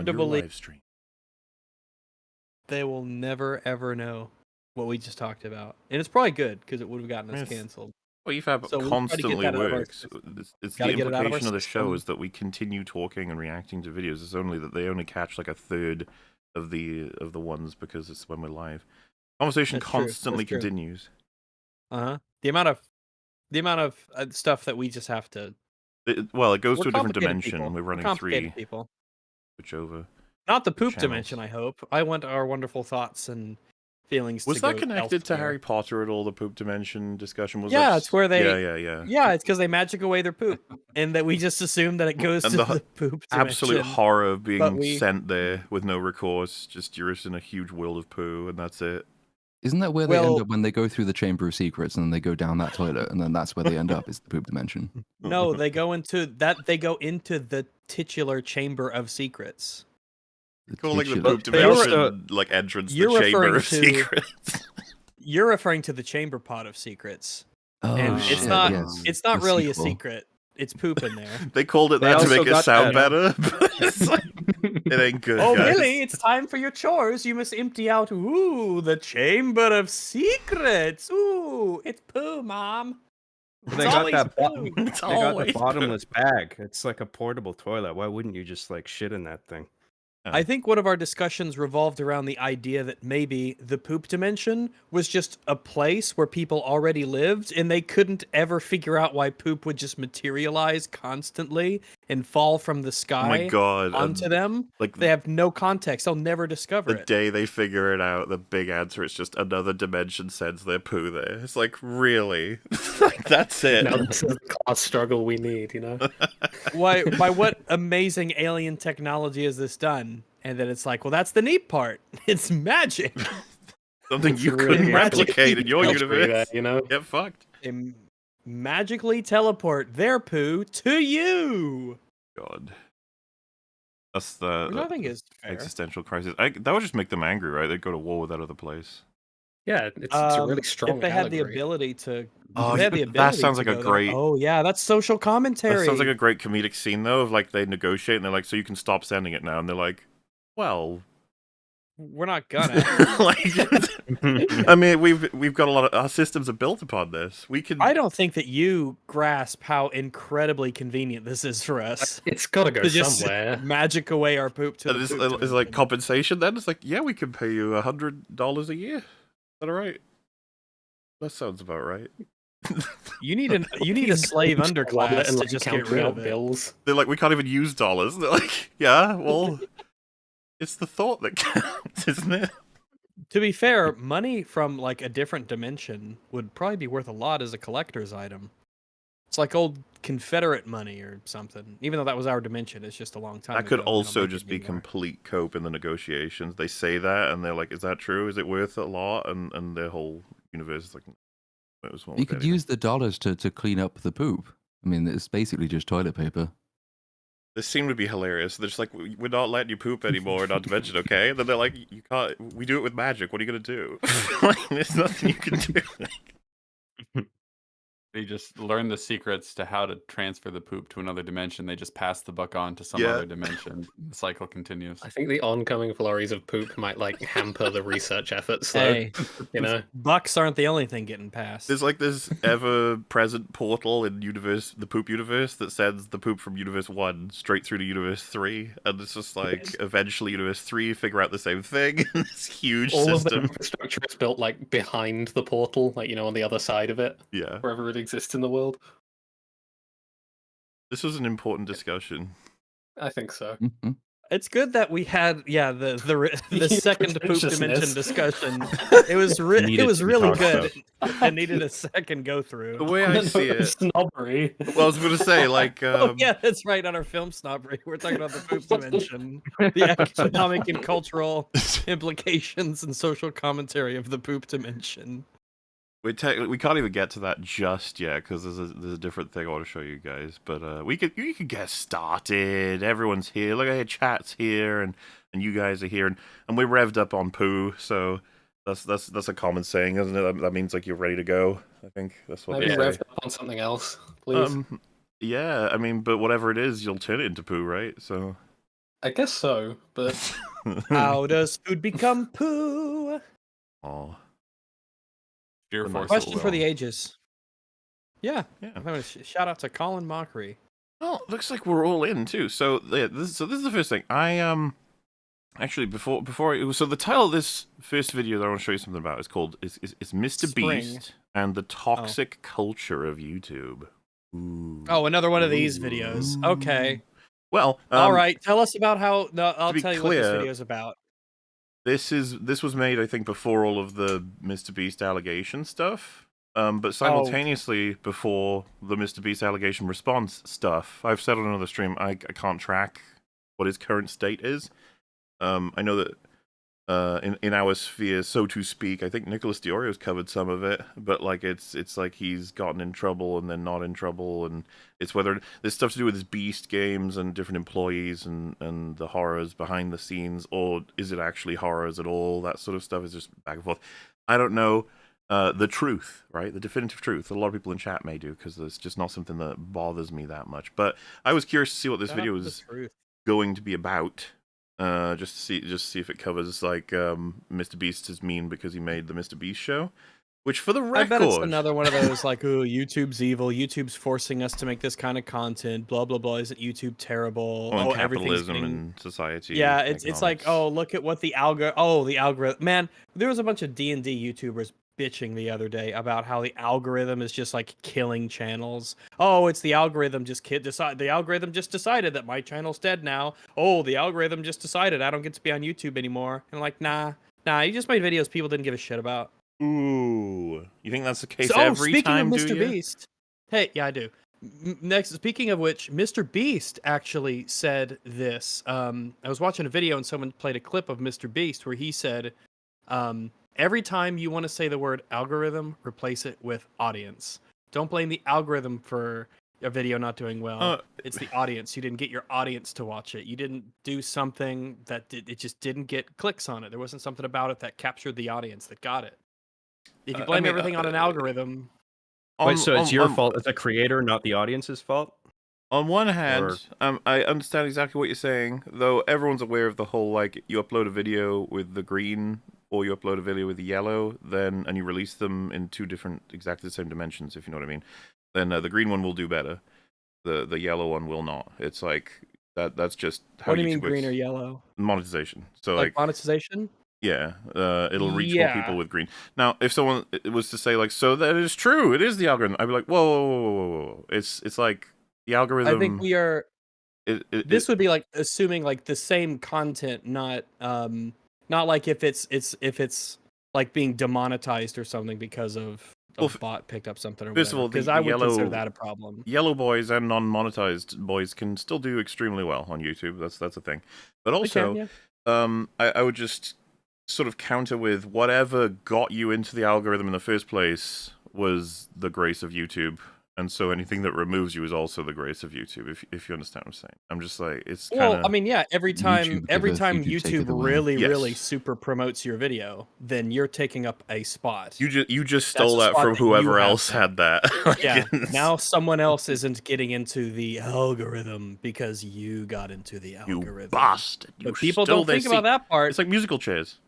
on to your believe live stream. they will never ever know what we just talked about, and it's probably good because it would have gotten us Yes. canceled. Well, EFAP So we'll try to get constantly that out of our works. system. It's the Gotta get it out of our implication of the show system. is that we continue talking and reacting to videos. It's only that they only catch like a third of the ones because it's when we're live. Conversation That's true. constantly That's true. continues. The amount of stuff that we just have to. Well, it goes We're to a different complicated dimension. people. We're We're running complicated 3 people. switch over. Not the poop channels. dimension, I hope. I want our wonderful thoughts and feelings Was to that go connected to elsewhere. Harry Potter at all? The poop dimension discussion was. Yeah, that it's where they. Yeah. Yeah, it's because they magic away their poop, and that we just assume that it goes And to the the poop absolute dimension. horror of being we- sent there with no recourse. Just you're just in a huge world of poo, and that's it. Isn't that where they end up when they go through the Chamber of Secrets and then they go down that toilet and then that's where they end up, is the poop dimension? No, they go into that. They go into the titular Chamber of Secrets. Calling the titular- poop dimension like entrance to the Chamber of Secrets. You're referring to the chamber pot of secrets. Oh, and shit, it's not. yes. It's not The really sequel. a secret. It's poop in there. They called it They that to also make it got sound that, better. But it's like, it ain't good. Oh, guys. really? It's time for your chores. You must empty out. Ooh, the chamber of secrets. Ooh, it's poo, Mom. But they It's got always that. poo. They got the always bottomless bag. It's like a portable toilet. Why wouldn't you just like shit in that thing? I think one of our discussions revolved around the idea that maybe the poop dimension was just a place where people already lived and they couldn't ever figure out why poop would just materialize constantly and fall from the sky Oh my god! onto them. Like They have no context. They'll never discover the it. day they figure it out, the big answer is just another dimension sends their poo there. It's like, really? Like, that's it. Now this is the class struggle we need, you know? Why? By what amazing alien technology is this done? And then it's like, well, that's the neat part. It's magic. Something you really couldn't magic. replicate in your universe. You know? Get fucked. They magically teleport their poo to you. God. That's the Nothing is fair. existential crisis. That would just make them angry, right? They'd go to war with that other place. Yeah, it's a really strong If they had the allegory. ability to. Oh, if they had the that ability sounds to like a go there- great- Oh yeah, that's social commentary. That sounds like a great comedic scene, though, of like they negotiate and they're like, so you can stop sending it now. And they're like, well... We're not gonna. like, I mean, we've got a lot of... Our systems are built upon this. We can... I don't think that you grasp how incredibly convenient this is for us. It's got to go To just somewhere. magic away our poop to the It's poop like dimension. compensation then? It's like, yeah, we can pay you $100 a year. Is that alright? That sounds about right. You need a slave underclass and to like just get counting rid out of it. bills. They're like, we can't even use dollars. They're like, yeah, well, it's the thought that counts, isn't it? To be fair, money from like a different dimension would probably be worth a lot as a collector's item. It's like old Confederate money or something. Even though that was our dimension, it's just a long time That could ago. They don't also make it just be anymore. complete cope in the negotiations. They say that, and they're like, is that true? Is it worth a lot? And their whole universe is like, it was You could use the dollars to clean up the poop. I mean, it's basically just toilet paper. This scene would be hilarious. They're just like, we're not letting you poop anymore in our dimension, okay? And then they're like, you can't. We do it with magic. What are you gonna do? Like, there's nothing you can do. They just learn the secrets to how to transfer the poop to another dimension. They just pass the buck on to some Yeah. other dimension. The cycle continues. I think the oncoming flurries of poop might like hamper the research efforts. So, Hey, you know, bucks aren't the only thing getting passed. There's like this ever-present portal in the poop universe that sends the poop from universe 1 straight through to universe 3, and it's just like eventually universe 3 figure out the same thing. This huge all of the system. infrastructure is built like behind the portal, like you know, on the other side of it, Yeah, wherever it exists in the world. this was an important discussion. I think so. Mhm. It's good that we had the second poop Pretentiousness. dimension discussion. It was Needed to be really talked good. about. I needed a second go The through. way I see it, Snobbery. well, I was gonna say like, Oh yeah, that's right. On our film snobbery, we're talking about the poop dimension, the economic and cultural implications and social commentary of the poop dimension. we can't even get to that just yet because there's a different thing I want to show you guys. But we could get started. Everyone's here. Look, at chat's here, and you guys are here, and we're revved up on poo. So that's a common saying, isn't it? That means like you're ready to go. I think that's what Maybe they rev say. up on something else, please. Yeah, I mean, but whatever it is, you'll turn it into poo, right? So I guess so, but How does food become poo? Oh, Sheer Nice. force of Question for will. the ages. Yeah. yeah. I'm gonna shout out to Colin Mockery. Well, looks like we're all in too. So yeah, this is the first thing. Actually before it was, so the title of this first video that I want to show you something about is called is Mr. Spring. Beast and the toxic culture of YouTube. Ooh. Oh, another one of these videos. Okay. Well, All right. Tell us about how. No, I'll be tell you what this clear, video is about. This was made, I think, before all of the Mr. Beast allegation stuff. But simultaneously before the Mr. Beast allegation response stuff. I've said on another stream I can't track what his current state is. I know that in our sphere, so to speak, I think Nicholas Diorio's covered some of it, but like it's like he's gotten in trouble and then not in trouble, and it's whether there's stuff to do with his Beast games and different employees and the horrors behind the scenes, or is it actually horrors at all? That sort of stuff is just back and forth. I don't know the truth, right? The definitive truth. A lot of people in chat may do, because it's just not something that bothers me that much. But I was curious to see what this video was going to be about. Just to see if it covers like Mr. Beast is mean because he made the Mr. Beast show, which for the record, I bet it's another one of those like, "Ooh, YouTube's evil. YouTube's forcing us to make this kind of content." Blah blah blah. Isn't YouTube terrible? on Everything's capitalism getting... and society. Yeah, it's like, economics. oh, look at what the algorithm. Man, there was a bunch of D&D YouTubers bitching the other day about how the algorithm is just like killing channels. Oh, it's the algorithm the algorithm just decided that my channel's dead now. Oh, the algorithm just decided I don't get to be on YouTube anymore. And I'm like, nah, you just made videos people didn't give a shit about. Ooh, you think that's the case So, every speaking time? of Mr. Beast, hey, yeah, I do. Next, speaking of which, Mr. Beast actually said this. I was watching a video and someone played a clip of Mr. Beast where he said, every time you want to say the word algorithm, replace it with audience. Don't blame the algorithm for a video not doing well. It's the audience. You didn't get your audience to watch it. You didn't do something that it just didn't get clicks on it. There wasn't something about it that captured the audience that got it. If you blame everything on an algorithm... Wait, so it's your fault as a creator, not the audience's fault? On one hand, I understand exactly what you're saying, though everyone's aware of the whole, like, you upload a video with the green, or you upload a video with the yellow, and you release them in two different, exactly the same dimensions, if you know what I mean. Then the green one will do better. The yellow one will not. It's like, that's just how What do you mean YouTube green works. or yellow? Monetization. So like monetization? Yeah, it'll reach more people with green. Now, if someone was to say, like, so that is true, it is the algorithm, I'd be like, whoa. It's like, the algorithm... I think we are... this would be like assuming like the same content, not like if it's like being demonetized or something because of a bot picked up something or first whatever. Because I would consider that a problem. Yellow boys and non-monetized boys can still do extremely well on YouTube. That's a thing. But also, I would just sort of counter with whatever got you into the algorithm in the first place was the grace of YouTube. And so anything that removes you is also the grace of YouTube, if you understand what I'm saying. I'm just like, it's kind of... Well, I mean, yeah, every time YouTube really Yes. super promotes your video, then you're taking up a spot. You just stole that from whoever else had that. Yeah, now someone else isn't getting into the algorithm because you got into the algorithm. You bastard. But people don't think about that part. It's like musical chairs.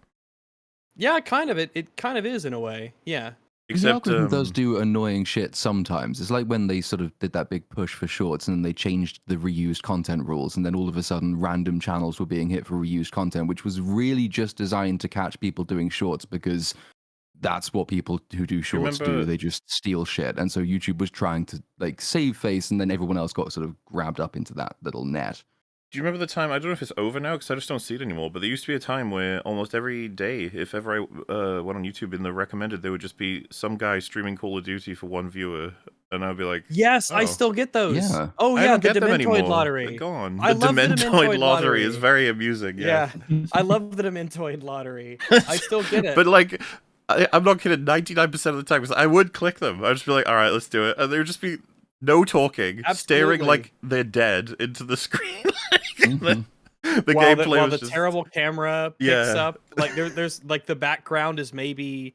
Yeah, kind of. It kind of is in a way. Yeah. Except the algorithm does do annoying shit sometimes. It's like when they sort of did that big push for shorts and then they changed the reused content rules, and then all of a sudden random channels were being hit for reused content, which was really just designed to catch people doing shorts because that's what people who do shorts do. They just steal shit. And so YouTube was trying to like save face, and then everyone else got sort of grabbed up into that little net. Do you remember the time? I don't know if it's over now because I just don't see it anymore. But there used to be a time where almost every day, if ever I went on YouTube in the recommended, there would just be some guy streaming Call of Duty for one viewer, and I'd be like, "Yes, I still get those." Yeah. Oh I yeah, don't the get them Dementoid anymore. lottery. They're gone. I The love Dementoid lottery is very amusing. Yeah, I love the Dementoid lottery. I still get it. But like, I'm not kidding. 99% of the time, because I would click them. I'd just be like, all right, let's do it, and there would just be no talking, staring like they're dead into the screen. The gameplay while was the just... terrible camera picks up, like there's like the background is maybe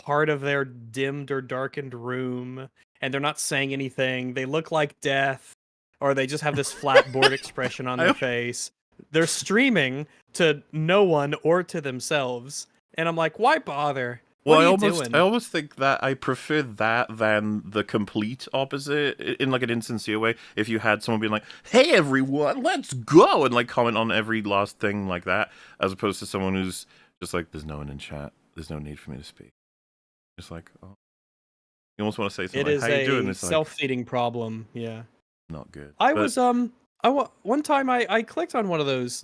part of their dimmed or darkened room, and they're not saying anything. They look like death, or they just have this flat bored expression on their face. They're streaming to no one or to themselves, and I'm like, why bother? What Well, are you doing? I almost think that I prefer that than the complete opposite in like an insincere way. If you had someone being like, "Hey everyone, let's go," and like comment on every last thing like that, as opposed to someone who's just like, "There's no one in chat. There's no need for me to speak." Just like, oh, you almost want to say It something like, is "How you doing?" a It's like self-feeding problem. Yeah. not good. I But was one time I clicked on one of those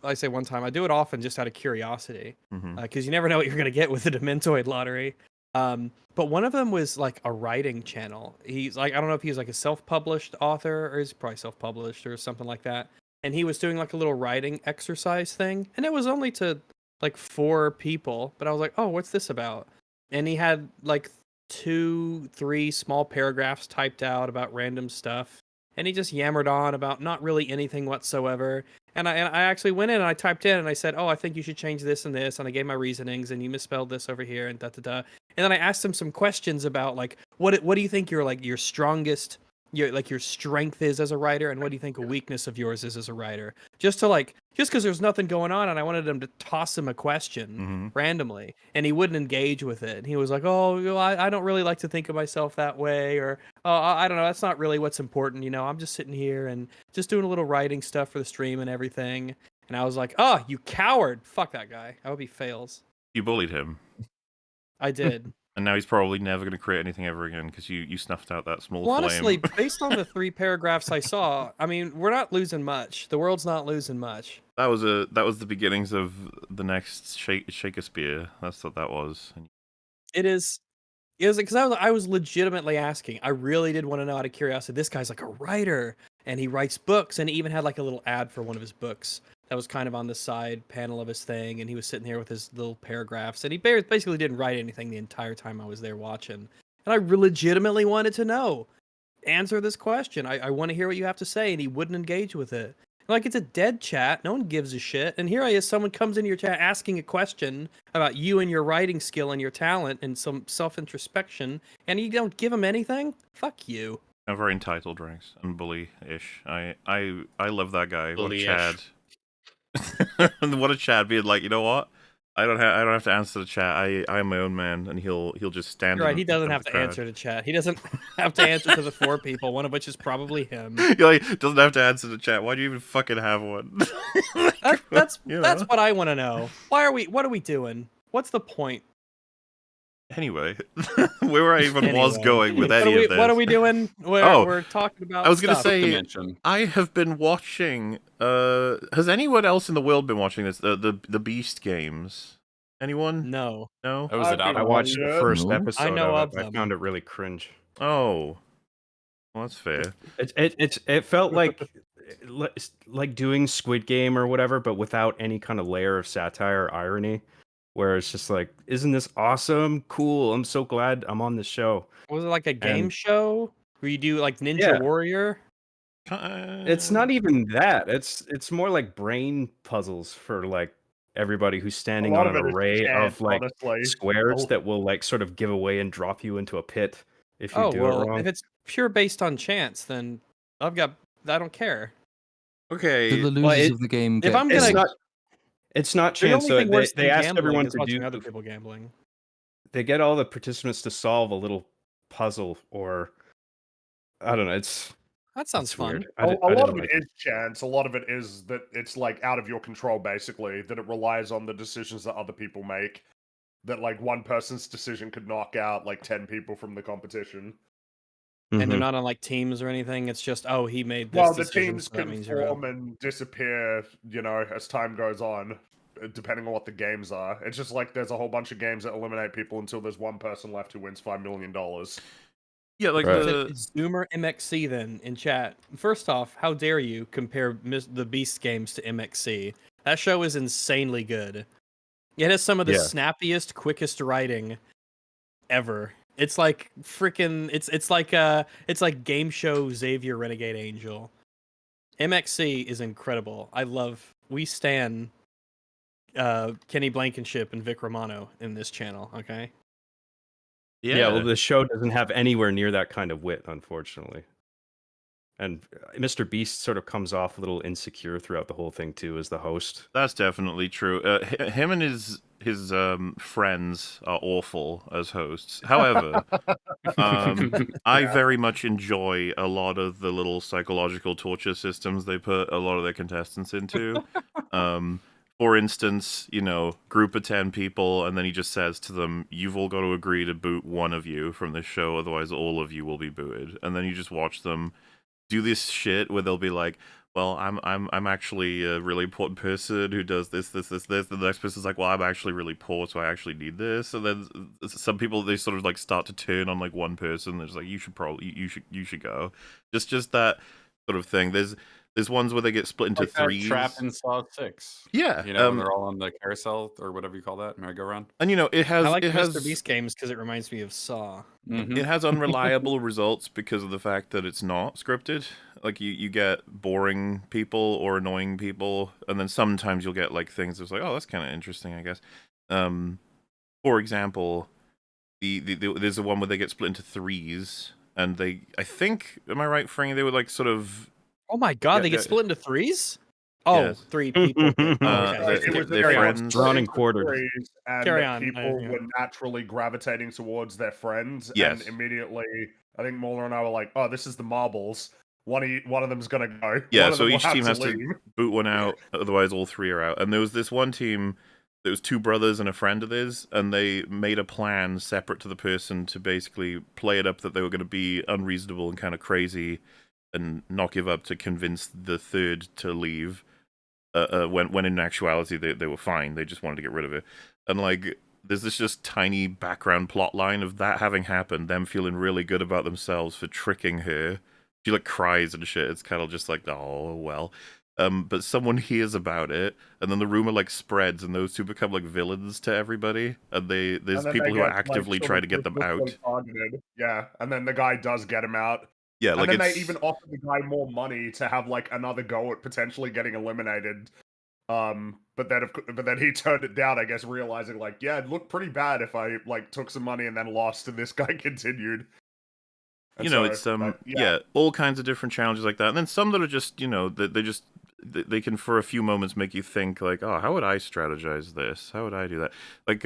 I say one time, I do it often just out of curiosity, mhm. because you never know what you're gonna get with the Dementoid lottery. But one of them was like a writing channel. He's like, I don't know if he's like a self-published author or he's probably self-published or something like that. And he was doing like a little writing exercise thing, and it was only to like 4 people. But I was like, oh, what's this about? And he had like 2, 3 small paragraphs typed out about random stuff, and he just yammered on about not really anything whatsoever. And I actually went in and I typed in and I said, "Oh, I think you should change this and this," and I gave my reasonings, and you misspelled this over here and da da da. And then I asked him some questions about like what do you think your strongest your strength is as a writer, and what do you think a weakness of yours is as a writer? Just because there's nothing going on, and I wanted him to toss him a question Mhm. randomly, and he wouldn't engage with it. And he was like, "Oh, you know, I don't really like to think of myself that way," or "Oh, I don't know, that's not really what's important. You know, I'm just sitting here and just doing a little writing stuff for the stream and everything." And I was like, "Oh, you coward! Fuck that guy. I hope he fails." You bullied him, I did. and now he's probably never going to create anything ever again because you snuffed out that small Well, honestly, flame. based on the 3 paragraphs I saw, I mean, we're not losing much. The world's not losing much. That was the beginnings of the next Shakespeare. That's what that was. It is. It was because I was legitimately asking. I really did want to know out of curiosity. This guy's like a writer, and he writes books, and he even had like a little ad for one of his books that was kind of on the side panel of his thing, and he was sitting there with his little paragraphs, and he basically didn't write anything the entire time I was there watching. And I legitimately wanted to know. Answer this question. I want to hear what you have to say, and he wouldn't engage with it. Like, it's a dead chat. No one gives a shit. And here I is, someone comes into your chat asking a question about you and your writing skill and your talent and some self-introspection, and you don't give him anything? Fuck you. I'm very entitled, Ranks, and bully-ish. I love that guy. What a Bully-ish. Chad. What a Chad being like, you know what? I don't have to answer the chat. I'm my own man, and he'll just stand. You're right, in he doesn't front have of the to crowd. answer to chat. He doesn't have to answer to the 4 people, one of which is probably him. You're like, doesn't have to answer the chat. Why do you even fucking have one? That's You that's know? what I want to know. What are we doing? What's the point? Anyway, where I even was Anyway. going with any of this. What are we doing? Oh, We're talking about I was gonna stuff. say, Dimension. I have been watching. Has anyone else in the world been watching this? The Beast games. Anyone? No. No. Oh, was it out? I watched the first No. episode I know of of it. I them. found it really cringe. Oh, well, that's fair. It felt like doing Squid Game or whatever, but without any kind of layer of satire or irony. Where it's just like, isn't this awesome? Cool. I'm so glad I'm on this show. Was it like a game And- show where you do like Ninja Yeah. Warrior? It's not even that. It's more like brain puzzles for like everybody who's standing lot on of an it is array chance, of like honestly. squares Oh. that will like sort of give away and drop you into a pit if you Oh do well, it wrong. if it's pure based on chance, then I don't care. Okay. Do the Well, losers it- of the game If get I'm It's gonna, not. It's not the chance. only So thing worse they than asked gambling everyone is to watching do. other people gambling. They get all the participants to solve a little puzzle, or I don't know. It's That sounds fun. weird. A lot didn't of like it is chance. A lot of it is that it's like out of your control, basically. That it relies on the decisions that other people make. That like one person's decision could knock out like 10 people from the competition. And they're Mhm. not on like teams or anything. It's just, oh, he made this Well, the decision, teams so that can means you're out. form and disappear, you know, as time goes on, depending on what the games are. It's just like there's a whole bunch of games that eliminate people until there's one person left who wins $5 million. Yeah, like Right. the Is Zoomer MXC then in chat? First off, how dare you compare the Beast games to MXC? That show is insanely good. It has some of the Yeah. snappiest, quickest writing ever. It's like freaking. It's like game show Xavier Renegade Angel. MXC is incredible. I love. We stan Kenny Blankenship and Vic Romano in this channel. Okay. Yeah. Well, the show doesn't have anywhere near that kind of wit, unfortunately. And Mr. Beast sort of comes off a little insecure throughout the whole thing too, as the host. That's definitely true. Him and his friends are awful as hosts. However, I very much enjoy a lot of the little psychological torture systems they put a lot of their contestants into. For instance, group of 10 people, and then he just says to them, "You've all got to agree to boot one of you from this show, otherwise all of you will be booted." And then you just watch them do this shit where they'll be like, "Well, I'm actually a really important person who does this. The next person's like, "Well, I'm actually really poor, so I actually need this." And then some people, they sort of like start to turn on like one person. They're just like, you should go. Just that sort of thing. There's ones where they get split into Like that threes. trap in Saw 6. Yeah, when they're all on the carousel or whatever you call that, merry-go-round. and it has I like it has Mr. Beast games because it reminds me of Saw. it has unreliable results because of the fact that it's not scripted. Like you get boring people or annoying people, and then sometimes you'll get like things that's like, oh, that's kind of interesting, I guess. For example, there's the one where they get split into threes, and I think, am I right, Frank? They would like sort of. Oh my god, Yeah, they get yeah. split into threes? Oh, Yes. 3 people. They're Carry on. friends. Drawn and quartered. And Carry that on, people yeah. were naturally gravitating towards their friends. Yes. And immediately, I think Moeller and I were like, "Oh, this is the marbles. One of them's gonna go. Yeah, One of so them will each have team has leave." to boot one out, otherwise all three are out. And there was this one team, there was 2 brothers and a friend of theirs, and they made a plan separate to the person to basically play it up that they were going to be unreasonable and kind of crazy and not give up to convince the third to leave. When in actuality they were fine, they just wanted to get rid of it. And like, there's this just tiny background plot line of that having happened, them feeling really good about themselves for tricking her. She like cries and shit. It's kind of just like, oh well. But someone hears about it, and then the rumor like spreads, and those 2 become like villains to everybody. And there's And then people they who are get, actively sort trying of to get them ruthlessly out. targeted. Yeah, and then the guy does get him out. Yeah, And like then they it's even offer the guy more money to have like another go at potentially getting eliminated. But then he turned it down, I guess, realizing like, yeah, it looked pretty bad if I like took some money and then lost, and this guy continued. And it's yeah. all kinds of different challenges like that, and then some that are just they can for a few moments make you think like, oh, how would I strategize this? How would I do that? Like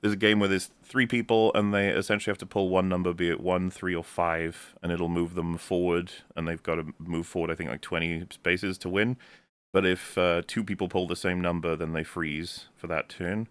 there's a game where there's 3 people, and they essentially have to pull one number, be it 1, 3, or 5, and it'll move them forward, and they've got to move forward, I think, like 20 spaces to win. But if 2 people pull the same number, then they freeze for that turn.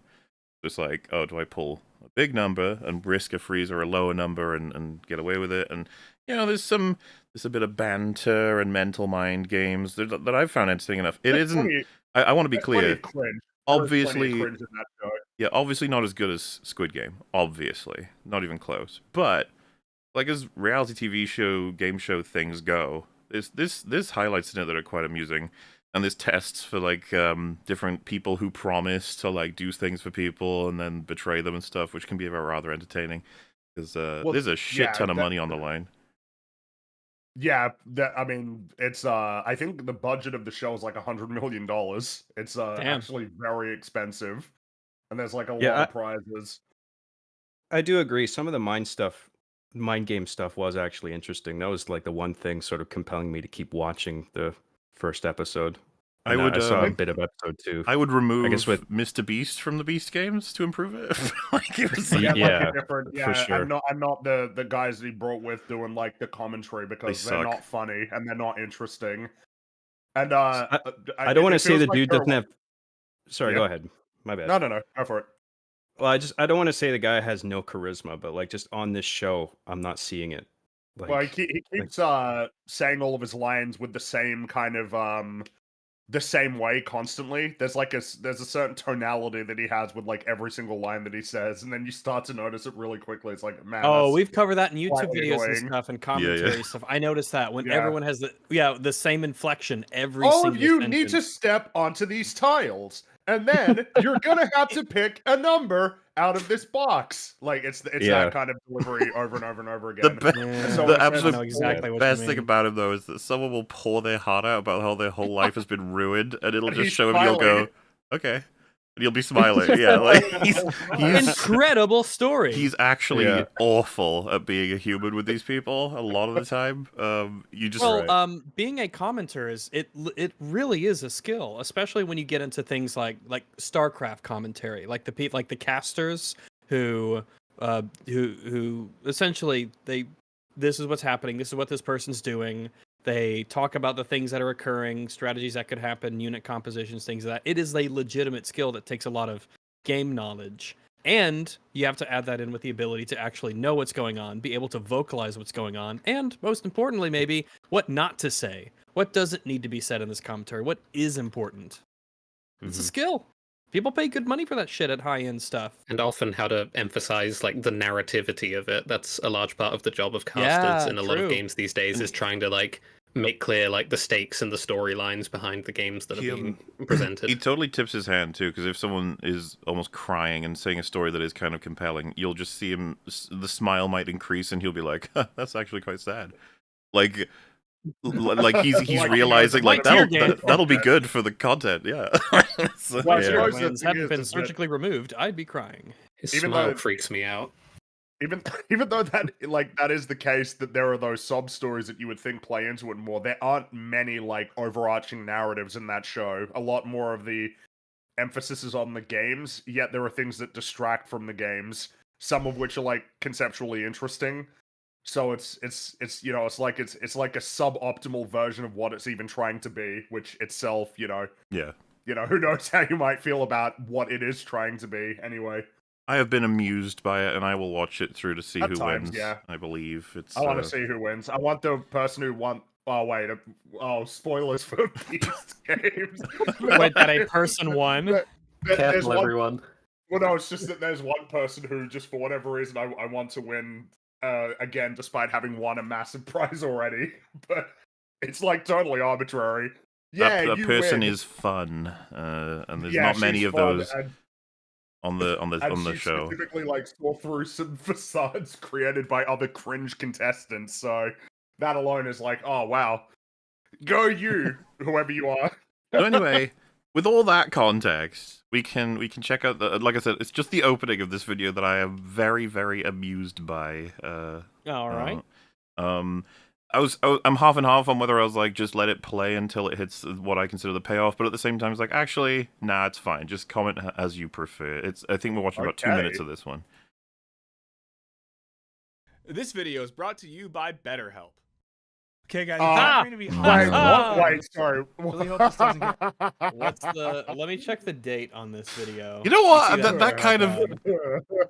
It's like, oh, do I pull a big number and risk a freeze, or a lower number and get away with it? And there's a bit of banter and mental mind games that I've found interesting enough. It There's isn't. plenty- I want to be there's plenty clear. of cringe. There is plenty of Obviously, cringe in that show. yeah, obviously not as good as Squid Game. Obviously, not even close. But like, as reality TV show, game show things go, there's highlights in it that are quite amusing. And there's tests for like different people who promise to like do things for people and then betray them and stuff, which can be rather entertaining because there's a shit ton of money on the line. Yeah, I mean, it's I think the budget of the show is like $100 million. It's actually very expensive, and there's like a lot of prizes. I do agree. Some of the mind game stuff was actually interesting. That was like the one thing sort of compelling me to keep watching the first episode. And I saw a bit of episode 2. I would remove I guess with Mr. Beast from the Beast games to improve it. Like, it was Yeah, different, for sure. and not the guys that he brought with doing like the commentary, because they're not funny and they're not interesting. And I don't want to say the dude doesn't have. Sorry, Yeah. go ahead. My bad. No, go for it. Well, I don't want to say the guy has no charisma, but like just on this show, I'm not seeing it. Like, Well, he keeps saying all of his lines with the same kind of the same way constantly. There's a certain tonality that he has with like every single line that he says, and then you start to notice it really quickly. It's like, man, Oh, we've covered that in YouTube slightly videos and annoying. stuff and commentary stuff. I noticed that when everyone has the same inflection every all single of you sentence. need to step onto these tiles, and then you're gonna have to pick a number out of this box. Like it's that kind of delivery over and over and over again. The absolute exactly what best you thing mean. about him, though, is that someone will pour their heart out about how their whole life has been ruined, and it'll And just he's show him. You'll go, smiling. okay, and you'll be smiling. Yeah, like he's Incredible story. he's actually Yeah. awful at being a human with these people a lot of the time. You just Well, being a commenter it really is a skill, especially when you get into things like StarCraft commentary, like the casters who essentially this is what's happening, this is what this person's doing. They talk about the things that are occurring, strategies that could happen, unit compositions, things like that. It is a legitimate skill that takes a lot of game knowledge. And you have to add that in with the ability to actually know what's going on, be able to vocalize what's going on, and most importantly, maybe, what not to say. What doesn't need to be said in this commentary? What is important? It's a skill. People pay good money for that shit at high-end stuff. And often how to emphasize like the narrativity of it. That's a large part of the job of casters Yeah, in a lot of true. games these days, is trying to like make clear like the stakes and the storylines behind the games that are being presented. he totally tips his hand too, because if someone is almost crying and saying a story that is kind of compelling, you'll just see him. The smile might increase, and he'll be like, "That's actually quite sad." Like he's Like, realizing like that'll be good for the content. Yeah. So, Well, I yeah. suppose the Hands thing hadn't is been that- surgically removed, I'd be crying. His even smile though- freaks me out. Even though that is the case, that there are those sub stories that you would think play into it more, there aren't many like overarching narratives in that show. A lot more of the emphasis is on the games, yet there are things that distract from the games, some of which are like conceptually interesting. So it's you know, it's like a suboptimal version of what it's even trying to be, which itself, Yeah. who knows how you might feel about what it is trying to be anyway. I have been amused by it, and I will watch it through to see At who times, wins. yeah. I believe it's. I want to see who wins. I want the person who won. Oh wait! Spoilers for Beast games. Wait, that a person won? There's Careful, one. everyone. Well, no, it's just that there's one person who, just for whatever reason, I want to win again, despite having won a massive prize already. But it's like totally arbitrary. Yeah, that you person win. is fun, and there's Yeah, not many she's of fun, those and on the she show. specifically like saw through some facades created by other cringe contestants. So that alone is like, oh wow, go you, whoever you are. So anyway, with all that context, we can check out the. Like I said, it's just the opening of this video that I am very, very amused by. All right. I'm half and half on whether I was like, just let it play until it hits what I consider the payoff, but at the same time, it's like, actually, nah, it's fine. Just comment as you prefer. I think we're watching about 2 minutes of this one. This video is brought to you by BetterHelp. Okay, guys, Ah, it's going to be Wait, Ah. what? Wait, sorry. Really hope this doesn't get- What's the? Let me check the date on this video. You know see what? that That kind of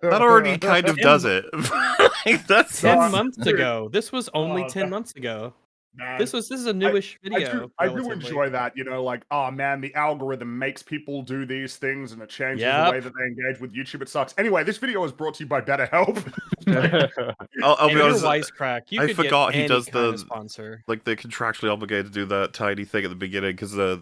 that already kind of does it. Like, that's 10 months ago. This was only Oh, 10 months ago. Man. This is a newish video. I do relatively. enjoy that, like, oh man, the algorithm makes people do these things and it changes Yep. the way that they engage with YouTube. It sucks. Anyway, this video is brought to you by BetterHelp. I'll And be you're honest. Wisecrack. You I could forgot get he any does kind of the- sponsor. Like they're contractually obligated to do that tiny thing at the beginning because the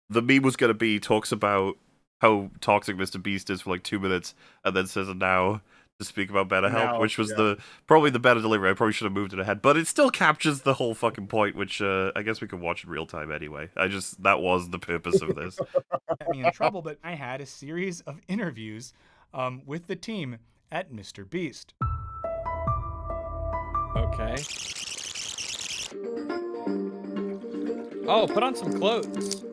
meme was gonna be talks about how toxic Mr. Beast is for like 2 minutes and then says now to speak about BetterHelp, Now, which was yeah. probably the better delivery. I probably should have moved it ahead, but it still captures the whole fucking point, which I guess we could watch in real time anyway. That was the purpose of this. got me in trouble, but I had a series of interviews with the team at Mr. Beast. Okay. Oh, put on some clothes.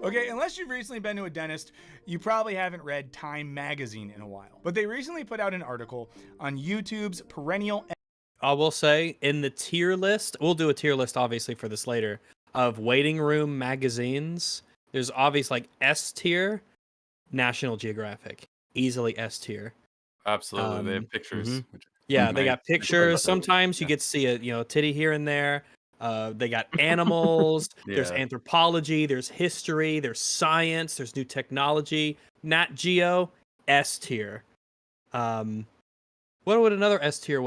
Okay, unless you've recently been to a dentist, you probably haven't read Time magazine in a while. But they recently put out an article on YouTube's perennial. I will say in the tier list, we'll do a tier list obviously for this later, of waiting room magazines. There's obviously like S tier, National Geographic, easily S tier. Absolutely, they Um, have pictures. which Yeah, are they nice. got pictures. Sometimes you get to see a titty here and there. They got animals. There's Yeah. anthropology. There's history. There's science. There's new technology. Nat Geo, S tier. What would another S tier?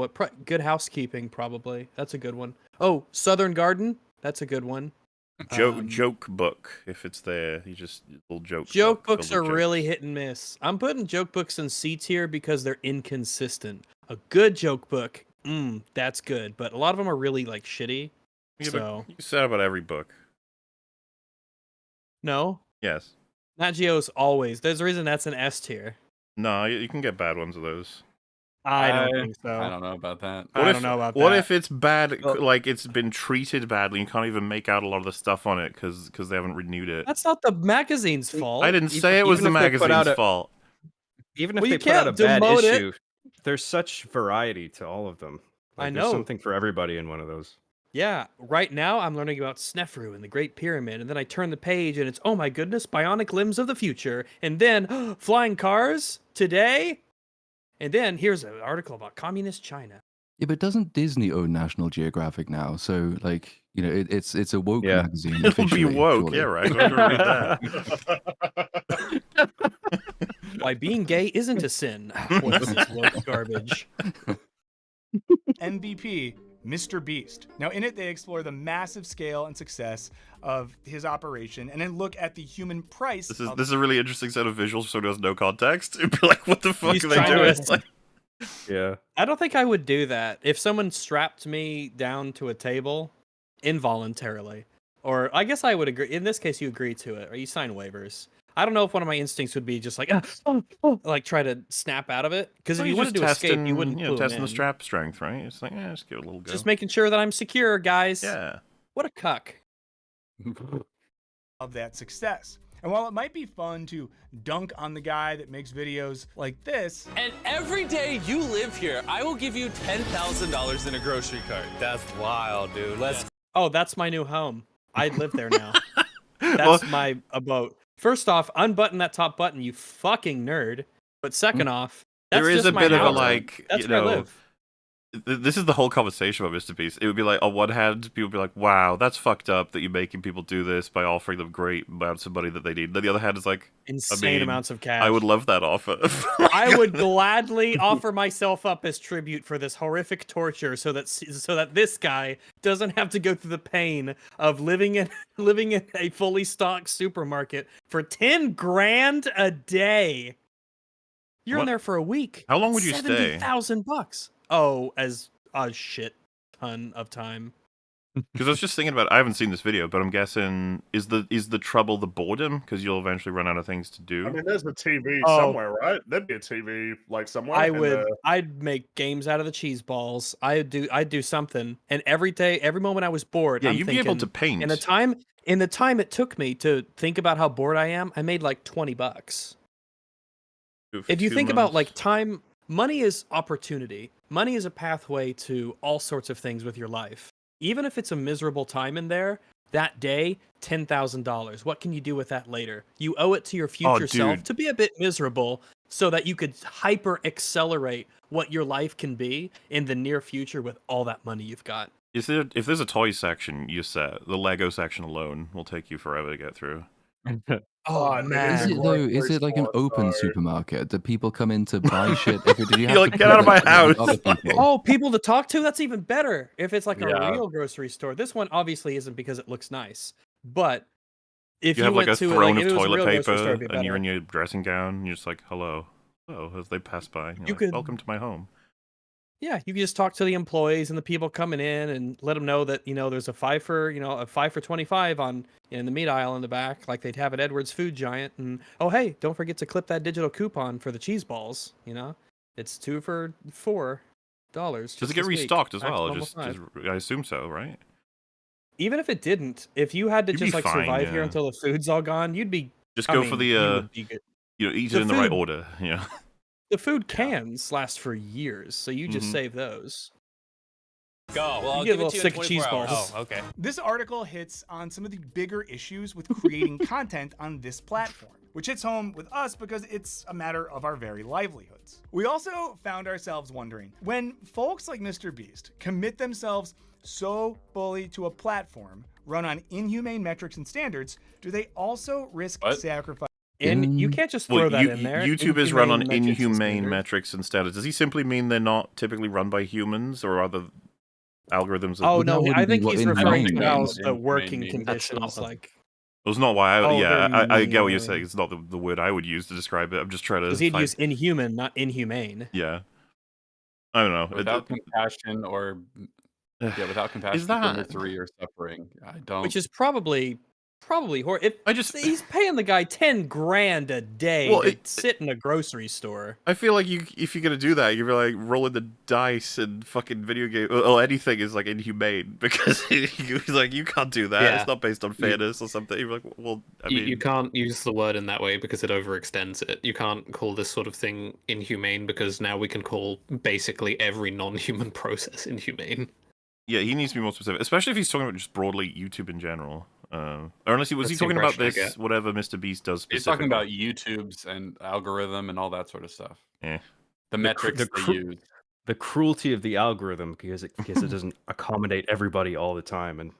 Good Housekeeping, probably. That's a good one. Oh, Southern Garden. That's a good one. Joke book, if it's there. You just little joke. Joke book books filled are with really jokes. hit and miss. I'm putting joke books in C tier because they're inconsistent. A good joke book, that's good. But a lot of them are really like shitty. Yeah, but So you said about every book. no, Yes. Nat Geo's always. There's a reason that's an S tier. No, you can get bad ones of those. I don't think so. I don't know about that. I don't know about What that. if it's bad, Well- like it's been treated badly, and you can't even make out a lot of the stuff on it because they haven't renewed it? That's not the magazine's fault. I didn't say it was the even if they put out magazine's a- fault. Even if Well, they you put out a can't bad demote it. issue, there's such variety to all of them. I Like, know. There's something for everybody in one of those. Yeah, right now I'm learning about Snefru and the Great Pyramid, and then I turn the page and it's, oh my goodness, bionic limbs of the future, and then flying cars today, and then here's an article about communist China. Yeah, but doesn't Disney own National Geographic now? So, like, you know, it's a woke Yeah. magazine. It'll be officially, woke, surely. yeah, right. Go read that. Why being gay isn't a sin. What's this woke garbage? MVP, Mr. Beast. Now, in it, they explore the massive scale and success of his operation and then look at the human price. This is a really interesting set of visuals for someone who has no context. It'd be like, what the fuck He's are they trying to doing? ass- Like, Yeah. I don't think I would do that if someone strapped me down to a table involuntarily. Or I guess I would agree. In this case, you agree to it or you sign waivers. I don't know if one of my instincts would be just like, like try to snap out of it. Because if you wanted to escape, you wouldn't. Clue 'em testing the in. strap strength, right? It's like, just give it a little go. Just making sure that I'm secure, guys. Yeah. What a cuck. of that success. And while it might be fun to dunk on the guy that makes videos like this, And every day you live here, I will give you $10,000 in a grocery cart. That's wild, dude. Let's Oh, that's my new home. I live there now. That's Well, my abode. First off, unbutton that top button, you fucking nerd. But second off, that's there is just a my bit of a house. like, That's you where I know, live. this is the whole conversation about Mr. Beast. It would be like, on one hand, people would be like, wow, that's fucked up that you're making people do this by offering them great amounts of money that they need. Then the other hand is like, Insane amounts of cash. I would love that offer. I would gladly offer myself up as tribute for this horrific torture, so that this guy doesn't have to go through the pain of living in a fully stocked supermarket for 10 grand a day. You're What? in there for a week. How long would you stay? $70,000. Oh, as a shit ton of time. Because I was just thinking about it. I haven't seen this video, but I'm guessing is the trouble the boredom? Because you'll eventually run out of things to do. I mean, there's a TV Oh. somewhere, right? There'd be a TV like somewhere. I in would. the- I'd make games out of the cheese balls. I'd do something. And every day, every moment I was bored, Yeah, I'm you'd be thinking, able to paint. In the time it took me to think about how bored I am, I made like $20. Do it for If you 2 think about like months. time, money is opportunity. Money is a pathway to all sorts of things with your life. Even if it's a miserable time in there, that day, $10,000. What can you do with that later? You owe it to your future self dude. to be a bit miserable so that you could hyper accelerate what your life can be in the near future with all that money you've got. If there's a toy section, you're set. The Lego section alone will take you forever to get through. Oh God, man. Is It's a it though? grocery Is it like an store, open so- supermarket? Do people come in to buy shit? Did you have You're like, to "Get put out of my that with house." other people? Oh, people to talk to? That's even better. If it's like a Yeah. real grocery store. This one obviously isn't because it looks nice. But if You have like went a to throne if of it was a toilet real grocery store, paper, it'd be and you're better. in your dressing gown, and you're just like, hello, as they pass by. You're You like, could- welcome to my home. Yeah, you can just talk to the employees and the people coming in and let them know that, there's a 5 for 25 in the meat aisle in the back, like they'd have at Edwards Food Giant. And oh, hey, don't forget to clip that digital coupon for the cheese balls. It's 2 for $4. Does it get restocked as well? Just I assume so, right? Even if it didn't, if you had to You'd be just like fine, survive here yeah. until the food's all gone, you'd be. Just I go mean, for the you would be good. eat The it in the right food- order. Yeah. The food cans last for years, so you just Mhm. save those. go. Well, I'll get a give it little to you sick in of cheese 24 hours. balls. Oh, okay. this article hits on some of the bigger issues with creating content on this platform, which hits home with us because it's a matter of our very livelihoods. We also found ourselves wondering, when folks like Mr. Beast commit themselves so fully to a platform run on inhumane metrics and standards, do they also risk What? sacrifice? And you In- can't just throw Well, that in there. YouTube is run on Inhumane metrics and inhumane standards. metrics and standards. Does he simply mean they're not typically run by humans, or are the algorithms? Oh Well, that no, wouldn't I be think what he's referring to inhumane how means. the Inhumane working means- That's not conditions, the- like That's not why. Oh, I get what you're they're saying. It's not the word I would use to describe it. I'm just trying to. because he'd find- use inhuman, not inhumane. Yeah. I don't know. Without compassion or without compassion, that- misery or suffering. I don't. Which is probably Probably if I just he's paying the guy 10 grand a day Well, to it- sit in a grocery store. I feel like if you're gonna do that, you're like rolling the dice and fucking video game or anything is like inhumane because he's like you can't do that. Yeah. It's not based on fairness or something. You're like, well, I mean, You can't use the word in that way because it overextends it. You can't call this sort of thing inhumane because now we can call basically every non-human process inhumane. yeah, he needs to be more specific, especially if he's talking about just broadly YouTube in general. Or unless he was That's he the talking about impression I this get. whatever Mr. Beast does He's specifically. talking about YouTube's and algorithm and all that sort of stuff. Yeah. The metrics they use. The cruelty of the algorithm because it doesn't accommodate everybody all the time, and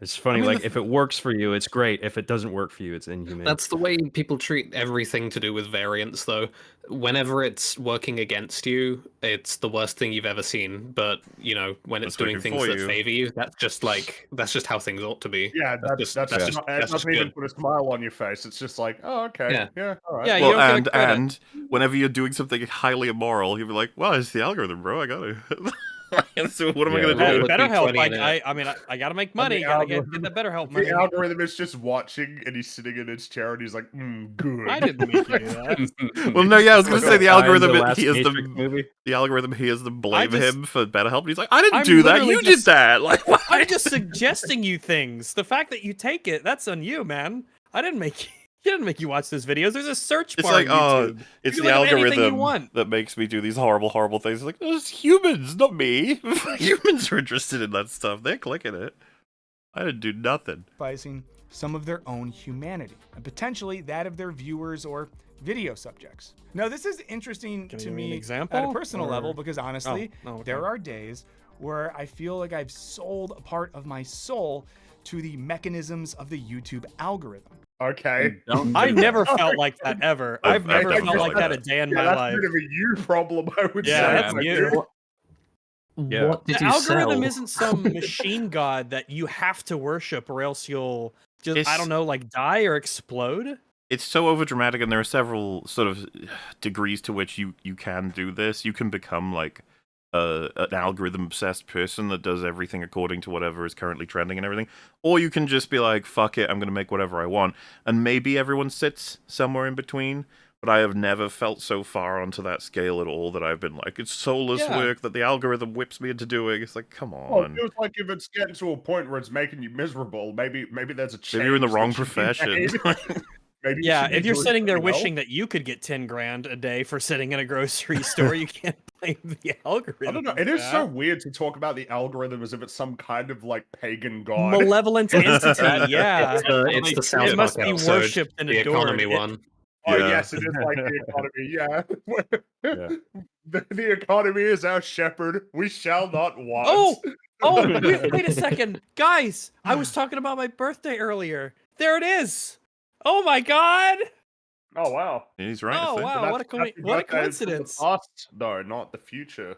it's funny. mean, Like if it works for you, it's great. If it doesn't work for you, it's inhumane. That's the way people treat everything to do with variance, though. Whenever it's working against you, it's the worst thing you've ever seen. But you know, when it's It's doing working things for that you. favor you, that's just how things ought to be. Yeah, That's that's just not, it that's just doesn't even good. put a smile on your face. It's just like, oh, okay, Yeah. all right. Yeah, you Well, don't get a credit. and whenever you're doing something highly immoral, you'll be like, well, it's the algorithm, bro. I got to. So what am I Yeah. gonna Well, do? with BetterHelp. 20 in it. I mean, I gotta make money. the Gotta get algorithm- that BetterHelp The money. algorithm is just watching, and he's sitting in his chair, and he's like, good. I didn't make you do that. Well, no, yeah, I was gonna say the algorithm. Last He is Matrix the movie. algorithm hears them blame just- him for BetterHelp, and he's like, I didn't I'm do that. literally You just- did that. Like, why? I'm just suggesting you things. The fact that you take it, that's on you, man. I didn't make you. He didn't make you watch those videos. There's a search It's bar like, on oh, YouTube. it's You the can look up anything you algorithm want. that makes me do these horrible, horrible things. It's like, it's humans, not me. Humans are interested in that stuff. They're clicking it. I didn't do nothing. Sacrificing some of their own humanity and potentially that of their viewers or video subjects. Now, this is interesting Can to you give me an me example, at a personal or- level because honestly, Oh, okay. there are days where I feel like I've sold a part of my soul to the mechanisms of the YouTube algorithm. Okay. Don't I do never that. felt like that ever. I've I've never definitely felt like felt that like a day in Yeah, my that's life. a bit of a you problem, I would Yeah, say. that's Like, you. Yeah. What did The you algorithm sell? isn't some machine god that you have to worship or else you'll just, I It's- don't know, like die or explode. It's so overdramatic, and there are several sort of degrees to which you can do this. You can become like an algorithm obsessed person that does everything according to whatever is currently trending and everything, or you can just be like, fuck it, I'm gonna make whatever I want, and maybe everyone sits somewhere in between. But I have never felt so far onto that scale at all that I've been like, it's soulless Yeah. work that the algorithm whips me into doing. It's like, come Well, it on. feels like if it's getting to a point where it's making you miserable, maybe there's a change. Maybe you're in the that wrong should be profession. made. Maybe you Yeah, should be if you're doing sitting there something else. wishing that you could get 10 grand a day for sitting in a grocery store, you can't blame the algorithm. I don't know. for It is so that. weird to talk about the algorithm as if it's some kind of like pagan god. Malevolent entity, yeah. It's the South It must Park be episode, worshipped and the adored. economy It- one. Oh Yeah. yes, it is like the economy. Yeah, Yeah. the economy is our shepherd. We shall not want. Oh, wait a second. Guys, I was talking about my birthday earlier. There it is. Oh my god. Oh wow. He's right. Oh, I think. wow. That's what a happy what a birthday from the coincidence. past. No, not the future.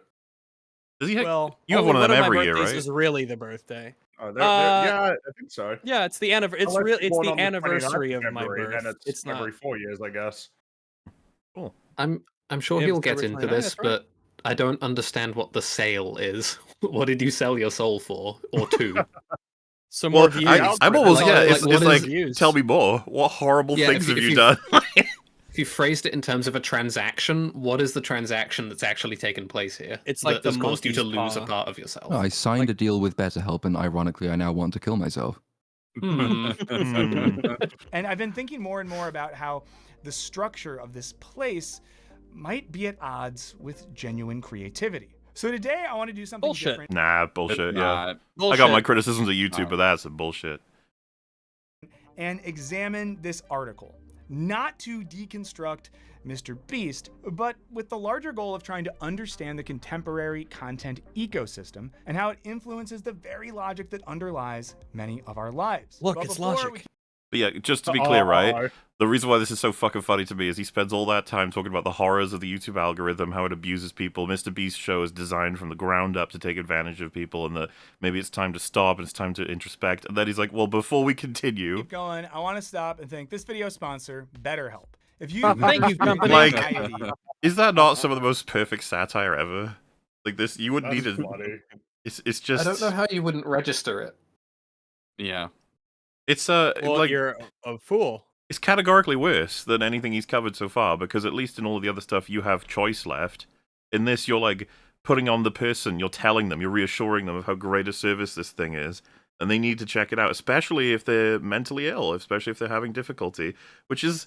Does he have, Well, you have only one of them my every year, birthdays right? is really the birthday. Oh, Uh, yeah, I think so. Yeah, it's the anniversary. It's Unless real. you're It's born the on 29th anniversary of my February, birth. Then it's not. every 4 years, I guess. I'm sure Yeah, he'll it's get February into 29th, this, that's right. but I don't understand what the sale is. What did you sell your soul for, or two? Some Well, more views. I'm almost Like- yeah. like, It's what like, is views? tell me more. What horrible Yeah, things if have you- you done? If you phrased it in terms of a transaction, what is the transaction that's actually taken place here? It's like that the has caused you to monkey's lose a paw. part of yourself. Oh, I signed a deal with BetterHelp, and ironically, I now want to kill myself. Hmm. And I've been thinking more and more about how the structure of this place might be at odds with genuine creativity. So today I want to do something Bullshit. different Nah, bullshit. It's Yeah, not. I got my criticisms of YouTube, No. but that's some bullshit. and examine this article. Not to deconstruct Mr. Beast, but with the larger goal of trying to understand the contemporary content ecosystem and how it influences the very logic that underlies many of our lives. Look, But it's before logic. we But yeah, just to be clear, right? Oh, The reason why this is so fucking funny to me is he spends all that time talking about the horrors of the YouTube algorithm, how it abuses people. Mr. Beast's show is designed from the ground up to take advantage of people, and that maybe it's time to stop and it's time to introspect. And then he's like, well, before we continue, keep going, I want to stop and thank this video sponsor, BetterHelp. If you Thank you, company. Like- anxiety, is that not some of the most perfect satire ever? Like this, you wouldn't that's need to. funny. It's just. I don't know how you wouldn't register it. Yeah. It's Well, like you're a fool. it's categorically worse than anything he's covered so far, because at least in all of the other stuff you have choice left. In this, you're like putting on the person, you're telling them, you're reassuring them of how great a service this thing is, and they need to check it out, especially if they're mentally ill, especially if they're having difficulty, which is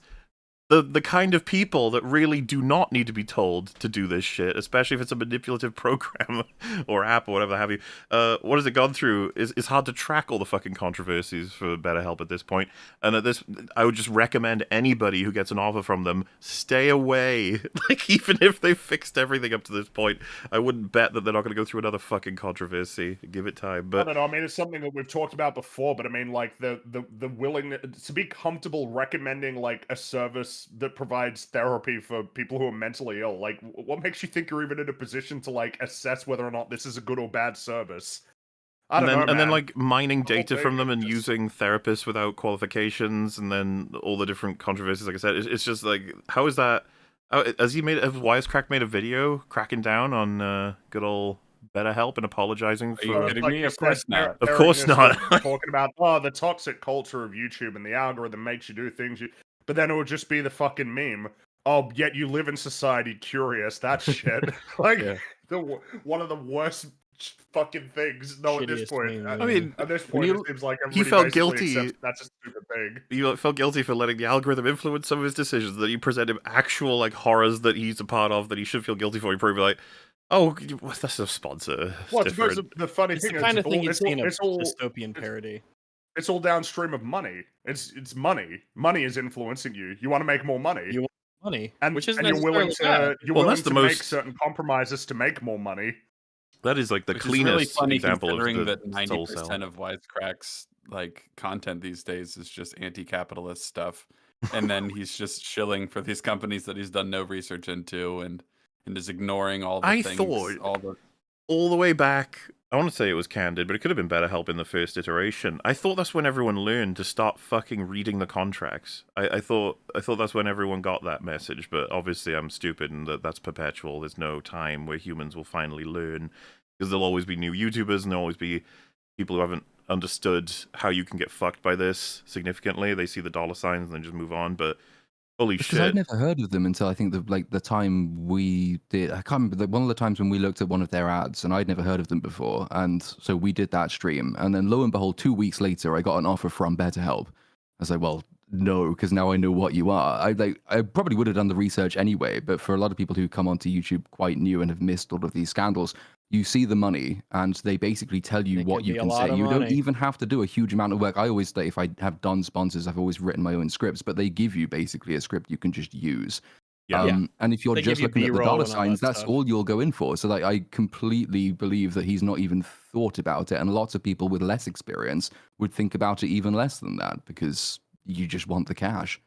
the kind of people that really do not need to be told to do this shit, especially if it's a manipulative program or app or whatever have you. What has it gone through? It's hard to track all the fucking controversies for BetterHelp at this point. And at this, I would just recommend anybody who gets an offer from them, stay away. Like, even if they've fixed everything up to this point, I wouldn't bet that they're not going to go through another fucking controversy. Give it time. I But don't know. I mean, it's something that we've talked about before, but I mean, like the willingness to be comfortable recommending like a service that provides therapy for people who are mentally ill. Like, what makes you think you're even in a position to like assess whether or not this is a good or bad service? I don't know, and then man. like mining The whole data thing from them is and just- using therapists without qualifications, and then all the different controversies. Like I said, it's just like, how is that? Has Wisecrack made a video cracking down on good old BetterHelp and apologizing Are you for? kidding Like me? you Of course said, not. Of course not. Talking about the toxic culture of YouTube and the algorithm makes you do things you. But then it would just be the fucking meme. Oh, yet you live in society curious. That shit. Like Yeah. one of the worst fucking things. No, at this Shittiest point. meme, At, I mean, at this when point, you- it seems like he everybody felt basically guilty. accepts that's a stupid thing. You felt guilty for letting the algorithm influence some of his decisions. That you present him actual like horrors that he's a part of that he should feel guilty for. He'd probably be like, "Oh, that's a sponsor." It's Well, I suppose different." the funny It's thing the is, kind of it's thing all- you'd it's see all- in a it's all dystopian parody. it's all downstream of money. It's money. Money is influencing you. You want to make more money. You want money, and, which isn't and you're willing necessarily bad. to you're Well, willing that's the to make most- certain compromises to make more money. That is like the Which is really cleanest funny example of considering the that soul cell. 90% of Wisecrack's like content these days is just anti-capitalist stuff, and then he's just shilling for these companies that he's done no research into, and is ignoring all the I things, thought- all the All the way back, I want to say it was Candid, but it could have been BetterHelp in the first iteration. I thought that's when everyone learned to start fucking reading the contracts. I thought that's when everyone got that message, but obviously I'm stupid and that's perpetual. There's no time where humans will finally learn, because there'll always be new YouTubers and there'll always be people who haven't understood how you can get fucked by this significantly. They see the dollar signs and then just move on, but holy Because shit. I'd never heard of them until I think the time we did. I can't remember one of the times when we looked at one of their ads, and I'd never heard of them before, and so we did that stream, and then lo and behold, 2 weeks later, I got an offer from BetterHelp. I was like, well, no, because now I know what you are. I probably would have done the research anyway, but for a lot of people who come onto YouTube quite new and have missed all of these scandals, you see the money and they basically tell you It what can you be a can lot say. of You don't money. even have to do a huge amount of work. I always say, if I have done sponsors, I've always written my own scripts, but they give you basically a script you can just use. Yeah. And if you're They give just you looking at the B-roll dollar and all signs, that that's stuff. all you'll go in for. So like, I completely believe that he's not even thought about it. And lots of people with less experience would think about it even less than that, because you just want the cash.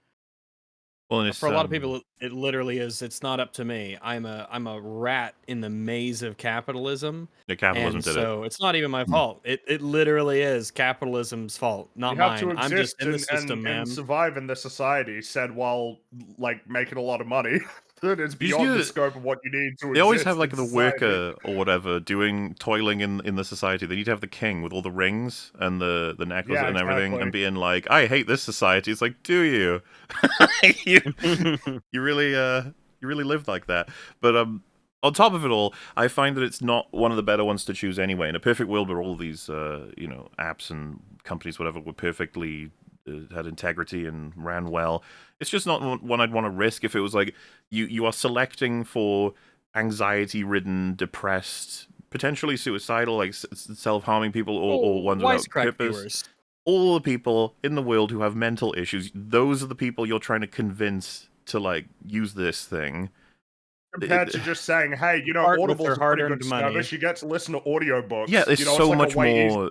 Well, and it's, For a lot of people, it literally is. It's not up to me. I'm a rat in the maze of capitalism, the capitalism and did it. so it's not even my fault. It literally is capitalism's fault, not You have to mine. I'm exist just in the system, man. and survive in the society. Said while like making a lot of money. That is beyond the do- scope of what you need to. They always exist have like in the society. worker or whatever toiling in the society. They need to have the king with all the rings and the necklace Yeah, and everything, exactly. and being like, I hate this society. It's like, do you? you really live like that. But on top of it all, I find that it's not one of the better ones to choose anyway. In a perfect world where all these apps and companies whatever were perfectly had integrity and ran well, it's just not one I'd want to risk. If it was like you are selecting for anxiety-ridden, depressed, potentially suicidal, like self-harming people, or ones without Wisecrack purpose. viewers. All the people in the world who have mental issues, those are the people you're trying to convince to like use this thing. Compared to just saying, hey, you know, Part with Audible's their a pretty good hard-earned money. service. You get to listen to audiobooks. Yeah, it's you know, so like a much way easy- more.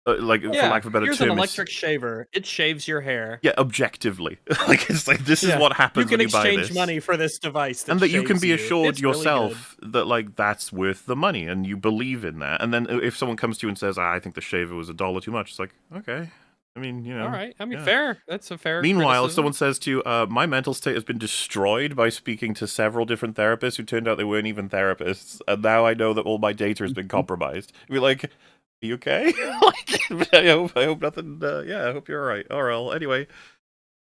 Like, for lack of a better here's term, an it's- electric shaver. It shaves your hair. yeah, objectively. Like it's like this Yeah. is what happens You can when you buy exchange this. money for this device, that And that you can shaves be you. assured It's really yourself that like that's worth the money, and you believe in that. And then if someone comes to you and says, I think the shaver was $1 too much, it's like, okay. I mean, you good. know. All right. I mean, yeah. fair. That's a fair. Meanwhile, if criticism. someone says to you, my mental state has been destroyed by speaking to several different therapists who turned out they weren't even therapists, and now I know that all my data has been compromised. You'd be like, you okay? Like, I hope nothing. Yeah, I hope you're all right. All right. Well, anyway,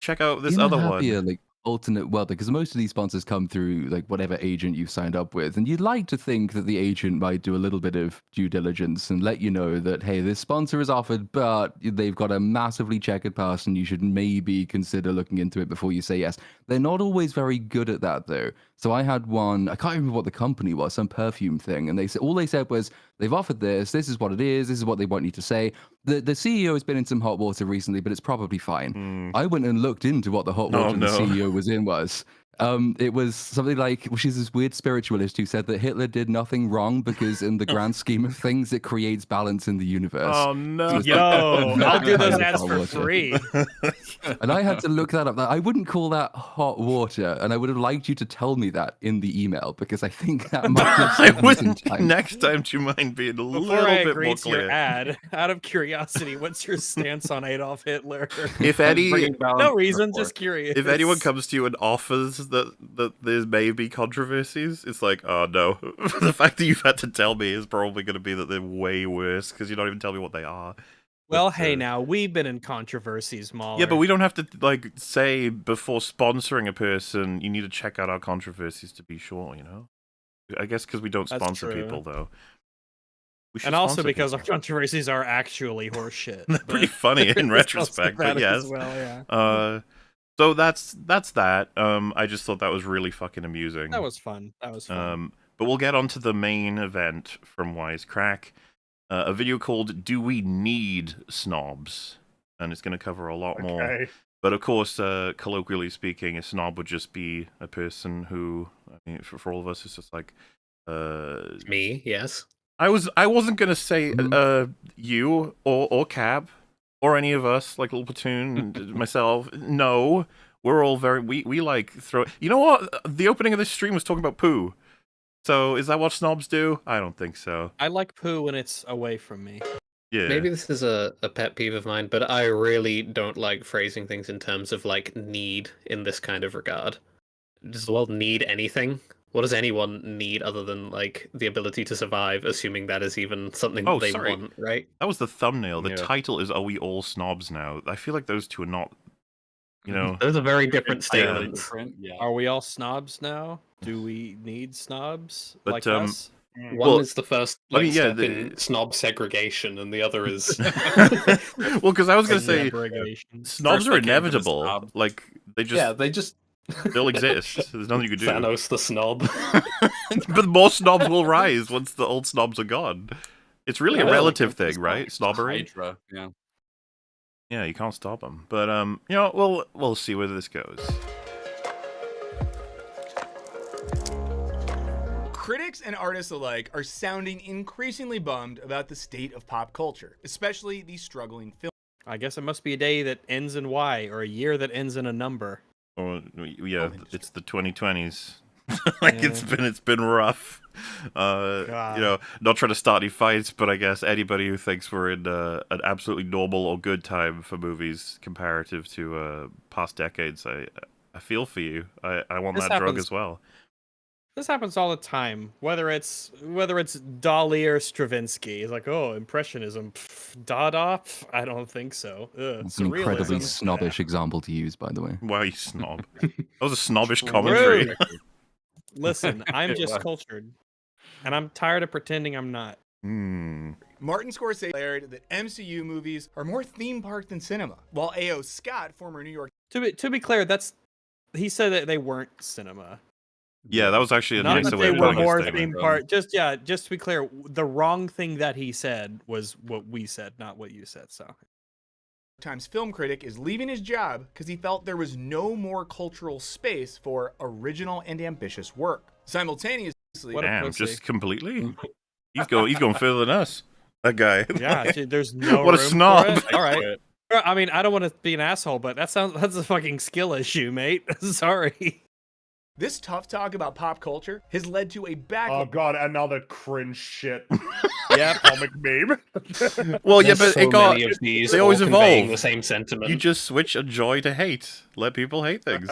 check out this In a other happier, one. like alternate world, because most of these sponsors come through like whatever agent you've signed up with, and you'd like to think that the agent might do a little bit of due diligence and let you know that, hey, this sponsor is offered, but they've got a massively checkered past, and you should maybe consider looking into it before you say yes. They're not always very good at that, though. So I had one, I can't remember what the company was, some perfume thing, and all they said was, they've offered this is what it is, this is what they want you to say. The CEO has been in some hot water recently, but it's probably fine. I went and looked into what the hot water the CEO was in was. It was something like, she's this weird spiritualist who said that Hitler did nothing wrong because in the grand scheme of things, it creates balance in the universe. Oh no! So it's Yo, that I'll do kind those of ads hot for water. free. And I had to look that up. I wouldn't call that hot water, and I would have liked you to tell me that in the email because I think that might have I saved me some wouldn't. time. Next time, do you mind being a Before little I bit agree more to your clear? ad, out of curiosity, what's your stance on Adolf Hitler? If any, Bringing balance No to the reason, force. just curious. if anyone comes to you and offers that there may be controversies, it's like, oh no. The fact that you've had to tell me is probably going to be that they're way worse because you don't even tell me what they are. Well, But, hey, now we've been in controversies, Mahler. Yeah, but we don't have to like say before sponsoring a person, you need to check out our controversies to be sure. You know, I guess because we don't That's sponsor true. people though. We should And also sponsor because our people. controversies are actually horseshit. They're pretty funny in retrospect, but yes. As well, yeah. So that's that. I just thought that was really fucking amusing. That was fun. That was fun. But we'll get on to the main event from Wisecrack. A video called "Do We Need Snobs?" And it's going to cover a lot more. Okay. But of course, colloquially speaking, a snob would just be a person who, I mean, for all of us, it's just like, Me, yes. I wasn't gonna say you or Cab or any of us, like Little Platoon and myself. No, we're all we like throw. You know what? The opening of this stream was talking about poo. So is that what snobs do? I don't think so. I like poo when it's away from me. Yeah. Maybe this is a pet peeve of mine, but I really don't like phrasing things in terms of like need in this kind of regard. Does the world need anything? What does anyone need other than like the ability to survive, assuming that is even something that they sorry. want, right? That was the thumbnail. The Yeah. title is "Are We All Snobs Now?" I feel like those two are not. You know. Those are very different statements. Different, yeah. Are we all snobs now? Do we need snobs But, like us? One Well, is the first I like, mean, yeah, step in snob segregation, and the other is Well, because I was gonna say Segregation. snobs First are they came for the inevitable. snob. Like they just Yeah, they just they'll exist. There's nothing you can do. Thanos the snob. But more snobs will rise once the old snobs are gone. It's really a Yeah, relative It's thing, right? Snobbery. Hydra, yeah. Yeah, you can't stop them. But you know, we'll see where this goes. Critics and artists alike are sounding increasingly bummed about the state of pop culture, especially the struggling film. I guess it must be a day that ends in Y or a year that ends in a number. Oh, yeah, it's the 2020s. Like it's been rough. You know, not trying to start any fights, but I guess anybody who thinks we're in an absolutely normal or good time for movies comparative to past decades, I feel for you. I want This that drug happens- as well. This happens all the time. Whether it's Dali or Stravinsky, it's like, oh, impressionism, Dada. I don't think so. It's an incredibly Surrealism. snobbish example to use, by the way. Wow, you snob. That was a snobbish commentary. Rude. Listen, I'm It just was. cultured, and I'm tired of pretending I'm not. Hmm. Martin Scorsese declared that MCU movies are more theme park than cinema, while A.O. Scott, former New York To be clear, he said that they weren't cinema. Yeah, that was actually a Not nicer that way they of were putting more his statement. theme park. Just to be clear, the wrong thing that he said was what we said, not what you said. So Times film critic is leaving his job because he felt there was no more cultural space for original and ambitious work. Simultaneously, What a Damn, pussy. just completely. He's going further than us. That guy. yeah, dude, there's no What a room for snob. it. All right. I mean, I don't want to be an asshole, but that's a fucking skill issue, mate. Sorry. this tough talk about pop culture has led to a Oh backlash. god, another cringe shit. Yeah. Comic meme. Well, yeah, There's but so it got. many of these they all always conveying evolve. the same sentiment. You just switch a joy to hate. Let people hate things.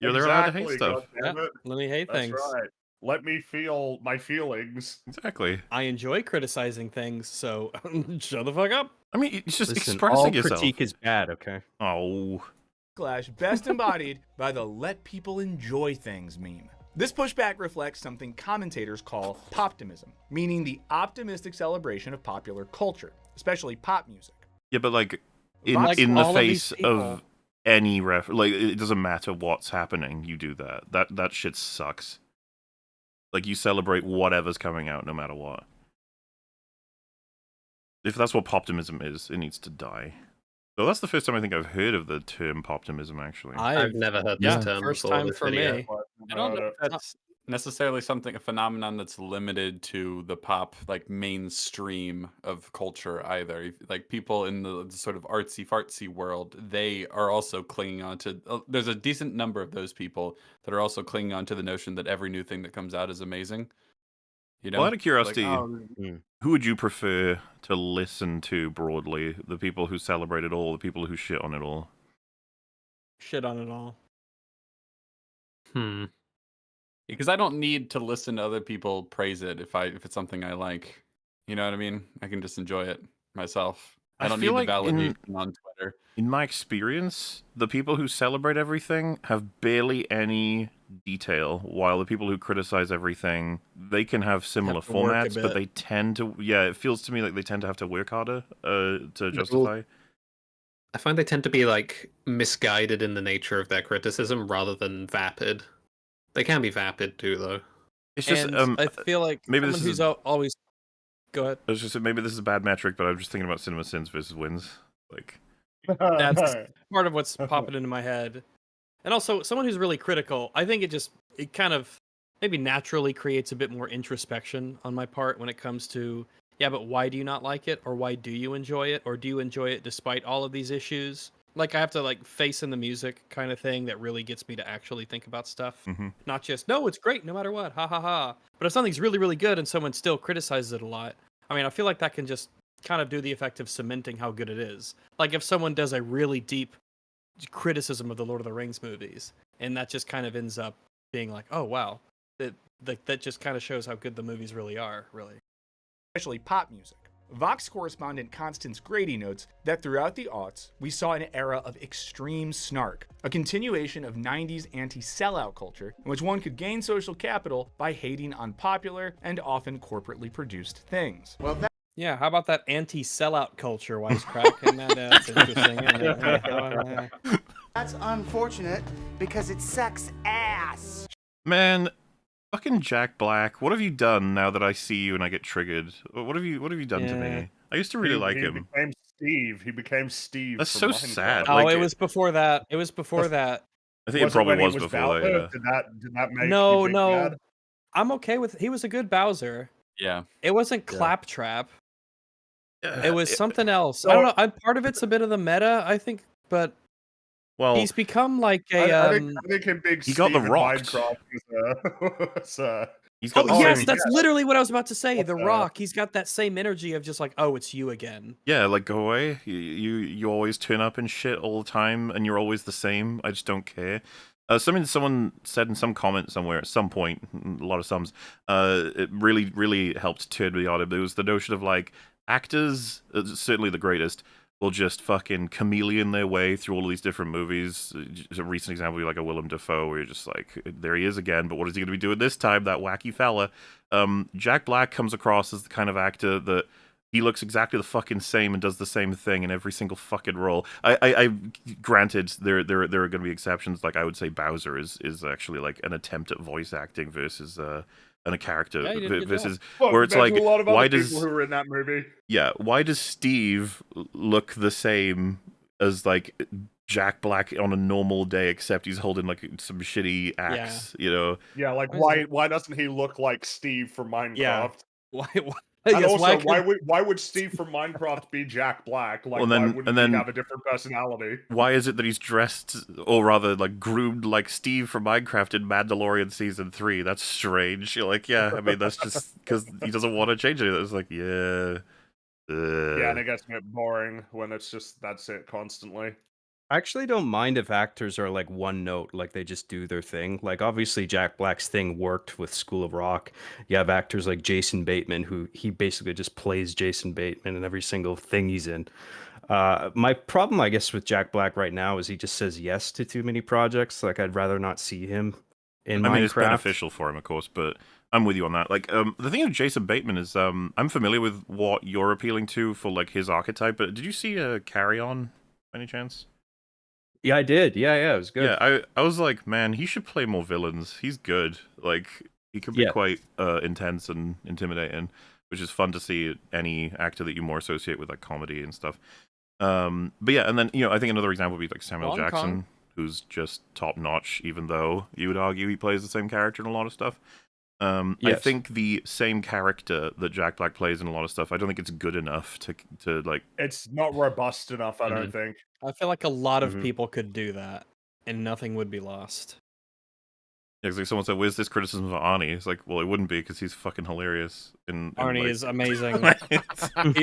They're allowed to hate Exactly, stuff. goddammit. Let me hate That's things. right. Let me feel my feelings. Exactly. I enjoy criticizing things, so shut the fuck up. I mean, it's just Listen, expressing all yourself. critique is bad, okay? Oh. Best embodied by the let people enjoy things meme. This pushback reflects something commentators call poptimism, meaning the optimistic celebration of popular culture, especially pop music. Yeah, but like Like in the all of these face people. of any like it doesn't matter what's happening, you do that. That shit sucks. Like you celebrate whatever's coming out no matter what. If that's what poptimism is, it needs to die. So that's the first time I think I've heard of the term poptimism actually. I've never heard this yeah. term First before time this for video. me. I don't know if that's necessarily a phenomenon that's limited to the pop like mainstream of culture either. Like people in the sort of artsy fartsy world, they are also clinging on to. There's a decent number of those people that are also clinging on to the notion that every new thing that comes out is amazing. You know, Well, out of curiosity, Like, oh, who would you prefer to listen to broadly? The people who celebrate it all, the people who shit on it all? Shit on it all. because I don't need to listen to other people praise it if it's something I like. You know what I mean? I can just enjoy it myself. I I don't need feel the like validation on Twitter. In my experience, the people who celebrate everything have barely any detail, while the people who criticize everything, they can have similar to work a formats, but bit. they tend to, yeah, it feels to me like they tend to have to work harder to justify. I find they tend to be like misguided in the nature of their criticism rather than vapid. They can be vapid too, though. It's just, And I feel like maybe someone this who's is, always go ahead. I was just maybe this is a bad metric, but I'm just thinking about Cinema Sins versus Wins. Like, That's part of what's popping into my head. And also, someone who's really critical, I think it kind of maybe naturally creates a bit more introspection on my part when it comes to, yeah, but why do you not like it? Or why do you enjoy it? Or do you enjoy it despite all of these issues? Like, I have to, like, face in the music kind of thing that really gets me to actually think about stuff. mhm. Not just, no, it's great no matter what, ha ha ha. But if something's really, really good and someone still criticizes it a lot, I mean, I feel like that can just kind of do the effect of cementing how good it is. Like, if someone does a really deep criticism of the Lord of the Rings movies, and that just kind of ends up being like, oh wow, that just kind of shows how good the movies really are, really. Especially pop music. Vox correspondent Constance Grady notes that throughout the aughts, we saw an era of extreme snark, a continuation of 90s anti-sellout culture in which one could gain social capital by hating on popular and often corporately produced things. Well, Yeah, how about that anti-sellout culture, Wisecrackin? That's interesting. That's unfortunate because it sucks ass. Man, fucking Jack Black, what have you done now that I see you and I get triggered? What have you done to Yeah. me? I used to really like him. Became Steve. He became Steve. That's from so Minecraft. sad. Oh, Like, it was before that. It was before that. I think it Was probably when he was before Bowser? that. Yeah. Did that make No, you big no. mad? I'm okay with. He was a good Bowser. Yeah. It wasn't Claptrap. Yeah, It was something else. So- I don't know. Part of it's a bit of the meta, I think, but well, he's become like I a. think him being he Steve got the in rocked. Minecraft was he's got Oh the yes, same. that's literally what I was about to say. What The the- Rock. He's got that same energy of just like, oh, it's you again. Yeah, like go away. You always turn up and shit all the time, and you're always the same. I just don't care. Something someone said in some comment somewhere at some point, a lot of sums. It really helped turn me on it. It was the notion of like actors, certainly the greatest, will just fucking chameleon their way through all of these different movies. A recent example would be like a Willem Dafoe, where you're just like, there he is again, but what is he going to be doing this time, that wacky fella? Jack Black comes across as the kind of actor that he looks exactly the fucking same and does the same thing in every single fucking role. I granted there are going to be exceptions. Like I would say Bowser is actually like an attempt at voice acting versus a character Yeah, he did a good versus Well, where it's compared like to a lot of why other does people who were in that movie? yeah, why does Steve look the same as like Jack Black on a normal day, except he's holding like some shitty axe, you know? Yeah, like Why is why doesn't he look like Steve from Minecraft? Yeah. Why? And yes, also, could- why would Steve from Minecraft be Jack Black? Like, Well, why then- wouldn't and he then- have a different personality? Why is it that he's dressed, or rather, like groomed like Steve from Minecraft in Mandalorian season 3? That's strange. You're like, yeah, I mean, that's just because he doesn't want to change it. It's like, yeah. Yeah, and it gets a bit boring when it's just that's it constantly. I actually don't mind if actors are like one note, like they just do their thing. Like obviously Jack Black's thing worked with School of Rock. You have actors like Jason Bateman, who he basically just plays Jason Bateman in every single thing he's in. My problem, I guess, with Jack Black right now is he just says yes to too many projects. Like I'd rather not see him in I mean, it's Minecraft. beneficial for him, of course, but I'm with you on that. Like, the thing with Jason Bateman is, I'm familiar with what you're appealing to for like his archetype. But did you see Carry On, by any chance? Yeah, I did. Yeah, it was good. Yeah, I was like, man, he should play more villains. He's good. Like, he can be Yeah. quite intense and intimidating, which is fun to see any actor that you more associate with like comedy and stuff. But yeah, and then I think another example would be like Samuel Hong Jackson, Kong. who's just top notch, even though you would argue he plays the same character in a lot of stuff. I Yes. think the same character that Jack Black plays in a lot of stuff, I don't think it's good enough to like. It's not robust enough, I don't think. I feel like a lot of Mhm. people could do that, and nothing would be lost. It's like someone said, "Where's this criticism of Arnie?" It's like, well, it wouldn't be because he's fucking hilarious. Arnie like... is amazing.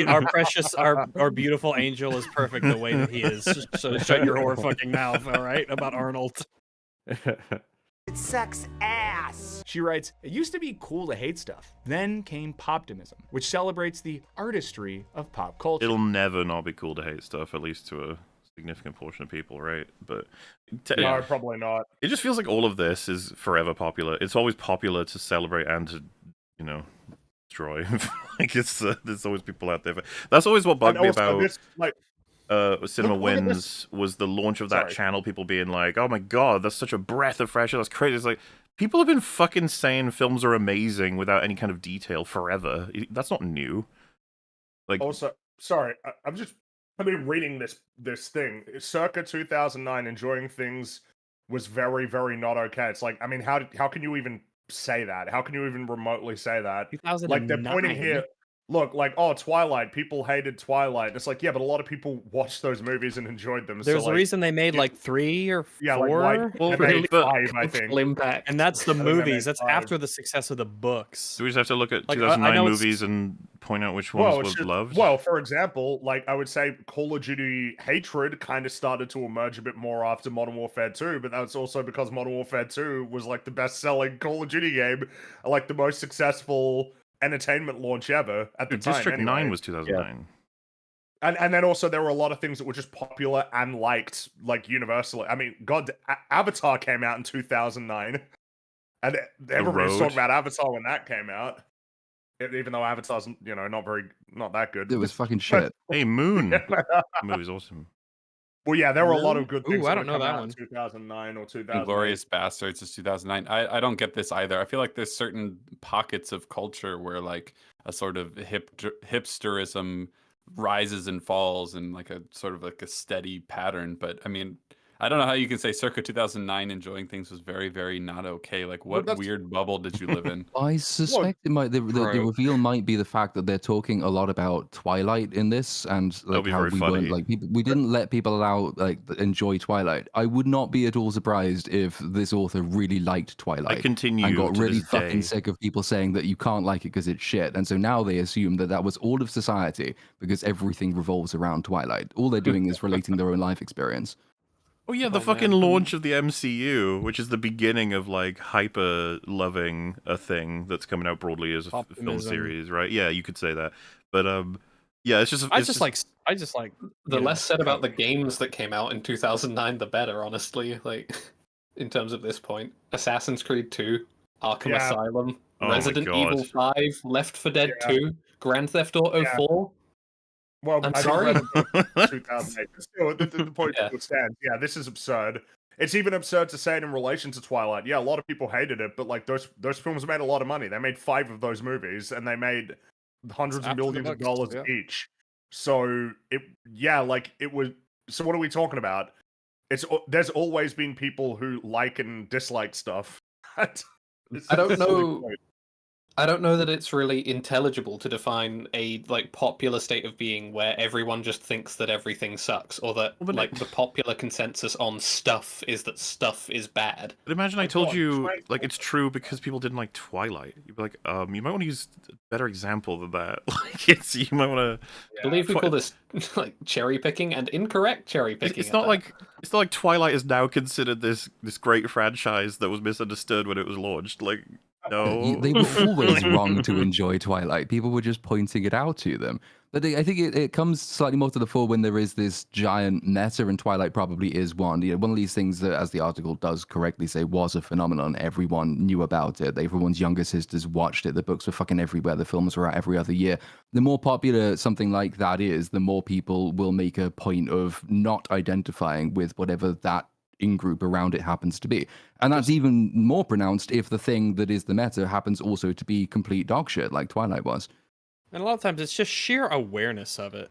Our precious, our beautiful angel is perfect the way that he is. So shut your whore fucking mouth, all right, about Arnold. It sucks ass. She writes, it used to be cool to hate stuff. Then came Poptimism, which celebrates the artistry of pop culture. It'll never not be cool to hate stuff, at least to a significant portion of people, right? But No, probably not. it just feels like all of this is forever popular. It's always popular to celebrate and to, destroy. Like there's always people out there. That's always what bugged And me also about this, like, Cinema look at Wins this- was the launch of that Sorry. channel. People being like, "Oh my god, that's such a breath of fresh air. That's crazy." It's like people have been fucking saying films are amazing without any kind of detail forever. That's not new. Like, Also, sorry, I've been reading this thing. Circa 2009, enjoying things was very, very not okay. It's like, I mean, how can you even say that? How can you even remotely say that? 2009. Like they're pointing here. Look, like, oh, Twilight. People hated Twilight. It's like, yeah, but a lot of people watched those movies and enjoyed them. There's so, a like, reason they made you- like 3 or 4. yeah, like, why? Well, They made but- 5, I think. Cultural impact. And that's the I think they movies. made That's 5. after the success of the books. do we just have to look at Like, I 2009 know it's- movies and point out which ones were loved? Well, for example, like I would say Call of Duty hatred kind of started to emerge a bit more after Modern Warfare 2, but that's also because Modern Warfare 2 was like the best-selling Call of Duty game, like the most successful entertainment launch ever at the Dude, time. District anyway. 9 was 2009. And then also there were a lot of things that were just popular and liked, like universally. I mean, God, Avatar came out in 2009, and everybody was Road. talking about Avatar when that came out. Even though Avatar's, not that good. It was fucking shit. Hey, Moon. Yeah. The movie's awesome. Well, yeah, there were a lot of good Ooh, things. I that don't would know come that out one. in 2009 or 2008. Inglorious Bastards is 2009. I don't get this either. I feel like there's certain pockets of culture where like a sort of hipsterism rises and falls in like a sort of like a steady pattern. But I mean, I don't know how you can say circa 2009 enjoying things was very, very not okay. Like, what that's- weird bubble did you live in? I suspect it might the Bro. reveal might be the fact that they're talking a lot about Twilight in this, and like be how very we funny. weren't like we didn't let people enjoy Twilight. I would not be at all surprised if this author really liked Twilight. I continue and got to really this fucking day. sick of people saying that you can't like it because it's shit, and so now they assume that that was all of society because everything revolves around Twilight. All they're doing is relating their own life experience. Oh yeah, the Oh, fucking man. launch of the MCU, which is the beginning of like hyper loving a thing that's coming out broadly as a film Optimism. series, right? Yeah, you could say that. But yeah, it's just I it's just like The yeah. less said about the games that came out in 2009, the better, honestly. Like, in terms of this point, Assassin's Creed 2, Arkham Yeah. Asylum, Oh my Resident God. Evil 5, Left 4 Dead Yeah. 2, Grand Theft Auto Yeah. 4. Well, I'm I sorry. think Resident Evil 2008. But still, the point Yeah. still stands. Yeah, this is absurd. It's even absurd to say it in relation to Twilight. Yeah, a lot of people hated it, but like those films made a lot of money. They made 5 of those movies, and they made hundreds of After the millions of books, dollars yeah. each. So it was. So what are we talking about? There's always been people who like and dislike stuff. It's I don't a silly know. point. I don't know that it's really intelligible to define a like popular state of being where everyone just thinks that everything sucks, or that Well, but like the popular consensus on stuff is that stuff is bad. But imagine I Like, told God, you, Frank- like, it's true because people didn't like Twilight. You'd be like, you might want to use a better example than that. Like, you might want to. I believe we call this like cherry picking and incorrect cherry picking. It's not like Twilight is now considered this great franchise that was misunderstood when it was launched. Like, no, They were always wrong to enjoy Twilight. People were just pointing it out to them. But I think it comes slightly more to the fore when there is this giant meta, and Twilight probably is one. You know, one of these things that, as the article does correctly say, was a phenomenon. Everyone knew about it. Everyone's younger sisters watched it. The books were fucking everywhere. The films were out every other year. The more popular something like that is, the more people will make a point of not identifying with whatever that in-group around it happens to be. And that's even more pronounced if the thing that is the meta happens also to be complete dog shit, like Twilight was. And a lot of times it's just sheer awareness of it.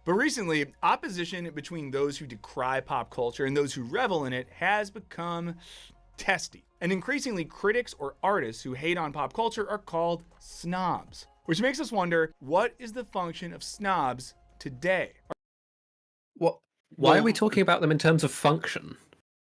But recently, opposition between those who decry pop culture and those who revel in it has become testy. And increasingly, critics or artists who hate on pop culture are called snobs. Which makes us wonder, what is the function of snobs today? What? Why are we talking about them in terms of function?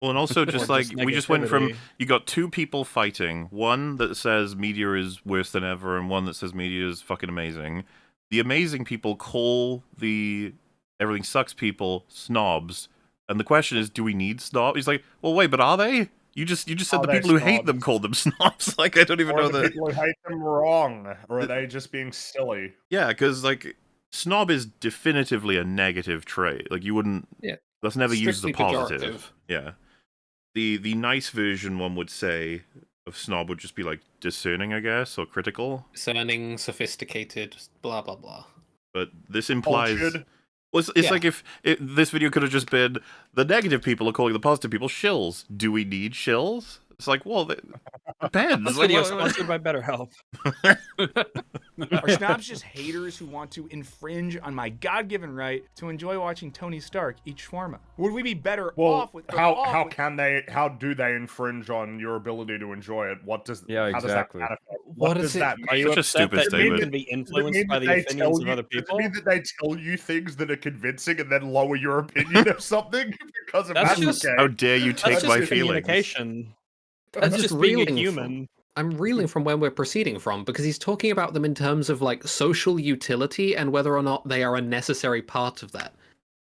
Well, and also just like we just went from negativity. you got two people fighting, one that says media is worse than ever, and one that says media is fucking amazing. The amazing people call the everything sucks people snobs, and the question is, do we need snobs? He's like, well, wait, but are they? You just said Are the they people who hate them snobs? called them snobs. Like, I don't even Or know are the that. people who hate them wrong, or are they just being silly? Yeah, because like snob is definitively a negative trait. Like you wouldn't. Yeah. That's never used as a Strictly positive. pejorative. Yeah. The nice version one would say of snob would just be like discerning, I guess, or critical. Discerning, sophisticated, blah blah blah. But this implies. Cultured. Well, it's Yeah. like if this video could have just been the negative people are calling the positive people shills. Do we need shills? It's like, well, it depends. This Like, video what- sponsored by BetterHelp. Are snobs just haters who want to infringe on my God-given right to enjoy watching Tony Stark eat shawarma? Would we be better Well, off with how do they infringe on your ability to enjoy it? What does Yeah, how exactly. does that manifest? What does is it- that Are mean? you Such a upset stupid that you statement. can be Does it influenced mean by that the they opinions tell of you- other Does people? it mean that they tell you things that are convincing and then lower your opinion of something because of That's that? just- Okay. How dare you That's take just my feelings? communication. I'm That's just being a reeling human. I'm reeling from where we're proceeding from because he's talking about them in terms of like social utility and whether or not they are a necessary part of that.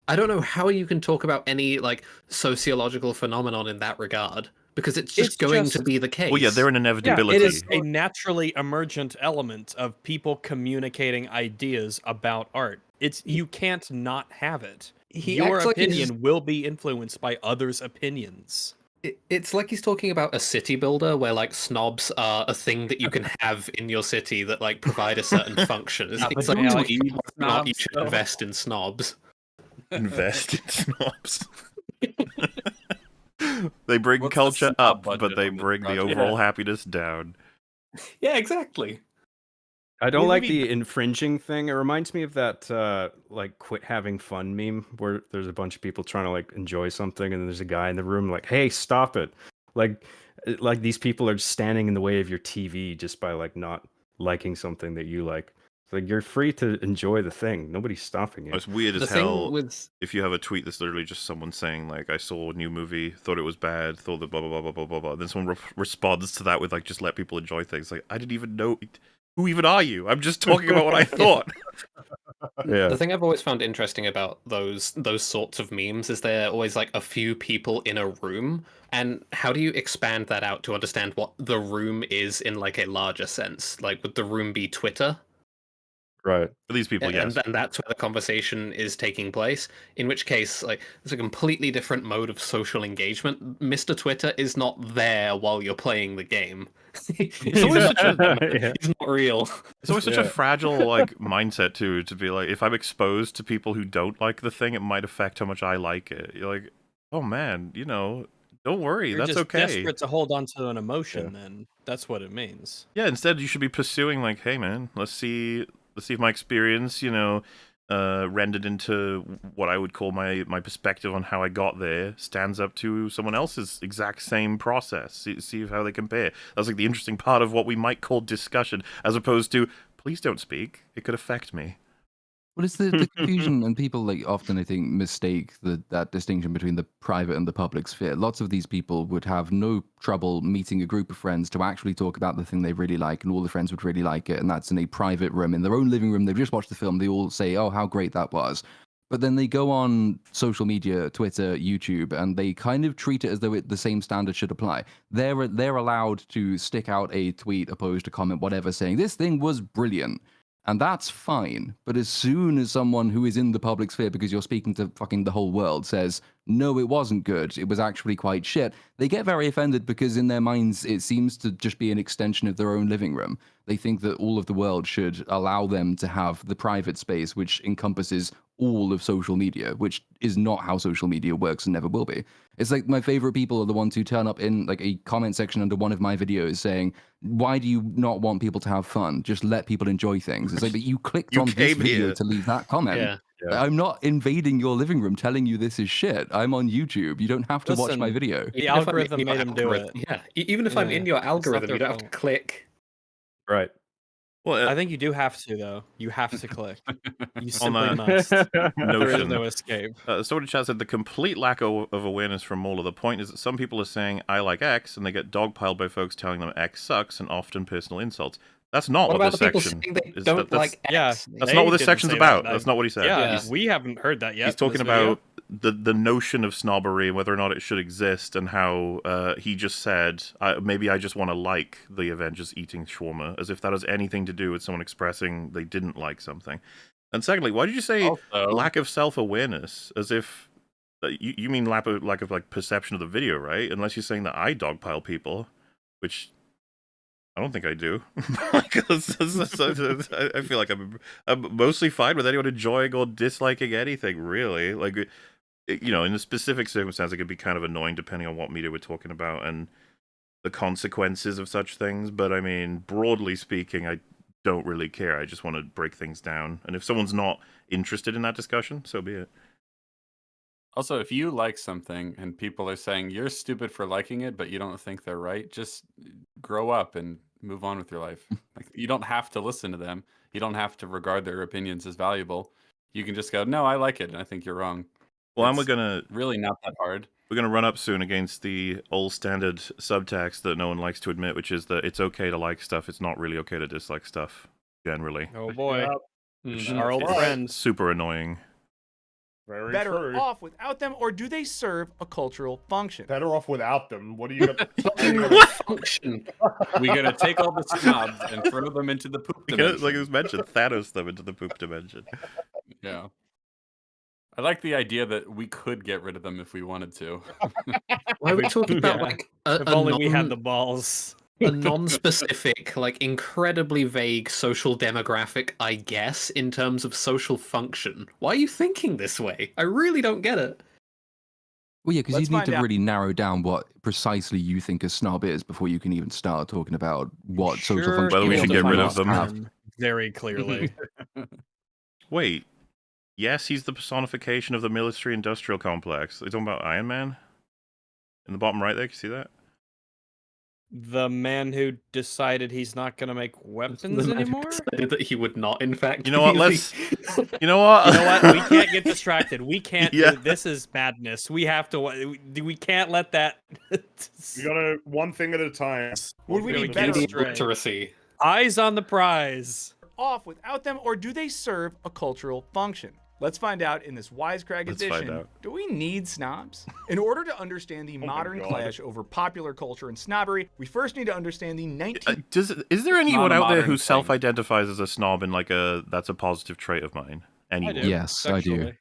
I don't know how you can talk about any like sociological phenomenon in that regard because it's just going to be the case. Well, yeah, they're an Yeah, inevitability. it is a naturally emergent element of people communicating ideas about art. You can't not have it. He Your acts like he's- opinion will be influenced by others' opinions. It's like he's talking about a city builder where like snobs are a thing that you can have in your city that like provide a certain function. It's but like yeah, to like, eat or not you snobs, should though. invest in snobs. Invest in snobs. They bring What's the culture snob up, budget but they on this bring the project? overall happiness down. Yeah, exactly. I don't Would like we the infringing thing. It reminds me of that like quit having fun meme where there's a bunch of people trying to like enjoy something and then there's a guy in the room like, "Hey, stop it." Like these people are standing in the way of your TV just by like not liking something that you like. It's like you're free to enjoy the thing. Nobody's stopping you. It's weird The as thing hell with if you have a tweet that's literally just someone saying like, "I saw a new movie, thought it was bad, thought that blah blah blah blah blah blah blah." Then someone responds to that with like, "Just let people enjoy things." Like, I didn't even know. Who even are you? I'm just talking about what I thought. Yeah. The thing I've always found interesting about those sorts of memes is they're always like a few people in a room, and how do you expand that out to understand what the room is in like a larger sense? Like, would the room be Twitter? Right. For these people, yes. And that's where the conversation is taking place. In which case, like, it's a completely different mode of social engagement. Mr. Twitter is not there while you're playing the game. he's, always not, such Yeah. he's not real. It's always such a Yeah. fragile like mindset too, to be like, if I'm exposed to people who don't like the thing, it might affect how much I like it. You're like, oh man, don't worry, You're that's just okay. desperate to hold on to an emotion. Then that's what it means. Yeah, instead you should be pursuing like, hey man, let's see if my experience, rendered into what I would call my perspective on how I got there stands up to someone else's exact same process. See how they compare. That's like the interesting part of what we might call discussion, as opposed to, please don't speak, it could affect me. Well, it's the confusion, and people like often, I think, mistake that distinction between the private and the public sphere. Lots of these people would have no trouble meeting a group of friends to actually talk about the thing they really like, and all the friends would really like it, and that's in a private room, in their own living room. They've just watched the film. They all say, "Oh, how great that was." But then they go on social media, Twitter, YouTube, and they kind of treat it as though the same standard should apply. They're allowed to stick out a tweet, a post, a comment, whatever, saying this thing was brilliant. And that's fine. But as soon as someone who is in the public sphere, because you're speaking to fucking the whole world, says, no, it wasn't good, it was actually quite shit, they get very offended because in their minds it seems to just be an extension of their own living room. They think that all of the world should allow them to have the private space, which encompasses all of social media, which is not how social media works and never will be. It's like my favorite people are the ones who turn up in like a comment section under one of my videos saying, why do you not want people to have fun? Just let people enjoy things. It's like, but you clicked You on this came video here. to leave that comment. Yeah. I'm not invading your living room telling you this is shit. I'm on YouTube. You don't have to watch my Listen, video. The Even if I'm in algorithm your made him do it. Yeah, even if I'm in your it's not algorithm, their you don't have to fault. click. Right. Well, I think you do have to, though. You have to click. You On simply that must. There is notion, no escape. Soda Chat said the complete lack of awareness from Mola. The point is that some people are saying I like X, and they get dogpiled by folks telling them X sucks, and often personal insults. That's not What what about this the people section saying they is. don't That's, like Yeah, X? that's they not what this didn't section's say about. that. That's not what he said. Yeah, He's, we haven't heard that yet. he's talking in this video. about the notion of snobbery and whether or not it should exist, and how he just said, maybe I just want to like the Avengers eating shawarma, as if that has anything to do with someone expressing they didn't like something. And secondly, why did you say Also, lack of self-awareness, as if you mean lack of like perception of the video, right? Unless you're saying that I dogpile people, which I don't think I do. I feel like I'm mostly fine with anyone enjoying or disliking anything, really. Like, you know, in a specific circumstance, it could be kind of annoying depending on what media we're talking about and the consequences of such things. But I mean, broadly speaking, I don't really care. I just want to break things down. And if someone's not interested in that discussion, so be it. also, if you like something and people are saying you're stupid for liking it, but you don't think they're right, just grow up and move on with your life. Like, you don't have to listen to them. You don't have to regard their opinions as valuable. You can just go, no, I like it, and I think you're wrong. Well, and It's really not that hard. we're gonna run up soon against the old standard subtext that no one likes to admit, which is that it's okay to like stuff. It's not really okay to dislike stuff. Generally, Oh boy, Mhm. our old It's friends. super annoying. Very Better true. off without them, or do they serve a cultural function? Better off without them. What are you gonna Function. We gotta take all the snobs and throw them into the poop Because, like it dimension. was mentioned, Thanos them into the poop dimension. Yeah. I like the idea that we could get rid of them if we wanted to. Why are we talking about Yeah. like If only we had the balls. a non-specific, like incredibly vague social demographic, I guess, in terms of social function? Why are you thinking this way? I really don't get it. Well, yeah, because Let's you need find to out. really narrow down what precisely you think a snob is before you can even start talking about what social Sure function Whether we you should want get to rid must of them. have. Very clearly. Wait, yes, he's the personification of the military-industrial complex. Are you talking about Iron Man? In the bottom right there, can you see that? The man who decided he's not going to make weapons The man who anymore? decided that he would not, in fact. You know what? be Let's. the- You know what? You know what? We can't get distracted. We can't. Yeah. This is madness. We have to. We can't let that. You gotta one thing at a time. Would we Really be can't better get straight. Literacy. Eyes on the prize. off without them, or do they serve a cultural function? Let's find out in this Wisecrack Let's find edition. out. Do we need snobs? In order to understand the my modern God. clash over popular culture and snobbery, we first need to understand the 19th. Is there anyone not a out there modern who thing. self-identifies as a snob and like that's a positive trait of mine? Anyone? do. Yes, I do. Sexually.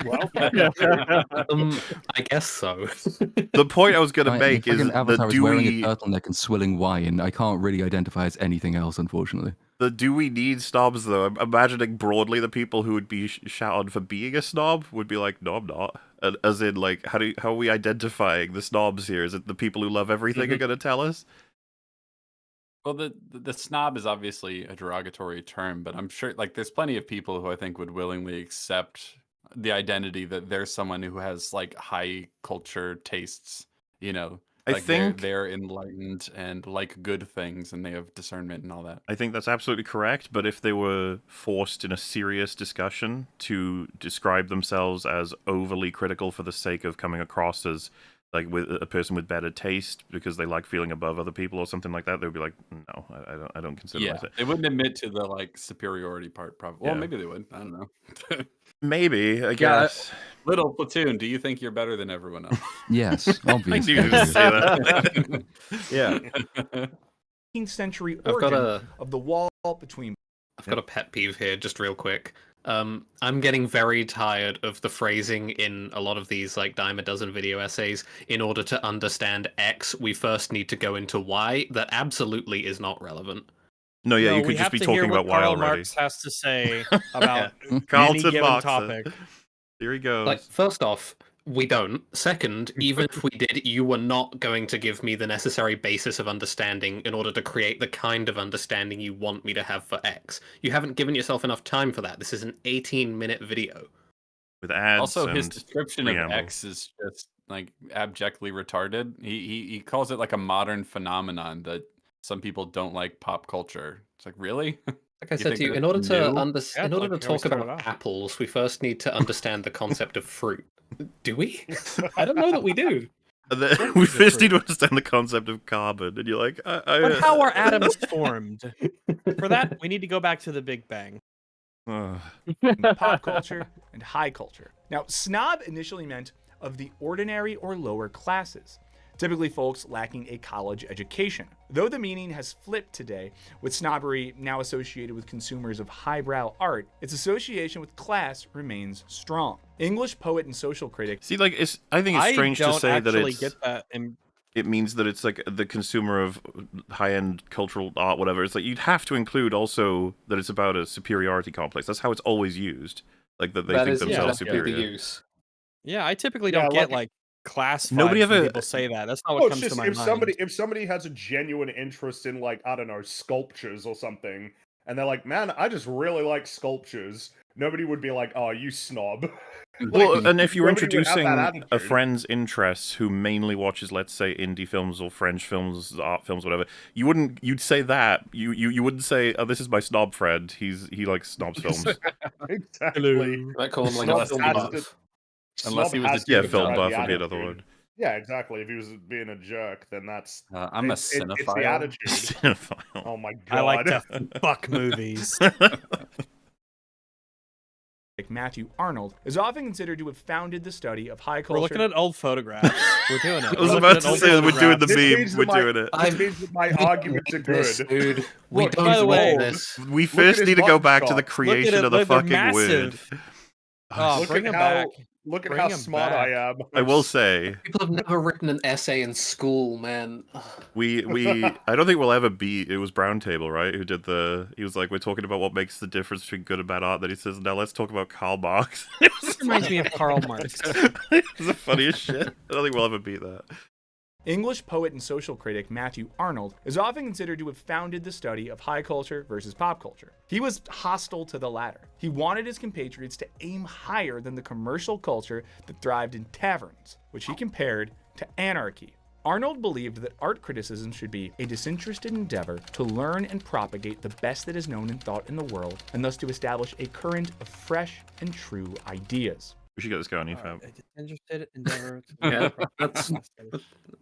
Well, I guess so. The point I was going to My make is fucking the avatar is do wearing we a turtleneck and swilling wine. I can't really identify as anything else, unfortunately. need snobs though? I'm imagining broadly the people who would be shouted for being a snob would be like, no, I'm not. And, as in, like, how are we identifying the snobs here? Is it the people who love everything are going to tell us? Well, the snob is obviously a derogatory term, but I'm sure like there's plenty of people who I think would willingly accept the identity that there's someone who has like high culture tastes, you know, I like think they're enlightened and like good things and they have discernment and all that. I think that's absolutely correct, but if they were forced in a serious discussion to describe themselves as overly critical for the sake of coming across as like with a person with better taste because they like feeling above other people or something like that, they would be like, no, I don't consider Yeah, myself. they wouldn't admit to the like superiority part, probably. Well, Yeah. maybe they would. I don't know. Maybe, I Yeah, guess. Little Platoon, do you think you're better than everyone else? Yes, I obviously. knew you were gonna say that. Yeah. 18th century I've got origin of the wall between. I've got a pet peeve here, just real quick. I'm getting very tired of the phrasing in a lot of these like dime a dozen video essays. In order to understand X, we first need to go into Y. That absolutely is not relevant. No, yeah, No, you we could just have be to hear talking what about why Karl already. Marx has to say about any Carlton given Marx. topic. Here he goes. Like, first off, we don't. Second, even if we did, you were not going to give me the necessary basis of understanding in order to create the kind of understanding you want me to have for X. You haven't given yourself enough time for that. This is an 18-minute video. With ads Also, his and description of preambles. X is just like abjectly retarded. He calls it like a modern phenomenon that some people don't like pop culture. It's like, really? Like I You said think to you, that's in order to new? Yeah, in order like to how we talk started about off. apples, we first need to understand the concept of fruit. Do we? I don't know that we do. And then we first need to understand the concept of carbon, and you're like, But how are atoms formed? For that, we need to go back to the Big Bang. pop culture and high culture. Now, snob initially meant of the ordinary or lower classes, typically folks lacking a college education. Though the meaning has flipped today, with snobbery now associated with consumers of highbrow art, its association with class remains strong. English poet and social critic. See, like, I think it's strange I to don't say that actually it's. get that. And It means that it's like the consumer of high-end cultural art, whatever. It's like you'd have to include also that it's about a superiority complex. That's how it's always used. Like that they That think is themselves definitely superior. the use. yeah, I typically Yeah, don't get like- like class. Nobody vibes when ever- people say that. That's not Oh, what it's comes just to my if mind. somebody has a genuine interest in like I don't know sculptures or something, and they're like, man, I just really like sculptures. Nobody would be like, oh, you snob. Well, and if you're nobody would have introducing that a attitude. friend's interests who mainly watches, let's say, indie films or French films, art films, whatever, you'd say that. You wouldn't say, oh, this is my snob friend. He likes snobs films. Exactly. I call him like Snob a film has buff. to- Unless Snob he was has a to Yeah, dude film describe buff the would be another attitude. word. Yeah, exactly. If he was being a jerk, then that's I'm a it's the cinephile. attitude. Cinephile. Oh my god. I like to fuck movies. Like Matthew Arnold is often considered to have founded the study of high culture. We're looking at old photographs. We're doing it. I was We're about looking to at old say we're doing the This meme. means We're that my- doing it. This means that my arguments are This, good. dude. We Look, don't by the way, want this. We Look at first his need to go button back to the shot. creation Look at of the it, they're fucking word. massive. Oh, Look bring at him how back. look at Bring how him smart back. I am. I will say, People have never written an essay in school, man. Ugh. we I don't think we'll ever beat. It was Brown Table, right? Who did the? He was like, we're talking about what makes the difference between good and bad art. Then he says, now let's talk about Karl Marx. It was This reminds me of Karl Marx. It's the funniest shit. I don't think we'll ever beat that. English poet and social critic Matthew Arnold is often considered to have founded the study of high culture versus pop culture. He was hostile to the latter. He wanted his compatriots to aim higher than the commercial culture that thrived in taverns, which he compared to anarchy. Arnold believed that art criticism should be a disinterested endeavor to learn and propagate the best that is known and thought in the world, and thus to establish a current of fresh and true ideas. We should get this guy on EFAP. Interested endeavor. Yeah, that's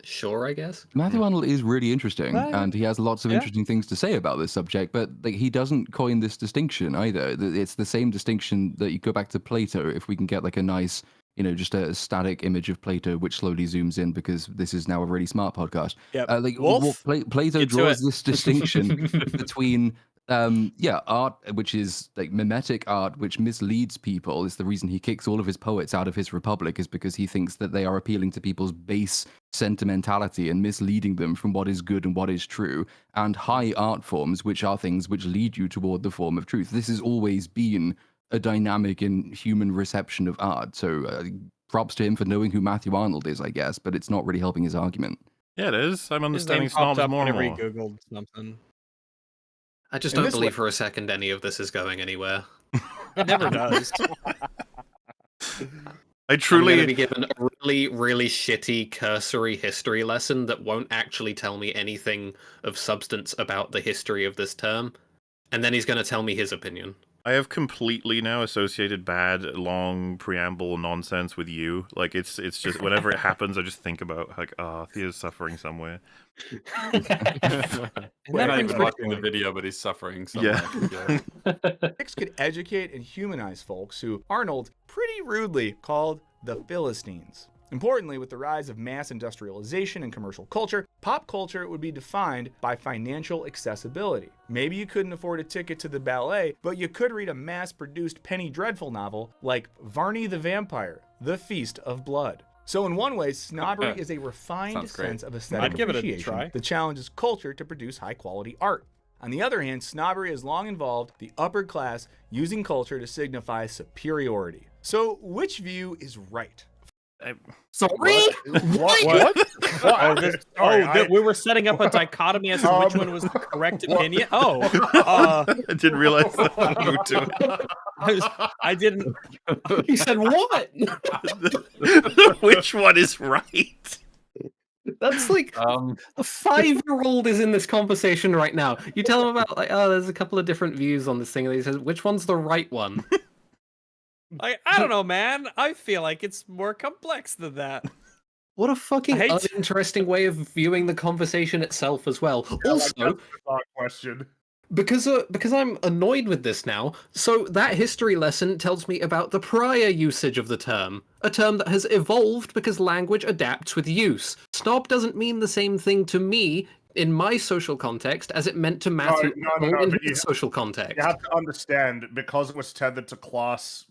sure, I guess. Matthew Arnold is really interesting, and he has lots of Yeah. interesting things to say about this subject. But like, he doesn't coin this distinction either. It's the same distinction that you go back to Plato. If we can get like a nice, just a static image of Plato, which slowly zooms in because this is now a really smart podcast. Yep. Like Wolf, Plato get to draws it. this distinction between art, which is like mimetic art, which misleads people. Is the reason he kicks all of his poets out of his republic, is because he thinks that they are appealing to people's base sentimentality and misleading them from what is good and what is true. And high art forms, which are things which lead you toward the form of truth. This has always been a dynamic in human reception of art. So props to him for knowing who Matthew Arnold is, I guess, but it's not really helping his argument. Yeah, it is. I'm His understanding name popped snobs up more and whenever he more. googled something. I just In don't this believe way- for a second any of this is going anywhere. It never does. I I'm truly. going to be given a really, really shitty cursory history lesson that won't actually tell me anything of substance about the history of this term, and then he's going to tell me his opinion. I have completely now associated bad, long preamble nonsense with you. Like it's just whenever it happens, I just think about like, oh, Thea's suffering somewhere. And We're that not brings even me- watching the video, but he's suffering somewhere. Yeah. Six could educate and humanize folks who Arnold pretty rudely called the Philistines. Importantly, with the rise of mass industrialization and commercial culture, pop culture would be defined by financial accessibility. Maybe you couldn't afford a ticket to the ballet, but you could read a mass-produced Penny Dreadful novel like Varney the Vampire, The Feast of Blood. So in one way, snobbery is a refined Sounds great. sense of aesthetic I'd give it a appreciation try. that challenges culture to produce high-quality art. On the other hand, snobbery has long involved the upper class using culture to signify superiority. So which view is right? Sorry? What? We were setting up a dichotomy as to which one was the correct opinion. Oh, I didn't realize that you two. I didn't. He said what? Which one is right? That's like a 5-year-old is in this conversation right now. You tell him about like, oh, there's a couple of different views on this thing, and he says, which one's the right one? I don't know, man. I feel like it's more complex than that. What a fucking I hate- uninteresting way of viewing the conversation itself as well. Also, Question. because I'm annoyed with this now, so that history lesson tells me about the prior usage of the term, a term that has evolved because language adapts with use. Snob doesn't mean the same thing to me in my social context as it meant to Matthew no, in but his social context. You have to understand, because it was tethered to class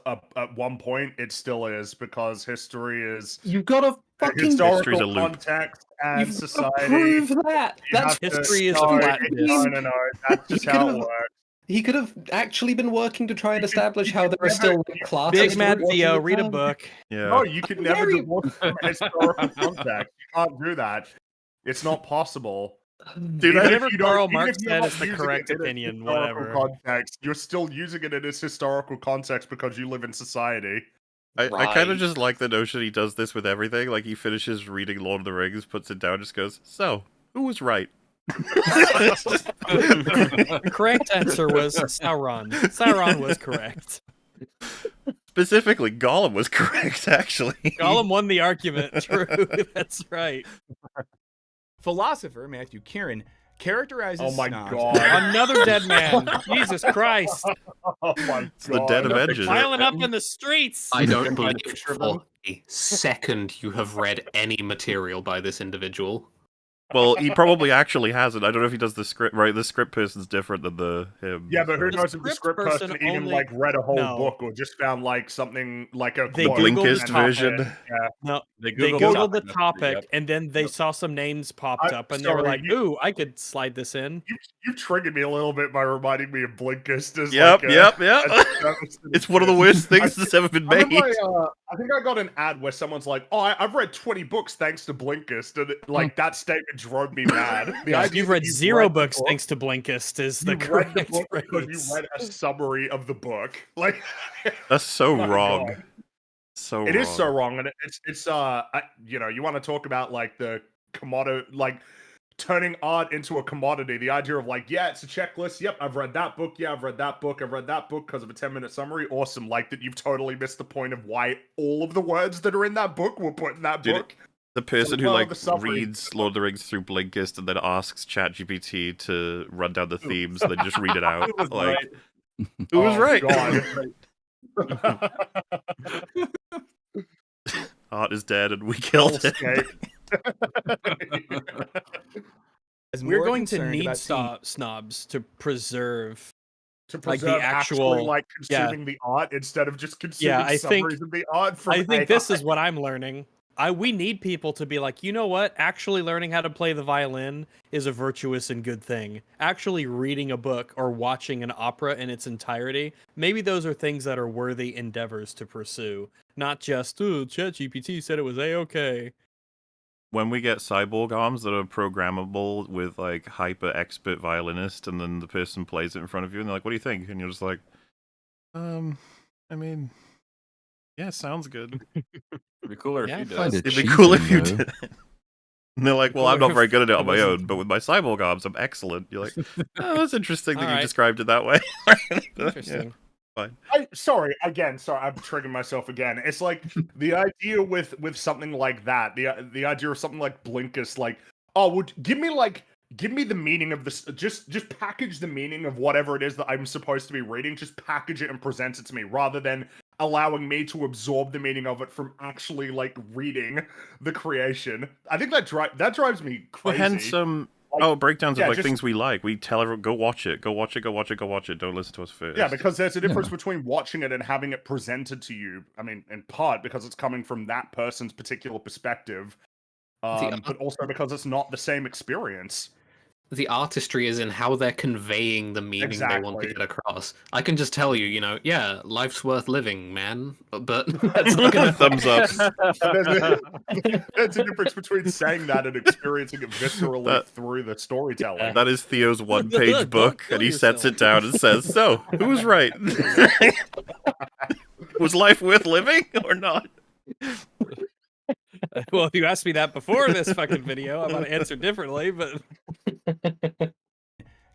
at one point, it still is, because history is You've got to fucking History's a historical loop. context and you've society. got to prove that. You That's have to- history is no, flat no, that's just You how it could've- works. He could have actually been working to try and establish how there are still classes. Big Mad towards Theo, the read a time. book. Yeah. No, you can never Very- divorce from historical context. You can't do that. It's not possible. Dude, Even if Whatever you don't- Karl even Marx if you're said not is the using correct it in its opinion, historical whatever. Context, you're still using it in its historical context because you live in society. I kind Right. of just like the notion he does this with everything. Like he finishes reading Lord of the Rings, puts it down, just goes, "So, who was right?" The correct answer was Sauron. Sauron was correct. Specifically, Gollum was correct. Actually, Gollum won the argument. True, that's right. Philosopher Matthew Kieran characterizes Oh my snobs God. Another dead man. Jesus Christ. Oh my it's the dead Avengers. Piling up in the streets. I don't Can find a believe picture of for them? a second you have read any material by this individual. Well, he probably actually hasn't. I don't know if he does the script right. The script person's different than the him. Yeah, but who The knows if the script script person person even only- like read a whole No. book or just found like something like a They quote Googled Blinkist and- version. Yeah. No, They they Googled googled the That's topic, yep. and then they saw some names popped up, and they were sorry, like, you- "Ooh, I could slide this in." You've triggered me a little bit by reminding me of Blinkist as Yep, like a, yep. a service that It's one of the exists. worst things that's ever been I made. remember I think I got an ad where someone's like, "Oh, I've read 20 books thanks to Blinkist," and like that statement drove me mad. The Yeah, idea you've that read you've 0 the books book- thanks to Blinkist is the you read the correct book because phrase. you read a summary of the book. Like That's so my wrong. God. So It wrong. is so wrong, and you know, you want to talk about like the commodity, like turning art into a commodity. The idea of like, yeah, it's a checklist. Yep, I've read that book. Yeah, I've read that book. I've read that book because of a 10-minute summary. Awesome. Like that, you've totally missed the point of why all of the words that are in that book were put in that Dude, book. The person who well, like the summary- reads Lord of the Rings through Blinkist and then asks ChatGPT to run down the themes, then just read it out. It was like, right. who was Oh, right? God. Art is dead and we killed it. Okay. as We're more going to concerned need about seeing- snobs to preserve. To Like the preserve actual- actually like yeah. consuming the art instead of just consuming I think- summaries of the art from I think this AI. is what I'm learning. We need people to be like, you know what? Actually learning how to play the violin is a virtuous and good thing. Actually reading a book or watching an opera in its entirety, maybe those are things that are worthy endeavors to pursue. Not just, oh, ChatGPT said it was A-okay. when we get cyborg arms that are programmable with like hyper expert violinist, and then the person plays it in front of you, and they're like, "What do you think?" And you're just like, I mean, yeah, sounds good. It'd be cooler Yeah, if you Find did. it It'd be cool if cheating, you though. did it. And they're like, "Well, I'm not very good at it on my own, but with my cyborg arms, I'm excellent." You're like, "Oh, that's interesting that you Alright. described it that way." Interesting. Fine. I'm triggering myself again. It's like the idea with something like that, the idea of something like Blinkist, like, oh, would give me the meaning of this, just package the meaning of whatever it is that I'm supposed to be reading, just package it and present it to me, rather than allowing me to absorb the meaning of it from actually like reading the creation. I think that drives me Well, crazy. hence Like, breakdowns yeah, of like just- things we like. We tell everyone, go watch it. Don't listen to us first. Yeah, because there's a difference between watching it and having it presented to you. I mean, in part because it's coming from that person's particular perspective, but also because it's not the same experience. The artistry is in how they're conveying the meaning they want to Exactly. get across. I can just tell you, yeah, life's worth living, man. But that's not gonna Thumbs up. There's a difference between saying that and experiencing it viscerally through the storytelling. That is Theo's one-page Don't book, kill and he sets yourself. it down and says, "So, who was right? Was life worth living or not?" Well, if you asked me that before this fucking video, I might have answered differently, but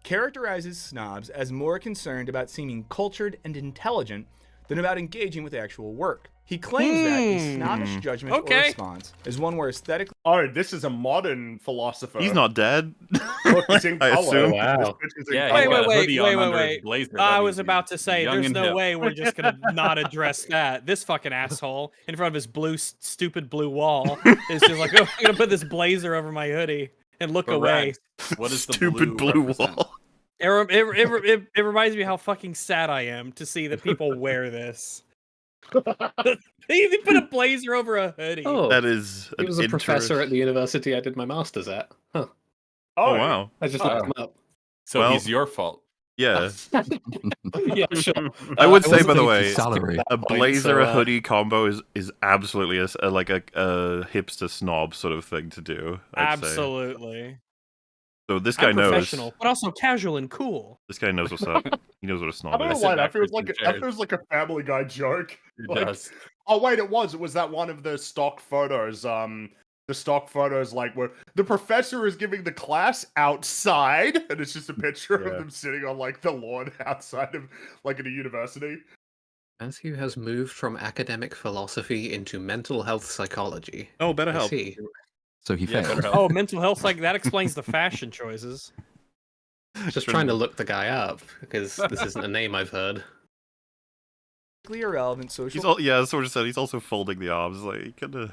Characterizes Snobs as more concerned about seeming cultured and intelligent than about engaging with actual work. He claims that a snobbish judgment or okay. response is one where aesthetically Oh, this is a modern philosopher. He's not dead. Look, it's in I color. assume. Wow. This bitch is in Yeah, color. he's got a Wait, hoodie on under his wait. blazer. I That was means about he's to say, young there's and no hip. way we're just gonna not address that. This fucking asshole in front of his stupid blue wall is just like, oh, I'm gonna put this blazer over my hoodie and look away. Correct. What is the Stupid blue represent? wall. It reminds me how fucking sad I am to see that people wear this. They even put a blazer over a hoodie. Oh, That is he was a professor at the university I did my master's at. Huh. Oh wow. I just looked him up. So Well- he's your fault. Yeah. Yeah, sure. I would say, wasn't by the paid way, salary. a point, blazer, so, a hoodie combo is absolutely a hipster snob sort of thing to do. I'd say. Absolutely. So this guy I'm knows. professional, but also casual and cool. This guy knows what's up. He knows what a I snob don't know is. why that feels backwards like in that feels like a Family Guy joke. It Like, does. oh wait, it was that one of the stock photos. The stock photos like where the professor is giving the class outside, and it's just a picture Yeah. of them sitting on like the lawn outside of like at a university. Matthew has moved from academic philosophy into mental health psychology. Oh, better I help. see. So he Yeah, failed. better help. Oh, mental health, like that explains the fashion choices. Just trying to look the guy up because this isn't a name I've heard. irrelevant social He's all yeah. That's what I said. He's also folding the arms. Like he kind of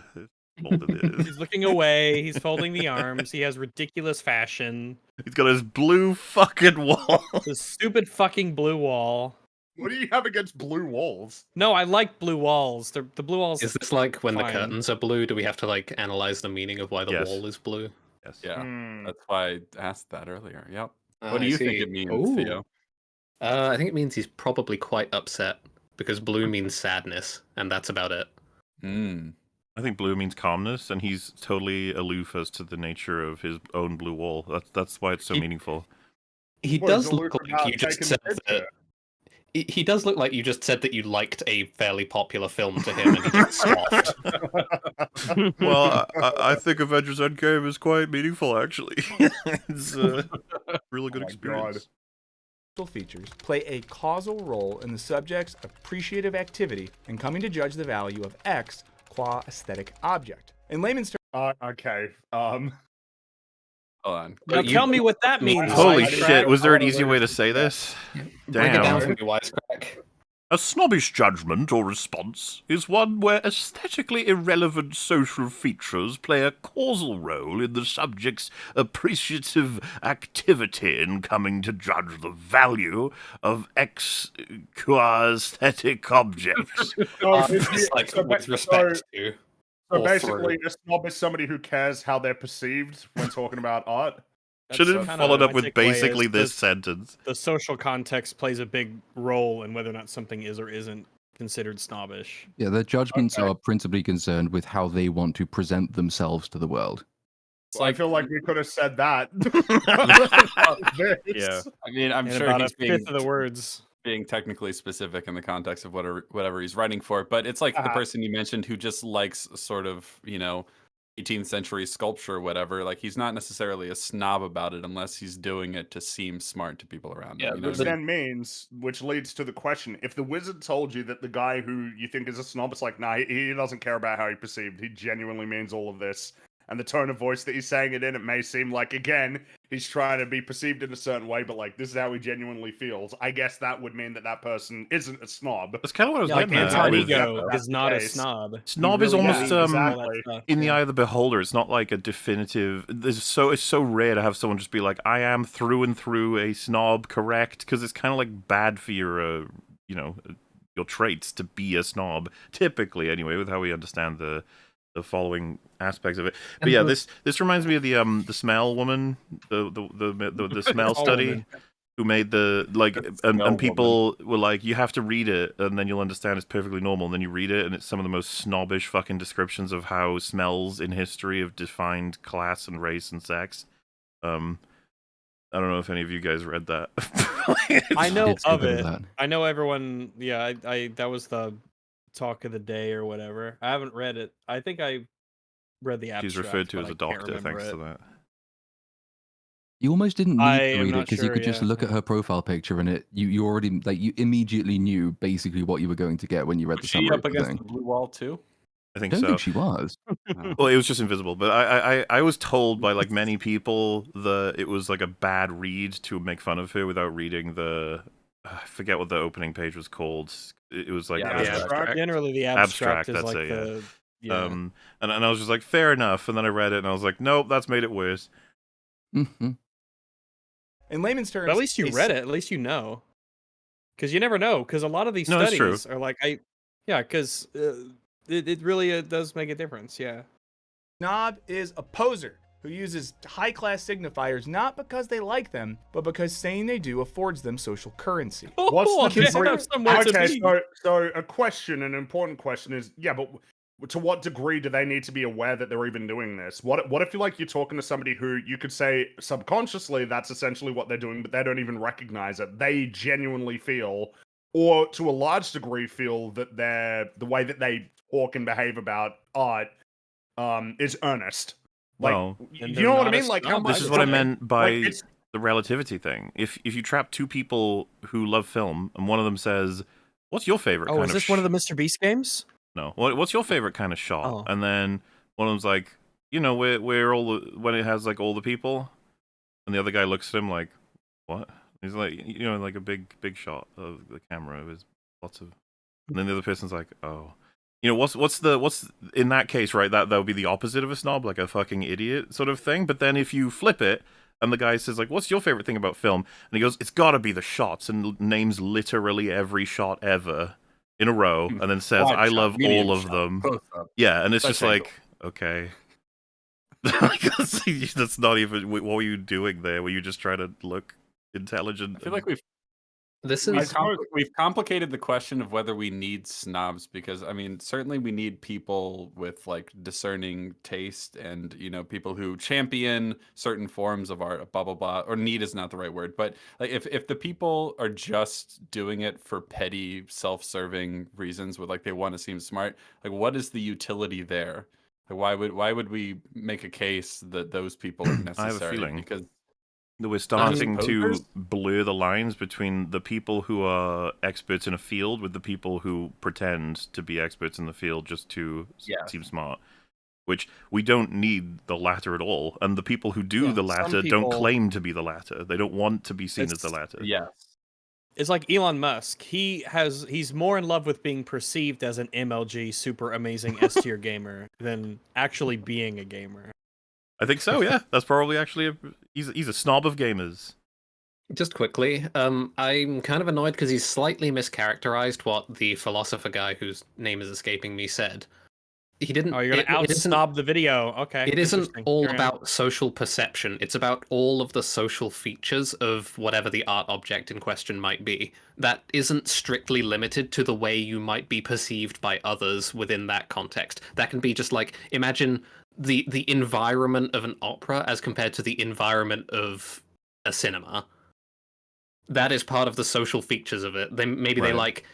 folded it. He's looking away. He's folding the arms. He has ridiculous fashion. He's got his blue fucking wall. This stupid fucking blue wall. What do you have against blue walls? No, I like blue walls. The blue walls. Is this like when Fine. the curtains are blue? Do we have to like analyze the meaning of why the Yes. wall is blue? Yes. Yeah, Hmm. that's why I asked that earlier. Yep. Ah, What do I you think see. it means, Ooh. Theo? I think it means he's probably quite upset because blue means sadness, and that's about it. Mm. I think blue means calmness, and he's totally aloof as to the nature of his own blue wall. That's why it's so He- meaningful. He What, does is look Luke like about you just taking said the that. picture? He does look like you just said that you liked a fairly popular film to him, and he just scoffed. Well, I think Avengers Endgame is quite meaningful, actually. It's a really good Oh my experience. features play a causal role in the subject's appreciative activity and coming to judge the value of X qua aesthetic object. In layman's terms, Okay. Hold on. Now you- tell me what that means. Holy I didn't- shit! Was there an I easier wanna way learn to say this? Break it down Damn. for me, Wisecrack. A snobbish judgment or response is one where aesthetically irrelevant social features play a causal role in the subject's appreciative activity in coming to judge the value of qua aesthetic objects. Just like with respect to. So or basically, through. a snob is somebody who cares how they're perceived when talking about art. Should have kinda followed what up my with takeaway basically is, this sentence. The social context plays a big role in whether or not something is or isn't considered snobbish. Yeah, their judgments Okay. are principally concerned with how they want to present themselves to the world. I feel like we could have said that. Yeah. I mean, I'm And sure about he's a fifth of the words. being technically specific in the context of whatever he's writing for, but it's like the person you mentioned who just likes sort of, 18th century sculpture or whatever. Like, he's not necessarily a snob about it unless he's doing it to seem smart to people around him. You know Which what I mean? then means, which leads to the question: if the wizard told you that the guy who you think is a snob, it's like, nah, he doesn't care about how he perceived. He genuinely means all of this. And the tone of voice that he's saying it in, it may seem like, again, he's trying to be perceived in a certain way, but like, this is how he genuinely feels. I guess that would mean that that person isn't a snob. That's kind of what I was Like getting at. Anton with- Ego that's is the not a case. snob. Snob He is really almost believes all that exactly. stuff, in the yeah. eye of the beholder. It's not like a definitive. It's so rare to have someone just be like, I am through and through a snob, correct? Because it's kind of like bad for your your traits to be a snob, typically anyway, with how we understand the following aspects of it. But yeah, this reminds me of the smell woman, the smell study. woman. Who made the like smell and people were like, you have to read it and then you'll understand it's perfectly normal, and then you read it and it's some of the most snobbish fucking descriptions of how smells in history have defined class and race and sex. I don't know if any of you guys read that. I know Did see a of bit it. that. I know everyone. Yeah, I that was the talk of the day or whatever. I haven't read it. I think I read the abstract. She's referred to but as I a can't doctor remember thanks it. to that. You almost didn't need I to am read it not because you sure, could just yeah, look at yeah. her profile picture and you already you immediately knew basically what you were going to get when you read the Was she summary up of the against thing. the blue wall too? I I think don't so. think she was. Well, it was just invisible, but I was told by like many people that it was like a bad read to make fun of her without reading the. I forget what the opening page was called. It was like Yeah, the- the abstract. Generally, the Abstract, abstract is that's like it, yeah. the yeah. And I was just like, fair enough, and then I read it and I was like, nope, that's made it worse. Mhm. In layman's terms, But at least you a read it. At least you know, because you never know. Because a lot of these No, it's true. studies are like because it really does make a difference. Yeah. Snob is a poser who uses high-class signifiers not because they like them, but because saying they do affords them social currency. What's the Okay, degree? have some words of Okay, meaning. so a question, an important question is, yeah, but to what degree do they need to be aware that they're even doing this? What if you're talking to somebody who you could say subconsciously that's essentially what they're doing, but they don't even recognize it. They genuinely feel, or to a large degree feel, that the way that they talk and behave about art is earnest. Like, Well, you And know they're what I not a mean? Like, how snob, much? this is what I meant by Like, it's, the relativity thing. If you trap two people who love film and one of them says, "What's your favorite Oh, kind is of this one of the Mr. Beast games? No. What's your favorite kind of shot?" Oh. And then one of them's like, where all the when it has like all the people, and the other guy looks at him like, "What?" He's like, like a big shot of the camera with lots of, and then the other person's like, "Oh." What's in that case, right? That would be the opposite of a snob, like a fucking idiot sort of thing. But then if you flip it, and the guy says like, "What's your favorite thing about film?" and he goes, "It's got to be the shots," and names literally every shot ever in a row, and then says, Wide "I shot, love medium all of shot, them." close up. Yeah, and it's Such just like, okay. That's not even. What were you doing there? Were you just trying to look intelligent? I feel like This we've is complicated the question of whether we need snobs, because I mean, certainly we need people with like discerning taste and people who champion certain forms of art, blah blah blah. Or need is not the right word, but like if the people are just doing it for petty, self-serving reasons, with like they want to seem smart, like what is the utility there? Like why would we make a case that those people are necessary? I have a feeling Because that we're starting to posers? blur the lines between the people who are experts in a field with the people who pretend to be experts in the field just to Yes. seem smart. Which we don't need the latter at all, and the people who do Yeah, the some latter people- don't claim to be the latter. They don't want to be seen as the It's- latter. yes. It's like Elon Musk. He's more in love with being perceived as an MLG super amazing S tier gamer than actually being a gamer. I think so. Yeah, that's probably actually he's a snob of gamers. Just quickly, I'm kind of annoyed because he's slightly mischaracterized what the philosopher guy whose name is escaping me said. He didn't. Oh, you're gonna out snob the video. Okay. It isn't interesting. all Carry on. about social perception. It's about all of the social features of whatever the art object in question might be. That isn't strictly limited to the way you might be perceived by others within that context. That can be just like, imagine the environment of an opera as compared to the environment of a cinema. That is part of the social features of it. They Right. like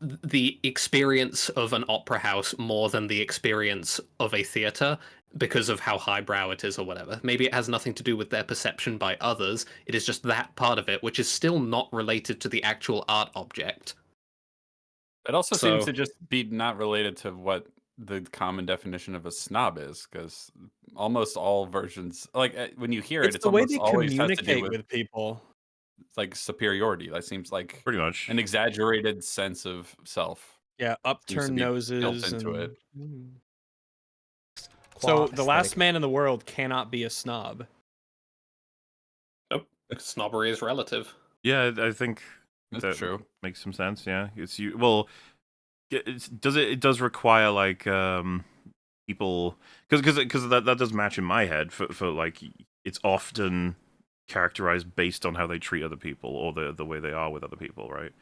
the experience of an opera house more than the experience of a theater because of how highbrow it is or whatever. Maybe it has nothing to do with their perception by others. It is just that part of it, which is still not related to the actual art object. It also seems So- to just be not related to what the common definition of a snob is, because almost all versions, like when you hear it, It's it's the way almost they always has to do communicate with with people. like superiority. That seems like Pretty much. an exaggerated sense of self. Yeah, Seems to upturned be built noses into and... it. So Claw the last aesthetic. man in the world cannot be a snob. Nope. Snobbery is relative. Yeah, I think That's that true. makes some sense. Yeah, it's you. Well, it does require like people because that does match in my head for like it's often characterized based on how they treat other people or the way they are with other people, right?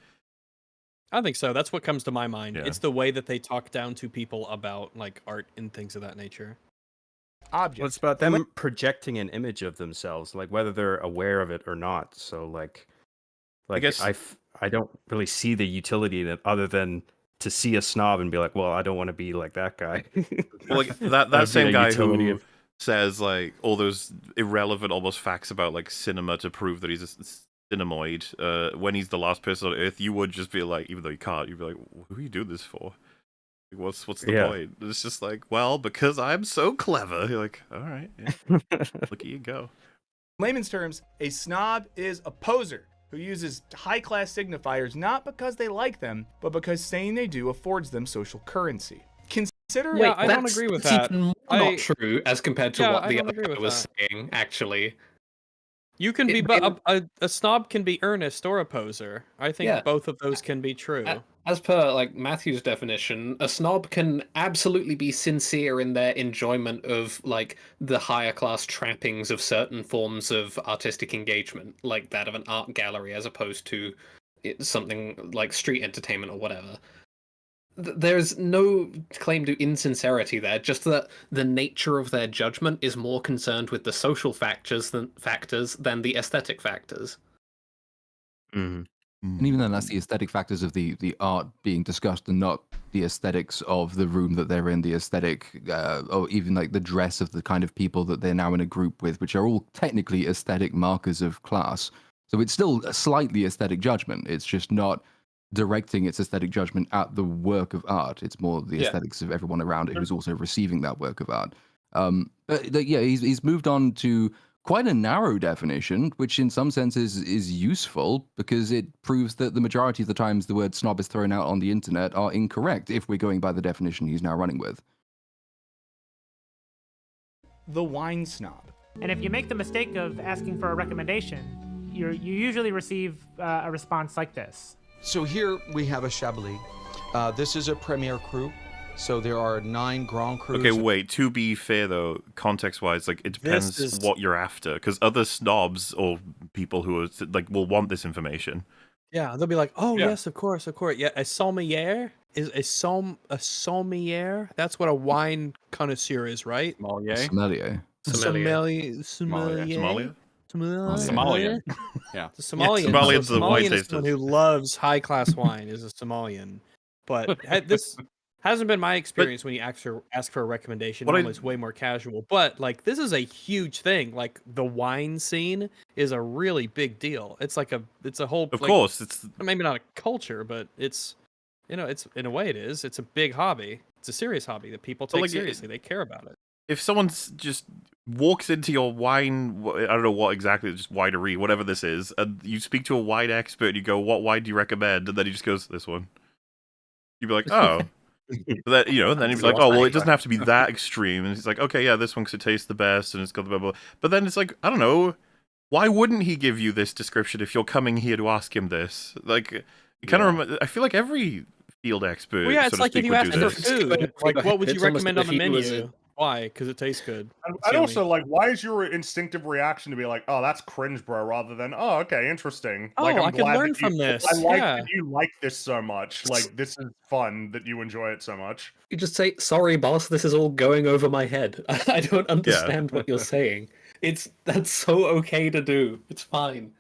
I think so. That's what comes to my mind. Yeah. It's the way that they talk down to people about like art and things of that nature. Objects. Well, it's about them projecting an image of themselves, like whether they're aware of it or not. So, like guess- I don't really see the utility in it other than to see a snob and be like, well, I don't want to be like that guy. Well, like that That'd be same the guy utility who of- says like all those irrelevant almost facts about like cinema to prove that he's a cinemoid. When he's the last person on Earth, you would just be like, even though you can't, you'd be like, who are you doing this for? Like, what's the Yeah. point? It's just like, well, because I'm so clever. You're like, all right, yeah, look at you go. In layman's terms, a snob is a poser who uses high-class signifiers not because they like them, but because saying they do affords them social currency. Consider Yeah, I don't That's- agree with that's that. even more I- not true as compared to Yeah, what I the don't other agree guy with was that. saying, actually. You can be, It- but a snob can be earnest or a poser. I think Yeah. both of those can be true. As per like Matthew's definition, a snob can absolutely be sincere in their enjoyment of like the higher class trappings of certain forms of artistic engagement, like that of an art gallery, as opposed to something like street entertainment or whatever. There's no claim to insincerity there, just that the nature of their judgment is more concerned with the social factors than the aesthetic factors. Mhm. And even then, that's the aesthetic factors of the art being discussed, and not the aesthetics of the room that they're in, the aesthetic, or even like the dress of the kind of people that they're now in a group with, which are all technically aesthetic markers of class. So it's still a slightly aesthetic judgment. It's just not directing its aesthetic judgment at the work of art. It's more the Yeah. aesthetics of everyone around it who's also receiving that work of art. But yeah, he's moved on to quite a narrow definition, which in some senses is useful because it proves that the majority of the times the word snob is thrown out on the internet are incorrect if we're going by the definition he's now running with. the wine snob. And if you make the mistake of asking for a recommendation, you usually receive a response like this. So here we have a Chablis. This is a Premier Cru. So there are 9 Grand Crus. Okay, wait. To be fair, though, context-wise, like it depends is- what you're after, because other snobs or people who are like will want this information. Yeah, they'll be like, "Oh Yeah. yes, of course, of course." Yeah, a sommelier is a sommelier. That's what a wine connoisseur is, right? Sommelier? Sommelier. Sommelier. Somalia? Somalian. Yeah. The Somalian. Somalian's So the wine Somalian is someone tasters. who loves high class wine is a Somalian. But this hasn't been my experience when you ask for a recommendation. What I- Normally it's way more casual. But like this is a huge thing. Like the wine scene is a really big deal. It's like it's a whole Of like, course, it's maybe not a culture, but it's it's in a way it is. It's a big hobby. It's a serious hobby that people take like, seriously. They care about it. if someone just walks into your wine, I don't know what exactly, just winery, whatever this is, and you speak to a wine expert, and you go, "What wine do you recommend?" And then he just goes, "This one." You'd be like, "Oh." That and then he's like, "Oh, well, it doesn't have to be that extreme." And he's like, "Okay, yeah, this one because it tastes the best, and it's got the blah blah." But then it's like, I don't know, why wouldn't he give you this description if you're coming here to ask him this? Like, it kind of, I feel like every field expert. Well, yeah, it's so to like if speak, you would ask do for this. food, like what would you It's almost recommend as on the if he was menu? Why? Because it tastes good. And It's yummy. also, like, why is your instinctive reaction to be like, "Oh, that's cringe, bro," rather than, "Oh, okay, interesting." Like, Oh, I'm I could glad learn that you, from this. I like Yeah. that you like this so much. Like, this is fun that you enjoy it so much. You just say, "Sorry, boss, this is all going over my head. I don't understand what you're saying." That's so okay to do. It's fine.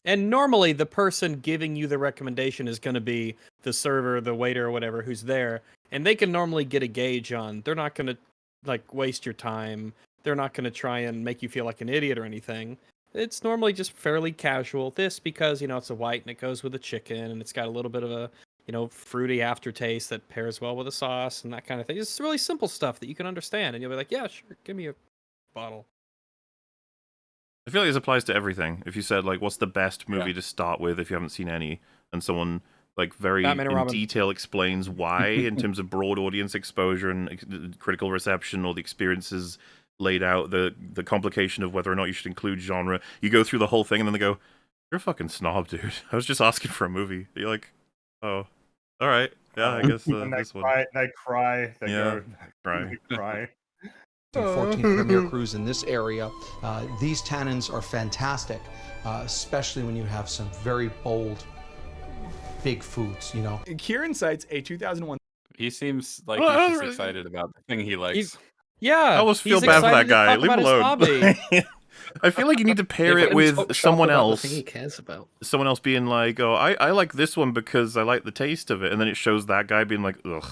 And normally the person giving you the recommendation is going to be the server, the waiter, or whatever who's there, and they can normally get a gauge on. They're not going to like waste your time. They're not going to try and make you feel like an idiot or anything. It's normally just fairly casual. This because it's a white and it goes with the chicken and it's got a little bit of a fruity aftertaste that pairs well with the sauce and that kind of thing. It's really simple stuff that you can understand, and you'll be like, yeah, sure, give me a bottle. I feel like this applies to everything. If you said, like, what's the best movie to start with if you haven't seen any, and someone, like, very Batman and in Robin. detail explains why, in terms of broad audience exposure and critical reception, or the experiences laid out, the complication of whether or not you should include genre, you go through the whole thing, and then they go, "You're a fucking snob, dude. I was just asking for a movie." You're like, "Oh, all right. Yeah, I guess And this one." they cry, they Yeah, go, cry. they cry. 14 premier crews in this area. These tannins are fantastic, especially when you have some very bold, big foods, Kieran cites a 2001. He seems like Well, he's just really- excited about the thing he likes. Yeah, I almost feel he's bad for that excited to guy. talk Leave him about his alone. hobby. I feel like you need to pair Yeah, it let him with talk shop someone about else. The thing he cares about. Someone else being like, "Oh, I like this one because I like the taste of it," and then it shows that guy being like, "Ugh."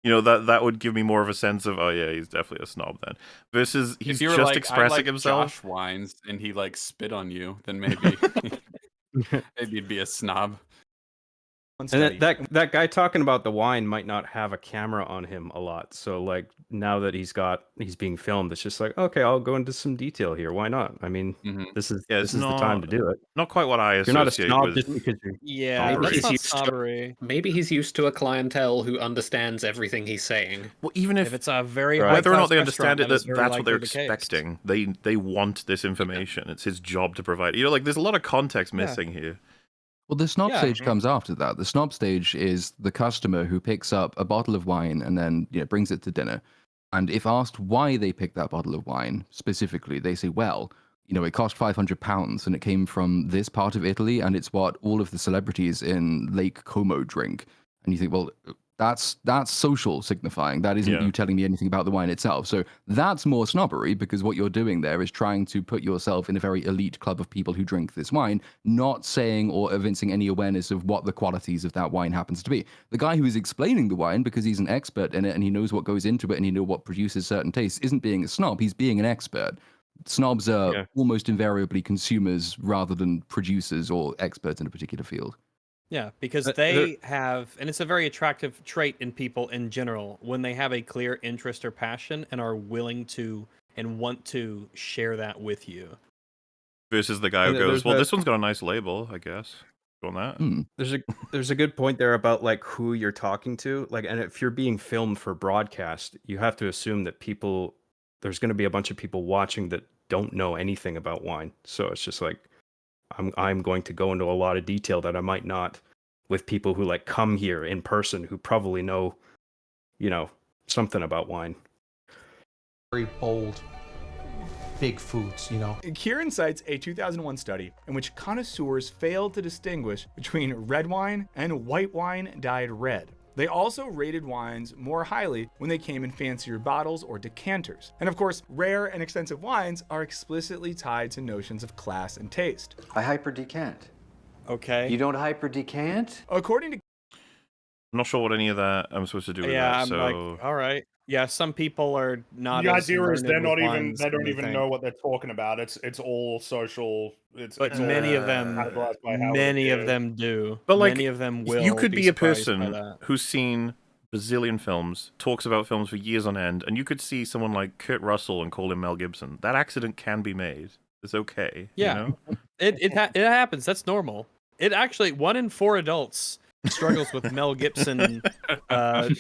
That would give me more of a sense of, oh yeah, he's definitely a snob then. Versus he's If you were just like, expressing I like himself. Josh wines, and he like spit on you, then maybe maybe he'd be a snob. And that guy talking about the wine might not have a camera on him a lot. So like now that he's being filmed, it's just like, okay, I'll go into some detail here. Why not? I mean, this is Yeah, this is the time to do it. Not quite what I You're not a associate snob with. just because you're Yeah, snobbery. that's not used to- snobbery. Maybe he's used to a clientele who understands everything he's saying. Well, even If it's a very whether or not high-class they understand it, restaurant, that's that is very what they're likely the case. expecting. They want this information. It's his job to provide. Like there's a lot of context missing here. Well, the snob Yeah. stage comes after that. The snob stage is the customer who picks up a bottle of wine and then brings it to dinner. And if asked why they picked that bottle of wine specifically, they say, well, it cost £500 and it came from this part of Italy and it's what all of the celebrities in Lake Como drink. And you think, well, that's social signifying. That isn't you telling me anything about the wine itself. So that's more snobbery, because what you're doing there is trying to put yourself in a very elite club of people who drink this wine, not saying or evincing any awareness of what the qualities of that wine happens to be. The guy who is explaining the wine, because he's an expert in it and he knows what goes into it and he knows what produces certain tastes, isn't being a snob, he's being an expert. Snobs are almost invariably consumers rather than producers or experts in a particular field. Yeah, because they have, and it's a very attractive trait in people in general, when they have a clear interest or passion and are willing to and want to share that with you. Versus the guy who And goes, there's well, that- this one's got a nice label, I guess. Go on that. There's a good point there about like who you're talking to. Like, and if you're being filmed for broadcast, you have to assume that there's going to be a bunch of people watching that don't know anything about wine. So it's just like, I'm going to go into a lot of detail that I might not with people who like come here in person who probably know, something about wine. Very bold, big foods, Kieran cites a 2001 study in which connoisseurs failed to distinguish between red wine and white wine dyed red. They also rated wines more highly when they came in fancier bottles or decanters. And of course, rare and expensive wines are explicitly tied to notions of class and taste. I hyper-decant. Okay. You don't hyper-decant? According to I'm not sure what any of that I'm supposed to do with Yeah, that. I'm So like, all right. Yeah, some people are not. The as idea is learned with wines they don't than even think. know what they're talking about. It's all social. But it's many all of them, categorized by how it many of appears. them do. But like, many of them will. you could be a surprised by person that. who's seen bazillion films, talks about films for years on end, and you could see someone like Kurt Russell and call him Mel Gibson. That accident can be made. It's okay. Yeah, You know? it happens. That's normal. It actually 1 in 4 adults struggles with Mel Gibson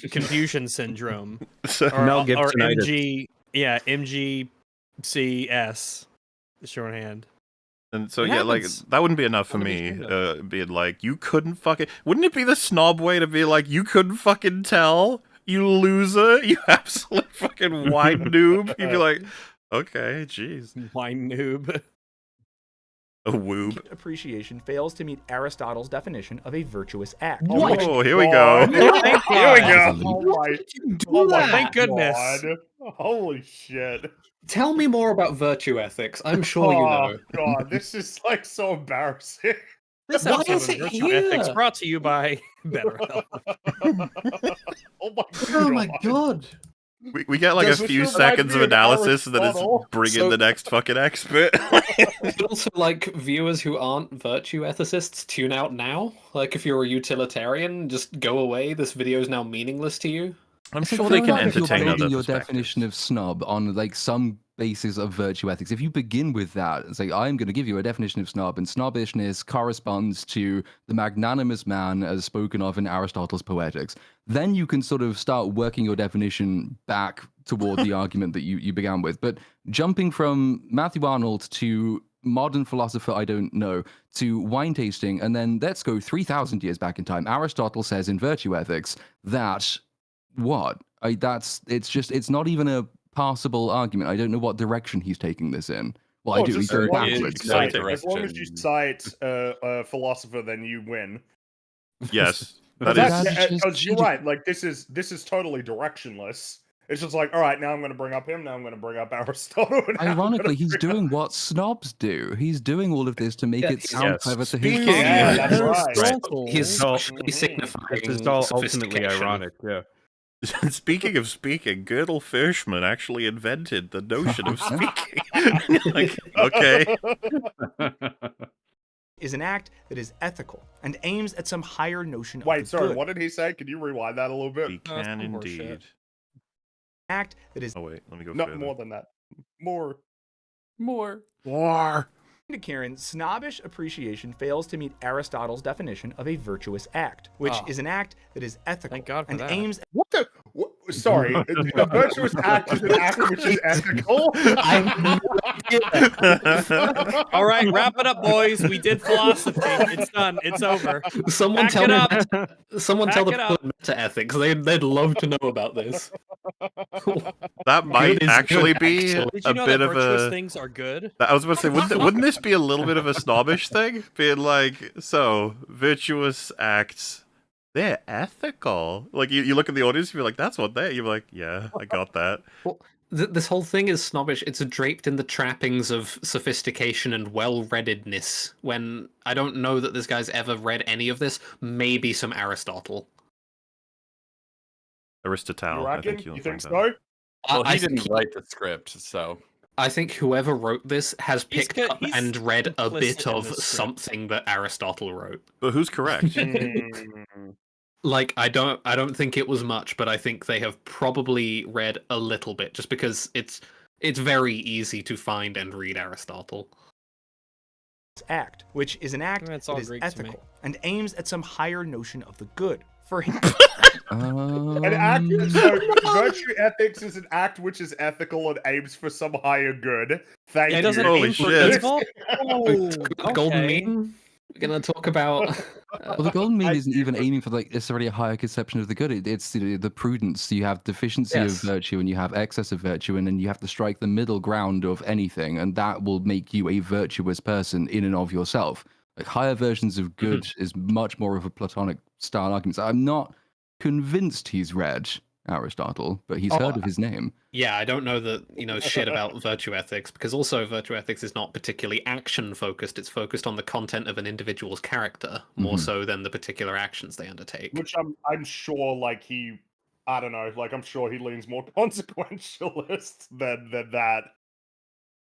confusion syndrome. Or, Mel or Gibsonitis. MGCS shorthand. And so It yeah, like happens. that wouldn't be enough for Gotta be me. ashamed Being like, you couldn't fucking. Wouldn't it be the snob way to be like, you couldn't fucking tell? You loser! You absolute fucking wine noob! You'd be like, okay, jeez. Wine noob. A woob. Appreciation fails to meet Aristotle's definition of a virtuous act. Oh, here we go. Thank Here we God. go. Oh my Thank goodness. God. Holy shit. Tell me more about virtue ethics. I'm sure you know. Oh god, this is like so embarrassing. This Why episode is of it Virtue here? Ethics brought to you by BetterHelp. Oh my god. Oh my god. We get like Does a this few remind seconds me of of analysis and then it's Aristotle? bring in So- the next fucking expert. But also, like, viewers who aren't virtue ethicists tune out now. Like, if you're a utilitarian, just go away. This video is now meaningless to you. I'm It's like, sure they fair can enough if you're entertain building other your perspectives. definition of snob on like some basis of virtue ethics. If you begin with that, it's like I'm going to give you a definition of snob, and snobbishness corresponds to the magnanimous man as spoken of in Aristotle's Poetics. Then you can sort of start working your definition back toward the argument that you began with. But jumping from Matthew Arnold to modern philosopher I don't know to wine tasting, and then let's go 3,000 years back in time. Aristotle says in Virtue Ethics that it's not even a passable argument. I don't know what direction he's taking this in. Well, I do. He's going backwards. No As long as you direction. cite a philosopher, then you win. Yes, that That's is. just Because you're cheating. right. Like this is totally directionless. It's just like, all right, now I'm going to bring up him. Now I'm going to bring up Aristotle. and now I'm Ironically, gonna he's bring doing what snobs do. He's doing all of this to make it sound Yes. clever to his Speaking- audience. Yeah, that's right. Aristotle. He's No, socially signifying This is all ultimately sophistication. ironic. Yeah. Speaking of speaking, Gödel Fishman actually invented the notion of speaking. Like, okay. Is an act that is ethical and aims at some higher notion of Wait, the sorry, good. what did he say? Can you rewind that a little bit? He That's can some horseshit. indeed. Act that is Oh wait, let me go Not further. more than that. More. More. War. to Kieran, snobbish appreciation fails to meet Aristotle's definition of a virtuous act, which Oh. is an act that is ethical Thank God for and that. aims What the? What, sorry, a virtuous act is an act which is ethical. All right, wrap it up, boys. We did philosophy. It's done. It's over. Someone Back tell it me. up. Someone tell Back the it people up. at meta ethics. They'd love to know about this. That might is actually good, be actually. Did you a know bit that of virtuous a. things are good? I was about to say, wouldn't this be a little bit of a snobbish thing? Being like, so virtuous acts, they're ethical. Like you look at the audience, you're like, that's what they. You're like, yeah, I got that. Well, this whole thing is snobbish. It's draped in the trappings of sophistication and well-readedness. When I don't know that this guy's ever read any of this. Maybe some Aristotle. Aristotle, You I reckon? think you'll You think find out. so? Well, I he didn't think- write the script, so I think whoever wrote this has He's picked good- up he's and read a complicit bit in of this script. something that Aristotle wrote. But who's correct? Mm. Like I don't think it was much, but I think they have probably read a little bit, just because it's very easy to find and read Aristotle. act, which is an act That's that all is Greek to me. ethical and aims at some higher notion of the good. For him, An act, so virtue ethics is an act which is ethical and aims for some higher good. Thank It you. doesn't Holy aim for shit. evil. Oh, Golden okay. mean. We're gonna talk about. Well, the golden mean isn't even aiming for like necessarily a higher conception of the good. It's the prudence. You have deficiency Yes. of virtue and you have excess of virtue, and then you have to strike the middle ground of anything, and that will make you a virtuous person in and of yourself. Like higher versions of good is much more of a Platonic style argument. So I'm not convinced he's read Aristotle, but he's heard of his name. Yeah, I don't know shit about virtue ethics, because also virtue ethics is not particularly action focused. It's focused on the content of an individual's character more Mhm. so than the particular actions they undertake. Which I'm sure, like I don't know, like I'm sure he leans more consequentialist than that.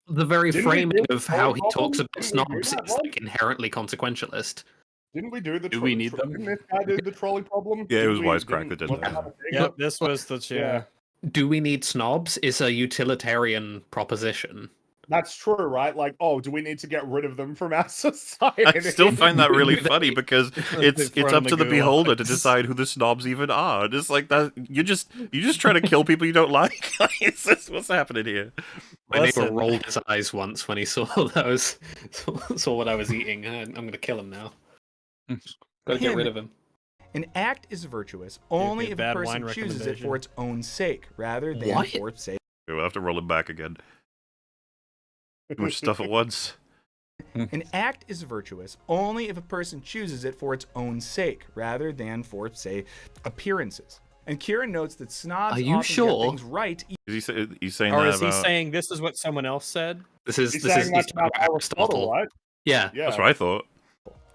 The very Didn't we framing do of how he Trolley talks Problem? about Didn't we do snobs that is one? like inherently consequentialist. Didn't we do the? Do we need them? Didn't this guy do the trolley problem? Yeah, it Didn't was we- Wisecrack that did wasn't that. a thing? Yep, this was the Yeah. Do we need snobs? Is a utilitarian proposition. That's true, right? Like, oh, do we need to get rid of them from our society? I still find that really funny because it's Throw up in to the the beholder to gulags. decide who the snobs even are. Just like that, you just try to kill people you don't like. It's just, what's happening here? My neighbor Listen. rolled his eyes once when he saw saw what I was eating. I'm gonna kill him now. Gotta get Him. rid of him. An act is virtuous only a if a bad person wine chooses it recommendation. for its own sake, rather than What? for its sake. We'll have to roll it back again. Too much stuff at once. An act is virtuous only if a person chooses it for its own sake, rather than for, say, appearances. And Kieran notes that snobs Are you often sure? get things right. He's saying Or that is he about... saying this is what someone else said? This is He's this saying is that's he's about talking about Aristotle, right? Yeah. Yeah. That's what I thought.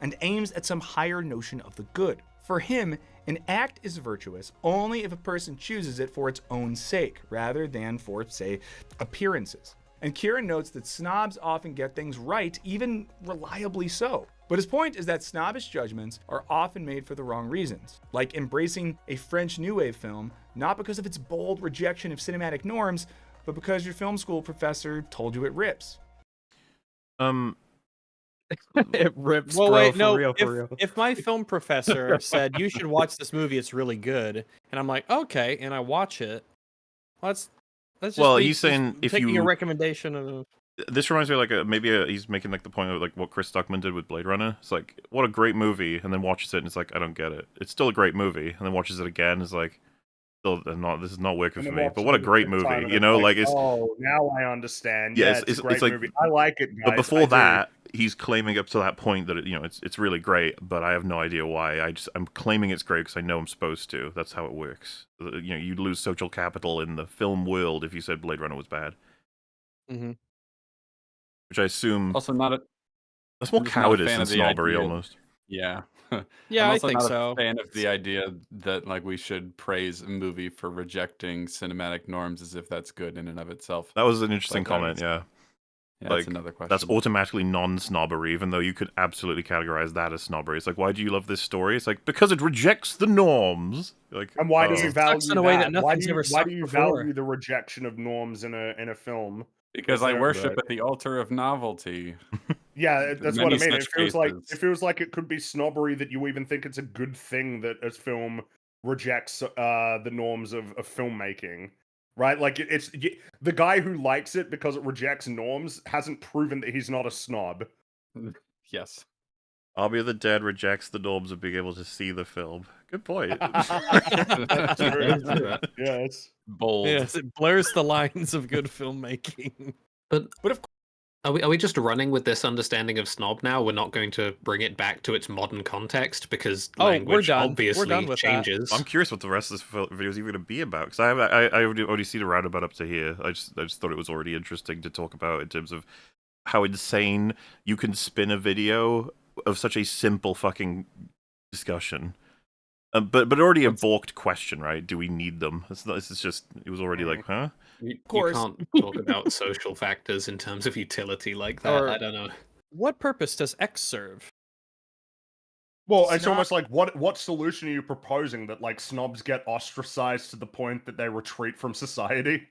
And aims at some higher notion of the good. For him, an act is virtuous only if a person chooses it for its own sake, rather than for, say, appearances. And Kieran notes that snobs often get things right, even reliably so. But his point is that snobbish judgments are often made for the wrong reasons, like embracing a French New Wave film, not because of its bold rejection of cinematic norms, but because your film school professor told you it rips. It rips, Well, bro, wait, for no. real, for real. If my film professor said you should watch this movie, it's really good, and I'm like, okay, and I watch it, that's just Well, me he's saying just if taking you- a recommendation of. This reminds me of like he's making like the point of like what Chris Stuckman did with Blade Runner. It's like, what a great movie, and then watches it and it's like, I don't get it. It's still a great movie, and then watches it again, it's like, still this is not working And for then me. But watches what a it great the time movie, and you know? Like it's oh, now I understand. Yeah, Yeah, it's a great like, movie. I like it, guys. But before I do. that, he's claiming up to that point that it's really great, but I have no idea why. I'm claiming it's great because I know I'm supposed to. That's how it works. You'd lose social capital in the film world if you said Blade Runner was bad. Mm-hmm. Which I assume Also, not a that's more I'm just not a cowardice fan than of the snobbery, idea. almost. Yeah. Yeah, I'm I also think not so. a fan of the idea that like we should praise a movie for rejecting cinematic norms as if that's good in and of itself. That was an interesting But comment. that's- Yeah, Yeah, that's another question. that's automatically non-snobbery, even though you could absolutely categorize that as snobbery. It's like, why do you love this story? It's like, because it rejects the norms. Like, And why do you value sucks in a way that Why nothing's do you, ever why sucked do you before. value the rejection of norms in a film? Because I Right. worship at the altar of novelty. Yeah, that's what I Many mean. It such feels like it could be snobbery that you even think it's a good thing that a film rejects the norms of filmmaking, right? Like it's the guy who likes it because it rejects norms hasn't proven that he's not a snob. Yes. Army of the Dead rejects the norms of being able to see the film. Good point. That's true. Yes. Bold. Yes, it blurs the lines of good filmmaking. But of are we just running with this understanding of snob now? We're not going to bring it back to its modern context because Oh, we're language done. We're obviously done with that. changes. I'm curious what the rest of this video is even going to be about, because I already seen a roundabout up to here. I just thought it was already interesting to talk about in terms of how insane you can spin a video of such a simple fucking discussion. But already a balked question, right? Do we need them? This is just, it was already like, huh? You course. can't talk about social factors in terms of utility like that. Or- I don't know. What purpose does X serve? Well, it's Snob- almost like what solution are you proposing that like snobs get ostracized to the point that they retreat from society?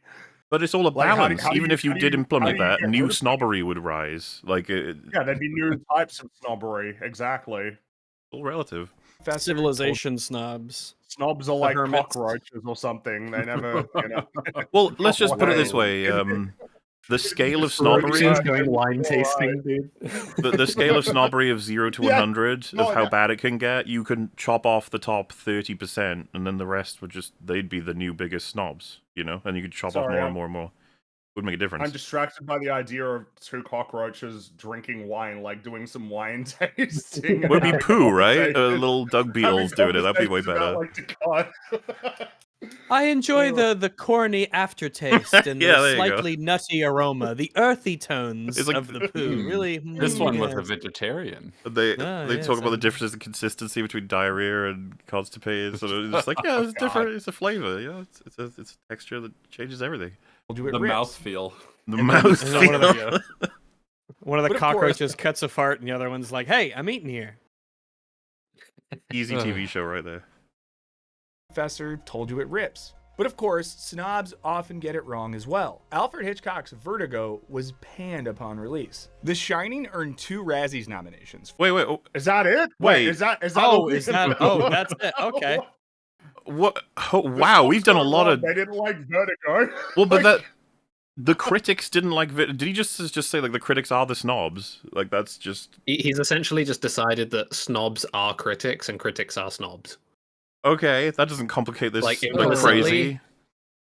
But it's all a Like, how do- balance. how do Even you- if you how do did you- implement how do you that, get new rid of snobbery would rise. Like, Yeah, there'd be new types of snobbery. Exactly. all relative. Civilization snobs. Snobs are like hermits. cockroaches or something. They never, you know. Well, let's just put it this way. The scale of snobbery, going wine tasting, dude. the scale of snobbery of 0 to Yeah. 100 No, of how yeah. bad it can get, you can chop off the top 30%, and then the rest they'd be the new biggest snobs, you know? And you could chop off Sorry, more I'm- and more and more. Would make a difference. I'm distracted by the idea of two cockroaches drinking wine, like doing some wine tasting. Would be and having poo, right? conversations. Little Doug Having Beatles doing it. That'd be way conversations about, better. like, the I enjoy the corny aftertaste and Yeah, there the you go. slightly nutty aroma, the earthy tones It's like- of the poo. Really, This one was a yes. vegetarian. They Ah, they yes, talk about the and- differences in consistency between diarrhea and constipated. So it's just like, yeah, it's different. It's a flavor. Yeah, it's a texture that changes everything. Told you it The rips. mouthfeel. The And mouth. then one of feel. the- One of the But of course- cockroaches cuts a fart, and the other one's like, "Hey, I'm eating here." Easy TV show right there. Professor told you it rips. But of course, snobs often get it wrong as well. Alfred Hitchcock's Vertigo was panned upon release. The Shining earned 2 Razzies nominations. Wait. Oh, Is that it? Wait. Is that? Oh, all we is can that? know? Oh, that's it. Okay. what? Oh, wow, we've done a lot of. They didn't like Vertigo. Well, but that the critics didn't like. Did he just say like the critics are the snobs? Like that's just. He's essentially just decided that snobs are critics and critics are snobs. Okay, that doesn't complicate this Like, like implicitly, crazy.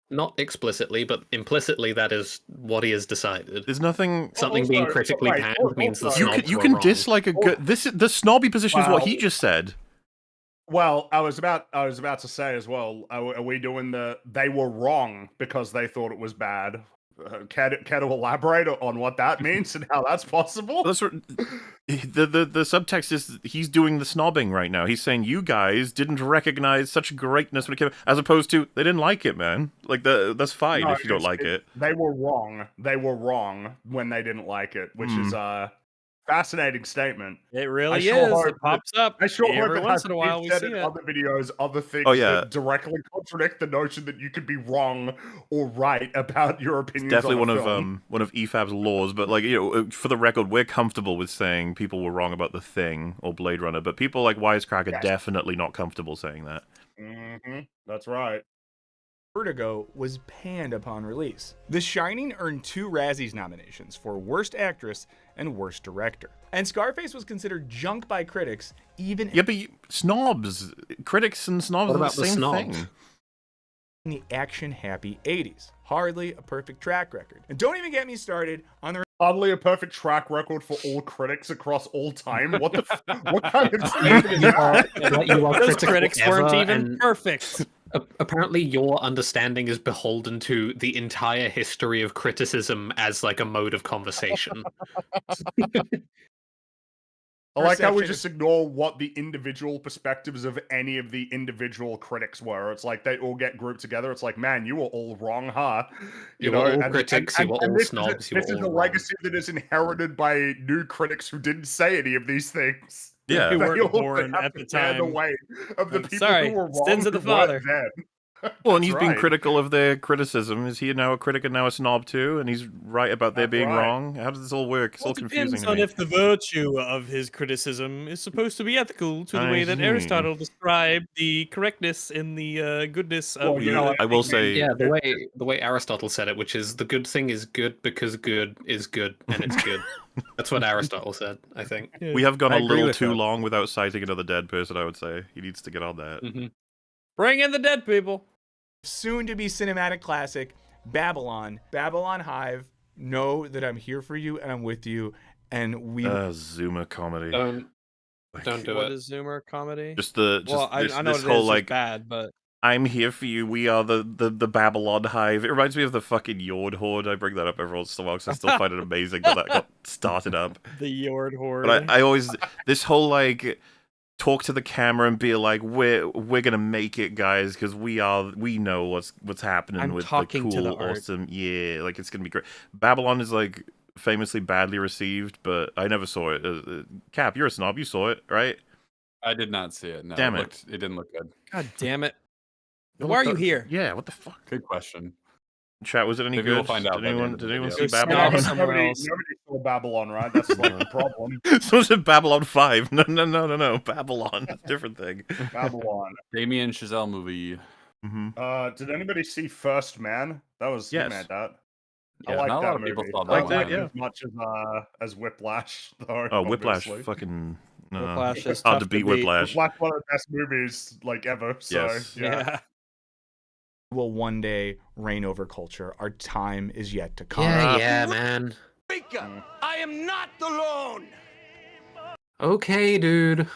not explicitly, but implicitly, that is what he has decided. There's nothing. Something being critically panned means the snobs You were can wrong. dislike a good. The snobby position is what he Wow. just said. Well, I was about to say as well. Are we doing the? They were wrong because they thought it was bad. Care to elaborate on what that means and how that's possible? That's what, the subtext is he's doing the snobbing right now. He's saying you guys didn't recognize such greatness when it came, as opposed to they didn't like it, man. Like that's fine No, if you don't like it. They were wrong. They were wrong when they didn't like it, which is a fascinating statement. It really I sure is. hope It pops up I sure hope every it once has in a while. We said see in it. other videos, other things Oh, yeah. that directly contradict the notion that you could be wrong or right about your It's opinions. definitely on a one film. of EFAP's laws, but like for the record, we're comfortable with saying people were wrong about The Thing or Blade Runner, but people like Wisecrack are definitely not comfortable saying that. That's right. Vertigo was panned upon release. The Shining earned 2 Razzies nominations for Worst Actress and Worst Director. And Scarface was considered junk by critics, even Yeah, but snobs, critics and snobs What are the about the same snobs? thing. in the action-happy 80s. Hardly a perfect track record. And don't even get me started on the Hardly a perfect track record for all critics across all time. What the? What kind of statement is that? You are Those critical critics weren't ever, even and perfect. apparently your understanding is beholden to the entire history of criticism as like a mode of conversation. I like how we Perception just ignore what the individual perspectives of any of the individual critics were. It's like they all get grouped together. It's like, man, you were all wrong, huh? You were all critics, you were all this snobs, you This were is all a wrong. legacy that is inherited by new critics who didn't say any of these things. Yeah. They They weren't also born have at to the bear the time. weight of the I'm people sorry, who were wrong sins of the who weren't father. then. Well, and That's he's being right. critical of their criticism. Is he now a critic and now a snob too? And he's right about their That's being right. wrong? How does this all work? It's all confusing Depends to on me. if the virtue of his criticism is supposed to be ethical to the I way that see. Aristotle described the correctness and the goodness of. Well, you know, I will say, Yeah, the way Aristotle said it, which is the good thing is good because good is good and it's good. That's what Aristotle said, I think. we have gone I a agree little with too that. long without citing another dead person, I would say. He needs to get on that. Mm-hmm. Bring in the dead people. soon to be cinematic classic Babylon Hive. Know that I'm here for you and I'm with you, and we Zoomer comedy. Don't do What it. is Zoomer comedy? Just well, I know this it whole is like bad, but I'm here for you. We are the Babylon Hive. It reminds me of the fucking Yord Horde. I bring that up every once in a while because I still find it amazing that got started up. the Yord Horde. But I always this whole like talk to the camera and be like, we're gonna make it, guys, because we know what's happening I'm with the talking cool, to the art. awesome, yeah, like it's gonna be great. Babylon is like famously badly received, but I never saw it. Cap, you're a snob. You saw it, right? I did not see it. No, Damn it. It didn't look good. God damn it! What Why are the- you here? Yeah, what the fuck? Good question. Anyone was it any Maybe good? we'll find out Did by the anyone end of the did anyone video. see Go Babylon? snob somewhere else. Nobody saw Babylon, right? That's like the problem. So was it Babylon 5? No. Babylon. Different thing. Babylon. Damien Chazelle movie. Mm-hmm. Did anybody see First Man? That was Yes. he made that. Yeah, I like not a that lot of movie. people saw I like that that one. yeah. as much as Whiplash, though. Oh, Whiplash, obviously. fucking no. Whiplash is Hard tough to beat Whiplash. Whiplash, one of the best movies like ever. So Yes. yeah. will one day reign over culture. Our time is yet to come. Yeah, man. I am not alone. Okay, dude.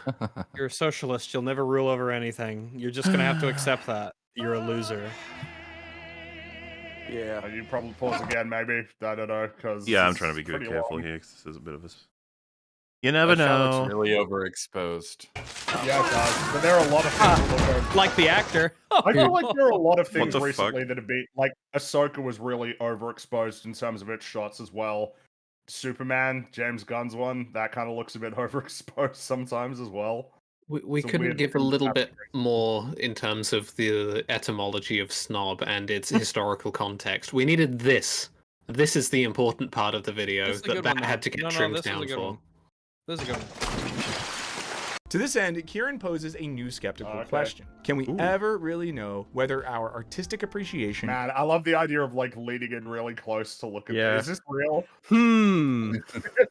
You're a socialist. You'll never rule over anything. You're just gonna have to accept that. You're a loser. Yeah, you probably pause again, maybe. I don't know, because Yeah, I'm trying to be good careful here because this is a bit of a. You never That shot know. looks really overexposed. Yeah, it does. But there are a lot of things that look Like the actor. I feel like there are a lot of things the recently fuck? that have been like Ahsoka was really overexposed in terms of its shots as well. Superman, James Gunn's one, that kind of looks a bit overexposed sometimes as well. We It's a couldn't weird give a thing to little have bit more in terms of the etymology of snob and its historical context. We needed this. This is the important part of the video This is a that good one, had to though. get No, trimmed this is a down good for. one. This is a good one. To this end, Kieran poses a new skeptical Okay. question. Can we Ooh. ever really know whether our artistic appreciation Man, I love the idea of like leading in really close to look at Yeah. Is this real?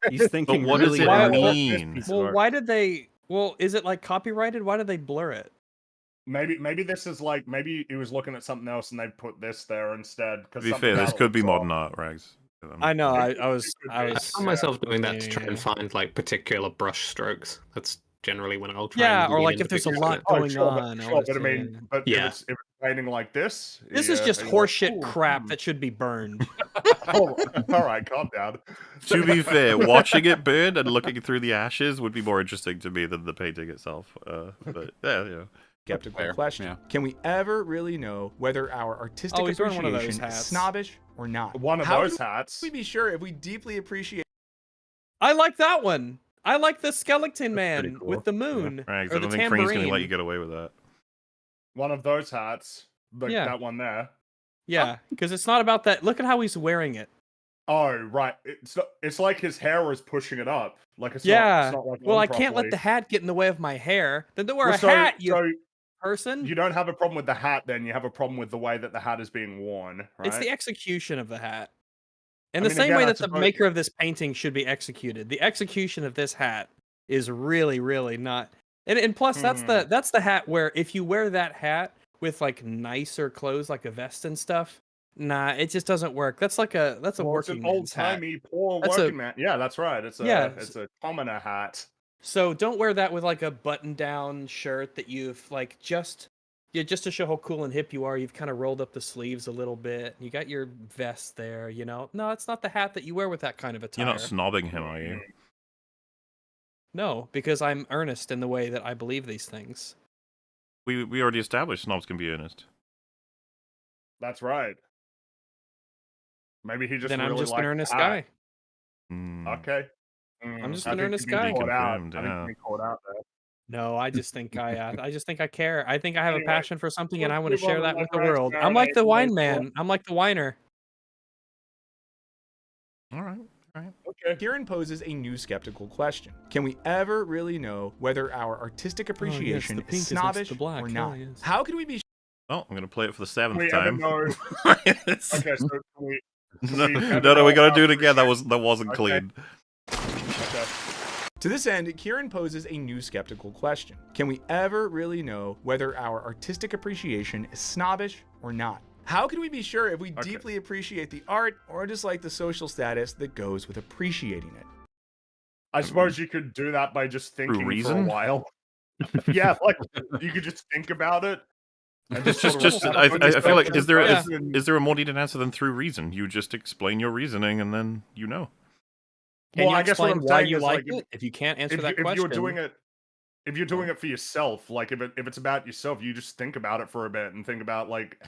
He's thinking But what really does it hard about mean? this piece of Well, art. why did they? Well, is it like copyrighted? Why did they blur it? Maybe this is like maybe he was looking at something else and they put this there instead. To Because be fair, this could be modern art, Rags. I know. I I was. found myself doing that to try yeah. and find like particular brush strokes. That's generally when I'll try. Yeah, and or lean like into if there's a pictures. lot Oh, going sure, on. sure, but I mean, but Yeah. if it's painting like this, This is just and you're like, horseshit "Ooh, crap that should be burned. Oh, all right, calm down. To be fair, watching it burn and looking through the ashes would be more interesting to me than the painting itself. But yeah. Skeptical Fair, question. yeah. Can we ever really know whether our artistic Oh, he's wearing one of those appreciation is hats. snobbish or not? One of How those can hats. we be sure if we deeply appreciate I like that one. I like the skeleton pretty man cool. with the moon Rags, or I the don't think Crean's tambourine. gonna let you get away with that. One of those hats, like Yeah. that one there. Yeah, because it's not about that. Look at how he's wearing it. Oh, right. It's like his hair is pushing it up. Like it's Yeah. not. It's not like Well, on I can't let properly. the hat get in the way of my hair. Then don't wear Well, a hat, you so person. you don't have a problem with the hat, then you have a problem with the way that the hat is being worn, right? It's the execution of the hat. In I the mean, same again, way I that the suppose- maker of this painting should be executed. The execution of this hat is really, really not. And plus, that's the hat where if you wear that hat with like nicer clothes, like a vest and stuff, nah, it just doesn't work. That's like a Well, it's working an man's hat. old-timey poor That's a- working man. Yeah, that's right. It's a Yeah. it's a commoner hat. So don't wear that with like a button-down shirt that you've like just to show how cool and hip you are. You've kind of rolled up the sleeves a little bit. You got your vest there, you know. No, it's not the hat that you wear with that kind of attire. You're not snobbing him, are you? No, because I'm earnest in the way that I believe these things. We already established snobs can be earnest. That's right. Maybe he just Then really I'm just an liked earnest the guy. hat. Hmm. Okay. I'm just I an think earnest you've been guy. caught out. Confirmed, I think yeah. you've been caught out there. No, I just think I care. I think I have Anyway, a passion for something and let's I want to move on share to that my with the Rags world. I'm like the marinade wine later. man. I'm like the whiner. All right. Okay. Kieran poses a new skeptical question. Can we ever really know whether our artistic appreciation the pink is is next to snobbish the black. or Yeah, not? yes. How can we be Oh, I'm gonna play it for the 7th We ever time. know? Okay, so can we no, ever no, know we gotta our do it again. That appreciation- wasn't Okay. clean. Okay. To this end, Kieran poses a new skeptical question. Can we ever really know whether our artistic appreciation is snobbish or not? How can we be sure if we deeply appreciate the art or just like the social status that goes with appreciating it? I suppose you could do that by just thinking for a reason? while. Yeah, like you could just think about it. And Just, sort of just. reflect on I feel like yourself is and- there a more needed answer than through reason? You just explain your reasoning and then you know. Can you I guess what explain I'm why saying you is, like like, it? If you can't answer that if question, you're doing it, if you're doing it for yourself, like if it's about yourself, you just think about it for a bit and think about like,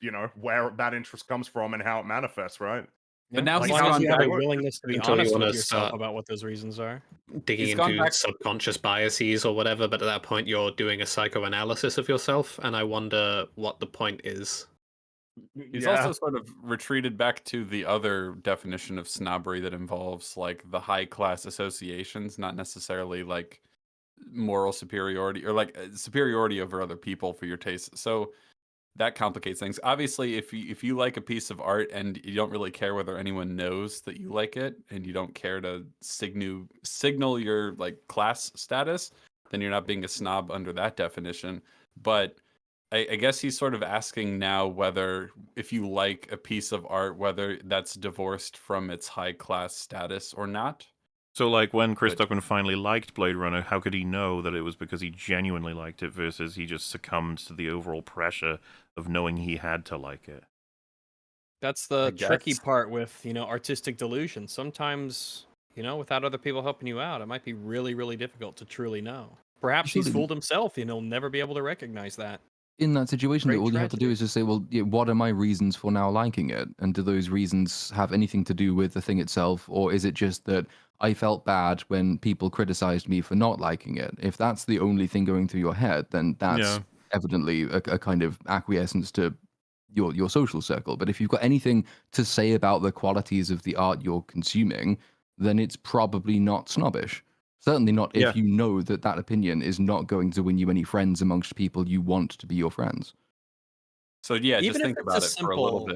you know, where that interest comes from and how it manifests, right? But now as he's long as gone you have a back willingness to be until you honest wanna with yourself start about what those reasons are. digging He's gone into back- subconscious biases or whatever, but at that point you're doing a psychoanalysis of yourself, and I wonder what the point is. He's Yeah. also sort of retreated back to the other definition of snobbery that involves like the high class associations, not necessarily like moral superiority or like superiority over other people for your taste. So that complicates things. Obviously, if you like a piece of art and you don't really care whether anyone knows that you like it, and you don't care to signal your like class status, then you're not being a snob under that definition. But I guess he's sort of asking now whether if you like a piece of art, whether that's divorced from its high class status or not. So, like, when Chris Duckman finally liked Blade Runner, how could he know that it was because he genuinely liked it versus he just succumbed to the overall pressure of knowing he had to like it? That's the I tricky guess. part with, artistic delusion. Sometimes, without other people helping you out, it might be really, really difficult to truly know. Perhaps he's Surely- fooled himself and he'll never be able to recognize that. In that situation, Great all you have to do tragedy. is just say, well, what are my reasons for now liking it? And do those reasons have anything to do with the thing itself? Or is it just that I felt bad when people criticized me for not liking it? If that's the only thing going through your head, then that's Yeah. evidently a kind of acquiescence to your social circle. But if you've got anything to say about the qualities of the art you're consuming, then it's probably not snobbish. Certainly not if you know that that opinion is not going to win you any friends amongst people you want to be your friends. So yeah, just Even if think it's about a it for a little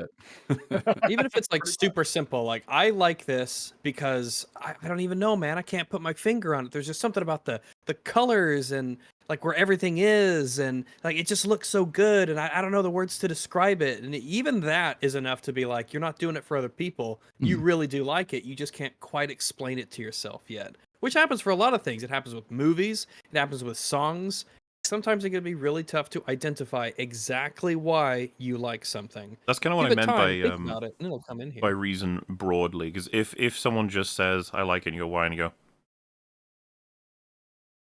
simple bit. even if it's like super simple, like I like this because I don't even know, man. I can't put my finger on it. There's just something about the colors and like where everything is, and like it just looks so good, and I don't know the words to describe it. And even that is enough to be like, you're not doing it for other people. You really do like it. You just can't quite explain it to yourself yet. Which happens for a lot of things. It happens with movies. It happens with songs. Sometimes it can be really tough to identify exactly why you like something. That's kind of what Give I it meant time, think about it, and it'll come in by here. reason broadly. Because if someone just says I like it, and you go why, and you go,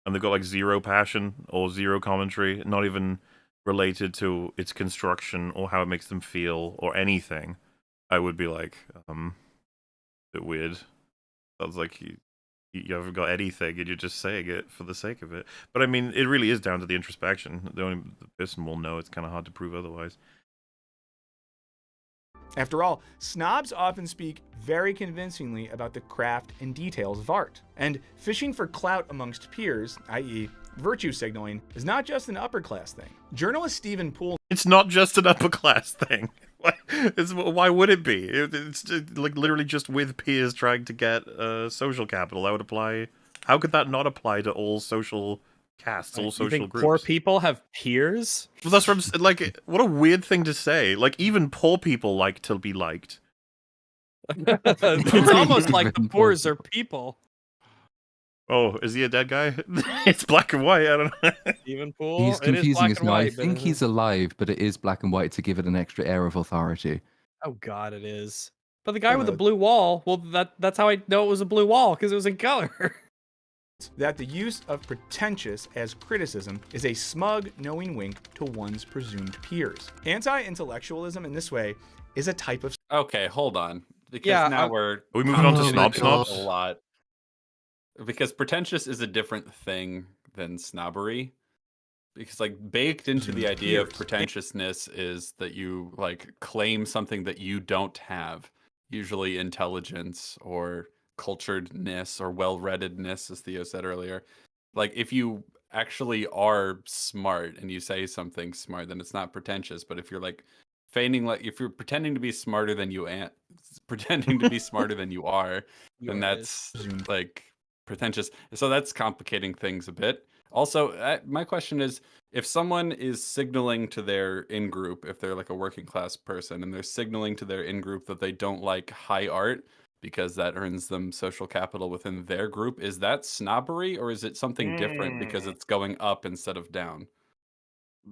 and they've got like zero passion or zero commentary, not even related to its construction or how it makes them feel or anything, I would be like, bit weird. Sounds like you haven't got anything and you're just saying it for the sake of it. But I mean, it really is down to the introspection. The person will know. It's kind of hard to prove otherwise. After all, snobs often speak very convincingly about the craft and details of art. And fishing for clout amongst peers, i.e., virtue signaling, is not just an upper class thing. Journalist Stephen Poole. It's not just an upper class thing. Why would it be? It's like literally just with peers trying to get social capital. That would apply. How could that not apply to all social castes, all social You think groups? poor people have peers? Well, that's what I'm saying. Like, what a weird thing to say. Like, even poor people like to be liked. It's almost like the poors are people. Oh, is he a dead guy? It's black and white. I don't know. Stephen Poole. He's It is confusing black us and now. I white, but think it he's is- alive, but it is black and white to give it an extra air of authority. Oh God, it is. But the guy with the blue wall. Well, that's how I know it was a blue wall, because it was in color. That the use of pretentious as criticism is a smug, knowing wink to one's presumed peers. Anti-intellectualism in this way is a type of... Okay, hold on. Because Yeah, now I'm- we're Are we moving on to complicating snobs? a lot. Because pretentious is a different thing than snobbery. Because like baked into the idea of pretentiousness is that you like claim something that you don't have, usually intelligence or culturedness or well-readedness, as Theo said earlier. Like if you actually are smart and you say something smart, then it's not pretentious. But if you're like feigning, like if you're pretending to be smarter than you pretending to be smarter than you are, then that's like pretentious. So that's complicating things a bit. Also, my question is, if someone is signaling to their in-group, if they're like a working class person, and they're signaling to their in-group that they don't like high art because that earns them social capital within their group, is that snobbery, or is it something different because it's going up instead of down?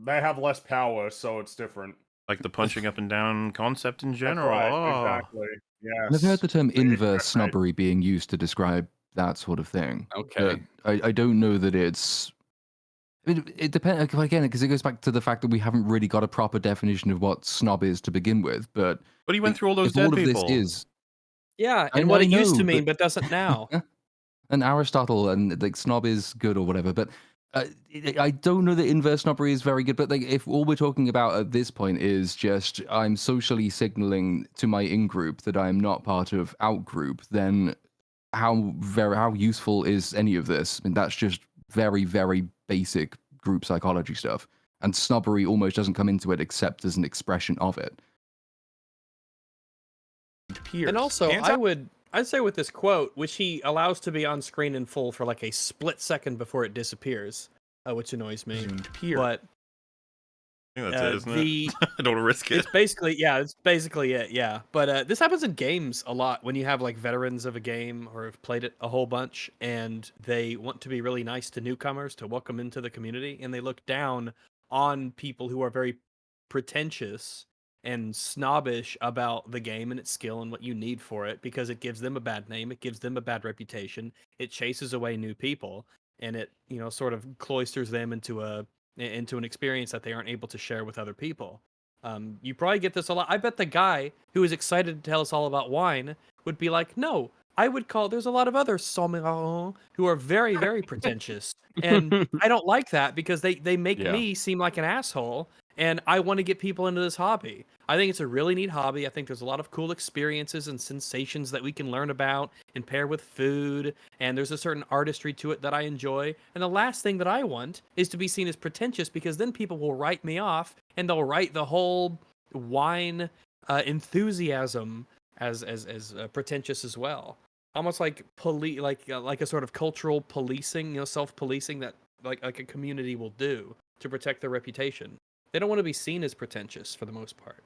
They have less power, so it's different. Like the punching up and down concept in That's general. right, Oh. exactly. I've heard Yes. the term The inverse internet rate. snobbery being used to describe that sort of thing. Okay. But I don't know that it's... It depends, again, because it goes back to the fact that we haven't really got a proper definition of what snob is to begin with. But he went through all those if dead all of people. this is... Yeah, I and what know, it used to but- mean, but doesn't now. And Aristotle and like snob is good or whatever, but I don't know that inverse snobbery is very good. But like, if all we're talking about at this point is just I'm socially signaling to my in-group that I'm not part of out-group, then how useful is any of this? I mean, that's just very, very basic group psychology stuff. And snobbery almost doesn't come into it except as an expression of it. And also, I'd say with this quote, which he allows to be on screen in full for like a split second before it disappears, which annoys me. But I think that's it, isn't the it? I don't want to risk it. it's basically it, yeah. But this happens in games a lot when you have like veterans of a game or have played it a whole bunch, and they want to be really nice to newcomers to welcome into the community, and they look down on people who are very pretentious and snobbish about the game and its skill and what you need for it, because it gives them a bad name, it gives them a bad reputation, it chases away new people, and it, you know, sort of cloisters them into an experience that they aren't able to share with other people. You probably get this a lot. I bet the guy who is excited to tell us all about wine would be like, no, I would call, there's a lot of other sommeliers who are very, very pretentious. And I don't like that because they make me seem like an asshole. and I want to get people into this hobby. I think it's a really neat hobby. I think there's a lot of cool experiences and sensations that we can learn about and pair with food, and there's a certain artistry to it that I enjoy. And the last thing that I want is to be seen as pretentious, because then people will write me off and they'll write the whole wine enthusiasm as pretentious as well. Almost like like a sort of cultural policing, self-policing that like a community will do to protect their reputation. They don't want to be seen as pretentious for the most part.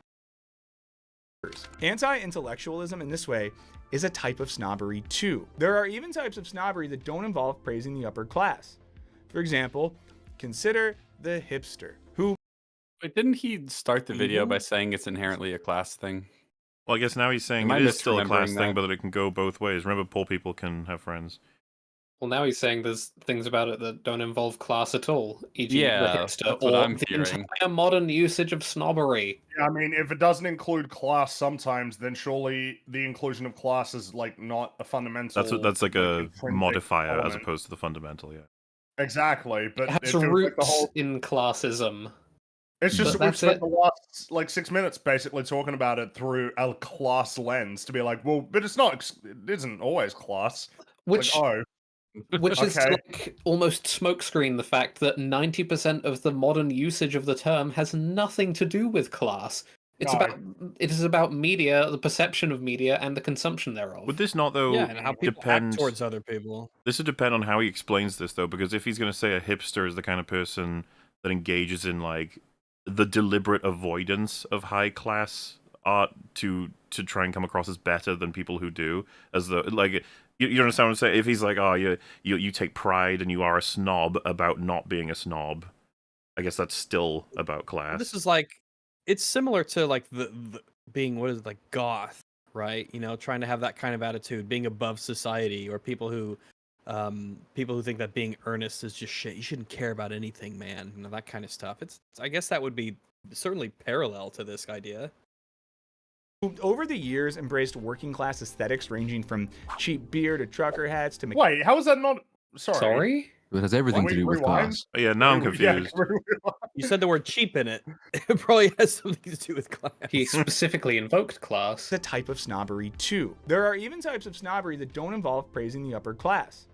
Anti-intellectualism in this way is a type of snobbery too. There are even types of snobbery that don't involve praising the upper class. For example, consider the hipster, who... Wait, didn't he start the video by saying it's inherently a class thing? Well, I guess now he's saying Am it I is still a class misremembering thing, that? but that it can go both ways. Remember, poor people can have friends. Well, now he's saying there's things about it that don't involve class at all, e.g. Yeah, the hipster, that's what or I'm the hearing. entire modern usage of snobbery. Yeah, I mean, if it doesn't include class sometimes, then surely the inclusion of class is like not a fundamental. That's like a intrinsic modifier as element. opposed to the fundamental. Yeah. Exactly, but It it has feels like roots the whole. in classism. It's just But that we've that's spent it. the last like 6 minutes basically talking about it through a class lens to be like, well, but it's not. It isn't always class. Which, like, which is okay. like almost smokescreen the fact that 90% of the modern usage of the term has nothing to do with class. It is about media, the perception of media, and the consumption thereof. Would this not, though, Yeah, and how people depend act towards other people? This would depend on how he explains this, though, because if he's going to say a hipster is the kind of person that engages in like the deliberate avoidance of high class art to try and come across as better than people who do, as the like. You understand what I'm saying? If he's like, oh, you take pride and you are a snob about not being a snob, I guess that's still about class. This is like, it's similar to like the being, what is it, like goth, right? Trying to have that kind of attitude, being above society, or people who think that being earnest is just shit. You shouldn't care about anything, man. That kind of stuff. I guess that would be certainly parallel to this idea. Who over the years embraced working class aesthetics ranging from cheap beer to trucker hats to... Wait, how is that not... Sorry? It has everything to do with class. Oh, yeah, now I'm confused. You said the word cheap in it. It probably has something to do with class. He specifically invoked class. A type of snobbery too. There are even types of snobbery that don't involve praising the upper class.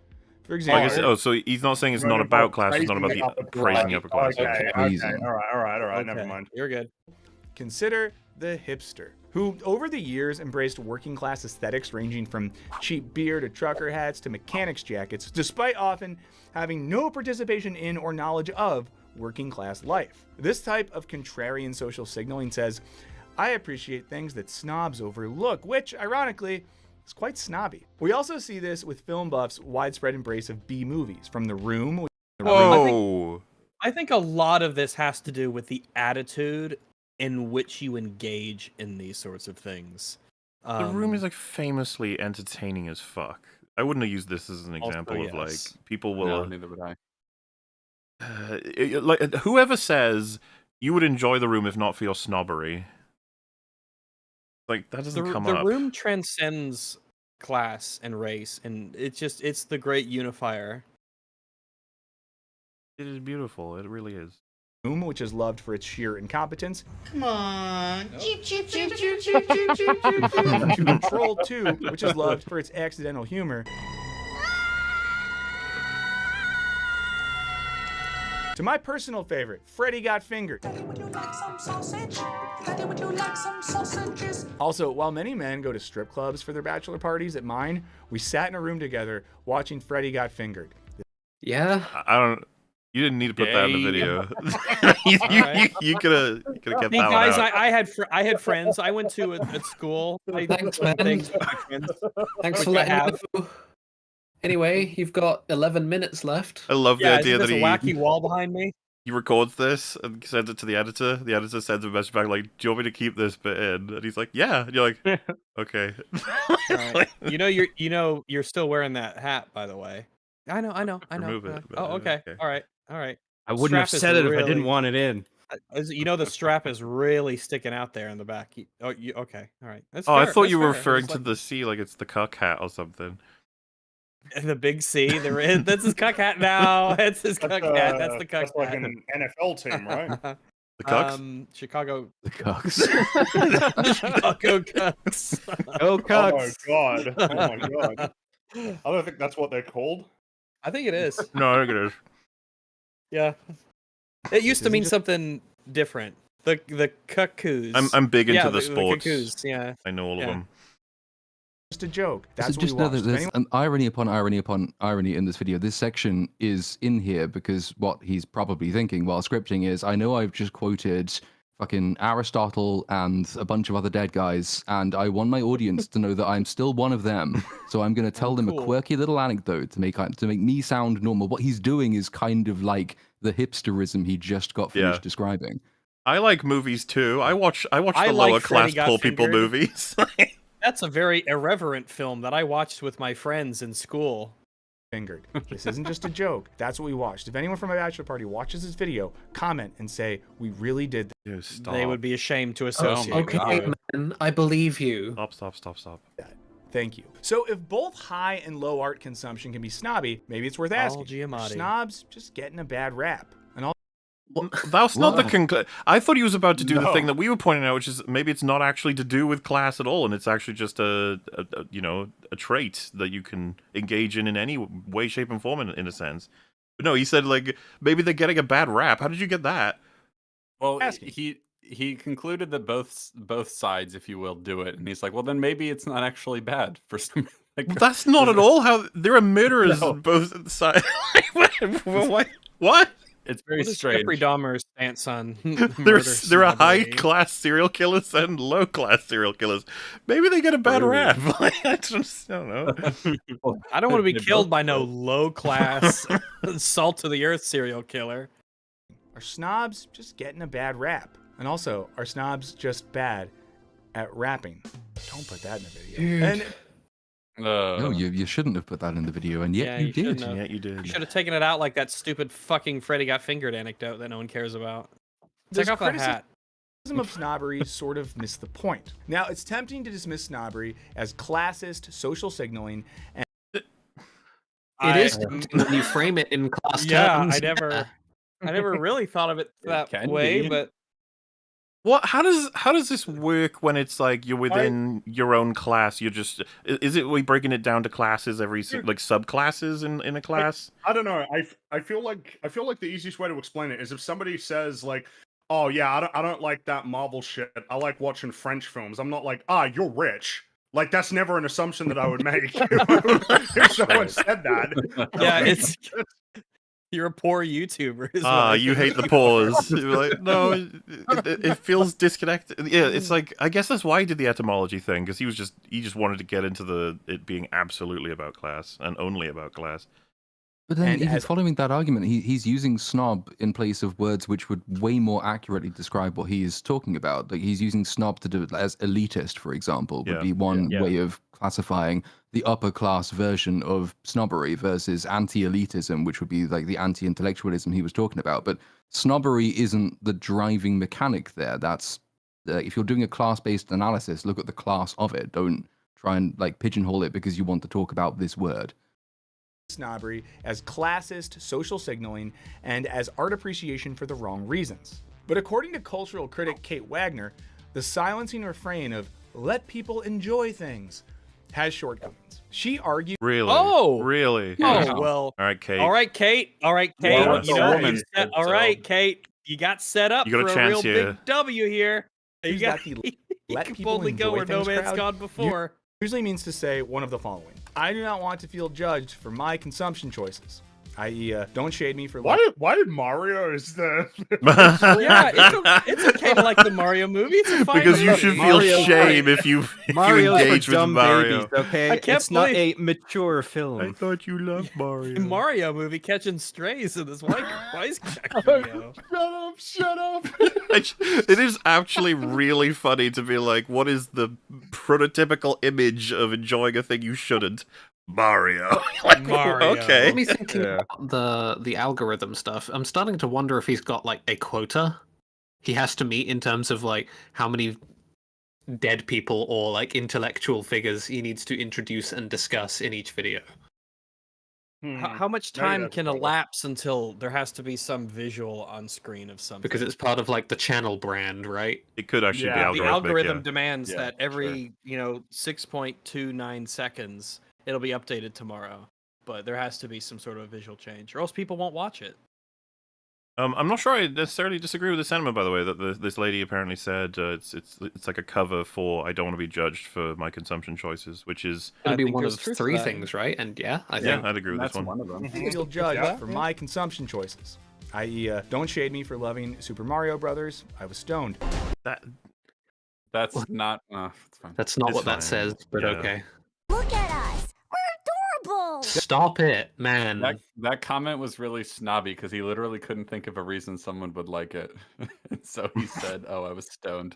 For example... so he's not saying it's not about class, it's not about the praising the upper class. Okay, all right, never mind. You're good. Consider the hipster, who over the years embraced working class aesthetics ranging from cheap beer to trucker hats to mechanics jackets, despite often having no participation in or knowledge of working class life. This type of contrarian social signaling says, I appreciate things that snobs overlook, which, ironically, is quite snobby. We also see this with film buffs' widespread embrace of B movies, from The Room... Whoa! I think a lot of this has to do with the attitude in which you engage in these sorts of things. The Room is like famously entertaining as fuck. I wouldn't have used this as an example of like people will. No, neither would I. Like whoever says you would enjoy The Room if not for your snobbery, like that doesn't come up. The Room transcends class and race, and it's the great unifier. It is beautiful. It really is. Which is loved for its sheer incompetence. Come on. To Control 2, which is loved for its accidental humor. To my personal favorite, Freddy Got Fingered. Daddy, would you like some sausage? Daddy, would you like some sausages? Also, while many men go to strip clubs for their bachelor parties, at mine, we sat in a room together watching Freddy Got Fingered. Yeah? I don't... You didn't need to put that in the video. You could have kept that guys, one out. I had friends I went to at school. Thanks, man. Thanks for letting me know. Anyway, you've got 11 minutes left. I love the idea that there's a wacky wall behind me. He records this and sends it to the editor. The editor sends him a message back like, "Do you want me to keep this bit in?" And he's like, "Yeah." And you're like, "Okay." Right. You're still wearing that hat, by the way. I know. Remove it. Oh, okay. All right. I wouldn't have said it if I didn't want it in. The strap is really sticking out there in the back. Okay. All right. That's I fair. thought you were That's fair. referring to the C like it's the cuck hat or something. The big C. That's his cuck hat now. That's his cuck hat. That's the cuck That's like hat. an NFL team, right? The cucks? Chicago. The cucks. Chicago Cucks. Go Oh my Cucks! god. Oh my god. I don't think that's what they're called. I think it is. No, I think it is. Yeah. It used to isn't mean just- something different. The cuckoos. I'm big into yeah, the sports. cuckoos, yeah. I know all of Yeah. them. Just a joke. That's So what just we know that watched. If there's anyone- an irony upon irony upon irony in this video. This section is in here because what he's probably thinking while scripting is, I know I've just quoted fucking Aristotle and a bunch of other dead guys, and I want my audience to know that I'm still one of them. So I'm going to tell them a cool. quirky little anecdote to make me sound normal. What he's doing is kind of like the hipsterism he just got finished Yeah. describing. I like movies too. I watch I the like lower Freddy class Got poor people Fingered. movies. That's a very irreverent film that I watched with my friends in school. fingered. This isn't just a joke. That's what we watched. If anyone from my bachelor party watches this video, comment and say, we really did that. Dude, stop. They would be ashamed to associate. Okay, with it. man, I believe you. Stop. Thank you. So if both high and low art consumption can be snobby, maybe it's worth asking. Giamatti. Snobs just getting a bad rap. And all That's not the What? conclusion. I thought he was about to do the No. thing that we were pointing out, which is maybe it's not actually to do with class at all, and it's actually just a trait that you can engage in any way, shape, and form in a sense. But no, he said like maybe they're getting a bad rap. How did you get that? Well, Asking. he concluded that both sides, if you will, do it, and he's like, well, then maybe it's not actually bad for some. Like, That's not at all how there are murderers No. on both sides. What? It's very What is strange. Jeffrey Dahmer's stance on There are high class serial killers and low class serial killers. Maybe they get a bad True. rap. Like, I don't know. I don't want to be They killed both by no low class salt to the earth serial killer. are snobs just getting a bad rap? And also, are snobs just bad at rapping? Don't put that in the video. And No, you shouldn't have put that in the video, and yet Yeah, you you did. shouldn't have. Yeah, you did. You should have taken it out like that stupid fucking Freddy Got Fingered anecdote that no one cares about. Does Take off that hat. criticism of snobbery sort of miss the point. Now, it's tempting to dismiss snobbery as classist social signaling, and It is when you frame it in class Yeah, terms. I never really thought of it that can way, be. but What? How does this work when it's like you're within your own class? You're just is it we breaking it down to classes like subclasses in a class? I don't know. I feel like the easiest way to explain it is if somebody says like, "Oh yeah, I don't like that Marvel shit. I like watching French films." I'm not like, "Ah, you're rich." Like that's never an assumption that I would make if someone said that. yeah, it's you're a poor YouTuber. Is what Ah, I you think. hate the pause. You're like, no, it feels disconnected. Yeah, it's like I guess that's why he did the etymology thing because he just wanted to get into it being absolutely about class and only about class. But then, And even as- following that argument, he's using snob in place of words which would way more accurately describe what he is talking about. Like he's using snob to do it as elitist, for example, would Yeah. be one Yeah. way of classifying the upper class version of snobbery versus anti-elitism, which would be like the anti-intellectualism he was talking about. But snobbery isn't the driving mechanic there. That's if you're doing a class-based analysis, look at the class of it. Don't try and like pigeonhole it because you want to talk about this word. snobbery as classist social signaling and as art appreciation for the wrong reasons. But according to cultural critic Kate Wagner, the silencing refrain of "let people enjoy things" has shortcomings. She argued Really? Oh! Really? Oh well. All right, Kate. All right, Kate. All right, Kate. Well, you it's a know, woman, you set, so- all right, Kate. You got set up You got a for a chance real here. big W here. You Who's got got the you let can people boldly go enjoy where no things man's crowd? gone before. usually means to say one of the following: I do not want to feel judged for my consumption choices, i.e., don't shade me for Why did Mario is the Yeah, it's okay to like the Mario movie. It's a fine because you movie. should feel Mario's shame great. if you Mario's engage for with dumb Mario. babies, okay? I can't It's not believe- a mature film. thought you loved Mario. Mario movie catching strays in this wisecrack video. Shut up! It is actually really funny to be like, what is the prototypical image of enjoying a thing you shouldn't? Mario. Like, Mario. Okay. Let me thinking Yeah. about the algorithm stuff. I'm starting to wonder if he's got like a quota he has to meet in terms of like how many dead people or like intellectual figures he needs to introduce and discuss in each video. How much Maybe time that's can probably- elapse until there has to be some visual on screen of something? Because it's part of like the channel brand, right? It could actually Yeah. be The algorithmic. algorithm Yeah. demands Yeah, that every 6.29 seconds it'll be updated tomorrow. But there has to be some sort of visual change, or else people won't watch it. I'm not sure I necessarily disagree with the sentiment, by the way, that this lady apparently said it's like a cover for "I don't want to be judged for my consumption choices," which is It'll I be think one there's of truth to 3 that. things, right? And yeah, I yeah, think I'd agree with That's this one. one of them. Feel judged Yeah. for my consumption choices. I.e., don't shade me for loving Super Mario Brothers. I was stoned. That's not. It's fine. that's not It's what that fine. says, but Yeah. okay. Look at us. We're adorable. Stop it, man. That comment was really snobby because he literally couldn't think of a reason someone would like it, and so he said, "Oh, I was stoned."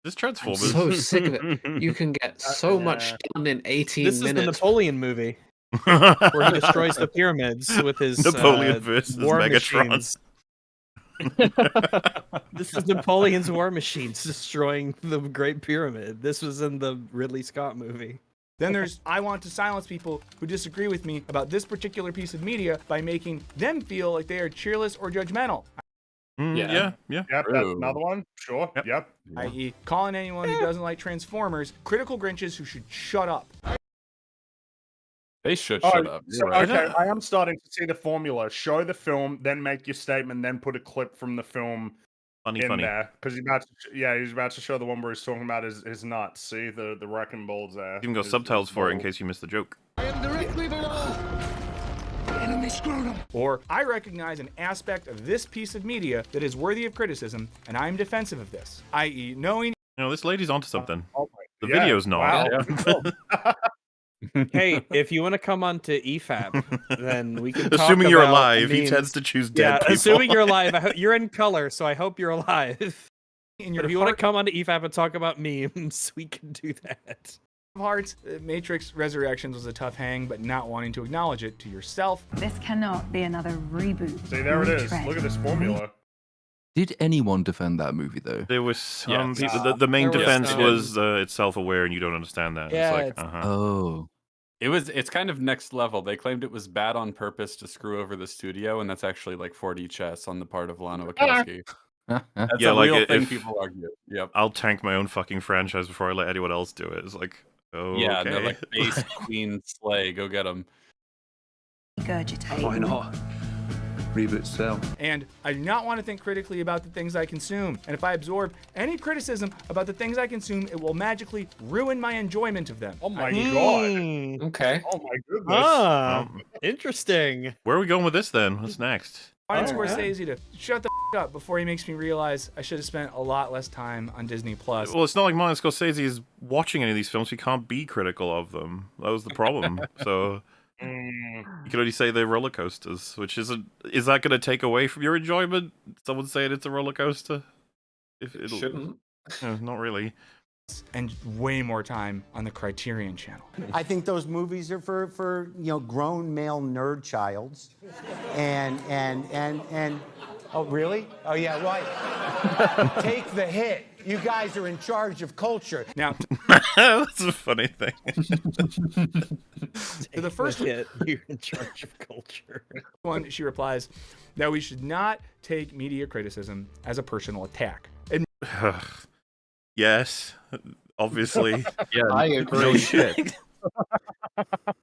This I'm Transformers. so sick of it. You can get so much done in 18 This is the minutes. Napoleon movie where he destroys the pyramids with his Napoleon versus war Megatron. machines. This is Napoleon's war machines destroying the Great Pyramid. This was in the Ridley Scott movie. Then there's I want to silence people who disagree with me about this particular piece of media by making them feel like they are cheerless or judgmental, Yeah. Yep, that's True. another one. Sure. Yep. i.e., calling anyone who doesn't like Transformers critical Grinches who should shut up. They should Oh, shut up. so, You're right. okay, I am starting to see the formula. Show the film, then make your statement, then put a clip from the film Funny. there. Because he's about to show the one where he's talking about his nuts. See the wrecking balls there. Even got His- subtitles his for it in balls. case you missed the joke. Or I recognize an aspect of this piece of media that is worthy of criticism, and I'm defensive of this, i.e., knowing You know, this lady's onto something. Oh The my- yeah, video's not. wow. Hey, if you want to come on to EFAP, then we can talk Assuming you're about alive, he memes. tends to choose Yeah, dead people. assuming you're alive. You're in color, so I hope you're alive. in But your if you want to heart come on to EFAP and talk about memes, we can do that. of hearts, Matrix Resurrections was a tough hang, but not wanting to acknowledge it to yourself. This cannot be another reboot. See, there it is. Look at this formula. Did anyone defend that movie though? There was some Yes. people. The main There was defense some. was it's self-aware and you don't understand that. Yeah, It's it's- like, Oh, It's kind of next level. They claimed it was bad on purpose to screw over the studio, and that's actually like 4D chess on the part of Lana Wachowski. That's Yeah, a like, real thing if- people argue. Yep. I'll tank my own fucking franchise before I let anyone else do it. It's like, oh, Yeah, okay. no, like base, queen, slay, go get them. Regurgitate. Why not? Reboot sell. And I do not want to think critically about the things I consume. And if I absorb any criticism about the things I consume, it will magically ruin my enjoyment of them. Oh my god. Hmm. Okay. Oh my goodness. Ah, interesting. Where are we going with this then? What's next? I want Alright. Scorsese to shut the up before he makes me realize I should have spent a lot less time on Disney Plus. Well, it's not like Martin Scorsese is watching any of these films. He can't be critical of them. That was the problem. So Mm, you can only say they're roller coasters, which isn't. Is that going to take away from your enjoyment? Someone saying it's a roller coaster? If It shouldn't. Not really. And way more time on the Criterion channel. I think those movies are for grown male nerd childs. And oh really? Oh yeah, right. Take the hit. You guys are in charge of culture. Now, That's a funny thing. to the first Hit, you're in charge of culture. one, she replies that we should not take media criticism as a personal attack. And Yes, obviously. Yeah, I agree. no shit.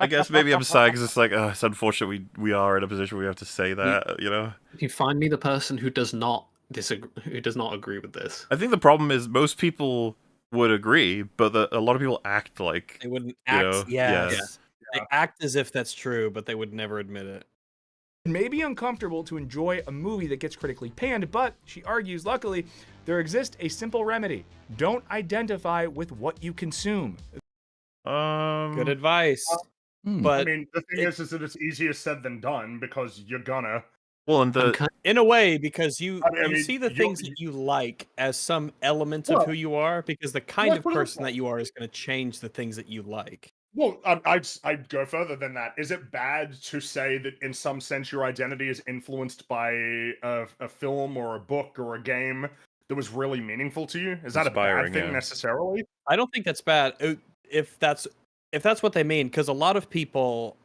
I guess maybe I'm sad because it's like, it's unfortunate we are in a position where we have to say that, you know? You find me the person who does not agree with this. I think the problem is most people would agree, but a lot of people act like They wouldn't you act. know, Yes. They act as if that's true, but they would never admit it. it may be uncomfortable to enjoy a movie that gets critically panned, but she argues, luckily, there exists a simple remedy. Don't identify with what you consume. Good advice. Hmm. But I mean, the thing is that it's easier said than done because you're gonna. well, and I'm kind in a way, because you I mean, see the you're- things that you like as some element of Well, who you are, because the kind like, of what person else? that you are is going to change the things that you like. Well, I'd go further than that. Is it bad to say that in some sense your identity is influenced by a film or a book or a game that was really meaningful to you? Is that a bad Inspiring, thing yeah. necessarily? I don't think that's bad if that's what they mean, because a lot of people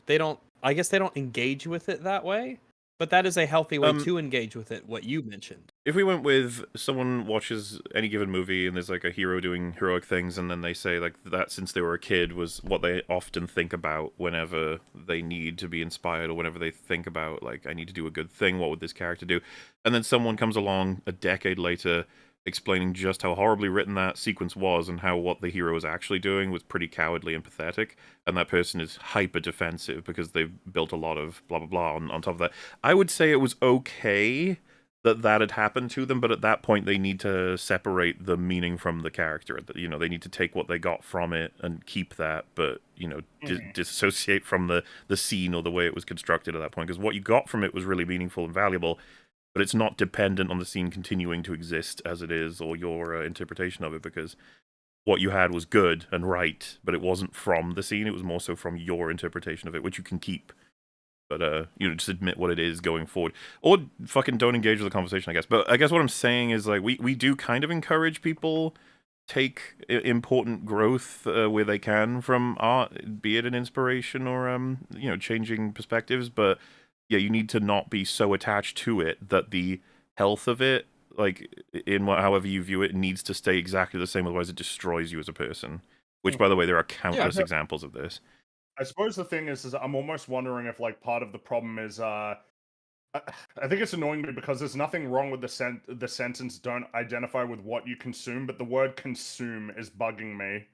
they don't I guess they don't engage with it that way, but that is a healthy way Um, to engage with it, what you mentioned. If we went with someone watches any given movie and there's like a hero doing heroic things, and then they say like that since they were a kid was what they often think about whenever they need to be inspired, or whenever they think about like I need to do a good thing, what would this character do? And then someone comes along a decade later explaining just how horribly written that sequence was and how what the hero was actually doing was pretty cowardly and pathetic, and that person is hyper defensive because they've built a lot of blah blah blah on top of that. I would say it was okay that had happened to them, but at that point they need to separate the meaning from the character. You know, they need to take what they got from it and keep that, but you know, dissociate from the scene or the way it was constructed at that point, because what you got from it was really meaningful and valuable, but it's not dependent on the scene continuing to exist as it is, or your interpretation of it, because what you had was good and right, but it wasn't from the scene, it was more so from your interpretation of it, which you can keep. But, you know, just admit what it is going forward. Or fucking don't engage with the conversation, I guess. But I guess what I'm saying is, like, we do kind of encourage people take important growth where they can from art, be it an inspiration or, you know, changing perspectives. But, yeah, you need to not be so attached to it that the health of it, like, in however you view it, needs to stay exactly the same, otherwise it destroys you as a person. Which, by the way, there are countless examples of this. I suppose the thing is I'm almost wondering if like part of the problem is I think it's annoying me because there's nothing wrong with the sentence "don't identify with what you consume," but the word "consume" is bugging me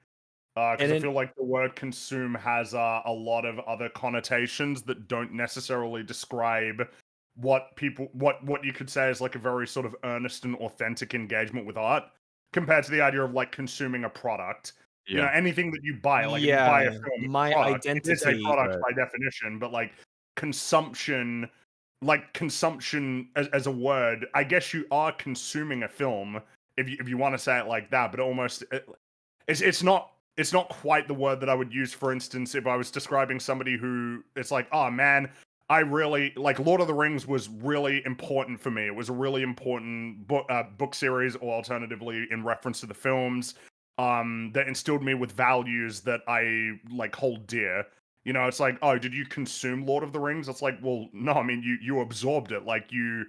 because I feel like the word "consume" has a lot of other connotations that don't necessarily describe what you could say is like a very sort of earnest and authentic engagement with art, compared to the idea of like consuming a product. You know, anything that you buy, like if you buy a film, it's a product. It is a product by definition, but like consumption as a word, I guess you are consuming a film if you want to say it like that, but it's not quite the word that I would use, for instance, if I was describing somebody who it's like, oh man, I really like Lord of the Rings was really important for me. It was a really important book series, or alternatively in reference to the films. That instilled me with values that I like hold dear. You know, it's like, oh, did you consume Lord of the Rings? It's like, well, no, I mean, you absorbed it, like you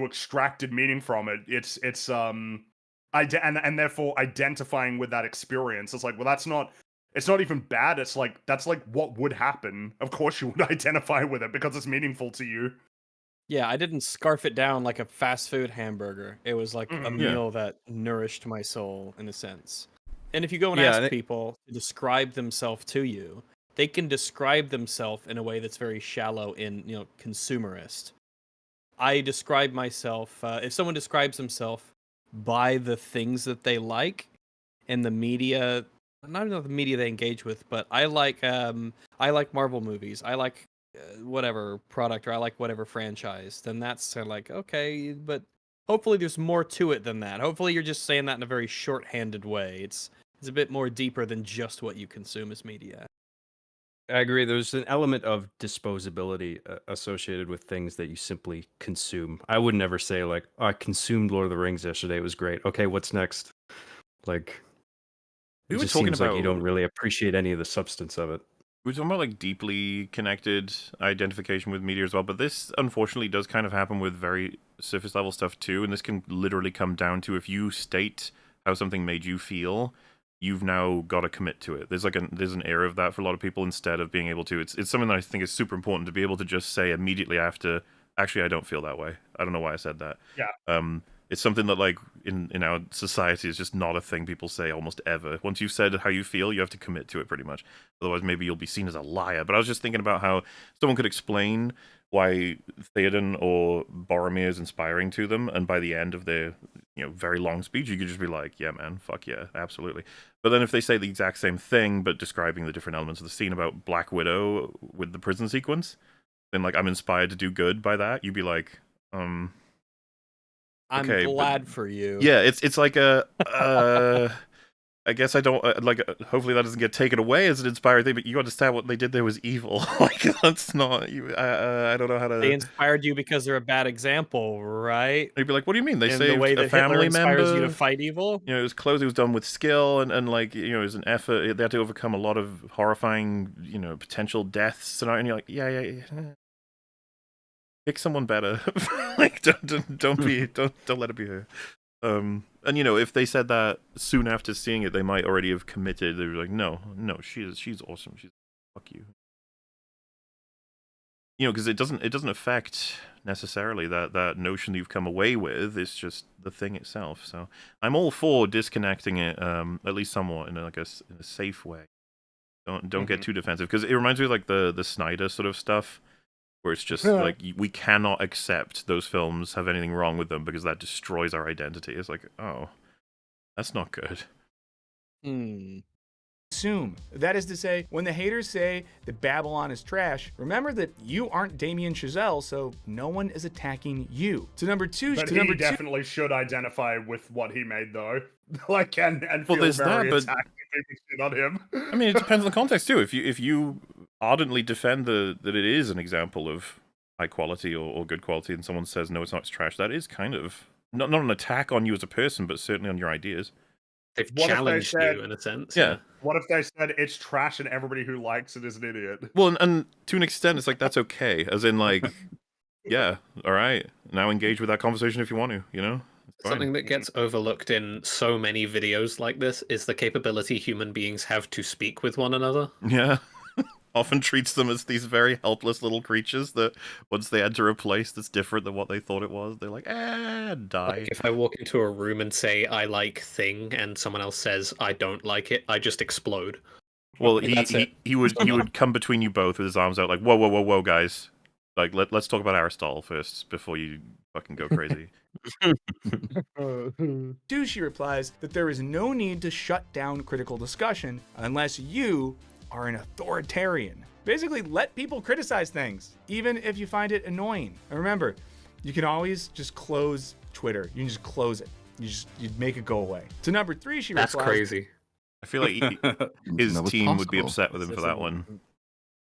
extracted meaning from it. And therefore identifying with that experience. It's like, well, it's not even bad. It's like that's like what would happen. Of course, you would identify with it because it's meaningful to you. Yeah, I didn't scarf it down like a fast food hamburger. It was like a meal that nourished my soul, in a sense. And if you go and ask people to describe themselves to you, they can describe themselves in a way that's very shallow and, you know, consumerist. I describe myself, if someone describes themselves by the things that they like and the media, not even the media they engage with, but I like Marvel movies. I like whatever product, or I like whatever franchise, then that's kind of like, okay, but hopefully there's more to it than that. Hopefully you're just saying that in a very shorthanded way. It's a bit more deeper than just what you consume as media. I agree. There's an element of disposability associated with things that you simply consume. I would never say like, oh, I consumed Lord of the Rings yesterday. It was great. Okay, what's next? Like, it just seems like you don't really appreciate any of the substance of it. We're talking about like deeply connected identification with media as well, but this unfortunately does kind of happen with very surface level stuff too, and this can literally come down to if you state how something made you feel, you've now got to commit to it. There's an era of that for a lot of people instead of being able to. It's something that I think is super important to be able to just say immediately after, actually, I don't feel that way. I don't know why I said that. Yeah. It's something that, like, in our society is just not a thing people say almost ever. Once you've said how you feel, you have to commit to it pretty much. Otherwise, maybe you'll be seen as a liar. But I was just thinking about how someone could explain why Theoden or Boromir is inspiring to them, and by the end of their, you know, very long speech, you could just be like, yeah, man, fuck yeah, absolutely. But then if they say the exact same thing, but describing the different elements of the scene about Black Widow with the prison sequence, then, like, I'm inspired to do good by that, you'd be like, I'm okay, glad for you. Yeah, it's like a I guess I don't hopefully that doesn't get taken away as an inspired thing, but you understand what they did there was evil. Like that's not you. I don't know how to. They inspired you because they're a bad example, right? They'd be like, what do you mean? They In saved the way a that Hitler family inspires member. you to fight evil. You know, it was close. It was done with skill and like it was an effort. They had to overcome a lot of horrifying potential deaths scenario. And you're like, yeah. Pick someone better. Like don't let it be her. And if they said that soon after seeing it, they might already have committed. They were like, no, she's awesome. She's fuck you. Because it doesn't affect necessarily that notion that you've come away with. It's just the thing itself. So I'm all for disconnecting it, at least somewhat in a safe way. Don't get too defensive, because it reminds me of like the Snyder sort of stuff, where it's just like we cannot accept those films have anything wrong with them because that destroys our identity. It's like, oh, that's not good. Assume. That is to say, when the haters say that Babylon is trash, remember that you aren't Damien Chazelle, so no one is attacking you. To number two, but he definitely should identify with what he made, though. Like, and feel there's very that, attacked if people shit on him. I mean, it depends on the context too. If you ardently defend that it is an example of high quality or good quality, and someone says no, it's not, it's trash, that is kind of not an attack on you as a person, but certainly on your ideas. They've challenged you in a sense. Yeah. What if they said it's trash and everybody who likes it is an idiot? Well, and to an extent, it's like that's okay. As in, like, yeah, all right. Now engage with that conversation if you want to. It's fine. Something that gets overlooked in so many videos like this is the capability human beings have to speak with one another. Yeah. Often treats them as these very helpless little creatures that once they enter a place that's different than what they thought it was, they're like, die. Like if I walk into a room and say I like thing and someone else says I don't like it, I just explode. Well, he would come between you both with his arms out like, whoa, guys. Like, let's talk about Aristotle first before you fucking go crazy. Douchey replies that there is no need to shut down critical discussion unless you are an authoritarian. Basically, let people criticize things, even if you find it annoying. And remember, you can always just close Twitter. You can just close it. You make it go away. To number three, she replies... That's crazy. I feel like his team would be upset with him for that one.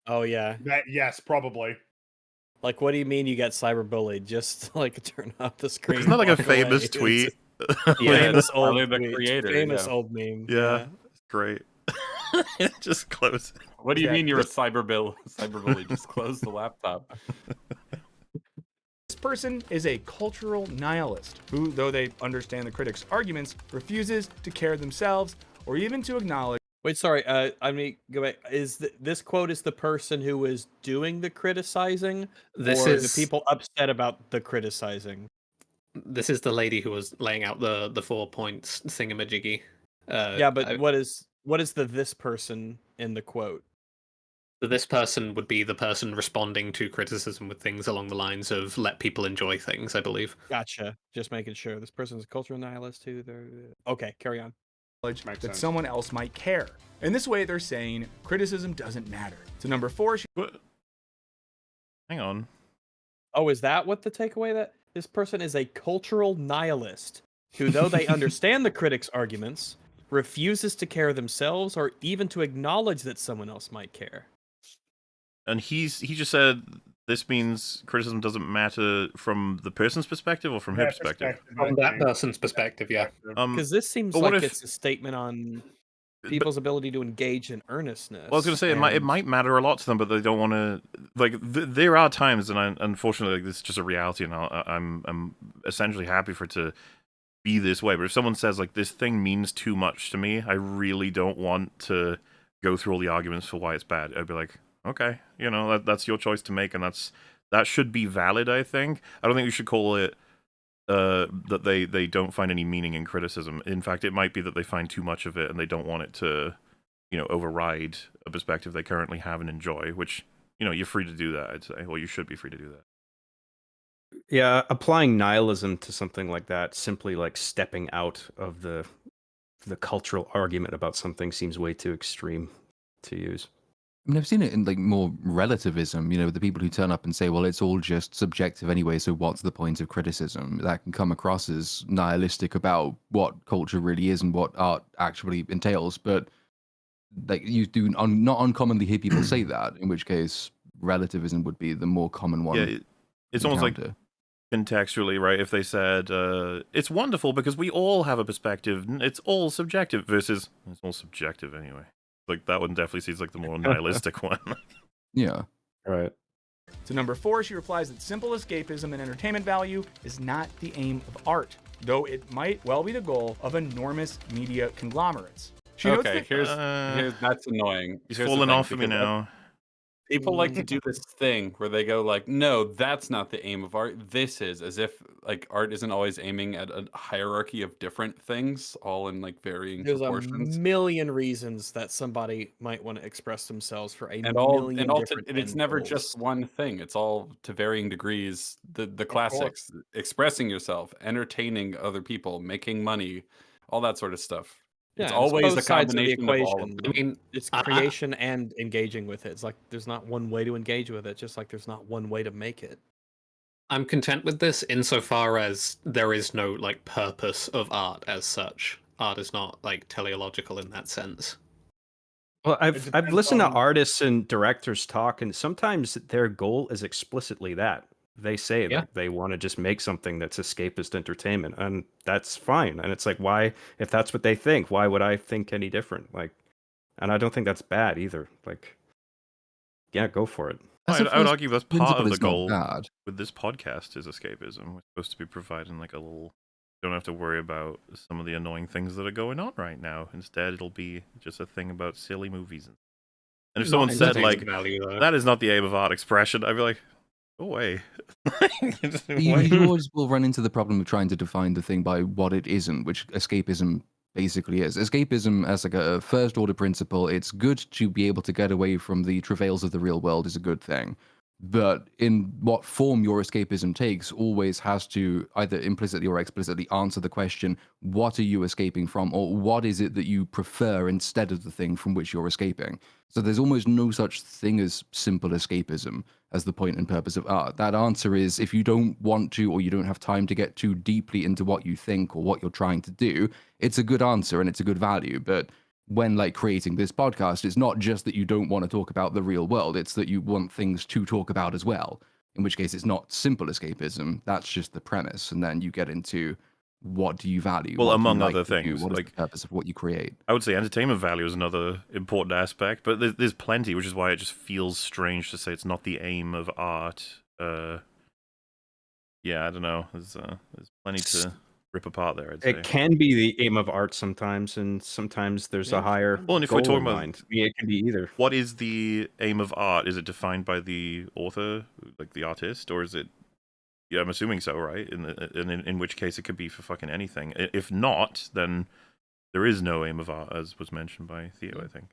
Oh, yeah. Yes, probably. Like, what do you mean you got cyberbullied? Just, like, turn off the screen. Isn't that like a famous tweet? Famous old the tweet. creator. Famous old meme. Yeah, it's great. Just close it. What do you mean you're a cyberbully? Just close the laptop. This person is a cultural nihilist who, though they understand the critics' arguments, refuses to care themselves or even to acknowledge. Wait, sorry. I mean, go back. This quote is the person who is doing the criticizing, This or is the people upset about the criticizing? This is the lady who was laying out the 4 points thingamajiggy. Yeah, but what is this person in the quote? This person would be the person responding to criticism with things along the lines of let people enjoy things, I believe. Gotcha. Just making sure. This person's a cultural nihilist too. Okay, carry on. That someone else might care. In this way, they're saying criticism doesn't matter. To number four, Hang on. Oh, is that what the takeaway? That this person is a cultural nihilist who, though they understand the critics' arguments, refuses to care themselves or even to acknowledge that someone else might care. And he just said this means criticism doesn't matter from the person's perspective or from her perspective. From that person's perspective, yeah. Because this seems like it's a statement on people's ability to engage in earnestness. Well, I was going to say it might matter a lot to them, but they don't want to. Like, there are times, and unfortunately, like, this is just a reality, and I'm essentially happy for it to be this way. But if someone says like this thing means too much to me, I really don't want to go through all the arguments for why it's bad. I'd be like, okay, that's your choice to make, and that should be valid. I think. I don't think we should call it that they don't find any meaning in criticism. In fact, it might be that they find too much of it and they don't want it to, override a perspective they currently have and enjoy. Which you're free to do that. I'd say. Well, you should be free to do that. Yeah, applying nihilism to something like that, simply like stepping out of the cultural argument about something, seems way too extreme to use. I mean, I've seen it in like more relativism, the people who turn up and say, well, it's all just subjective anyway, so what's the point of criticism? That can come across as nihilistic about what culture really is and what art actually entails. But like you do not uncommonly hear people say that, in which case relativism would be the more common one. Yeah, it's almost like contextually, right? If they said, it's wonderful because we all have a perspective, it's all subjective, versus it's all subjective anyway. Like, that one definitely seems like the more nihilistic one. Yeah. Right. To number 4, she replies that simple escapism and entertainment value is not the aim of art, though it might well be the goal of enormous media conglomerates. She notes Okay, that- here's that's annoying. He's Here's the falling thing, off of me because now. People like to do this thing where they go like, no, that's not the aim of art. This is, as if like art isn't always aiming at a hierarchy of different things, all in like varying There's proportions. a million reasons that somebody might want to express themselves for a And million and different it's end never goals. just one thing. It's all to varying degrees. The classics, expressing yourself, entertaining other people, making money, all that sort of stuff. It's always a combination of all of them. I mean, it's creation and engaging with it. It's like there's not one way to engage with it, just like there's not one way to make it. I'm content with this insofar as there is no like purpose of art as such. Art is not like teleological in that sense. Well, I've listened to artists and directors talk, and sometimes their goal is explicitly that. They say that they want to just make something that's escapist entertainment, and that's fine. And it's like, why, if that's what they think, why would I think any different? Like, and I don't think that's bad either. Like, yeah, go for it. I would argue that's part of the is not goal bad. with this podcast is escapism. We're supposed to be providing like a little... Don't have to worry about some of the annoying things that are going on right now. Instead, it'll be just a thing about silly movies. And if someone said like, that is not the aim of art expression, I'd be like, go away. You always will run into the problem of trying to define the thing by what it isn't, which escapism basically is. Escapism as like a first order principle, it's good to be able to get away from the travails of the real world is a good thing. But in what form your escapism takes always has to either implicitly or explicitly answer the question, what are you escaping from? Or what is it that you prefer instead of the thing from which you're escaping? So there's almost no such thing as simple escapism as the point and purpose of art. That answer is if you don't want to or you don't have time to get too deeply into what you think or what you're trying to do, it's a good answer and it's a good value. But when like creating this podcast, it's not just that you don't want to talk about the real world, it's that you want things to talk about as well, in which case it's not simple escapism, that's just the premise, and then you get into what do you value, well, what do you among like other to do, things, what is like the purpose of what you create. I would say entertainment value is another important aspect, but there's plenty, which is why it just feels strange to say it's not the aim of art. Yeah, I don't know, there's plenty to rip apart there, I'd say. It can be the aim of art sometimes, and sometimes there's a higher well, and if goal we're talking in about mind. I mean, it can be either. What is the aim of art? Is it defined by the author, like the artist, or is it? Yeah, I'm assuming so, right? In which case it could be for fucking anything. If not, then there is no aim of art, as was mentioned by Theo, I think.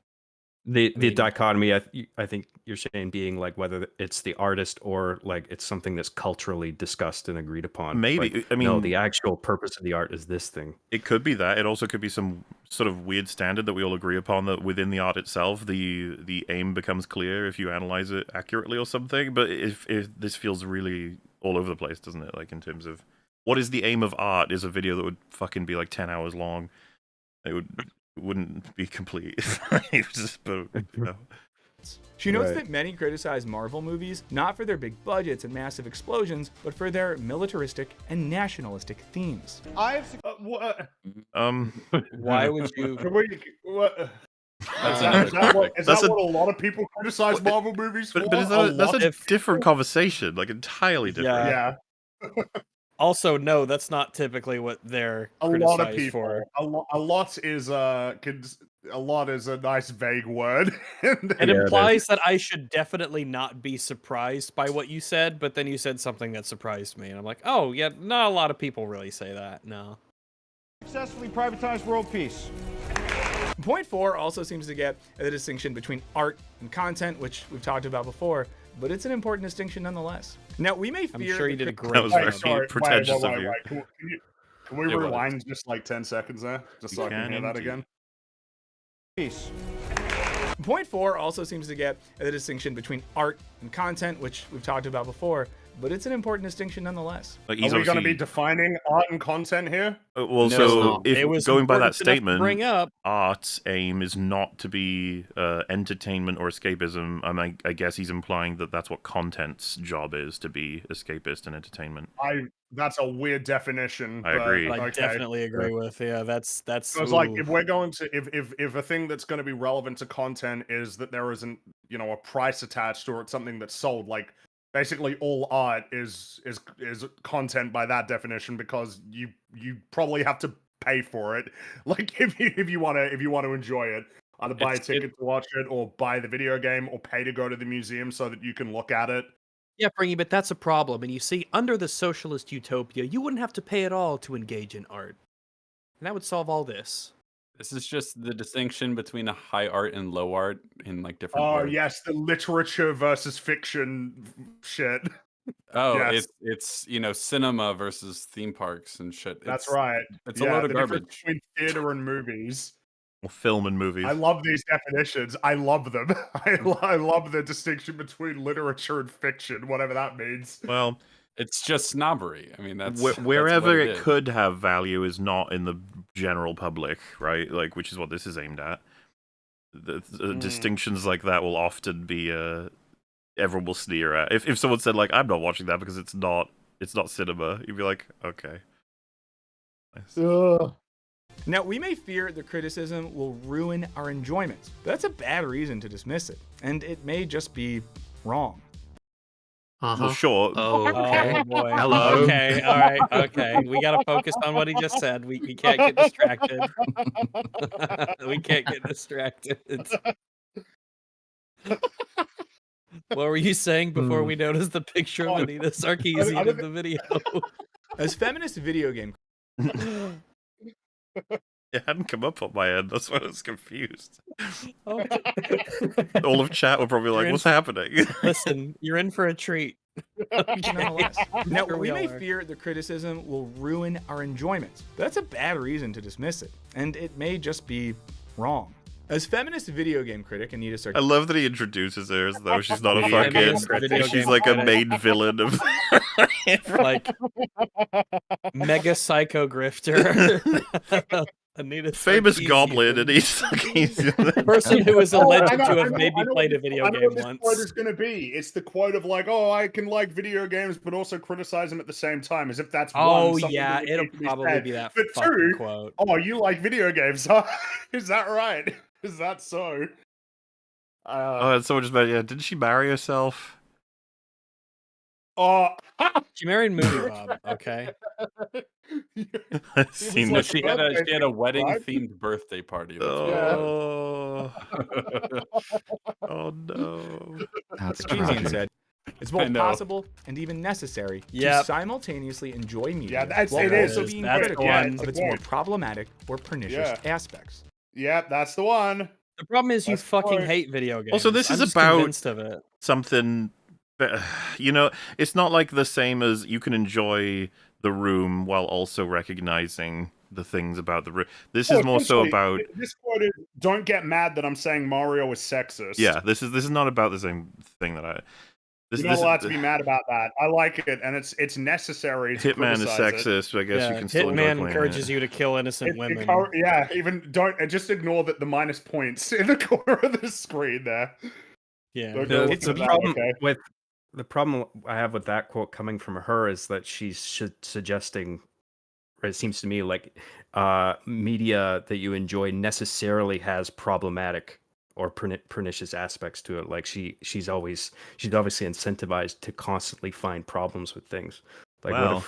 The dichotomy, I think you're saying, being like whether it's the artist or like it's something that's culturally discussed and agreed upon. Maybe. Like, I mean, no, the actual purpose of the art is this thing. It could be that. It also could be some sort of weird standard that we all agree upon, that within the art itself, the aim becomes clear if you analyze it accurately or something. But if this feels really all over the place, doesn't it? Like in terms of what is the aim of art is a video that would fucking be like 10 hours long. It wouldn't be complete. It was just, but, you know. She notes that many criticize Marvel movies not for their big budgets and massive explosions, but for their militaristic and nationalistic themes. Why would you? Can we, what? Is that what a lot of people criticize Marvel movies for? But that's a different conversation, like entirely different. Yeah. Also, no, that's not typically what they're A criticized lot of people. for. A lot is a nice vague word. It implies that I should definitely not be surprised by what you said, but then you said something that surprised me, and I'm like, oh yeah, not a lot of people really say that. No. Successfully privatized world peace. Point 4 also seems to get the distinction between art and content, which we've talked about before, but it's an important distinction nonetheless. Now, we may fear... I'm sure you did a great job. That was very pretentious of you. Can we rewind just like 10 seconds there? Just so I can hear that again? Peace. Point 4 also seems to get the distinction between art and content, which we've talked about before, but it's an important distinction nonetheless. Like, Are he's we going to be obviously defining art and content here? well, No, so it's It was if going by that important enough to statement, bring up. art's aim is not to be entertainment or escapism. I guess he's implying that that's what content's job is, to be escapist and entertainment. That's a weird definition. I agree. I Okay. definitely agree with. Yeah, that's. So it's like ooh. if we're going to if a thing that's going to be relevant to content is that there isn't a price attached or it's something that's sold, like basically all art is content by that definition, because you probably have to pay for it. Like if you want to enjoy it, either buy a ticket to watch it or buy the video game or pay to go to the museum so that you can look at it. Yeah, Fringy, but that's a problem. And you see, under the socialist utopia, you wouldn't have to pay at all to engage in art. And that would solve all this. This is just the distinction between a high art and low art in like different Oh words. yes, the literature versus fiction shit. Oh, Yes. it's cinema versus theme parks and shit. That's right. It's a load of the difference garbage. between theater and movies. Or film and movies. I love these definitions. I love them. I love the distinction between literature and fiction, whatever that means. Well, it's just snobbery. I mean, that's wherever that's what it is. could have value is not in the general public, right? Like, which is what this is aimed at. The distinctions like that will often be everyone will sneer at. If someone said like, I'm not watching that because it's not cinema, you'd be like, okay. Nice. Now, we may fear the criticism will ruin our enjoyment, but that's a bad reason to dismiss it, and it may just be wrong. Well, sure. Oh, okay. Oh boy. Hello. Okay. All right. Okay. We gotta focus on what he just said. We can't get distracted. We can't get distracted. What were you saying before we noticed the picture of Anita Sarkeesian in the video? As feminist video game, It hadn't come up on my end. That's why I was confused. All of chat were probably like, "What's happening?" Listen, you're in for a treat. nonetheless. Now, Sure we we may all are. fear the criticism will ruin our enjoyment, but that's a bad reason to dismiss it, and it may just be wrong. As feminist video game critic Anita Sarkeesian, I love that he introduces her as though she's not a Yeah, I mean, fucking. video She's game like a critic. main villain of. Like mega psycho grifter. Anita Famous Sarkeesian. goblin, and he's Sarkeesian. Person who is alleged I know- to I have know- maybe I know played a what- video I know game what this quote is once. going to be. It's the quote of like, "Oh, I can like video games, but also criticize them at the same time," as if that's Oh one. something yeah, that would it'll need to be probably said. be that But fucking two, quote. oh, you like video games, huh? Is that right? Is that so? Oh, and someone just about didn't she marry herself? Oh, She married Movie Bob, okay? I've seen like, this. She had a wedding themed birthday party. Oh. Oh no. That's Sarkeesian tragic. said, "It's I both know. possible and even necessary Yep. to simultaneously enjoy media that's- while it is. also being That's the critical one. of its more problematic or pernicious aspects." yeah, that's the one. The problem is you That's fucking right. hate video games. Also, this I'm is just about- convinced of it. Something, it's not like the same as you can enjoy the room while also recognizing the things about the room. This is more so essentially, about. This quote is, "Don't get mad that I'm saying Mario is sexist." Yeah, this is not about the same thing that I. This, You're not this allowed to be mad about that. I like it, and it's necessary to Hitman is criticize it. sexist, but I guess Yeah, you can still enjoy Hitman playing encourages it. you to kill innocent women. Yeah, even don't just ignore that the minus points in the corner of the screen there. Yeah. Don't go It's a with that, problem okay. with the problem I have with that quote coming from her is that she's suggesting, or it seems to me like media that you enjoy necessarily has problematic or pernicious aspects to it. Like she's obviously incentivized to constantly find problems with things. Like Well.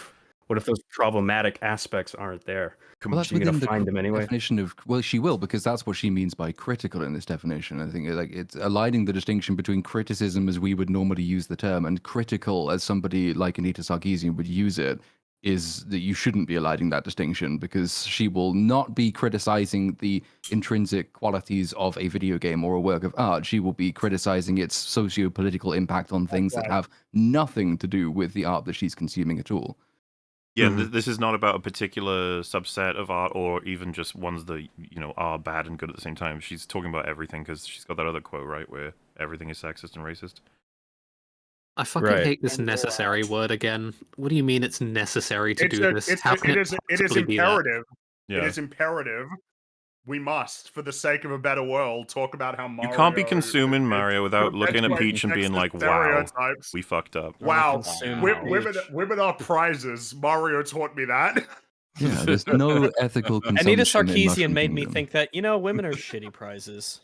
what if those problematic aspects aren't there? Well, that's She's gonna within the find them anyway. definition of. Well, she will, because that's what she means by critical in this definition. I think like it's aligning the distinction between criticism as we would normally use the term and critical as somebody like Anita Sarkeesian would use it. Is that you shouldn't be aligning that distinction, because she will not be criticizing the intrinsic qualities of a video game or a work of art. She will be criticizing its socio-political impact on things that have nothing to do with the art that she's consuming at all. Yeah, this is not about a particular subset of art, or even just ones that are bad and good at the same time. She's talking about everything because she's got that other quote, right, where everything is sexist and racist. I fucking hate this necessary word again. What do you mean it's necessary to do this? How can it is possibly be that? imperative. Yeah. It is imperative. We must, for the sake of a better world, talk about how Mario. You can't be consuming Mario without looking at Peach and being like, "Wow, stereotypes. we fucked up." Wow, Wow. women are prizes. Mario taught me that. Yeah, there's no ethical consumption. Anita in Sarkeesian Mushroom made me Kingdom. think that, women are shitty prizes.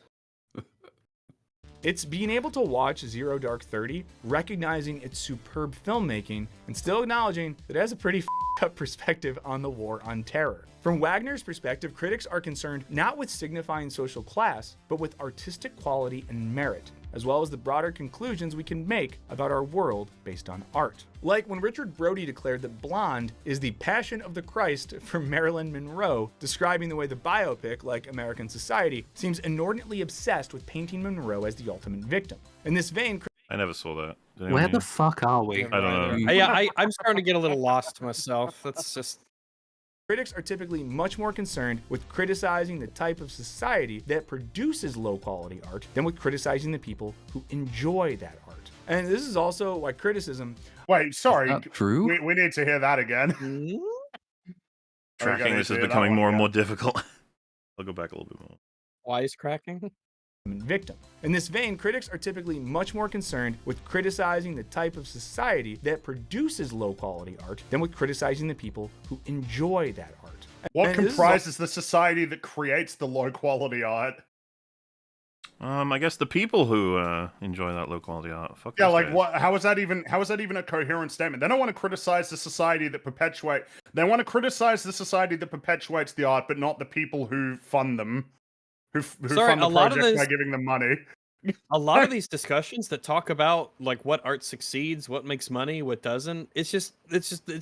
It's being able to watch Zero Dark 30, recognizing its superb filmmaking, and still acknowledging that it has a pretty up perspective on the war on terror. From Wagner's perspective, critics are concerned not with signifying social class, but with artistic quality and merit, as well as the broader conclusions we can make about our world based on art. Like when Richard Brody declared that Blonde is the Passion of the Christ for Marilyn Monroe, describing the way the biopic, like American Society, seems inordinately obsessed with painting Monroe as the ultimate victim. In this vein, I never saw that. Did Where anyone the here? fuck are we? I don't know. I'm starting to get a little lost myself. That's just... critics are typically much more concerned with criticizing the type of society that produces low-quality art than with criticizing the people who enjoy that art. And this is also why criticism... Wait, sorry. Is that true? We need to hear that again. Tracking this is becoming more and more difficult. I'll go back a little bit more. Wisecracking? Victim. In this vein, critics are typically much more concerned with criticizing the type of society that produces low-quality art than with criticizing the people who enjoy that art. What And this is comprises the society that creates the low-quality art? I guess the people who enjoy that low quality art. Fuck Yeah, those like guys. what? How is that even a coherent statement? They don't want to criticize the society that perpetuate. They want to criticize the society that perpetuates the art, but not the people who fund them, who Sorry, fund the a lot of project by this- giving them money. A lot of these discussions that talk about like what art succeeds, what makes money, what doesn't, it's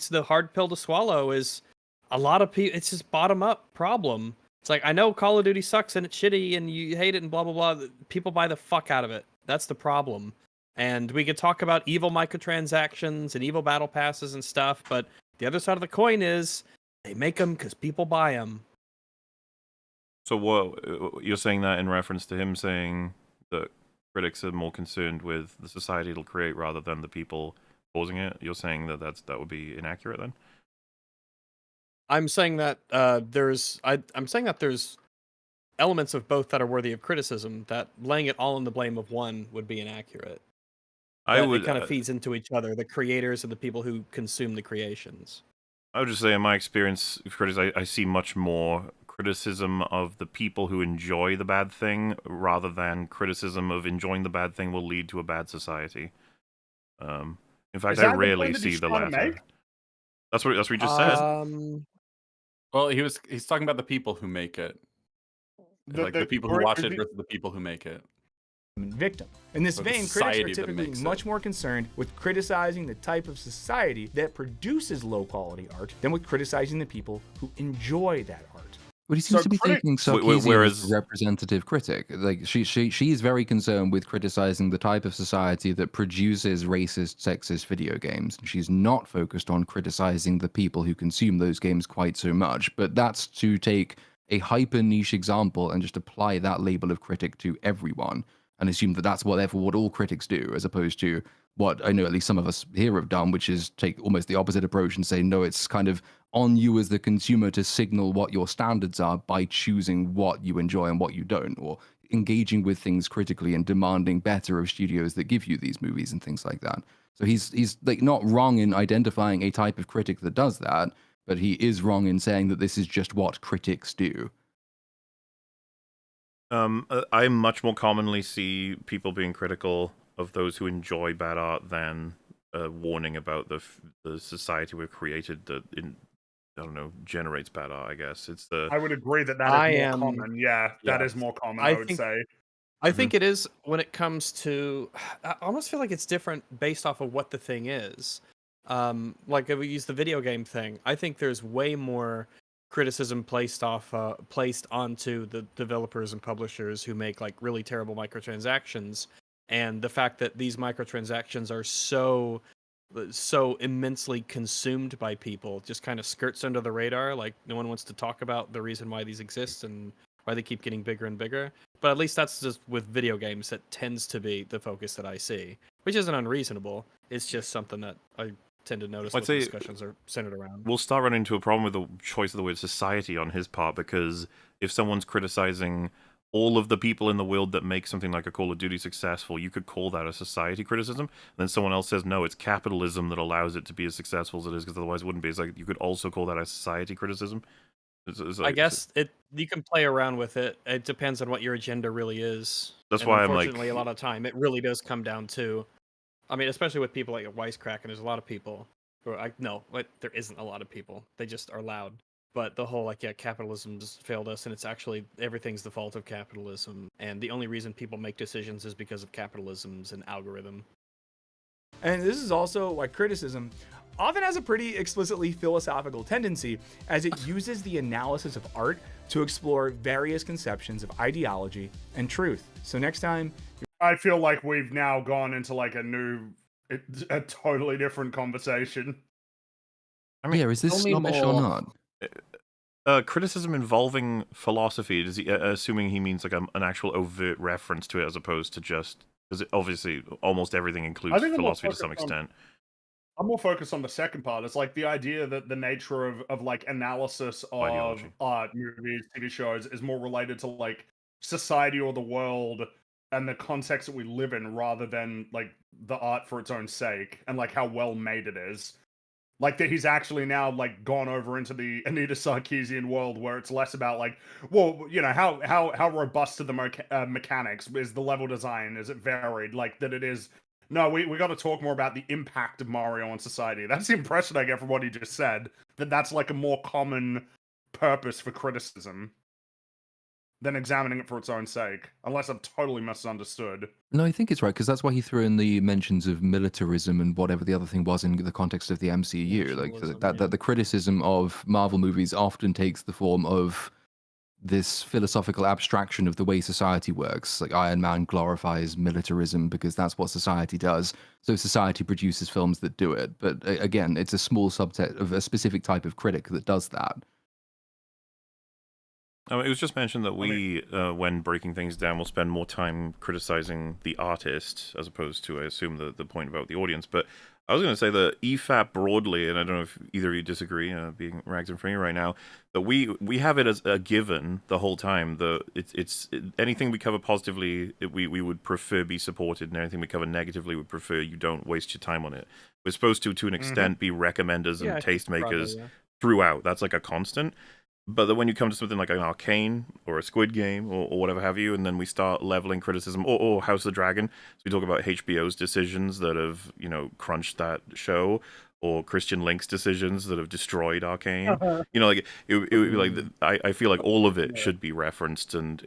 the hard pill to swallow. Is a lot of people, it's just bottom up problem. It's like, I know Call of Duty sucks and it's shitty and you hate it and blah blah blah. People buy the fuck out of it. That's the problem. And we could talk about evil microtransactions and evil battle passes and stuff, but the other side of the coin is they make them because people buy them. So what you're saying that in reference to him saying that critics are more concerned with the society it'll create rather than the people causing it? You're saying that would be inaccurate then? I'm saying that I'm saying that there's elements of both that are worthy of criticism. That laying it all in the blame of one would be inaccurate. It kind of feeds into each other, the creators and the people who consume the creations. I would just say, in my experience, I see much more criticism of the people who enjoy the bad thing rather than criticism of enjoying the bad thing will lead to a bad society. In fact, I rarely see the latter. That's what he just said. Well, he's talking about the people who make it, the people who watch it versus the people who make it. Victim. In this vein, critics are typically much more concerned with criticizing the type of society that produces low-quality art than with criticizing the people who enjoy that art. But he seems to be taking Sarkeesian as a representative critic. Like she is very concerned with criticizing the type of society that produces racist, sexist video games. She's not focused on criticizing the people who consume those games quite so much. But that's to take a hyper niche example and just apply that label of critic to everyone and assume that that's what all critics do, as opposed to what I know at least some of us here have done, which is take almost the opposite approach and say, no, it's kind of on you as the consumer to signal what your standards are by choosing what you enjoy and what you don't, or engaging with things critically and demanding better of studios that give you these movies and things like that. So he's like not wrong in identifying a type of critic that does that, but he is wrong in saying that this is just what critics do. I much more commonly see people being critical of those who enjoy bad art than warning about the society we've created that generates bad art. I guess it's the. I would agree that is more common. Yeah, that is more common. I would say. I think it is when it comes to. I almost feel like it's different based off of what the thing is. Like if we use the video game thing, I think there's way more criticism placed onto the developers and publishers who make like really terrible microtransactions, and the fact that these microtransactions are so so immensely consumed by people, just kind of skirts under the radar. Like no one wants to talk about the reason why these exist and why they keep getting bigger and bigger. But at least that's just with video games, that tends to be the focus that I see, which isn't unreasonable. It's just something that I tend to notice I'd what say- the discussions are centered around. We'll start running into a problem with the choice of the word society on his part, because if someone's criticizing all of the people in the world that make something like a Call of Duty successful, you could call that a society criticism. And then someone else says, no, it's capitalism that allows it to be as successful as it is, because otherwise it wouldn't be. It's like you could also call that a society criticism. It's I like- guess you can play around with it. It depends on what your agenda really is. That's And why I'm like- unfortunately, a lot of time it really does come down to. I mean, especially with people like Wisecrackin, there's a lot of people who are like, no, there isn't a lot of people. They just are loud. But the whole capitalism just failed us, and it's actually everything's the fault of capitalism, and the only reason people make decisions is because of capitalism's an algorithm. And this is also why criticism often has a pretty explicitly philosophical tendency, as it uses the analysis of art to explore various conceptions of ideology and truth. So next time, I feel like we've now gone into like a totally different conversation. I mean, yeah, is this tell me snobbish or more. not? criticism involving philosophy, does he, assuming he means like an actual overt reference to it as opposed to just, because obviously almost everything includes think I'm more philosophy to some focused on- extent. I'm more focused on the second part. It's like the idea that the nature of like analysis of Ideology. art, movies, TV shows is more related to like society or the world and the context that we live in, rather than like the art for its own sake and like how well made it is. Like that he's actually now like gone over into the Anita Sarkeesian world, where it's less about like, well, you know, how robust are the mechanics? Is the level design? Is it varied? Like that it is. No, we got to talk more about the impact of Mario on society. That's the impression I get from what he just said. That's like a more common purpose for criticism than examining it for its own sake, unless I've totally misunderstood. No, I think it's right, because that's why he threw in the mentions of militarism and whatever the other thing was in the context of the MCU. Like Nationalism, that the criticism of Marvel movies often takes the form of this philosophical abstraction of the way society works. Like Iron Man glorifies militarism because that's what society does. So society produces films that do it. But again, it's a small subset of a specific type of critic that does that. It was just mentioned that we, when breaking things down, will spend more time criticizing the artist as opposed to, I assume, the point about the audience. But I was going to say that EFAP broadly, and I don't know if either of you disagree, being ragged in front of you right now, that we have it as a given the whole time. It's anything we cover positively, we would prefer be supported, and anything we cover negatively, would prefer you don't waste your time on it. We're supposed to an extent, be recommenders and tastemakers throughout. That's like a constant. But then when you come to something like an Arcane or a Squid Game or whatever have you, and then we start leveling criticism, or House of the Dragon, so we talk about HBO's decisions that have, crunched that show, or Christian Link's decisions that have destroyed Arcane. Like it would be like I feel like all of it should be referenced and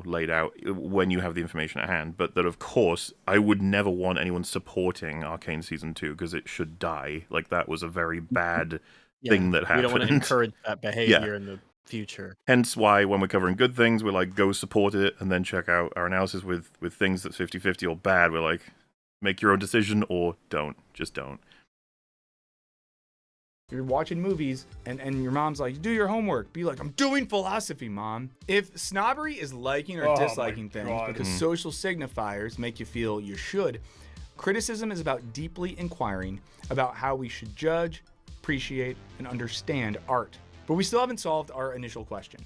laid out when you have the information at hand. But that, of course, I would never want anyone supporting Arcane season 2 because it should die. Like that was a very bad thing that happened. We don't want to encourage that behavior in the future. Hence why when we're covering good things, we're like, go support it, and then check out our analysis with things that's 50-50 or bad. We're like, make your own decision or don't. Just don't. you're watching movies and your mom's like, do your homework. Be like, I'm doing philosophy, Mom. If snobbery is liking or Oh my disliking things God. because social signifiers make you feel you should, criticism is about deeply inquiring about how we should judge, appreciate, and understand art. But we still haven't solved our initial question.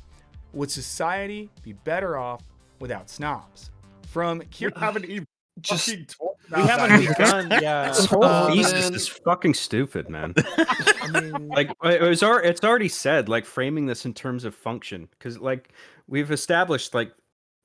Would society be better off without snobs? From We haven't even Just- fucking talked We about haven't that. begun, yeah. This whole Oh, thesis man. is fucking stupid, man. I mean, Like it's already said, like framing this in terms of function, because like we've established, like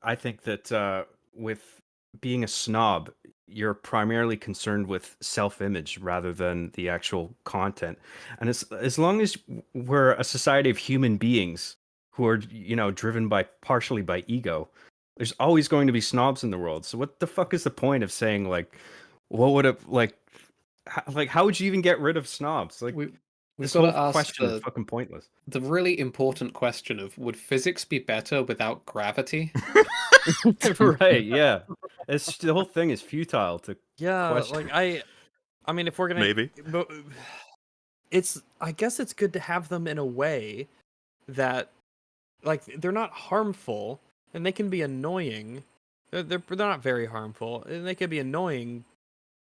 I think that with being a snob, you're primarily concerned with self-image rather than the actual content. And as long as we're a society of human beings who are driven partially by ego, there's always going to be snobs in the world. So what the fuck is the point of saying like, what would it like how would you even get rid of snobs? Like We've this got whole to ask question is the fucking pointless. really important question of, would physics be better without gravity? Right, yeah. The whole thing is futile to yeah, question. like I I mean, if we're gonna Maybe. but I guess it's good to have them in a way that, like, they're not harmful and they can be annoying. They're not very harmful and they can be annoying,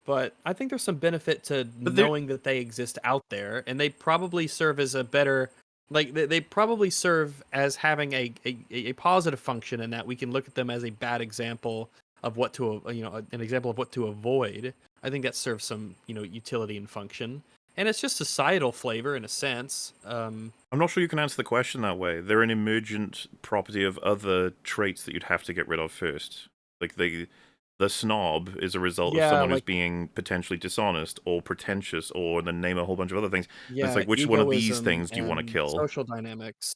but I think there's some benefit to But they're- knowing that they exist out there, and they probably serve as a better, like, they probably serve as having a positive function in that we can look at them as a bad example of what to, an example of what to avoid. I think that serves some, utility and function. And it's just societal flavor in a sense. I'm not sure you can answer the question that way. They're an emergent property of other traits that you'd have to get rid of first. Like the snob is a result of someone who's being potentially dishonest or pretentious, or then name a whole bunch of other things. And it's like, which one of these egoism things do you want to and kill? social dynamics.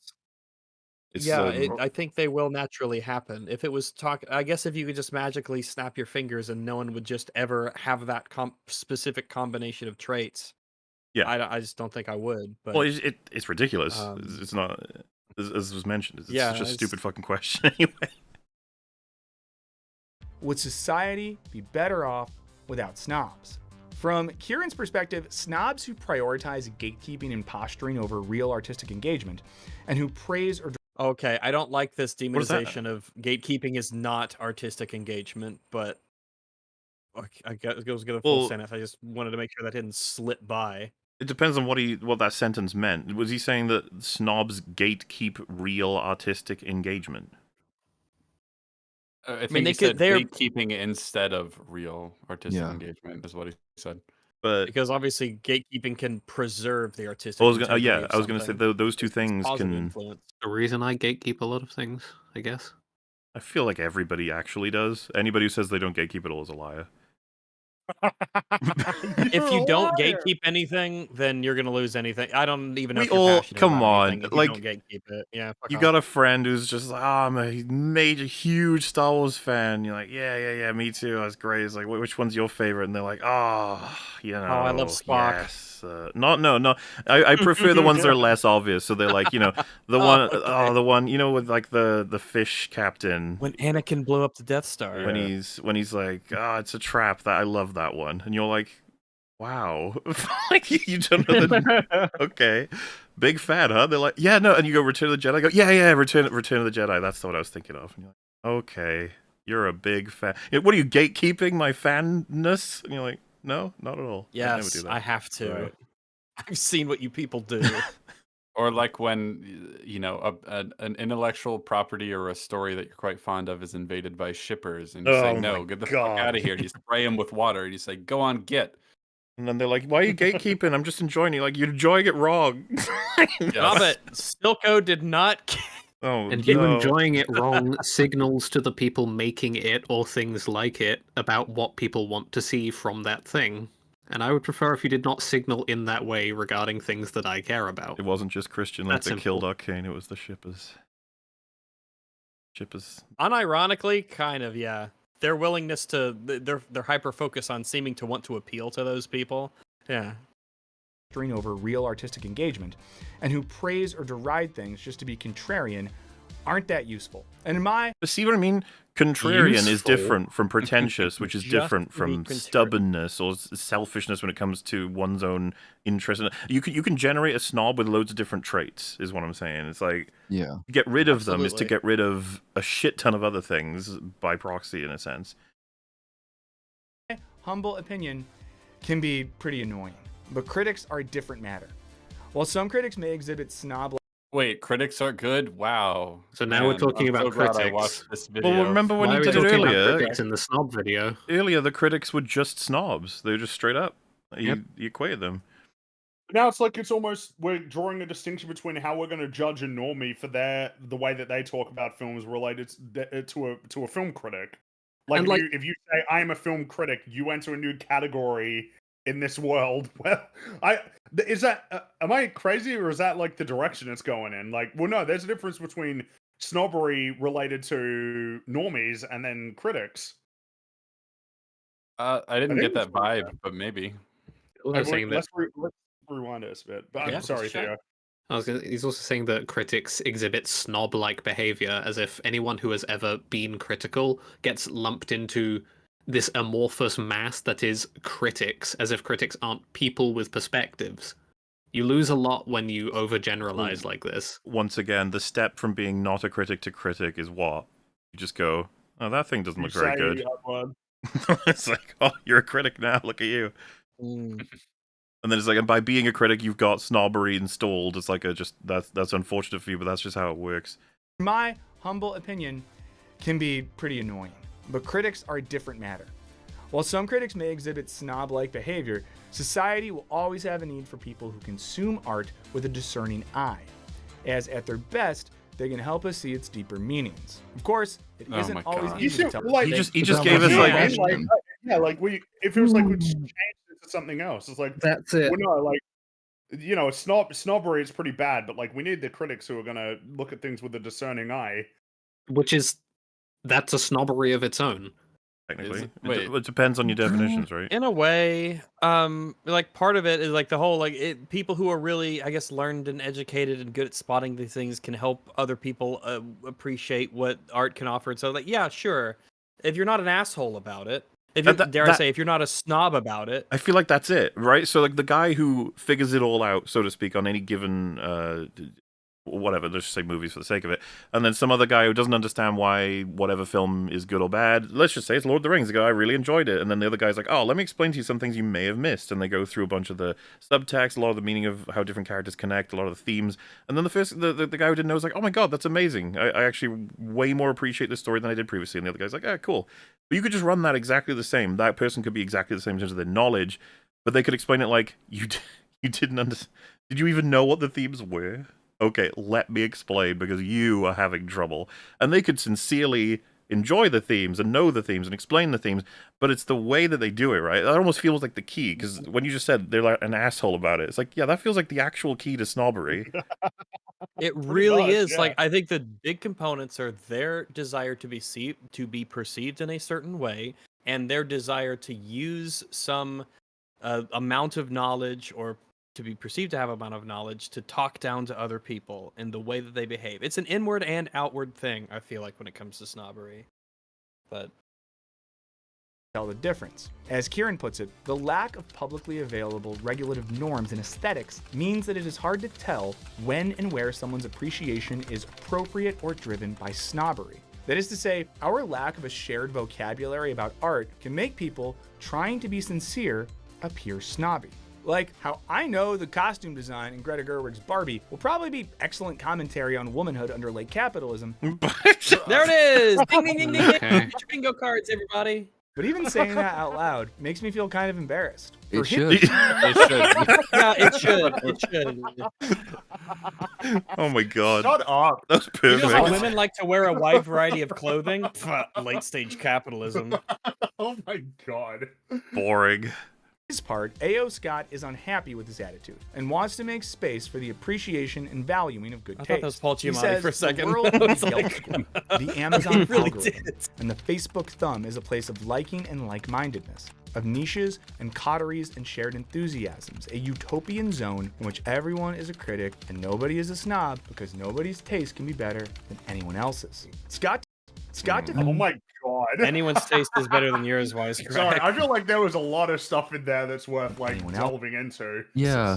It's, I think they will naturally happen. If it was I guess if you could just magically snap your fingers and no one would just ever have that specific combination of traits. Yeah. I just don't think I would. But well, it's ridiculous. It's not, as was mentioned. It's such a stupid fucking question anyway. Would society be better off without snobs? From Kieran's perspective, snobs who prioritize gatekeeping and posturing over real artistic engagement, and who praise or... Okay, I don't like this What is that? demonization of gatekeeping is not artistic engagement, but I guess it was a full Well- sentence. I just wanted to make sure that didn't slip by. It depends on what that sentence meant. Was he saying that snobs gatekeep real artistic engagement? I think mean, he said they're gatekeeping instead of real artistic Yeah. engagement is what he said. But because obviously gatekeeping can preserve the artistic. I was gonna, integrity of I was going to say something. those two It's things positive can. influence. The reason I gatekeep a lot of things, I guess. I feel like everybody actually does. Anybody who says they don't gatekeep at all is a liar. If you don't gatekeep anything, then you're gonna lose anything. I don't even know We if you're all- passionate come about on, anything if like, you don't gatekeep it. Yeah, fuck You off. got a friend who's just like, I'm a major, huge Star Wars fan. You're like, yeah, me too. That's great. It's like, which one's your favorite? And they're like, I love Spock. Yes. No. I prefer the ones that are less obvious. So they're like, the one, with like the fish captain. When Anakin blew up the Death Star. When he's like, it's a trap. That I love that one. And you're like, wow, like you don't know the okay, big fan, huh? They're like, yeah, no, and you go Return of the Jedi. I go, yeah, Return of the Jedi. That's what I was thinking of. And you're like, okay, you're a big fan. What are you gatekeeping my fanness? And you're like, no, not at all. I never Yes, do that. I have to. Right. I've seen what you people do. Or like when an intellectual property or a story that you're quite fond of is invaded by shippers, and you say, Oh "No, my get the God. fuck out of here." You spray them with water, and you say, "Go on, get." And then they're like, why are you gatekeeping? I'm just enjoying it. Like, you're enjoying it wrong. Stop it. Stilco did not. Oh, And you no. enjoying it wrong signals to the people making it or things like it about what people want to see from that thing. And I would prefer if you did not signal in that way regarding things that I care about. It wasn't just Christian Link That's that killed simple. Arcane, it was the shippers. Unironically, kind of, yeah. Their willingness to their hyper focus on seeming to want to appeal to those people. Yeah. Over real artistic engagement, and who praise or deride things just to be contrarian, aren't that useful. And in my... But see what I mean? Contrarian is Useful. different from pretentious, which is Just different to be from contrarian. stubbornness or selfishness when it comes to one's own interest. You can generate a snob with loads of different traits, is what I'm saying. It's like, Yeah. get rid of them is to Absolutely. get rid of a shit ton of other things by proxy, in a sense. humble opinion, can be pretty annoying. But critics are a different matter. While some critics may exhibit snob... Wait, critics are good? Wow. So now we're talking I'm about so glad I critics. watched this video. Well, remember when Why you are we did it talking about earlier? critics in the snob video? Earlier, the critics were just snobs. They were just straight up. Yep. You equated them. Now it's like it's almost we're drawing a distinction between how we're going to judge a normie for the way that they talk about films related to a film critic. Like, And if you say I am a film critic, you enter a new category in this world. Well, am I crazy, or is that like the direction it's going in? Like, well, no, there's a difference between snobbery related to normies and then critics. I didn't think get it's that vibe, but maybe. I was saying that Let's rewind this a bit. But Yeah. I'm sorry, Sure. Theo. he's also saying that critics exhibit snob-like behavior, as if anyone who has ever been critical gets lumped into this amorphous mass that is critics, as if critics aren't people with perspectives. You lose a lot when you overgeneralize like this. Once again, the step from being not a critic to critic is what? You just go, oh, that thing doesn't look very good. It's like, oh, you're a critic now, look at you. And then it's like, and by being a critic, you've got snobbery installed. It's like that's unfortunate for you, but that's just how it works. My humble opinion can be pretty annoying, but critics are a different matter. While some critics may exhibit snob-like behavior, society will always have a need for people who consume art with a discerning eye, as at their best, they can help us see its deeper meanings. Of course, it isn't always easy to tell. He just gave us like if it was like we just changed it to something else, it's like that's it. Well, no, like snobbery is pretty bad, but like we need the critics who are gonna look at things with a discerning eye. That's a snobbery of its own. Technically, it depends on your definitions, right? In a way, like part of it is like the whole people who are really, I guess, learned and educated and good at spotting these things can help other people appreciate what art can offer. And so, like, yeah, sure, if you're not an asshole about it, if you're, dare I say, if you're not a snob about it, I feel like that's it, right? So, like the guy who figures it all out, so to speak, on any given whatever, let's just say movies for the sake of it, and then some other guy who doesn't understand why whatever film is good or bad, let's just say it's Lord of the Rings, the guy, I really enjoyed it, and then the other guy's like, oh, let me explain to you some things you may have missed, and they go through a bunch of the subtext, a lot of the meaning of how different characters connect, a lot of the themes, and then the guy who didn't know was like, oh my god, that's amazing, I actually way more appreciate this story than I did previously, and the other guy's like, ah, cool. But you could just run that exactly the same, that person could be exactly the same in terms of their knowledge, but they could explain it like, you didn't understand, did you even know what the themes were? Okay, let me explain because you are having trouble. And they could sincerely enjoy the themes and know the themes and explain the themes, but it's the way that they do it, right? That almost feels like the key, because when you just said they're like an asshole about it, it's like, yeah, that feels like the actual key to snobbery. it really is. Yeah. Like, I think the big components are their desire to be perceived in a certain way, and their desire to use some amount of knowledge or to be perceived to have amount of knowledge to talk down to other people in the way that they behave. It's an inward and outward thing, I feel like, when it comes to snobbery. But tell the difference. As Kieran puts it, the lack of publicly available regulative norms and aesthetics means that it is hard to tell when and where someone's appreciation is appropriate or driven by snobbery. That is to say, our lack of a shared vocabulary about art can make people trying to be sincere appear snobby. Like how I know the costume design in Greta Gerwig's Barbie will probably be excellent commentary on womanhood under late capitalism. There it is! Ding, ding, ding, ding, ding. Get your bingo cards, everybody. But even saying that out loud makes me feel kind of embarrassed. It should. It should. Yeah, it should. It should. Oh my god. Shut up. That's perfect. You know how women like to wear a wide variety of clothing? Late stage capitalism. Oh my god. Boring. His part, A.O. Scott is unhappy with his attitude and wants to make space for the appreciation and valuing of good taste. I thought that was Paul Giamatti for a second. The world needs the Amazon really algorithm and the Facebook thumb is a place of liking and like-mindedness, of niches and coteries and shared enthusiasms, a utopian zone in which everyone is a critic and nobody is a snob because nobody's taste can be better than anyone else's. Scott. Oh my god. Anyone's taste is better than yours, Wisecrackin. Sorry, I feel like there was a lot of stuff in there that's worth like delving into. Yeah.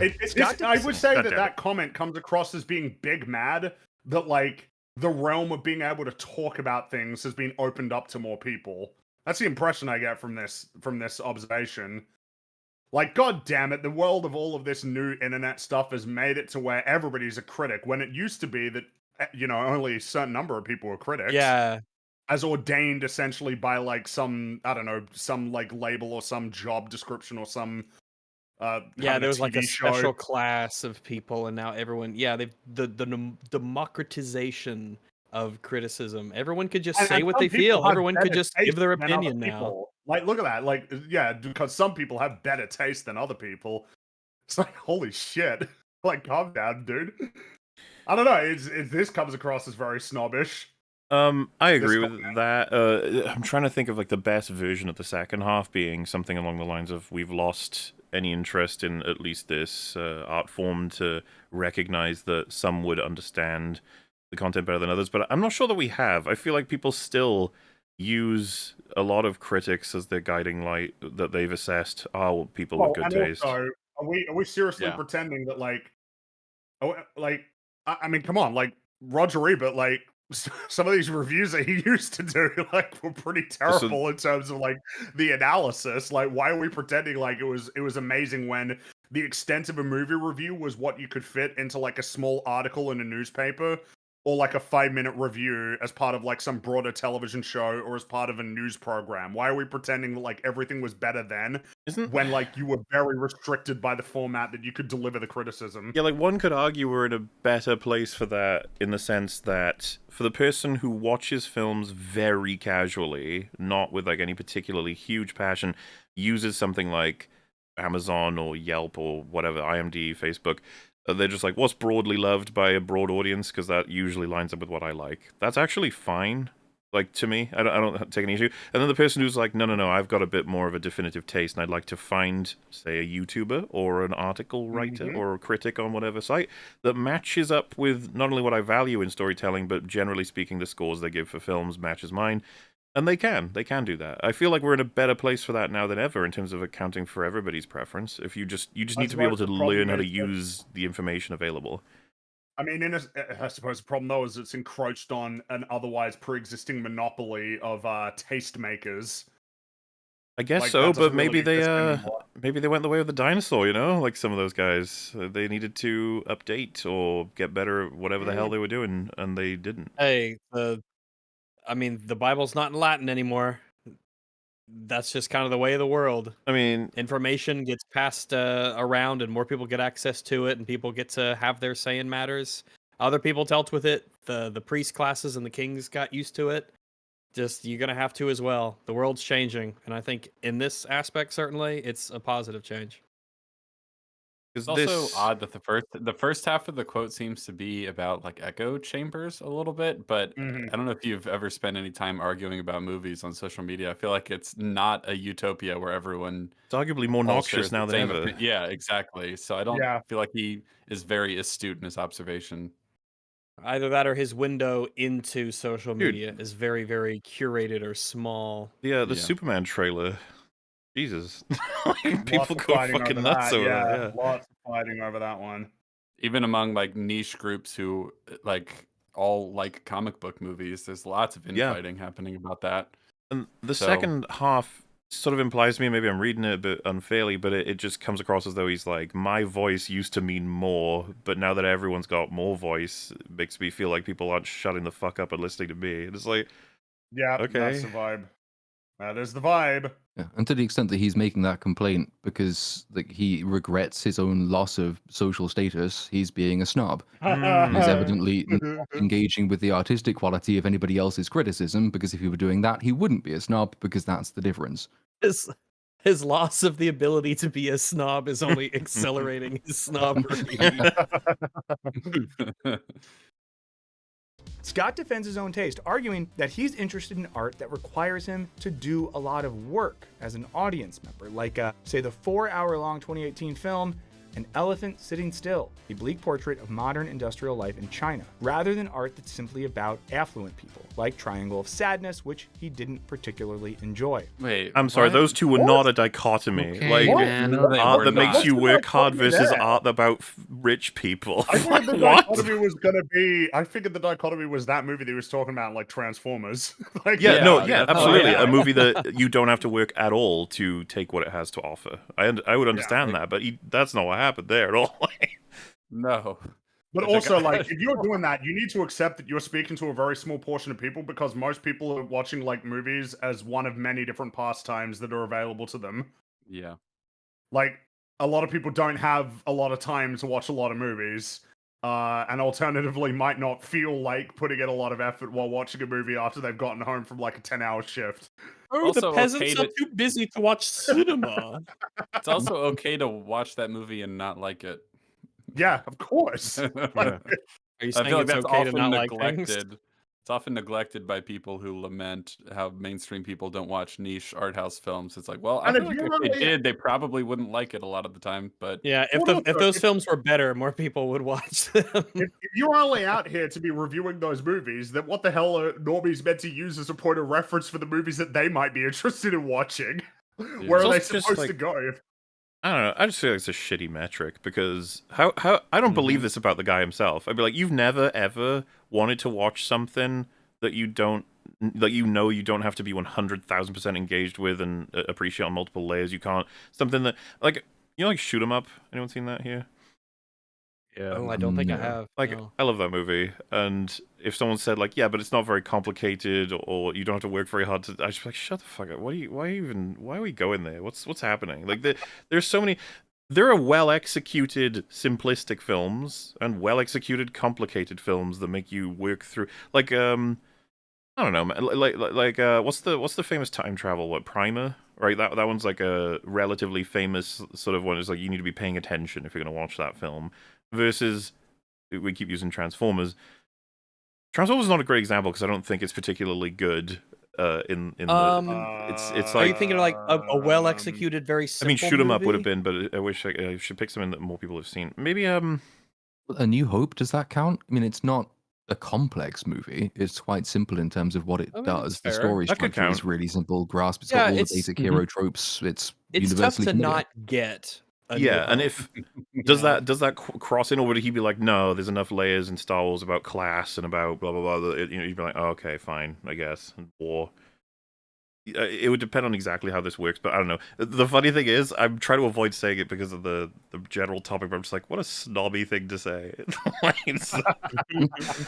I would say that comment comes across as being big mad that like the realm of being able to talk about things has been opened up to more people. That's the impression I get from this observation. Like, god damn it, the world of all of this new internet stuff has made it to where everybody's a critic when it used to be that, you know, only a certain number of people were critics. Yeah. As ordained essentially by like some, I don't know, some like label or some job description or some yeah, there was like a show. special class of people, and now everyone, yeah, they've the democratization of criticism. Everyone could just say what they feel. Everyone could just give their opinion now. Like, look at that. Like, yeah, because some people have better taste than other people. It's like, holy shit. Like, calm down, dude. I don't know. This comes across as very snobbish. I agree with that. I'm trying to think of like the best version of the second half being something along the lines of we've lost any interest in at least this art form to recognize that some would understand the content better than others, but I'm not sure that we have. I feel like people still use a lot of critics as their guiding light that they've assessed. Oh, people with good and taste. also, are we seriously Yeah. pretending that I mean, come on, like Roger Ebert, like some of these reviews that he used to do, like were pretty terrible in terms of like the analysis. Like, why are we pretending like it was amazing when the extent of a movie review was what you could fit into like a small article in a newspaper? Or like a 5-minute review as part of like some broader television show or as part of a news program. Why are we pretending that like everything was better then when like you were very restricted by the format that you could deliver the criticism? Yeah, like one could argue we're in a better place for that in the sense that for the person who watches films very casually, not with like any particularly huge passion, uses something like Amazon or Yelp or whatever, IMDb, Facebook, they're just like, what's broadly loved by a broad audience? Because that usually lines up with what I like. That's actually fine. Like, to me, I don't take any issue. And then the person who's like, no, I've got a bit more of a definitive taste, and I'd like to find, say, a YouTuber or an article writer or a critic on whatever site that matches up with not only what I value in storytelling, but generally speaking, the scores they give for films matches mine. And they can do that. I feel like we're in a better place for that now than ever in terms of accounting for everybody's preference. If you just need to be able to learn how to use the information available. I mean, I suppose the problem though is it's encroached on an otherwise pre-existing monopoly of tastemakers. I guess Like, so, that but doesn't maybe really exist they anymore. maybe they went the way of the dinosaur, you know? Like some of those guys, they needed to update or get better at whatever the hell they were doing, and they didn't. Hey, I mean, the Bible's not in Latin anymore. That's just kind of the way of the world. I mean, information gets passed around, and more people get access to it, and people get to have their say in matters. Other people dealt with it. The priest classes and the kings got used to it. Just you're gonna have to as well. The world's changing, and I think in this aspect, certainly, it's a positive change. It's also odd that the first half of the quote seems to be about like echo chambers a little bit, but I don't know if you've ever spent any time arguing about movies on social media. I feel like it's not a utopia where everyone It's arguably more all noxious shares the now than same ever. Yeah, exactly. So I don't Yeah. feel like he is very astute in his observation. Either that or his window into social Dude. media is very, very curated or small. Yeah, the Yeah. Superman trailer. Jesus. Lots People of go fighting fucking over nuts that, over yeah, that, yeah. lots of fighting over that one. Even among like niche groups who like all like comic book movies, there's lots of Yeah. infighting happening about that. And the So- second half sort of implies to me, maybe I'm reading it a bit unfairly, but it just comes across as though he's like, my voice used to mean more, but now that everyone's got more voice, it makes me feel like people aren't shutting the fuck up and listening to me. And it's like, Yeah, okay. that's the vibe. That is the vibe. Yeah. And to the extent that he's making that complaint because like he regrets his own loss of social status, he's being a snob. He's evidently not engaging with the artistic quality of anybody else's criticism, because if he were doing that, he wouldn't be a snob, because that's the difference. His loss of the ability to be a snob is only accelerating his snobbery. Scott defends his own taste, arguing that he's interested in art that requires him to do a lot of work as an audience member, like, say, the 4-hour-long 2018 film An Elephant Sitting Still, a bleak portrait of modern industrial life in China, rather than art that's simply about affluent people, like Triangle of Sadness, which he didn't particularly enjoy. Wait, I'm sorry, what? those two were not a dichotomy. Okay, like, man, no, they art were that makes not. you What's the work hard dichotomy versus there? art about rich people. I figured the What? dichotomy was gonna be. I figured the dichotomy was that movie that he was talking about, like Transformers. Like, Yeah, no, Yeah, yeah, that's absolutely. right. A movie that you don't have to work at all to take what it has to offer. I would understand that, but that's not what happened there at all. No. But The also, dicho- like, if you're doing that, you need to accept that you're speaking to a very small portion of people, because most people are watching like movies as one of many different pastimes that are available to them. Yeah. Like, a lot of people don't have a lot of time to watch a lot of movies, and alternatively might not feel like putting in a lot of effort while watching a movie after they've gotten home from like a 10-hour shift. Oh, Also the peasants okay are too busy to watch cinema. It's also okay to watch that movie and not like it. Yeah, of course. I Are you saying feel like it's that's okay to often not like things? neglected. It's It's often neglected by people who lament how mainstream people don't watch niche art house films. It's like, well, I And feel if like you if they really- did, they probably wouldn't like it a lot of the time. But Yeah, Well, if no, those if- films were better, more people would watch them. If you're only out here to be reviewing those movies, then what the hell are normies meant to use as a point of reference for the movies that they might be interested in watching? Where It's are they also just supposed like- to go? I don't know. I just feel like it's a shitty metric because how I don't believe this about the guy himself. I'd be like, you've never ever wanted to watch something that you don't you don't have to be 100,000% engaged with and appreciate on multiple layers. You can't something that like shoot 'em up. Anyone seen that here? Yeah. Oh, I don't think I No. have. Like, no. I love that movie, and if someone said like, "Yeah, but it's not very complicated, or you don't have to work very hard to," I just be like, "Shut the fuck up! Why are we going there? What's happening?" Like, there's so many. There are well executed simplistic films and well executed complicated films that make you work through. Like, I don't know, man. Like, what's the famous time travel? What, Primer? Right, that one's like a relatively famous sort of one. It's like you need to be paying attention if you're going to watch that film. Versus, we keep using Transformers. Transformers is not a great example because I don't think it's particularly good. In the it's Are you like, thinking of like a well executed, very I simple mean, Shoot 'Em Up would have movie? been, but I wish I should pick something that more people have seen. Maybe A New Hope, does that count? I mean, it's not a complex movie. It's quite simple in terms of what it I mean, does. The that's fair. story That could structure is count. really simple. Grasp. It's Yeah, got all the it's- basic hero tropes. It's It's tough universally to familiar. not get. A New yeah, and Hope. if does that cross in, or would he be like, no, there's enough layers in Star Wars about class and about blah blah blah. That, you'd be like, oh, okay, fine, I guess. And war. It would depend on exactly how this works, but I don't know. The funny thing is, I'm trying to avoid saying it because of the general topic, but I'm just like, what a snobby thing to say. It's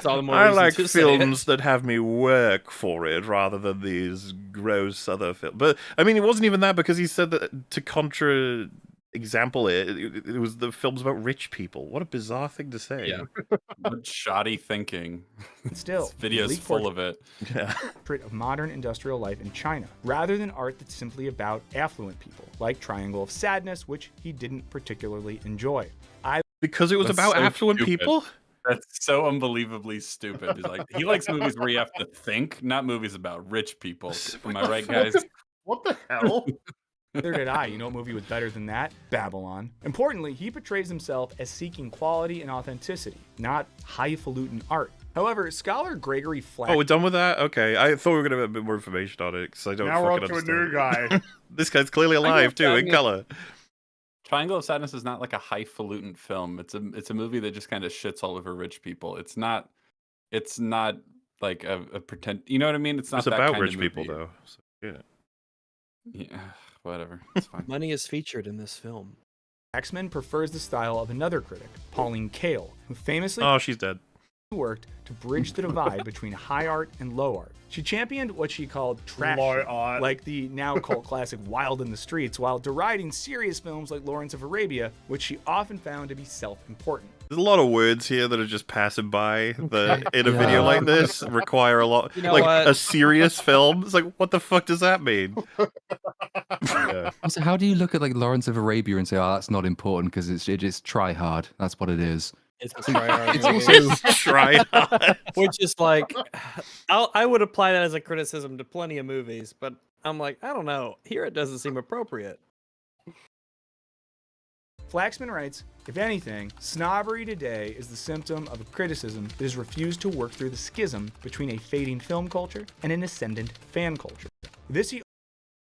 all the more I reason like to say it. films that have me work for it rather than these gross other films. But I mean, it wasn't even that because he said that to example it was the films about rich people. What a bizarre thing to say. Yeah. What shoddy thinking. Still, This video's elite full of it. Yeah. portrait of modern industrial life in China, rather than art that's simply about affluent people, like Triangle of Sadness, which he didn't particularly enjoy. Because it was That's about so affluent stupid. people? That's so unbelievably stupid. He's like, he likes movies where you have to think, not movies about rich people. Am I right, guys? What the hell? Neither did I. You know what movie was better than that? Babylon. Importantly, he portrays himself as seeking quality and authenticity, not highfalutin art. However, scholar Gregory Flack. Oh, we're done with that? Okay. I thought we were going to have a bit more information on it because I don't Now we're fucking up to a understand. new guy. This guy's clearly alive too, in color. Triangle of Sadness is not like a highfalutin film. It's a movie that just kind of shits all over rich people. It's not like a pretend. You know what I mean? It's not It's that about kind rich of people movie. though. So, yeah. Yeah, whatever. It's fine. Money is featured in this film. X-Men prefers the style of another critic, Pauline Kael, who famously Oh, she's dead. worked to bridge the divide between high art and low art. She championed what she called trash, Low art. like the now cult classic Wild in the Streets, while deriding serious films like Lawrence of Arabia, which she often found to be self-important. There's a lot of words here that are just passing by that in a video like this require a lot. You know like what? a serious film. It's like, what the fuck does that mean? Yeah. Also, how do you look at like Lawrence of Arabia and say, "Oh, that's not important because it is try hard." That's what it is. It's a try-hard It's movie. also Try hard. Which is like, I would apply that as a criticism to plenty of movies, but I'm like, I don't know. Here it doesn't seem appropriate. Flaxman writes, if anything, snobbery today is the symptom of a criticism that has refused to work through the schism between a fading film culture and an ascendant fan culture. This he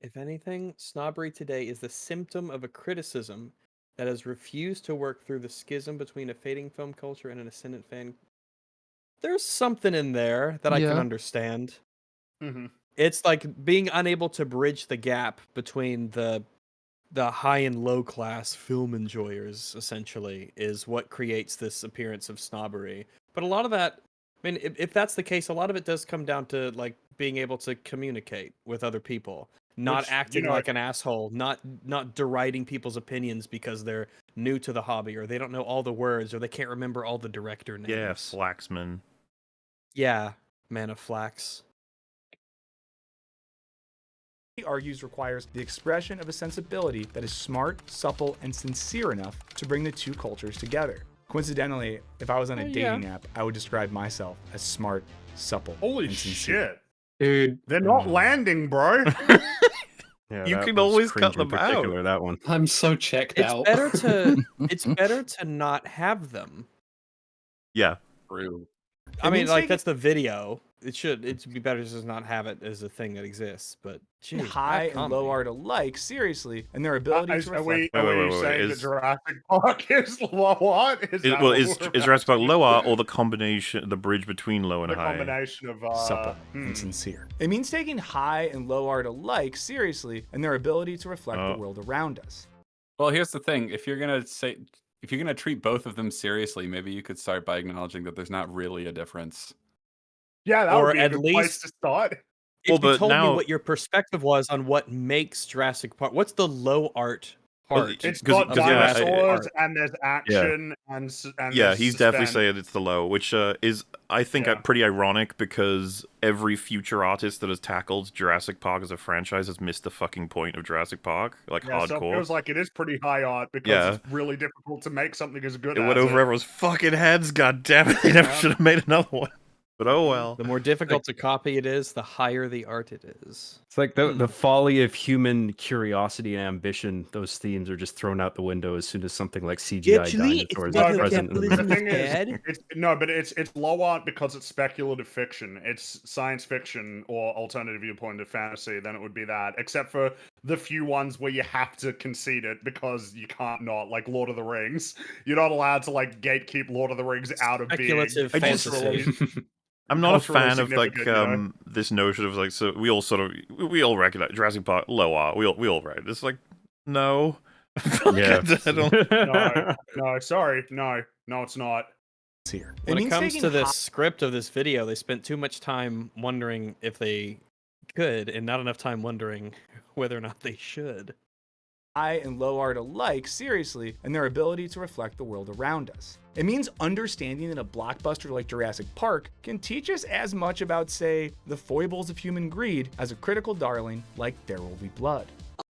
If anything, snobbery today is the symptom of a criticism that has refused to work through the schism between a fading film culture and an ascendant fan. There's something in there that I can Yeah. understand. Mhm. It's like being unable to bridge the gap between the high and low class film enjoyers, essentially, is what creates this appearance of snobbery. But a lot of that, I mean, if that's the case, a lot of it does come down to like being able to communicate with other people, not Which, acting you know, like an asshole, not deriding people's opinions because they're new to the hobby or they don't know all the words or they can't remember all the director names. Yeah, Flaxman. Yeah, Man of Flax. argues requires the expression of a sensibility that is smart, supple, and sincere enough to bring the two cultures together. Coincidentally, if I was on a Yeah. dating app, I would describe myself as smart, supple, Holy and sincere. shit. Dude, They're not landing, bro. Yeah, You that can was always cringe cut in them out. particular, that one. I'm so checked It's out. better to it's better to not have them. Yeah. True. I It mean, means like taking- that's the video. It'd be better to just not have it as a thing that exists. But geez, high have and comedy. low art alike seriously, and their ability to Are reflect. we Wait, saying that is- Jurassic Park is what? Is that Well, what is we're Jurassic Park about low art or the combination, the bridge between low and the high? combination of supple and sincere. It means taking high and low art alike seriously, and their ability to reflect the world around us. Well, here's the thing: if you're gonna treat both of them seriously, maybe you could start by acknowledging that there's not really a difference. Yeah, that Or would be a at good place least- to start. If Well, you but told me now- what your perspective was on what makes Jurassic Park, what's the low art Well, part? It's 'cause- got 'cause, yeah, dinosaurs and there's action and Yeah, there's he's definitely suspense. saying it's the low, which is, I think, Yeah. pretty ironic because every future artist that has tackled Jurassic Park as a franchise has missed the fucking point of Jurassic Park, like Yeah, so it hardcore. feels like it is pretty high art because Yeah. it's really difficult to make something as good It as went over it. everyone's fucking heads. God damn it! They never Yeah. should have made another one. But oh well. The more difficult to copy it is, the higher the art it is. It's like the folly of human curiosity and ambition. Those themes are just thrown out the window as soon as something like CGI Actually, it's dinosaurs not is that present. in the capitalism The movie. thing is, bad. it's low art because it's speculative fiction. It's science fiction or alternative viewpoint of fantasy. Then it would be that, except for the few ones where you have to concede it because you can't not, like Lord of the Rings. You're not allowed to like gatekeep Lord of the Rings out of being Speculative culturally- fantasy. I'm not a culturally fan of like significant, you know? this notion of like, so we all recognize Jurassic Park low art. We all right. It's like no. Yeah. I don't. No, sorry, no, it's not. Here. When it means comes taking to this high- script of this video, they spent too much time wondering if they could, and not enough time wondering whether or not they should. high and low art alike seriously, and their ability to reflect the world around us. It means understanding that a blockbuster like Jurassic Park can teach us as much about, say, the foibles of human greed as a critical darling like There Will Be Blood.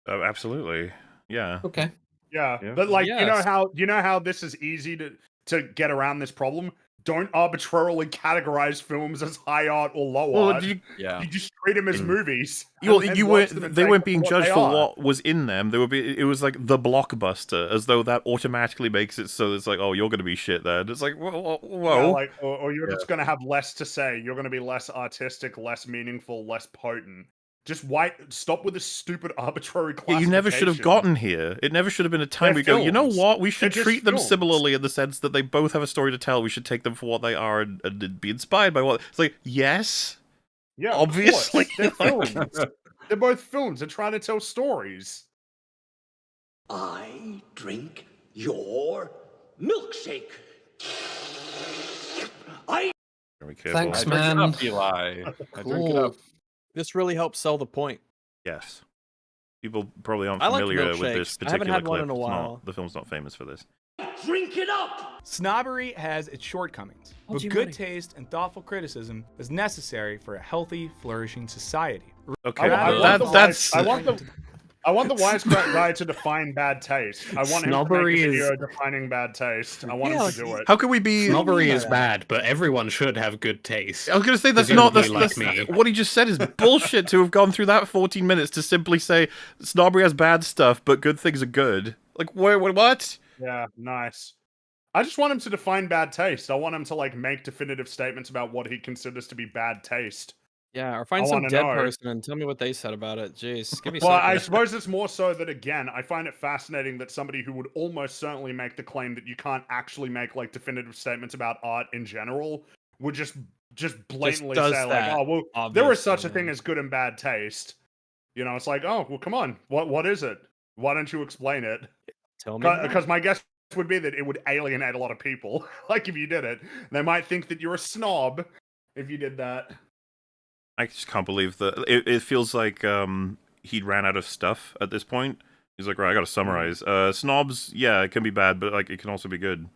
Absolutely. Yeah. Okay. Yeah, Yeah. but like Yes. you know how this is easy to get around this problem. Don't arbitrarily categorize films as high art or low Well, art. Yeah. You just treat them as movies. You, and you watch weren't. them and They take weren't them being what judged they for are. what was in them. They would be. It was like the blockbuster, as though that automatically makes it so it's like, oh, you're gonna be shit then. It's like, whoa. Yeah, like, or you're just gonna have less to say. You're gonna be less artistic, less meaningful, less potent. Just stop with this stupid arbitrary Yeah, classification. you never should have gotten here. It never should have been a time They're we go, you know films. what? We should They're just treat them films. similarly in the sense that they both have a story to tell. We should take them for what they are and be inspired by what. It's like, yes. Yeah, of course. Obviously. They're films. They're both films. They're trying to tell stories. I drink your milkshake. I Be careful. Thanks, I drink it man. up, Eli. I drink it up. This really helps sell the point. Yes. People probably aren't I like familiar with this milkshakes. I haven't particular had one clip. in a It's while. not, the film's not famous for this. drink it up. Snobbery has its shortcomings, but Gee, good buddy. taste and thoughtful criticism is necessary for a healthy, flourishing society. Okay, I that's. want the wisecrack guy to define bad taste. I want him Snobbery to make a is- video defining bad taste. I want Yeah, him to do it. How can we be? Snobbery is bad, but everyone should have good taste. I was going to say that's Presumably not that's, like that's me. what he just said is bullshit. To have gone through that 14 minutes to simply say snobbery has bad stuff, but good things are good. Like what? Yeah, nice. I just want him to define bad taste. I want him to like make definitive statements about what he considers to be bad taste. Yeah, or find I some wanna dead know. person and tell me what they said about it. Jeez, give me Well, something. I suppose it's more so that again, I find it fascinating that somebody who would almost certainly make the claim that you can't actually make like definitive statements about art in general would just blatantly does say like, that, oh well, there is such a obviously. thing as good and bad taste. You know, it's like, oh well, come on, what is it? Why don't you explain it? Tell me. Because my guess would be that it would alienate a lot of people. Like if you did it, they might think that you're a snob if you did that. I just can't believe that. It feels like he'd ran out of stuff at this point. He's like, right, I got to summarize. Snobs, yeah, it can be bad, but like it can also be good.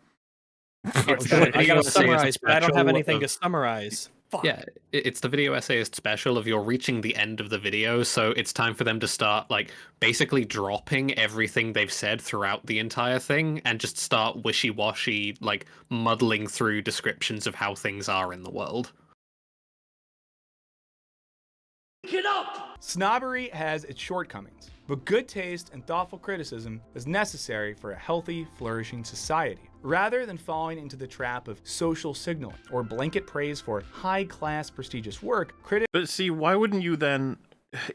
I gotta summarize, but I don't have anything to summarize. fuck. Yeah, it's the video essayist special of you're reaching the end of the video, so it's time for them to start, like, basically dropping everything they've said throughout the entire thing and just start wishy-washy, like, muddling through descriptions of how things are in the world. Get up! Snobbery has its shortcomings, but good taste and thoughtful criticism is necessary for a healthy, flourishing society. Rather than falling into the trap of social signaling or blanket praise for high-class, prestigious work, critics... But see, why wouldn't you then...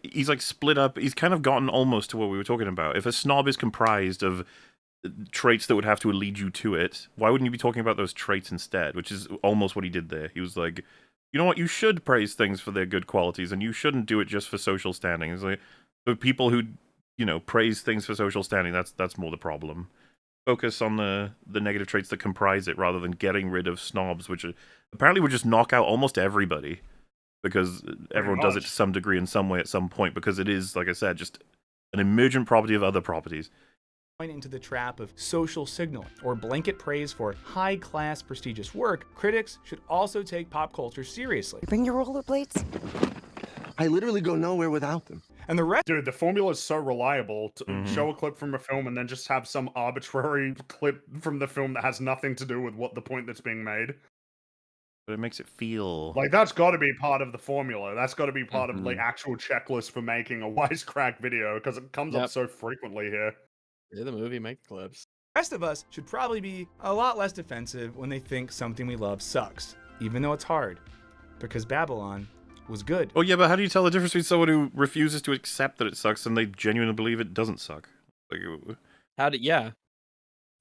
He's like split up, he's kind of gotten almost to what we were talking about. If a snob is comprised of traits that would have to lead you to it, why wouldn't you be talking about those traits instead? Which is almost what he did there. He was like, you know what, you should praise things for their good qualities, and you shouldn't do it just for social standing. It's like, the people who, you know, praise things for social standing, that's more the problem. Focus on the negative traits that comprise it, rather than getting rid of snobs, which apparently would just knock out almost everybody, because everyone does it to some degree in some way at some point, because it is, like I said, just an emergent property of other properties. Into the trap of social signaling or blanket praise for high-class, prestigious work, critics should also take pop culture seriously. Bring your rollerblades? I literally go nowhere without them. And the rest... Dude, the formula is so reliable. To show a clip from a film and then just have some arbitrary clip from the film that has nothing to do with what the point that's being made. But it makes it feel... Like, that's got to be part of the formula. That's got to be part of the actual checklist for making a Wisecrack video, because it comes up so frequently here. Yeah, the movie make clips. The rest of us should probably be a lot less defensive when they think something we love sucks, even though it's hard, because Babylon was good. Oh yeah, but how do you tell the difference between someone who refuses to accept that it sucks and they genuinely believe it doesn't suck? Like,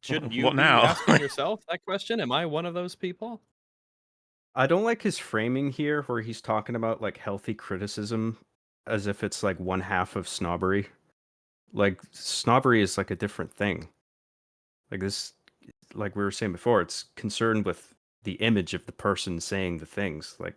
Shouldn't you what be now? asking yourself that question? Am I one of those people? I don't like his framing here, where he's talking about like healthy criticism as if it's like one half of snobbery. Like, snobbery is like a different thing. Like this, like we were saying before, it's concerned with the image of the person saying the things. Like,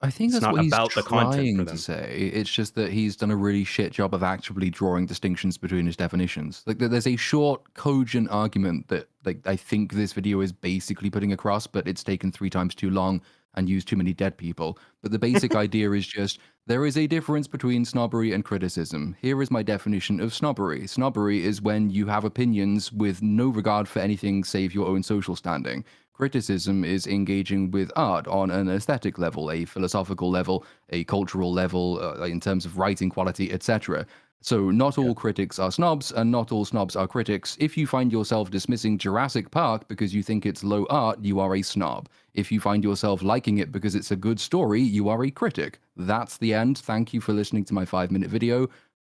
I think it's that's not what he's about the content for trying them. to say. It's just that he's done a really shit job of actually drawing distinctions between his definitions. Like, there's a short, cogent argument that, like, I think this video is basically putting across, but it's taken 3 times too long and used too many dead people. But the basic idea is just, there is a difference between snobbery and criticism. Here is my definition of snobbery. Snobbery is when you have opinions with no regard for anything save your own social standing. Criticism is engaging with art on an aesthetic level, a philosophical level, a cultural level, in terms of writing quality, etc. So not all critics are snobs, and not all snobs are critics. If you find yourself dismissing Jurassic Park because you think it's low art, you are a snob. If you find yourself liking it because it's a good story, you are a critic. That's the end. Thank you for listening to my 5-minute video.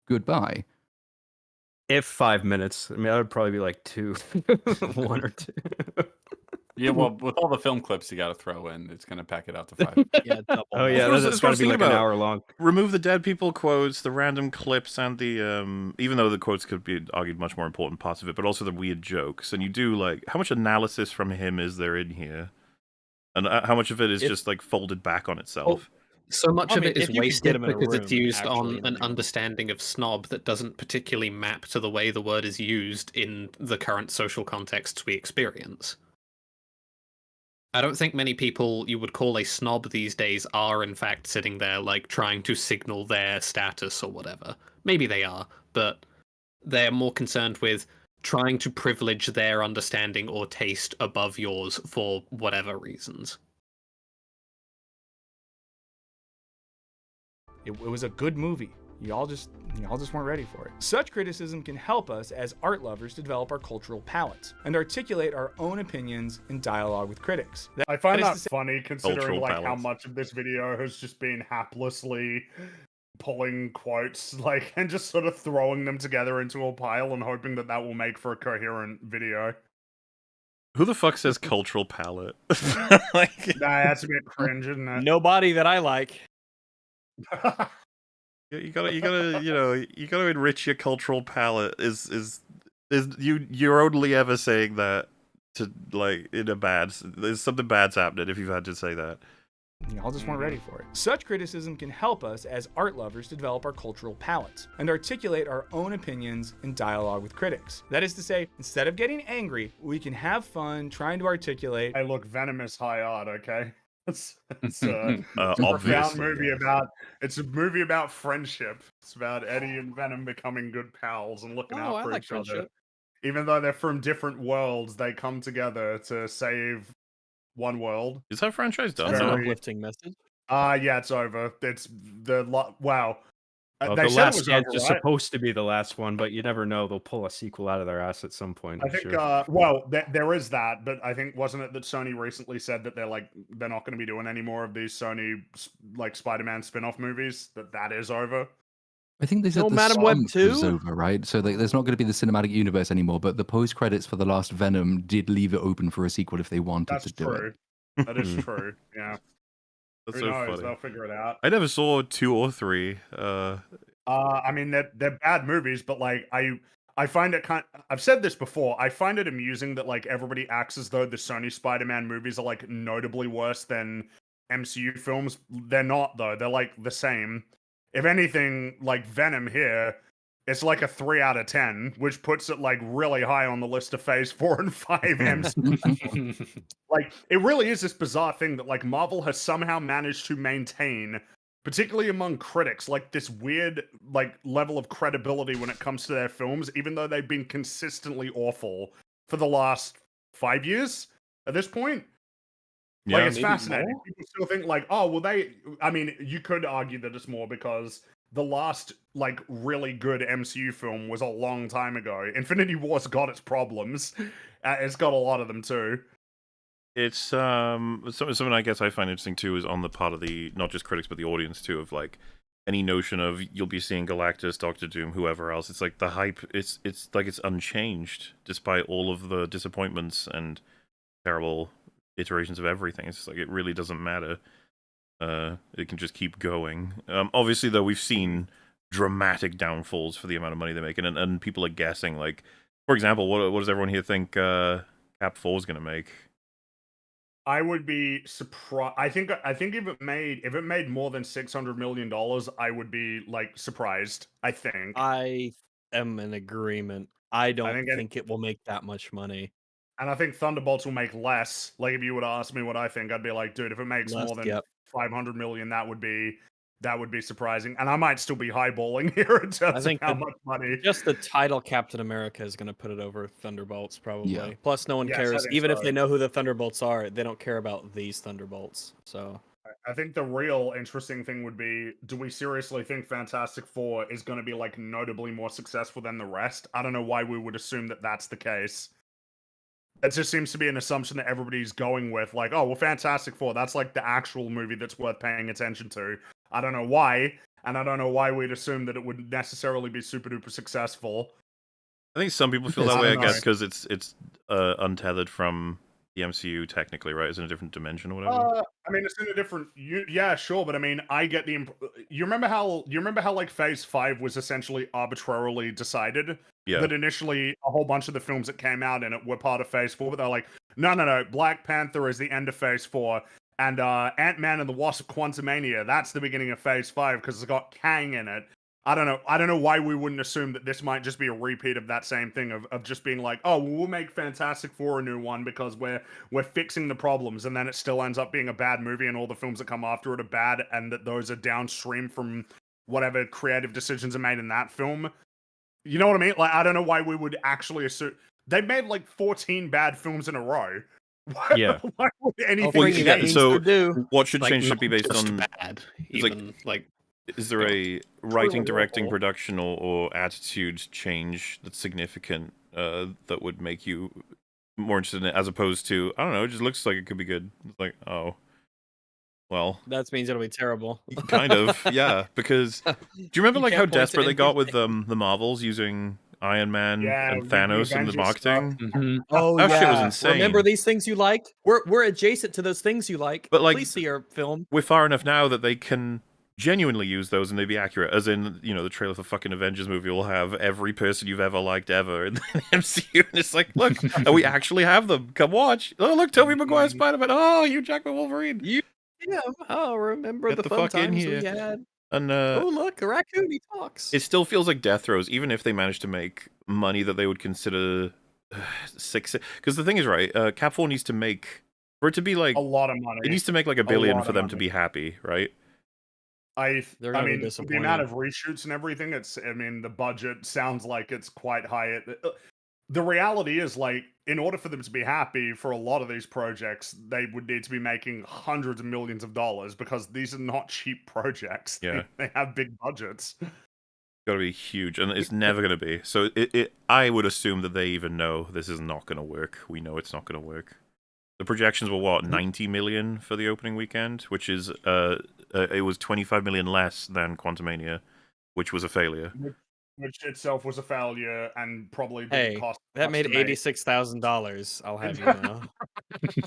Goodbye. If 5 minutes, I mean, that would probably be like 2, 1 or 2. Yeah, well, with all the film clips you got to throw in, it's going to pack it out to 5. Yeah, double. Oh yeah, that's got to be like an hour long. Remove the dead people quotes, the random clips, and the even though the quotes could be argued much more important parts of it, but also the weird jokes. And you do like, how much analysis from him is there in here, and how much of it is just like folded back on itself? So much of it is wasted because it's used on in an understanding of snob that doesn't particularly map to the way the word is used in the current social contexts we experience. I don't think many people you would call a snob these days are in fact sitting there like trying to signal their status or whatever. Maybe they are, but they're more concerned with trying to privilege their understanding or taste above yours for whatever reasons. It was a good movie. Y'all just weren't ready for it. Such criticism can help us as art lovers develop our cultural palettes and articulate our own opinions in dialogue with critics. I find that funny, considering like how palettes. much of this video has just been haplessly pulling quotes, like, and just sort of throwing them together into a pile and hoping that that will make for a coherent video. Who the fuck says cultural palette? Like, Nah, that's a bit cringe, isn't it? Nobody that I like. you gotta, you gotta enrich your cultural palette. Is you're only ever saying that to like in a bad? There's something bad's happening if you've had to say that. Y'all just weren't ready for it. Such criticism can help us as art lovers develop our cultural palettes and articulate our own opinions in dialogue with critics. That is to say, instead of getting angry, we can have fun trying to articulate. Hey, look, Venom is high art, okay? It's a profound Obviously, movie yeah. about. It's a movie about friendship. It's about Eddie and Venom becoming good pals and looking out I for like each other. friendship. Even though they're from different worlds, they come together to save one world. Is that franchise done That's an now? uplifting message. Yeah, it's over. It's wow. Oh, They the said it Last was Dance over, is right? supposed to be the last one, but you never know. They'll pull a sequel out of their ass at some point. I I'm think, sure. well, there is that, but I think wasn't it that Sony recently said that they're not going to be doing any more of these Sony like Spider-Man spin-off movies? That is over. I think they said No the Madam Web sump was 2? over, right? So like, there's not going to be the cinematic universe anymore. But the post credits for the last Venom did leave it open for a sequel if they wanted That's to do true. it. That is true. Yeah. That's Who so knows? funny. They'll figure it out. I never saw 2 or 3. I mean, they're bad movies, but like I find it I've said this before. I find it amusing that like everybody acts as though the Sony Spider-Man movies are like notably worse than MCU films. They're not though. They're like the same. If anything, like Venom here, it's like a 3 out of 10, which puts it like really high on the list of Phase 4 and 5 MCU. Like it really is this bizarre thing that like Marvel has somehow managed to maintain, particularly among critics, like this weird like level of credibility when it comes to their films, even though they've been consistently awful for the last 5 years at this point. Yeah, Like it's maybe fascinating. more? People still think like, oh well, I mean, you could argue that it's more because the last like really good MCU film was a long time ago. Infinity War's got its problems. It's got a lot of them too. It's something I guess I find interesting too is on the part of the not just critics but the audience too of like any notion of you'll be seeing Galactus, Doctor Doom, whoever else. It's like the hype. It's like it's unchanged despite all of the disappointments and terrible iterations of everything. It's just like it really doesn't matter. It can just keep going. Obviously, though, we've seen dramatic downfalls for the amount of money they're making, and people are guessing. Like, for example, what does everyone here think Cap 4 is going to make? I would be surprised. I think if it made more than $600 million, I would be like surprised. I think. I am in agreement. I don't think think it will make that much money. And I think Thunderbolts will make less. Like if you would ask me what I think, I'd be like, dude, if it makes Less, more than yep. 500 million, that would be surprising. And I might still be highballing here in terms I think of how much money. just the title Captain America is going to put it over Thunderbolts, probably. Yeah. Plus, no one Yes, I cares. think Even if so. they know who the Thunderbolts are, they don't care about these Thunderbolts. So I think the real interesting thing would be, do we seriously think Fantastic Four is going to be like notably more successful than the rest? I don't know why we would assume that that's the case. That just seems to be an assumption that everybody's going with, like, oh, well, Fantastic Four, that's like the actual movie that's worth paying attention to. I don't know why, and I don't know why we'd assume that it would necessarily be super duper successful. I think some people feel I that way. I don't guess know. because it's untethered from the MCU technically, right? It's in a different dimension or whatever. I mean, it's in a different. Yeah, sure, but I mean, I get the. You remember how like Phase 5 was essentially arbitrarily decided. Yeah. That initially a whole bunch of the films that came out in it were part of Phase 4, but they're like, no, Black Panther is the end of Phase 4, and Ant-Man and the Wasp: Quantumania, that's the beginning of Phase 5 because it's got Kang in it. I don't know why we wouldn't assume that this might just be a repeat of that same thing of just being like, oh, well, we'll make Fantastic Four a new one because we're fixing the problems, and then it still ends up being a bad movie, and all the films that come after it are bad, and that those are downstream from whatever creative decisions are made in that film. You know what I mean? Like, I don't know why we would actually assume they made like 14 bad films in a row. Why, Yeah. why would anything Well, change? so do. what should Like, change should not be based just on bad. it's Even like is there a writing, directing, awful. production, or attitude change that's significant that would make you more interested in it, as opposed to, I don't know, it just looks like it could be good. It's like, oh, well, that means it'll be terrible. kind of, yeah. Because do you remember You like how can't point to desperate they got with anything. the Marvels using Iron Man Yeah, and with the Thanos and the Avengers marketing? stuff. Oh That yeah. shit was insane. Remember these things you like? We're adjacent to those things you like. But, like, please see our film. We're far enough now that they can genuinely use those and they'd be accurate. As in, you know, the trailer for fucking Avengers movie will have every person you've ever liked ever in the MCU, and it's like, look, and we actually have them. Come watch. Oh, look, Tobey Maguire Spider-Man. Oh, Hugh Jackman Wolverine. Yeah. Oh, remember Get the the fun fuck in times here. we had. And Oh look, a raccoon. He talks. it still feels like death throes, even if they manage to make money that they would consider six. Because the thing is, right, Cap 4 needs to make For it to be like a lot of money. it needs to make like $1 A billion lot for of them to money. be happy, right? They're I gonna be mean, for the amount disappointed. of reshoots and everything, I mean, the budget sounds like it's quite high. The reality is, like, in order for them to be happy for a lot of these projects, they would need to be making hundreds of millions of dollars because these are not cheap projects. Yeah. They have big budgets. Got to be huge, and it's never going to be. So I would assume that they even know this is not going to work. We know it's not going to work. The projections were what, 90 million for the opening weekend, which is it was 25 million less than Quantumania, which was a failure. Which itself was a failure and probably didn't Hey, cost that much made to make. $86,000. I'll have you know.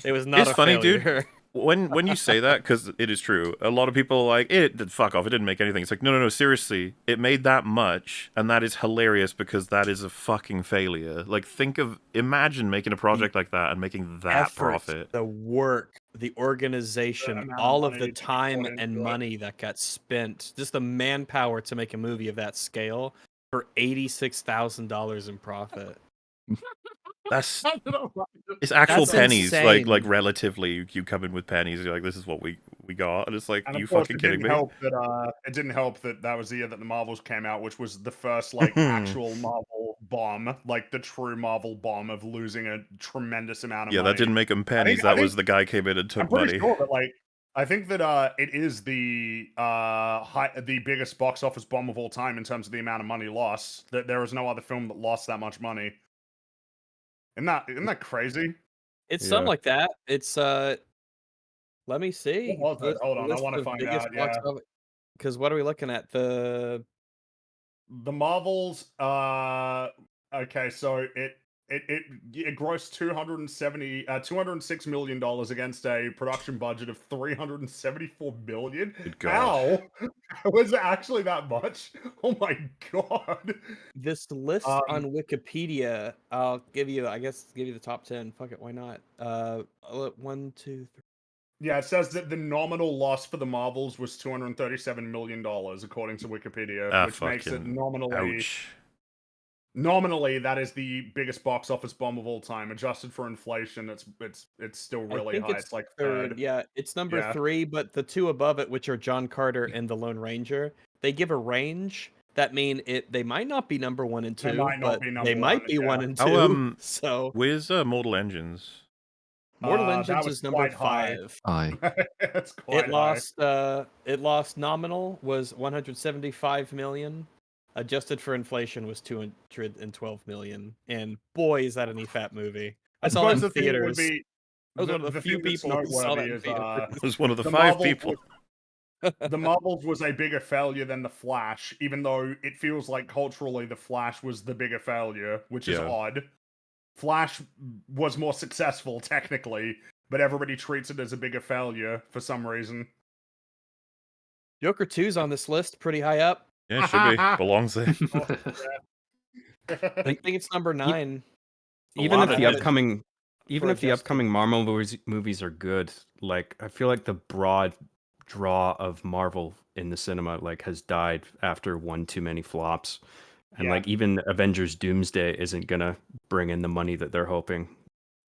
It was not It's a funny, failure. dude. When you say that, because it is true, a lot of people are like, fuck off, it didn't make anything. It's like, no, seriously, it made that much, and that is hilarious because that is a fucking failure. Like, imagine making a project like that and making that Effort, profit. the work, the organization, amount of all of money the to be time put into and it. money that got spent, just the manpower to make a movie of that scale for $86,000 in profit. That's it's actual That's pennies, insane. like relatively. You come in with pennies, you're like, this is what we got, and it's like, And you of course, fucking it kidding didn't me? help that it didn't help that was the year that the Marvels came out, which was the first like actual Marvel bomb, like the true Marvel bomb of losing a tremendous amount of Yeah, money. that didn't make them I pennies. think- That I was think- the guy came in and I'm took pretty money. sure that like I think that it is the biggest box office bomb of all time in terms of the amount of money lost. That there is no other film that lost that much money. Isn't that crazy? It's something like that. It's let me see. What was it? Hold on, I want to find out. Yeah, Because what are we looking at? the Marvels. Okay, so it grossed $206 million against a production budget of $374 million. Good God. How was it actually that much? Oh my god! This list on Wikipedia, I'll give you the top 10. Fuck it, why not? 1, 2, 3. Yeah, it says that the nominal loss for the Marvels was $237 million, according to Wikipedia, which makes it nominally. Ouch. Nominally, that is the biggest box office bomb of all time. Adjusted for inflation, it's still really high. It's like third. Yeah, it's number 3, but the two above it, which are John Carter and the Lone Ranger, they give a range. That mean they might not be number 1 and 2, might not but be number they might one, be yeah. 1 and 2. Oh, So where's Mortal Engines? Mortal that Engines was is number quite high. 5. It's quite It lost nominal was 175 million. Adjusted for inflation was 212 million. And boy, is that an EFAP movie. I saw it in theaters. I was one of the few people who saw that in theaters. I was one of the 5 people. The Marvels was a bigger failure than The Flash, even though it feels like culturally The Flash was the bigger failure, which is odd. Flash was more successful, technically, but everybody treats it as a bigger failure for some reason. Joker 2's on this list, pretty high up. Yeah, it should be. Belongs there. I think it's number 9. Even if the upcoming Marvel movies are good, like I feel like the broad draw of Marvel in the cinema like has died after one too many flops, and like even Avengers Doomsday isn't gonna bring in the money that they're hoping.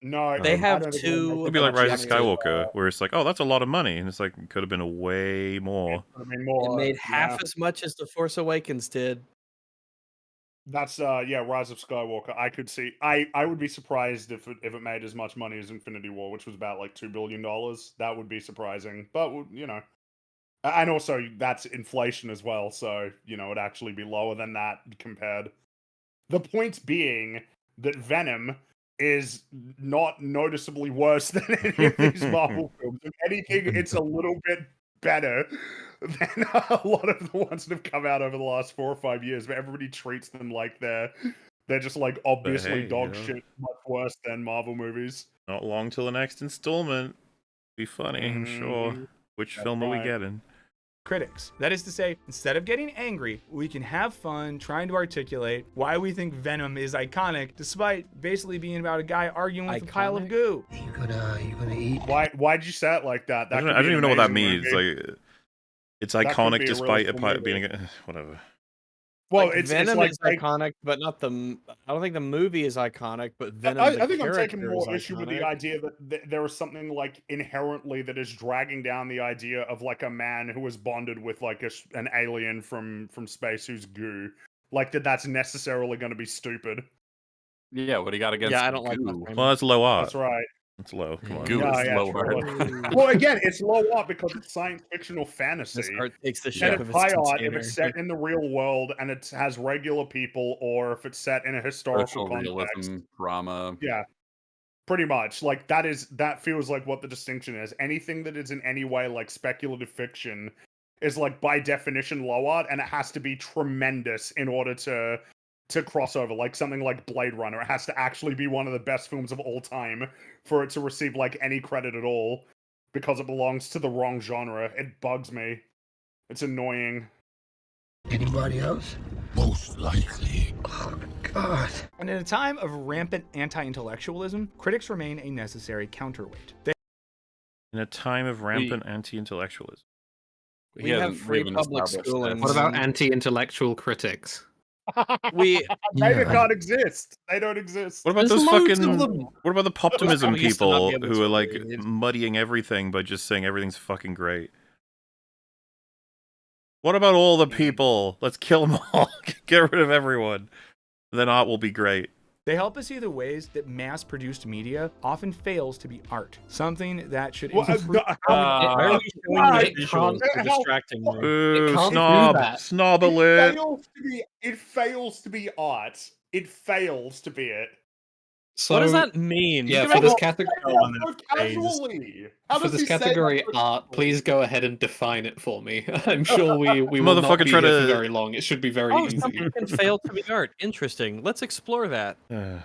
No, they have two. It'd be like Rise of Skywalker, where it's like, oh, that's a lot of money, and it's like it could have been a way more. It made half as much as The Force Awakens did. That's Rise of Skywalker. I could see. I would be surprised if it made as much money as Infinity War, which was about like $2 billion. That would be surprising, but you know, and also that's inflation as well, so you know it'd actually be lower than that compared. The point being that Venom is not noticeably worse than any of these Marvel films. If anything, it's a little bit better than a lot of the ones that have come out over the last 4 or 5 years, but everybody treats them like they're just like obviously dog shit, much worse than Marvel movies. Not long till the next installment. Be funny, I'm sure. Which film are we getting? Critics. That is to say, instead of getting angry, we can have fun trying to articulate why we think Venom is iconic, despite basically being about a guy arguing with a pile of goo. You gonna eat? Why'd you say it like that? I don't even know what that means. Like, it's iconic be a despite really cool being whatever. Well, Like, it's Venom like is iconic, but not I don't think the movie is iconic, but Venom. I the think I'm taking character more is issue with the iconic. idea that there is something like inherently that is dragging down the idea of like a man who is bonded with like an alien from space who's goo. Like that's necessarily going to be stupid. Yeah, what do you got against Yeah, I don't like that goo? framing. Well, that's low art. That's right. That's low. Come on. Goo No, is yeah, low true. art. Well, again, it's low art because it's science fictional This fantasy. art takes the And shape it's of its high art if container. it's set in the real world and it has regular people, or if it's set in a historical Social context. realism, drama. Yeah, pretty much. Like that feels like what the distinction is. Anything that is in any way like speculative fiction is like by definition low art, and it has to be tremendous in order to cross over. Like something like Blade Runner, it has to actually be one of the best films of all time for it to receive like any credit at all, because it belongs to the wrong genre. It bugs me. It's annoying. Anybody else? Most likely. Oh, God. And in a time of rampant anti-intellectualism, critics remain a necessary counterweight. In a time of rampant anti-intellectualism. We have free public schooling. What about anti-intellectual critics? We They can't exist. They don't exist. What about There's those loads fucking? of them. What about the poptimism We used to not people be able who to are like read. muddying everything by just saying everything's fucking great? What about all the people? Let's kill them all. Get rid of everyone. Then art will be great. They help us see the ways that mass-produced media often fails to be art, something that should Well, improve. Why are we showing me visuals for distracting me? Ooh, can't do snob. that. Snob alert. It fails to be art. It fails to be it. So, What does that mean? Yeah, You for can this make category, So casually. How for does this he say category that? art, please go ahead and define it for me. I'm sure we will not Motherfucker be try here to- for very long. It should be very Oh, easy. something can fail to be art. Interesting. Let's explore that. We Oh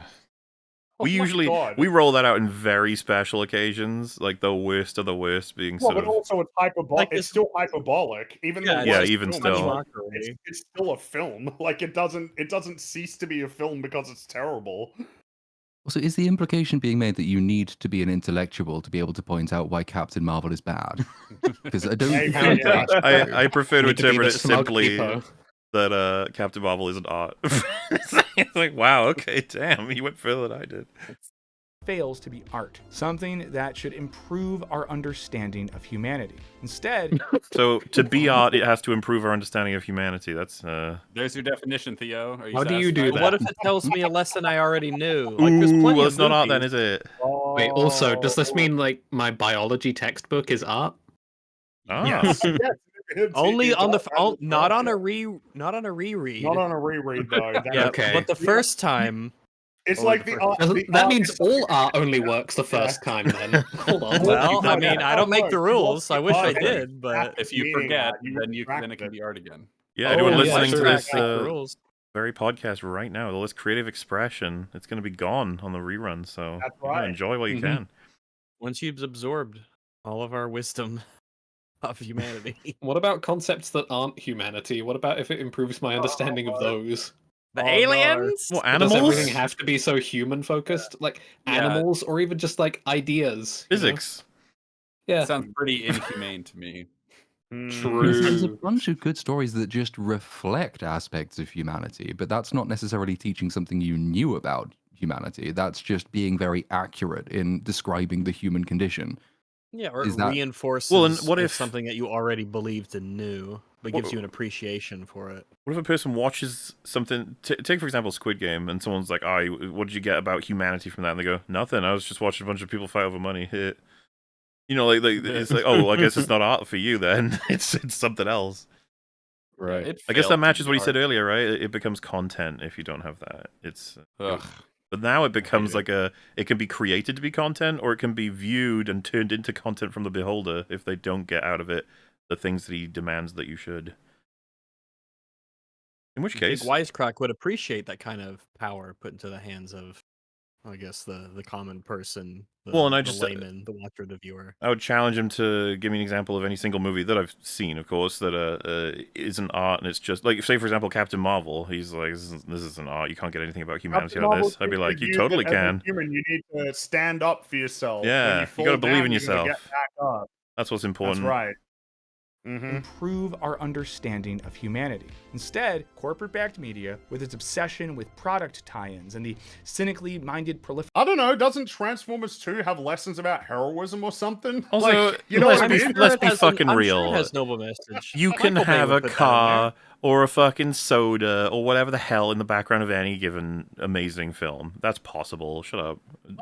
my usually God. we roll that out in very special occasions, like the worst of the worst being Well, sort but of. also it's hyperbolic. Like it's this- still hyperbolic, even though Yeah, it's even film, still. it's still a film. Like it doesn't cease to be a film because it's terrible. So is the implication being made that you need to be an intellectual to be able to point out why Captain Marvel is bad? Because I don't Maybe, think yeah. that's true. I prefer to Need to be interpret the it smug simply people. that Captain Marvel isn't art. It's like, wow, okay, damn, he went further than I did. Fails to be art, something that should improve our understanding of humanity. Instead, So to be art, it has to improve our understanding of humanity. That's There's your definition, Theo. Are you How do you do satisfied? that? What if it tells me a lesson I already knew? Like, there's ooh, plenty well, of it's not art then, movies. is it? Wait, also, does this mean like my biology textbook is art? Ah, Yes. Only on the not on a reread. Not on a reread though. Yeah, Okay. but the first time. It's Only like the the first- art. Doesn't- that means all art only works the first time then. Hold on. Well, I No, mean, I don't make the no, rules. I wish I art, did, but If you Meaning forget, that you then retract it can it. be art again. yeah, Oh, anyone yeah, listening to sure, this I make the rules. very podcast right now, all this creative expression, it's going to be gone on the rerun. So That's yeah, right. enjoy while you Mhm. can. Once you've absorbed all of our wisdom of humanity, What about concepts that aren't humanity? What about if it improves my understanding of those? the Oh, no. aliens. Well, Does animals, everything have to be so human focused? Like Yeah. animals or even just like ideas? you know? physics. Yeah. Sounds pretty inhumane to me. There's a True. bunch of good stories that just reflect aspects of humanity, but that's not necessarily teaching something you knew about humanity. That's just being very accurate in describing the human condition. Yeah, or Is it that- reinforces Well, and what if- something that you already believed and knew, but What- gives you an appreciation for it. What if a person watches something? Take for example Squid Game, and someone's like, "Oh, what did you get about humanity from that?" And they go, "Nothing. I was just watching a bunch of people fight over money." You know, like it's like, oh, I guess it's not art for you then. It's something else. Right. It I guess failed that to matches be what he said art. earlier, right? It becomes content if you don't have that. It's Ugh. but now it becomes it. like it can be created to be content, or it can be viewed and turned into content from the beholder if they don't get out of it the things that he demands that you should. In which I think case, Wisecrack would appreciate that kind of power put into the hands of, I guess, the common person, the, Well, and I the just- layman, the watcher, the viewer. I would challenge him to give me an example of any single movie that I've seen, of course, that isn't art, and it's just like, say for example, Captain Marvel. He's like, this isn't art. You can't get anything about humanity out of this. I'd be like, you totally can. Human, you need to stand up for yourself. Yeah, When you fall gotta believe down, in you gotta yourself. Get back up. That's what's That's important. right. improve our understanding of humanity. Instead, corporate-backed media, with its obsession with product tie-ins and the cynically minded I don't know, doesn't Transformers 2 have lessons about heroism or something? Also, like, you know what I mean? let's be fucking I'm real. Sure it has noble message. You can Michael Bay have would a put that in car there. or a fucking soda or whatever the hell in the background of any given amazing film. That's possible. Shut up.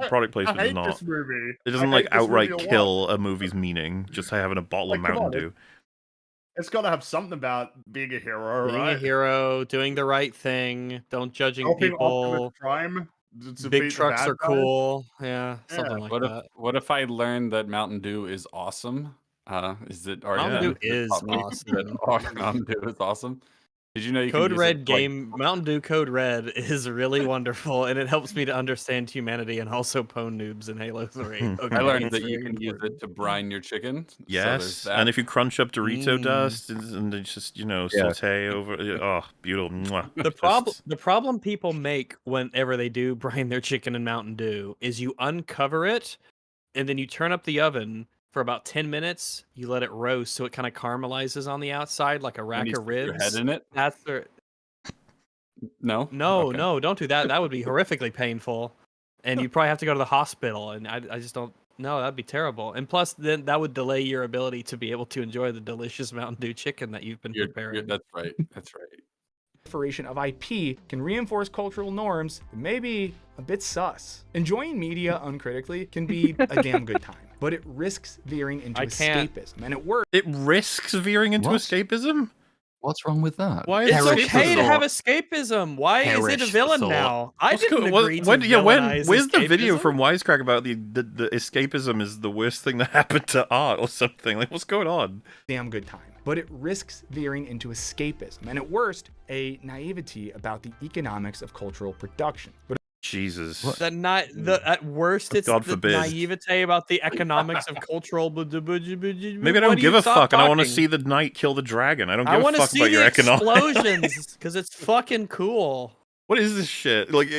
Product placement I does hate not. this movie. It doesn't I like hate this movie outright a lot. kill a movie's meaning just by having a bottle Like, of come Mountain on, Dew. It's got to have something about being a hero, Being right? a hero, doing the right thing, don't judging Helping Optimus people. Prime to Big defeat the trucks bad are guys. cool. Yeah, something like that. What if I learned that Mountain Dew is awesome? Is it already Mountain Dew been is taught me that awesome. Mountain Dew is awesome? Did you know you can Code use Red it like game Mountain Dew Code Red is really wonderful, and it helps me to understand humanity and also pwn noobs in Halo 3. Okay, I learned it's that you very can use important. it to brine your chicken. So Yes, there's that. and if you crunch up Dorito Mm. dust and then just Yeah. saute over, oh, beautiful. Mwah. The problem people make whenever they do brine their chicken in Mountain Dew is you uncover it, and then you turn up the oven for about 10 minutes. You let it roast so it kind of caramelizes on the outside like a rack you of stick your ribs. head in it? That's the No? no, Okay. no, don't do that. That would be horrifically painful, and you'd probably have to go to the hospital. And I just don't. No, that'd be terrible. And plus, then that would delay your ability to be able to enjoy the delicious Mountain Dew chicken that you've been preparing. That's right. That's right. Proliferation of IP can reinforce cultural norms that may be a bit sus. Enjoying media uncritically can be a damn good time, but it risks veering into I can't. escapism, and it works. It risks veering into What? escapism? What's wrong with that? Why is It's escapism? okay to have escapism. Why is it a Perish the villain thought. now? I What's didn't go- agree to when, villainize where's the video escapism. from Wisecrack about the escapism is the worst thing that happened to art or something? Like, what's going on? Damn good time, but it risks veering into escapism, and at worst, a naivety about the economics of cultural production. But Jesus. At worst, it's God the forbid. naivete about the economics of cultural. Maybe I Maybe don't give a fuck, and I want to see the knight kill the dragon. I don't I give a want to fuck see about your the economics. explosions because it's fucking cool. What is this shit? Like,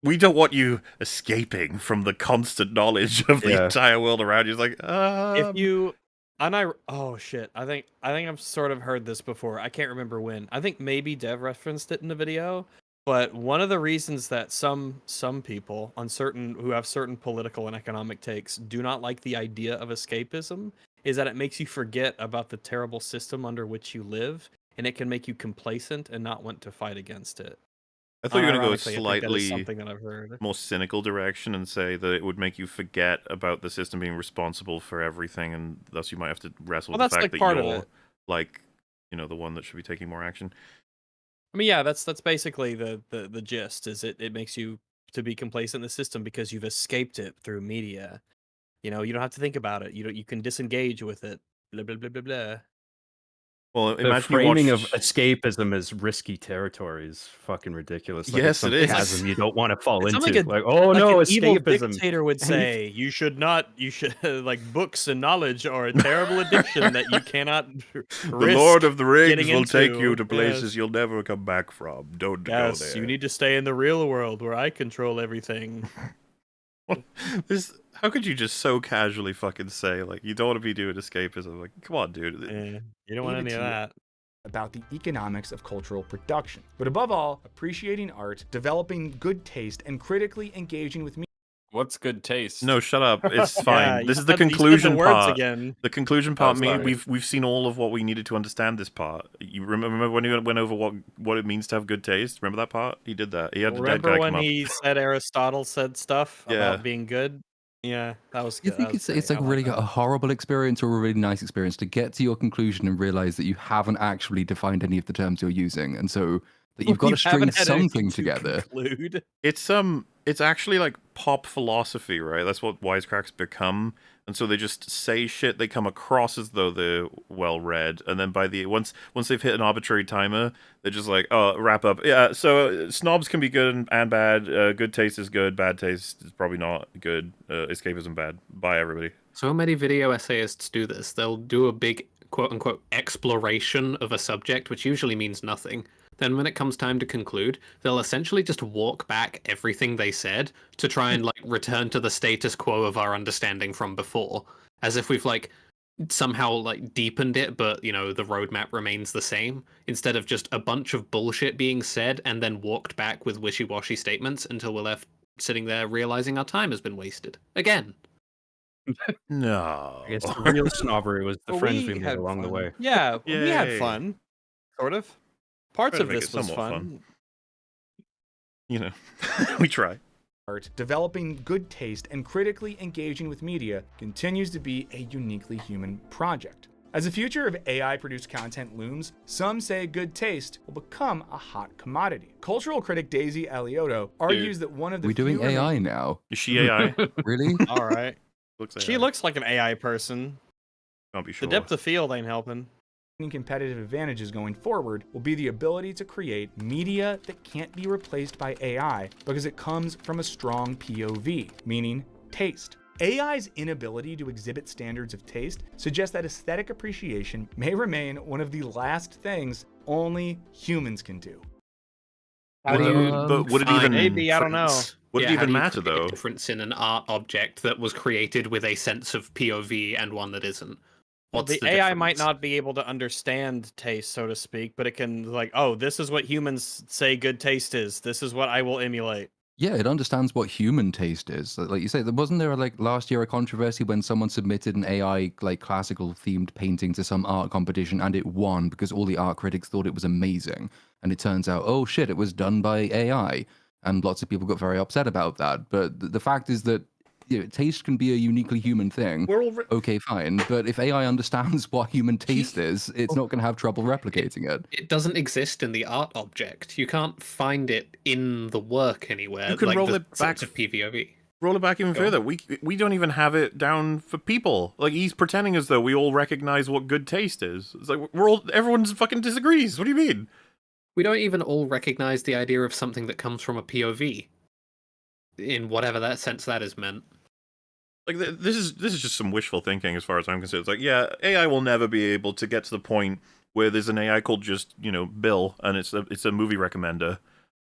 we don't want you escaping from the constant knowledge of the entire world around you. It's like, If you oh shit, I think I've sort of heard this before. I can't remember when. I think maybe Dev referenced it in the video. But one of the reasons that some people who have certain political and economic takes do not like the idea of escapism is that it makes you forget about the terrible system under which you live, and it can make you complacent and not want to fight against it. I thought you were going to go Unironically, I think that is slightly something that I've heard. more cynical direction and say that it would make you forget about the system being responsible for everything, and thus you might have to wrestle Well, with that's, the like, fact that part of you're, it. like, the one that should be taking more action. I mean, yeah, that's basically the gist. Is it makes you to be complacent in the system because you've escaped it through media. You don't have to think about it. You can disengage with it. Blah blah blah blah blah. Well, The imagine you framing of watch- escapism as risky territory is fucking ridiculous. Like, Yes, it's some it is. chasm you don't want to fall It's into. like oh like no, an evil escapism. dictator would And you- say, you should like books and knowledge are a terrible addiction that you cannot risk. The Lord of the Rings getting will take into." you to places Yes. you'll never come back from. Don't Yes, go there. you need to stay in the real world where I control everything. How could you just so casually fucking say, like, you don't want to be doing escapism? Like, come on, dude. You don't want any of that. About the economics of cultural production. But above all, appreciating art, developing good taste, and critically engaging with media. What's good taste? No, shut up. It's Yeah, fine. you This is the said- you said the conclusion words part. again. The conclusion part. sorry. We've seen all of what we needed to understand this part. You remember when he went over what it means to have good taste? Remember that part? He did that. He had the dead Remember guy when come up. he said Aristotle said stuff Yeah. about being good? Yeah, that was You good. think That was it's great. like I really like a horrible experience or a really nice experience to get to your conclusion and realize that you haven't actually defined any of the terms you're using, and so that you've got You to string haven't had anything something to together. conclude. It's actually like pop philosophy, right? That's what wisecracks become. And so they just say shit, they come across as though they're well read, and then by the once they've hit an arbitrary timer, they're just like, oh, wrap up. Yeah, so snobs can be good and bad. Good taste is good, bad taste is probably not good. Escapism bad. Bye everybody. So many video essayists do this. They'll do a big quote-unquote exploration of a subject, which usually means nothing. Then when it comes time to conclude, they'll essentially just walk back everything they said to try and like return to the status quo of our understanding from before. As if we've like somehow like deepened it, but you know the roadmap remains the same, instead of just a bunch of bullshit being said and then walked back with wishy-washy statements until we're left sitting there realizing our time has been wasted again. No. I guess the real snobbery was the Well, friends we we made had along the fun. way. Yeah, we had Yay. fun. Sort of. Parts Try to of make this it was somewhat fun. fun. You know, we try. Art, developing good taste and critically engaging with media continues to be a uniquely human project. As the future of AI-produced content looms, some say good taste will become a hot commodity. Cultural critic Daisy Aliotto argues that one of the We're doing few AI remaining- now. Is she AI? Really? All right. Looks She AI. looks like an AI person. Can't be The sure. depth of field ain't helping. competitive advantages going forward will be the ability to create media that can't be replaced by AI because it comes from a strong POV, meaning taste. AI's inability to exhibit standards of taste suggests that aesthetic appreciation may remain one of the last things only humans can do. But would it Fine even? Maybe, I don't know. difference. Would it how even do you matter, create a though? difference in an art object that was created with a sense of POV and one that isn't. Well, What's the the AI might difference? not be able to understand taste, so to speak, but it can like, oh, this is what humans say good taste is. This is what I will emulate. Yeah, it understands what human taste is. Like you say, wasn't there like last year a controversy when someone submitted an AI like classical themed painting to some art competition and it won because all the art critics thought it was amazing, and it turns out, oh shit, it was done by AI, and lots of people got very upset about that. But the fact is that taste can be a uniquely human thing. Okay, fine, but if AI understands what human taste is, it's not going to have trouble replicating it. It doesn't exist in the art object. You can't find it in the work anywhere. You can like roll the it back- sense of PVOV. Roll it back even further. We don't even have it down for people. Like he's pretending as though we all recognize what good taste is. It's like everyone's fucking disagrees. What do you mean? We don't even all recognize the idea of something that comes from a POV, in whatever that sense that is meant. Like this is just some wishful thinking as far as I'm concerned. It's like, yeah, AI will never be able to get to the point where there's an AI called just, Bill, and it's a movie recommender.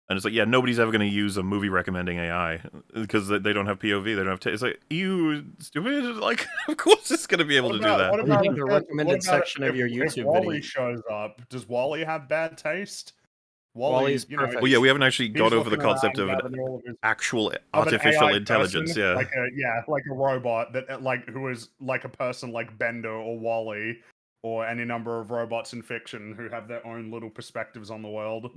And it's like, yeah, nobody's ever going to use a movie recommending AI because they don't have POV, they don't have it's like, you stupid, like, of course it's going to be able to do that. What about the recommended section of your if YouTube Wally video. shows up? Does Wally have bad taste? Wally's perfect. Well, yeah, we haven't actually got over the looking concept around of gathering all of his- actual of an artificial AI intelligence, person, yeah. like a robot that who is like a person like Bender or Wally or any number of robots in fiction who have their own little perspectives on the world.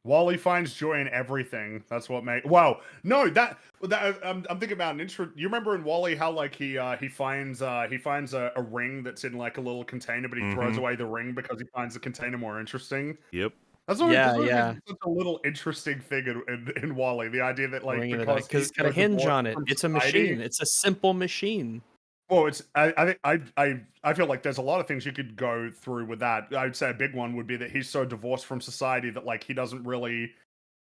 Wally finds joy in everything. That's what makes. Wow, no, I'm thinking about an intro. You remember in Wally how like he finds a ring that's in like a little container, but he throws Mhm. away the ring because he finds the container more interesting. Yep. That's such a little interesting thing in Wally. The idea that like Ring because because it's got a he's so hinge divorced on it. from It's a society- machine. It's a simple machine. Well, it's I feel like there's a lot of things you could go through with that. I'd say a big one would be that he's so divorced from society that like he doesn't really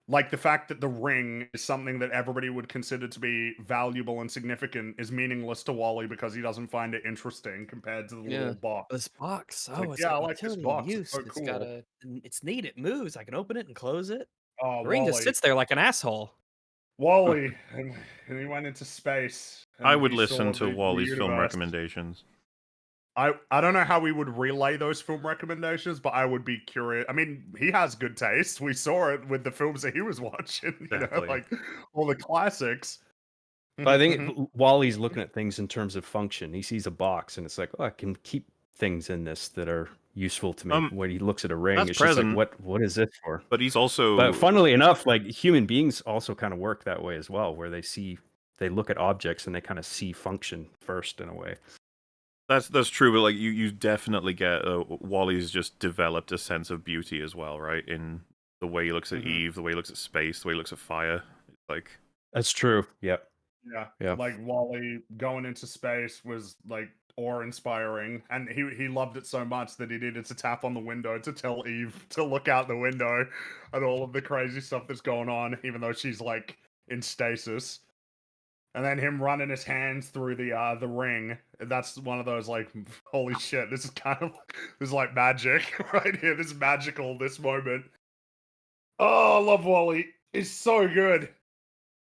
like the fact that the ring is something that everybody would consider to be valuable and significant is meaningless to Wally because he doesn't find it interesting compared to the little box. This box. It's like, Oh, it's yeah, I got like this utility box. use. It's so It's got cool. it's neat. It moves. I can open it and close it. Oh, The ring just Wally. sits there like an asshole. Wally, and he went into space. I and would he listen saw to the Wally's film universe. recommendations. I don't know how we would relay those film recommendations, but I would be curious. I mean, he has good taste. We saw it with the films that he was watching, Exactly. like all the classics. But I think Wally's looking at things in terms of function. He sees a box and it's like, oh, I can keep things in this that are useful to me. When he looks at a ring, that's it's just present. like, what is this for? But he's also. But funnily enough, like human beings also kind of work that way as well, where they look at objects and they kind of see function first in a way. That's true, but like you definitely get Wally's just developed a sense of beauty as well, right? In the way he looks at Eve, the way he looks at space, the way he looks at fire. It's like That's true. Yep. Yeah, like Wally going into space was like awe-inspiring, and he loved it so much that he needed to tap on the window to tell Eve to look out the window at all of the crazy stuff that's going on, even though she's like in stasis. And then him running his hands through the ring. That's one of those like, holy shit, this is like magic right here. This is magical, this moment. Oh, I love Wally. He's so good.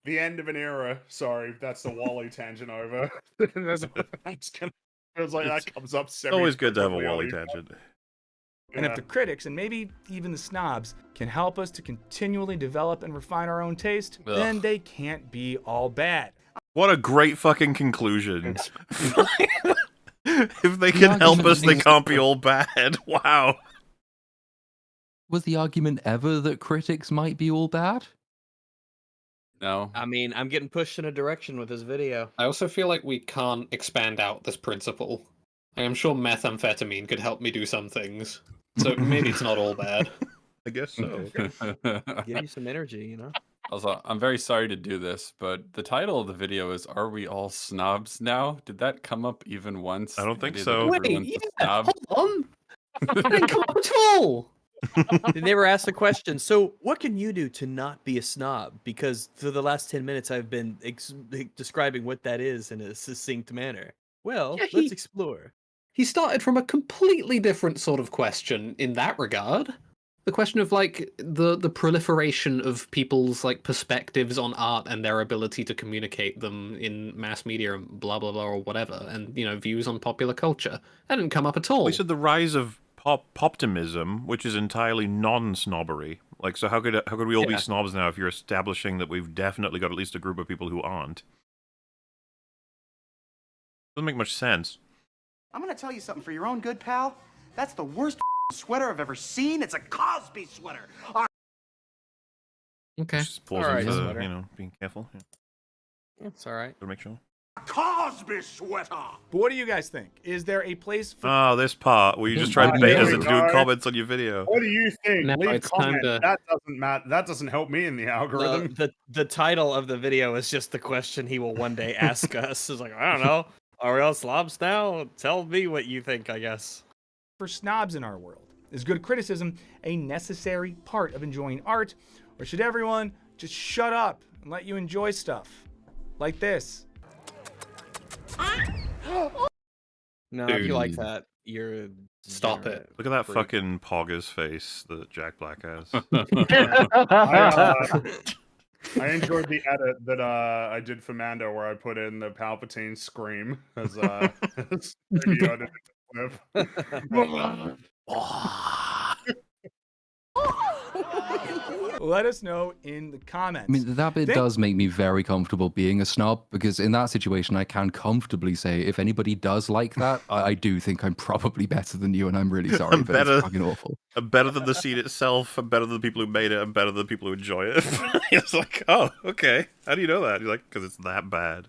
The end of an era. Sorry, that's the Wally tangent over. I'm just gonna Feels like It's that comes up It's always good to have a semi-frequently Wally on these tangent. And if Yeah. the critics, and maybe even the snobs, can help us to continually develop and refine our own taste, then they can't be all bad. What a great fucking conclusion. If they can help us, they can't be all bad. Wow. Was the argument ever that critics might be all bad? No. I mean, I'm getting pushed in a direction with this video. I also feel like we can't expand out this principle. I am sure methamphetamine could help me do some things. So maybe it's not all bad. I guess so. Give you some energy, you know? Also, I'm very sorry to do this, but the title of the video is "Are We All Snobs Now?" Did that come up even once? I don't think Did so. everyone's a snob? Hold on. I didn't come up at all. They never asked the question. So, what can you do to not be a snob? Because for the last 10 minutes, I've been describing what that is in a succinct manner. Well, Yeah, let's explore. He started from a completely different sort of question in that regard. The question of like the proliferation of people's like perspectives on art and their ability to communicate them in mass media and blah blah blah or whatever, and you know, views on popular culture. That didn't come up at all. We said the rise of poptimism, which is entirely non-snobbery. Like, so how could we all be Yeah. snobs now if you're establishing that we've definitely got at least a group of people who aren't? Doesn't make much sense. I'm gonna tell you something for your own good, pal. That's the worst sweater I've ever seen. It's a Cosby sweater. Okay. Just pulls All right, into, sweater. you know, being careful. Yeah. It's all right. Gotta make sure. Cosby sweater. But what do you guys think? Is there a place for Oh, this part where you just try to bait us There we into doing go. comments on your video. What do you think? Now Leave it's comment. time to- That doesn't matter. That doesn't help me in the algorithm. The title of the video is just the question he will one day ask us. It's like, I don't know. Are we all slobs now? Tell me what you think, I guess. for snobs in our world? Is good criticism a necessary part of enjoying art, or should everyone just shut up and let you enjoy stuff like this? No, if you like Dude. that, you're Stop it. Look at that Freak. fucking Pogger's face that Jack Black has. I enjoyed the edit that I did for Mando where I put in the Palpatine scream as as maybe I did it clip. Let us know in the comments. I mean, that bit Think- does make me very comfortable being a snob, because in that situation, I can comfortably say, if anybody does like that, I do think I'm probably better than you, and I'm really sorry, I'm but better. it's fucking awful. I'm better than the scene itself. I'm better than the people who made it. I'm better than the people who enjoy it. It's like, oh, okay. How do you know that? You're like, because it's that bad.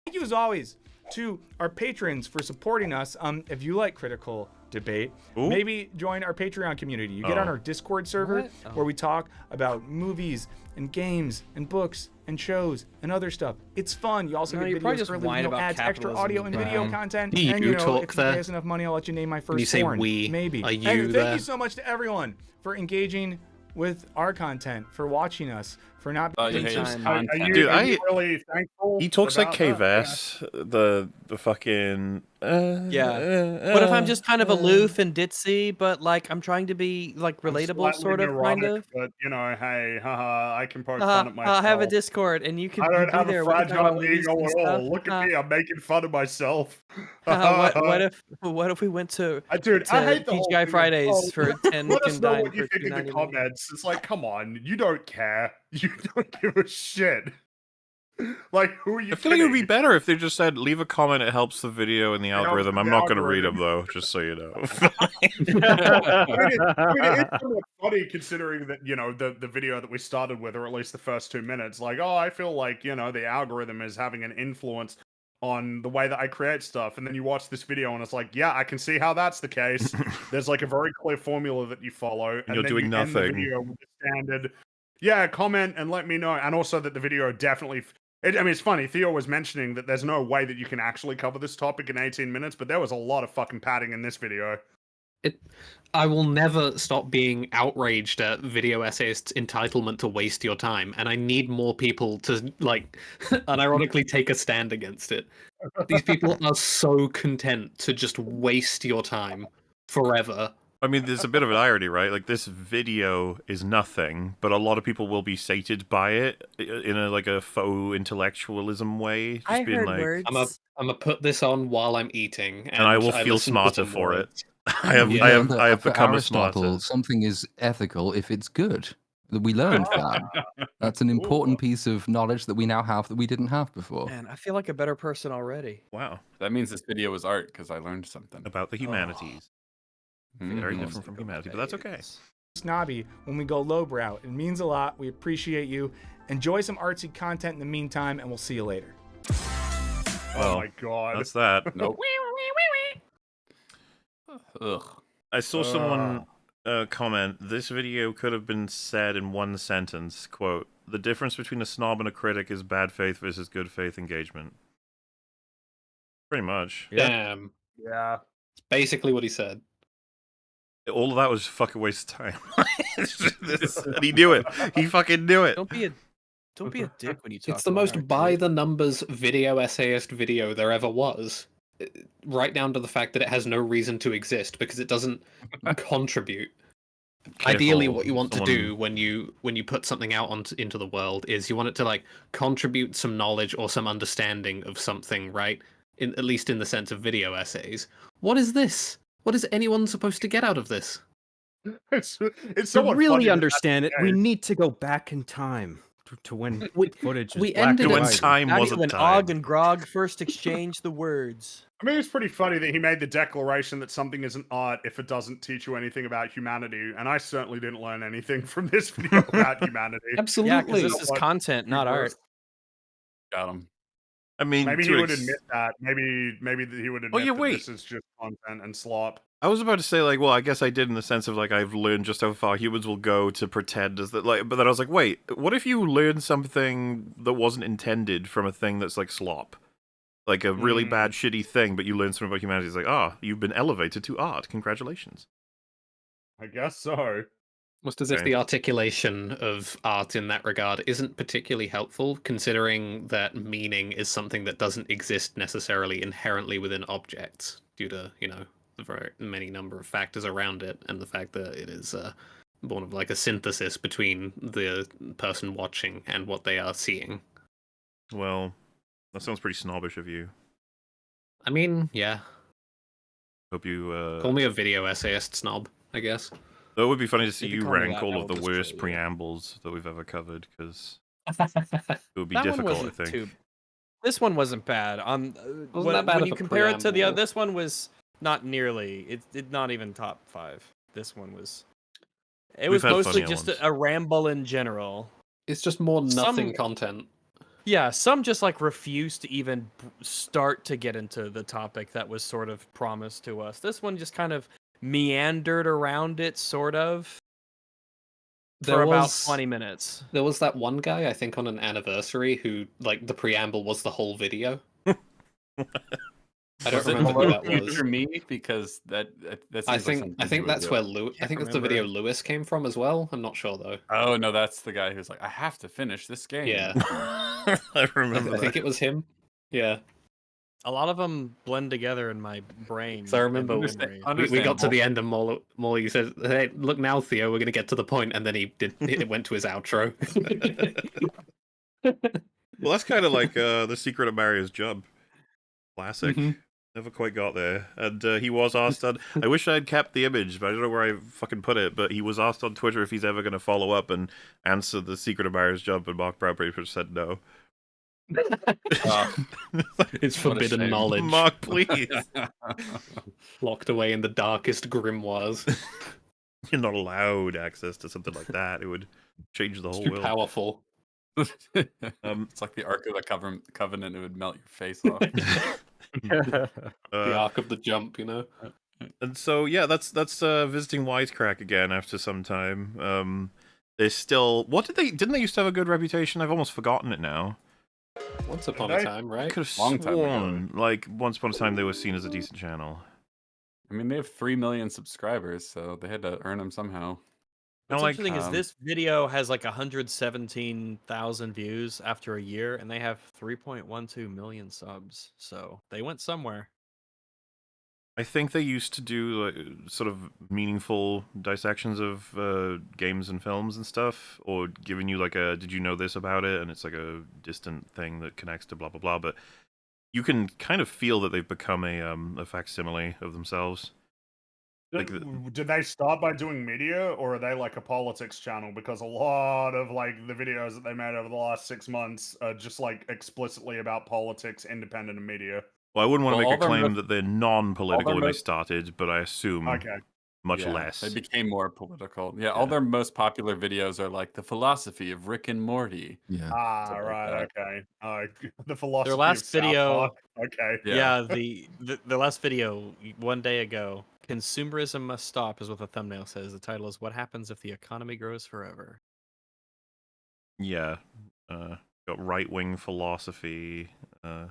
Thank you as always to our patrons for supporting us. If you like critical debate, Ooh. maybe join our Patreon community. You get on Oh. our Discord server What? Oh. where we talk about movies and games and books and shows and other stuff. It's fun. You also No, get you're probably videos just early, whining you know, about ads, extra capitalism audio and video Brown. content. Do you and you know, talk if you pay there? us enough money, I'll let you name my When you first say porn. we, Maybe. are And you thank there? you so much to everyone for engaging with our content, for watching us, for not Oh, you being hate so his Anytime. content. Are you, Dude, are you really thankful? He talks like about that? K-Vess, the fucking... Yeah. What if I'm just kind of aloof and ditzy, but like I'm trying to be like I'm relatable, slightly sort of, kind neurotic, of? But you know, hey, haha, I can poke fun at myself. I'll have a Discord, and you can I don't be have there. a We can talk about fragile movies ego and at stuff. all. Look at me, I'm making fun of myself. What if we went to Dude, I hate the whole TGI thing. Fridays Oh, for 10 Let us know $10 what you for think in the $2.99. comments. It's like, come on, you don't care. You don't give a shit. Like, who are you I feel like it would be kidding? better if they just said, leave a comment, it helps the video and the algorithm. the I'm not going to read them, algorithm. though, just so you know. It's somewhat funny considering that, you know, the video that we started with, or at least the first 2 minutes, like, oh, I feel like, you know, the algorithm is having an influence on the way that I create stuff. And then you watch this video and it's like, yeah, I can see how that's the case. There's like a very clear formula that you follow. And you're then doing you end the nothing. video with the standard, yeah, comment and let me know. And also that the video definitely... I mean, it's funny. Theo was mentioning that there's no way that you can actually cover this topic in 18 minutes, but there was a lot of fucking padding in this video. I will never stop being outraged at video essayists' entitlement to waste your time, and I need more people to, like, unironically take a stand against it. These people are so content to just waste your time forever I mean, there's a bit of an irony, right? Like, this video is nothing, but a lot of people will be sated by it in a like a faux intellectualism way. Just being like, I'm gonna put this on while I'm eating, and I will I feel listen to smarter some for it. words. I have For become a Aristotle, smarter. something is ethical if it's good. We learned that. That's an important piece of knowledge that we now have that we didn't have before. Man, I feel like a better person already. Wow. That means this video was art because I learned something About the humanities. Very different from humanity, but that's okay. Snobby when we go lowbrow. It means a lot. We appreciate you. Enjoy some artsy content in the meantime, and we'll see you later. Well, oh my god. That's that. Nope. Ugh. I saw someone comment, this video could have been said in one sentence, quote, the difference between a snob and a critic is bad faith versus good faith engagement. Pretty much. Damn. Yeah. It's basically what he said. All of that was fucking waste of time. And he knew it. He fucking knew it. Don't be a dick when you talk. It's the about most art, by dude. the numbers video essayist video there ever was. Right down to the fact that it has no reason to exist because it doesn't contribute. Ideally, Careful, what you want to someone- do when you put something out into the world is you want it to like contribute some knowledge or some understanding of something, right? At least in the sense of video essays. What is this? What is anyone supposed to get out of this? It's To somewhat funny really that understand it, that's the we case. need to go back in time to when footage is we black ended and it- When white. time Back wasn't when time. Og and Grog first exchanged the words. I mean, it's pretty funny that he made the declaration that something isn't art if it doesn't teach you anything about humanity, and I certainly didn't learn anything from this video about humanity. Yeah, Absolutely. because this is content, not art. Got him. I mean, Maybe to he would ex- admit that. Maybe that he would admit yeah, that wait. this is just content and slop. I was about to say, like, well, I guess I did in the sense of, like, I've learned just how far humans will go to pretend as that, like, but then I was like, wait, what if you learn something that wasn't intended from a thing that's, like, slop? Like, a really bad, shitty thing, but you learn something about humanity. It's like, you've been elevated to art. Congratulations. I guess so. Almost as if Okay. the articulation of art in that regard isn't particularly helpful, considering that meaning is something that doesn't exist necessarily inherently within objects, due to, the very many number of factors around it, and the fact that it is born of like a synthesis between the person watching and what they are seeing. Well, that sounds pretty snobbish of you. I mean, yeah. Hope you, Call me a video essayist snob, I guess. Though it would be funny to see If you you call me rank that, all I of will the destroy worst you. preambles that we've ever covered, because it would be That one difficult, I wasn't think. too. This one wasn't bad. Wasn't that bad when of you a compare it to the other, preamble. this one was not nearly. It not even top 5. This one was. It We've was had mostly funnier just ones. a ramble in general. It's just more nothing Some- content. Yeah, some just like refused to even start to get into the topic that was sort of promised to us. This one just kind of meandered around it, sort of, for There about was- 20 minutes. There was that one guy, I think, on an anniversary who, like, the preamble was the whole video. I don't Was it remember who Hello that was. Future Me? Because that seems I like think something he would that's do. where Lewis. I think that's the video Lewis came from as well. I'm not sure though. Oh no, that's the guy who's like, I have to finish this game. Yeah, I remember I think that. it was him. Yeah, A lot of them blend together in my brain. so I remember and Understand- memory. we got to understandable. the end and Molly said, "Hey, look now, Theo, we're gonna get to the point," and then it went to his outro. Well, that's kind of like The Secret of Mario's Job. Classic. Mhm. Never quite got there. And he was asked on... I wish I'd kept the image, but I don't know where I fucking put it, but he was asked on Twitter if he's ever going to follow up and answer The Secret of Mario's Job, and Mark Brown pretty much said no. It's What a forbidden shame. knowledge, Mark, please. locked away in the darkest grimoires. You're not allowed access to something like that. It would change the It's whole too world. powerful. It's like the Ark of the Covenant. It would melt your face off. The Uh, arc of the jump, And so yeah, that's visiting Wisecrack again after some time. They're still didn't they used to have a good reputation? I've almost forgotten it now. Once upon a time, right? Could have Long time ago. sworn, like once upon a time they were seen as a decent channel. I mean, they have 3 million subscribers, so they had to earn them somehow. What's like, interesting is this video has like 117,000 views after a year, and they have 3.12 million subs. So they went somewhere. I think they used to do like, sort of meaningful dissections of games and films and stuff, or giving you like a "Did you know this about it?" and it's like a distant thing that connects to blah blah blah. But you can kind of feel that they've become a facsimile of themselves. Like, Did they start by doing media, or are they like a politics channel? Because a lot of like the videos that they made over the last 6 months are just like explicitly about politics, independent of media. well, I wouldn't want to Well, make a claim that they're non-political when they started, but I assume Okay. much Yeah, less. They became more political. Yeah, all their most popular videos are like the philosophy of Rick and Morty. Yeah. Ah, Stuff like right. that. Okay. The philosophy Their of last South video. Park. Okay. Yeah, the last video one day ago. Consumerism must stop is what the thumbnail says. The title is "What Happens If the Economy Grows Forever." Yeah. Got right-wing philosophy. Oh,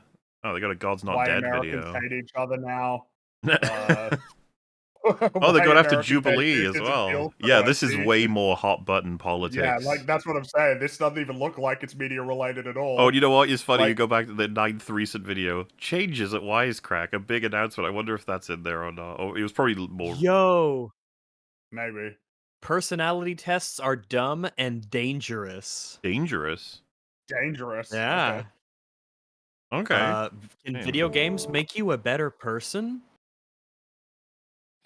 they got a God's Not Why Dead Americans video. hate each other now. Oh, they Why got after Americans hate Jubilee as Christians and well. feel Yeah, so this is empty. way more hot button politics. Yeah, like that's what I'm saying. This doesn't even look like it's media related at all. Oh, and you know what is funny? You Like- go back to the 9th recent video. Changes at Wisecrack, a big announcement. I wonder if that's in there or not. Oh, it was probably more Yo, Maybe. personality tests are dumb and dangerous. dangerous. Dangerous. Yeah. Okay. Can Damn. video games make you a better person?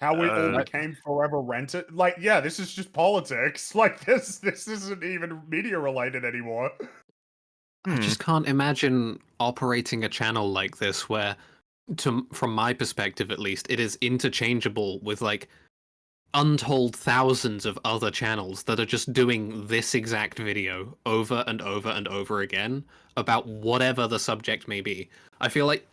How we all Uh, became forever rented. Like, yeah, this is just politics. Like this isn't even media related anymore. I just can't imagine operating a channel like this where, from my perspective at least, it is interchangeable with like untold thousands of other channels that are just doing this exact video over and over and over again about whatever the subject may be. I feel like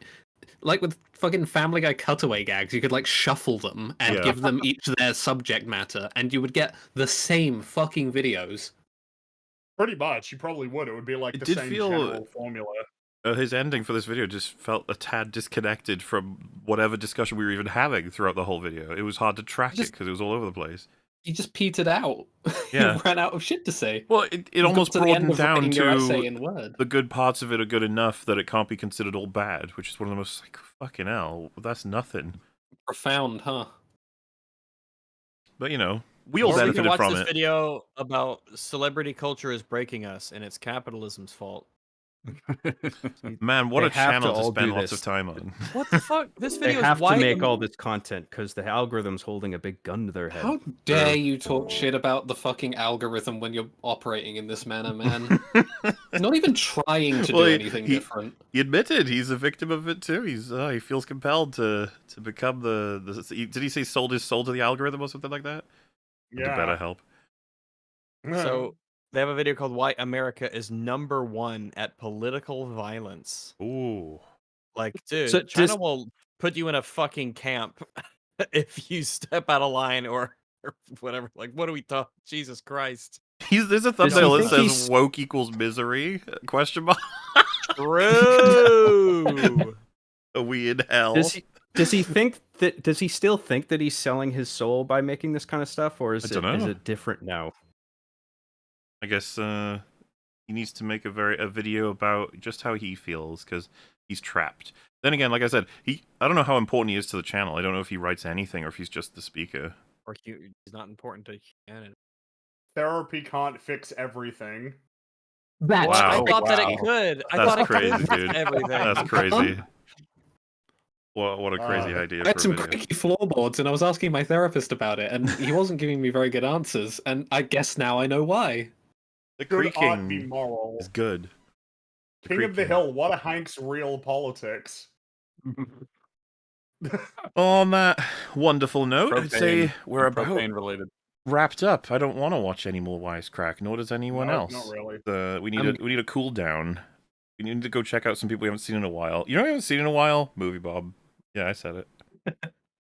with fucking Family Guy cutaway gags, you could like shuffle them and Yeah. give them each their subject matter, and you would get the same fucking videos. Pretty much. You probably would. It would be like It the did same feel- general formula. His ending for this video just felt a tad disconnected from whatever discussion we were even having throughout the whole video. It was hard to track it because it was all over the place. You just petered out. Yeah. You ran out of shit to say. Well, it You've got almost to the end broadened of down writing your essay to in Word. the good parts of it are good enough that it can't be considered all bad, which is one of the most like fucking hell. That's nothing. Profound, huh? But you know, we all Or we can benefited watch from this it. video about celebrity culture is breaking us, and it's capitalism's fault. Man, what They a have channel to all spend do lots this. of time on. What the fuck? This They video have is to why make all this content because the algorithm's holding a big gun to their head. How dare you talk shit about the fucking algorithm when you're operating in this manner, man? Not even trying to Well, do anything different. He admitted he's a victim of it too. He feels compelled to become the. Did he say sold his soul to the algorithm or something like that? To Yeah. better help. So they have a video called "Why America is #1 at Political Violence." Ooh. Like, dude, So China does- will put you in a fucking camp if you step out of line or whatever. Like, what do we talk? Jesus Christ. There's a Does he thumbnail that think says he's- "woke equals misery?" Question mark. True. Are we in hell? Does he think that? Does he still think that he's selling his soul by making this kind of stuff, or is I dunno. it different now? I guess he needs to make a video about just how he feels because he's trapped. Then again, like I said, I don't know how important he is to the channel. I don't know if he writes anything or if he's just the speaker. Or he's not important to humanity. Therapy can't fix everything. That's Wow. I thought that it Wow. could. I That's thought it crazy, could fix dude. everything. That's crazy. What a crazy idea I for had a some video. creaky floorboards, and I was asking my therapist about it, and he wasn't giving me very good answers. And I guess now I know why. The Should art be creaking moral? is good. King of the Hill, what a Hank's real politics. On that wonderful note, I'd say Propane- we're and about propane related. wrapped up. I don't want to watch any more Wisecrack, nor does anyone No, else. not really. We need a cool down. We need to go check out some people we haven't seen in a while. You know what I haven't seen in a while? Movie Bob. Yeah, I said it.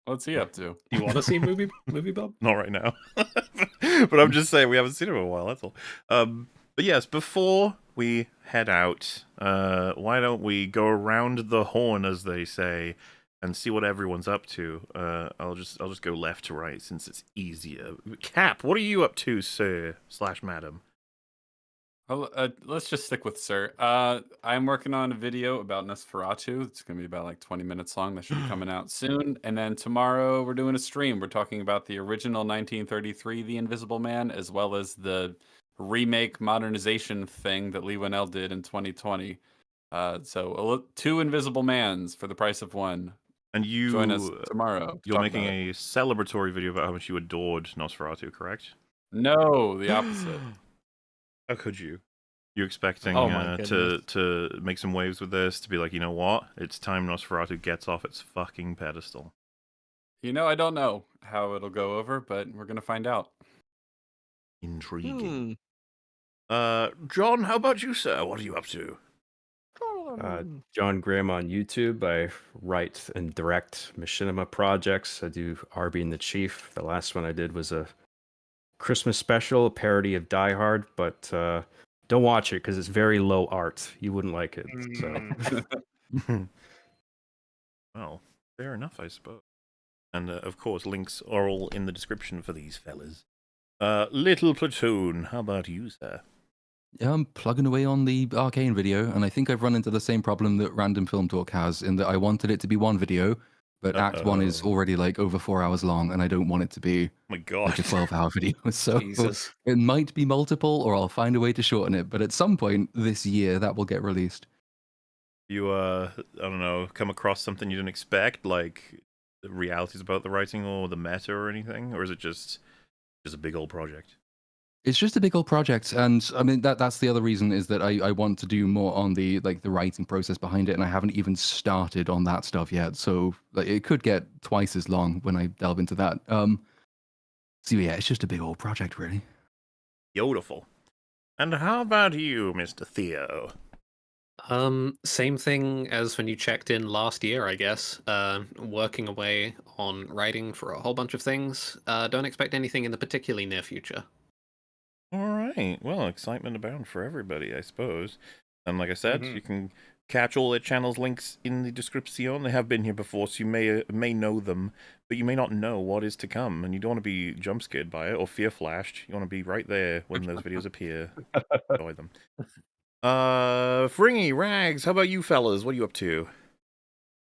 What's he up to? You want to see movie Bob? Not right now. But I'm just saying we haven't seen him in a while, that's all. But yes, before we head out, why don't we go around the horn, as they say, and see what everyone's up to. I'll just go left to right since it's easier. Cap, what are you up to, sir / madam? Let's just stick with Sir. I'm working on a video about Nosferatu. It's going to be about like 20 minutes long. That should be coming out soon. And then tomorrow we're doing a stream. We're talking about the original 1933 The Invisible Man, as well as the remake modernization thing that Lee Winnell did in 2020. So 2 Invisible Mans for the price of 1. And you join us tomorrow. You're making a celebratory video about how much you adored Nosferatu, correct? No, the opposite. How could you? You're expecting Oh my to make some waves with this, to be like, you know what? It's time Nosferatu gets off its fucking pedestal. I don't know how it'll go over, but we're going to find out. Intriguing. John, how about you, sir? What are you up to? John Graham on YouTube. I write and direct machinima projects. I do Arby and the Chief. The last one I did was a Christmas special, a parody of Die Hard, but don't watch it because it's very low art. You wouldn't like it. So. Well, fair enough, I suppose. And of course, links are all in the description for these fellas. Little Platoon, how about you, sir? Yeah, I'm plugging away on the Arcane video, and I think I've run into the same problem that Random Film Talk has, in that I wanted it to be one video, but Act 1 is already like over 4 hours long, and I don't want it to be my God. like a 12-hour video. So Jesus. it might be multiple, or I'll find a way to shorten it, but at some point this year, that will get released. You, I don't know, come across something you didn't expect, like the realities about the writing or the meta or anything? Or is it just a big old project? It's just a big old project, and I mean that's the other reason, is that I want to do more on the writing process behind it, and I haven't even started on that stuff yet. So it could get twice as long when I delve into that. So yeah, it's just a big old project, really. Beautiful. And how about you, Mr. Theo? Same thing as when you checked in last year, I guess. Working away on writing for a whole bunch of things. Don't expect anything in the particularly near future. All right. Well, excitement abound for everybody, I suppose. And like I said, you can catch all their channels links in the description. They have been here before, so you may know them, but you may not know what is to come, and you don't want to be jump scared by it or fear flashed. You want to be right there when those videos appear. Enjoy them. Fringy, Rags, how about you fellas? What are you up to?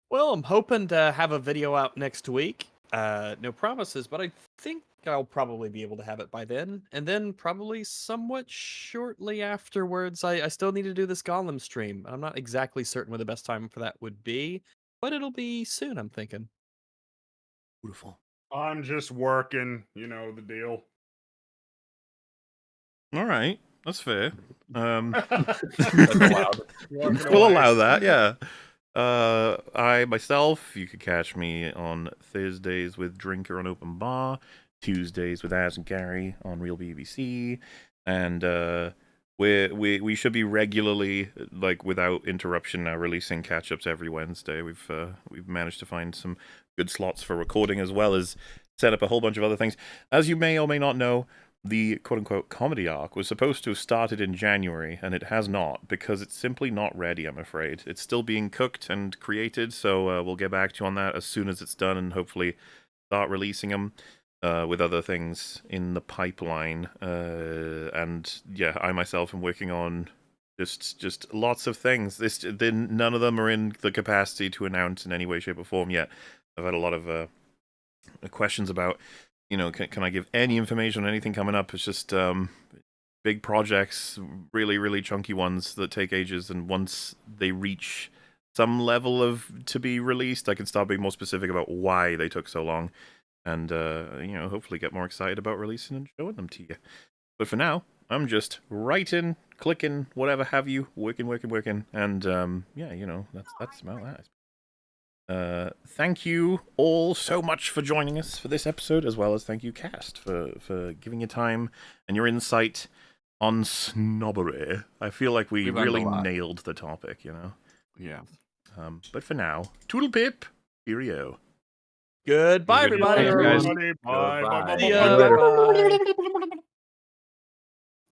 Well, I'm hoping to have a video out next week. No promises, but I think I'll probably be able to have it by then. And then probably somewhat shortly afterwards, I still need to do this Gollum stream. I'm not exactly certain when the best time for that would be, but it'll be soon, I'm thinking. Beautiful. I'm just working, you know the deal. All right, that's fair. That's allowed. We'll allow that, yeah. I myself, you could catch me on Thursdays with Drinker on Open Bar, Tuesdays with Az and Gary on Real BBC, and we should be regularly, like without interruption now, releasing catch-ups every Wednesday. We've managed to find some good slots for recording, as well as set up a whole bunch of other things. As you may or may not know, the quote-unquote comedy arc was supposed to have started in January, and it has not, because it's simply not ready, I'm afraid. It's still being cooked and created, so we'll get back to you on that as soon as it's done, and hopefully start releasing them with other things in the pipeline. And yeah, I myself am working on just lots of things. None of them are in the capacity to announce in any way, shape, or form yet. I've had a lot of questions about, can I give any information on anything coming up? It's just big projects, really, really chunky ones that take ages, and once they reach some level of to be released, I can start being more specific about why they took so long, and hopefully get more excited about releasing and showing them to you. But for now, I'm just writing, clicking, whatever have you, working, and that's about that. Thank you all so much for joining us for this episode, as well as thank you, Cast, for giving your time and your insight on snobbery. I feel like we really nailed the topic, Yeah. But for now, toodle pip, cheerio. Goodbye, everybody. Bye. See ya. Bye.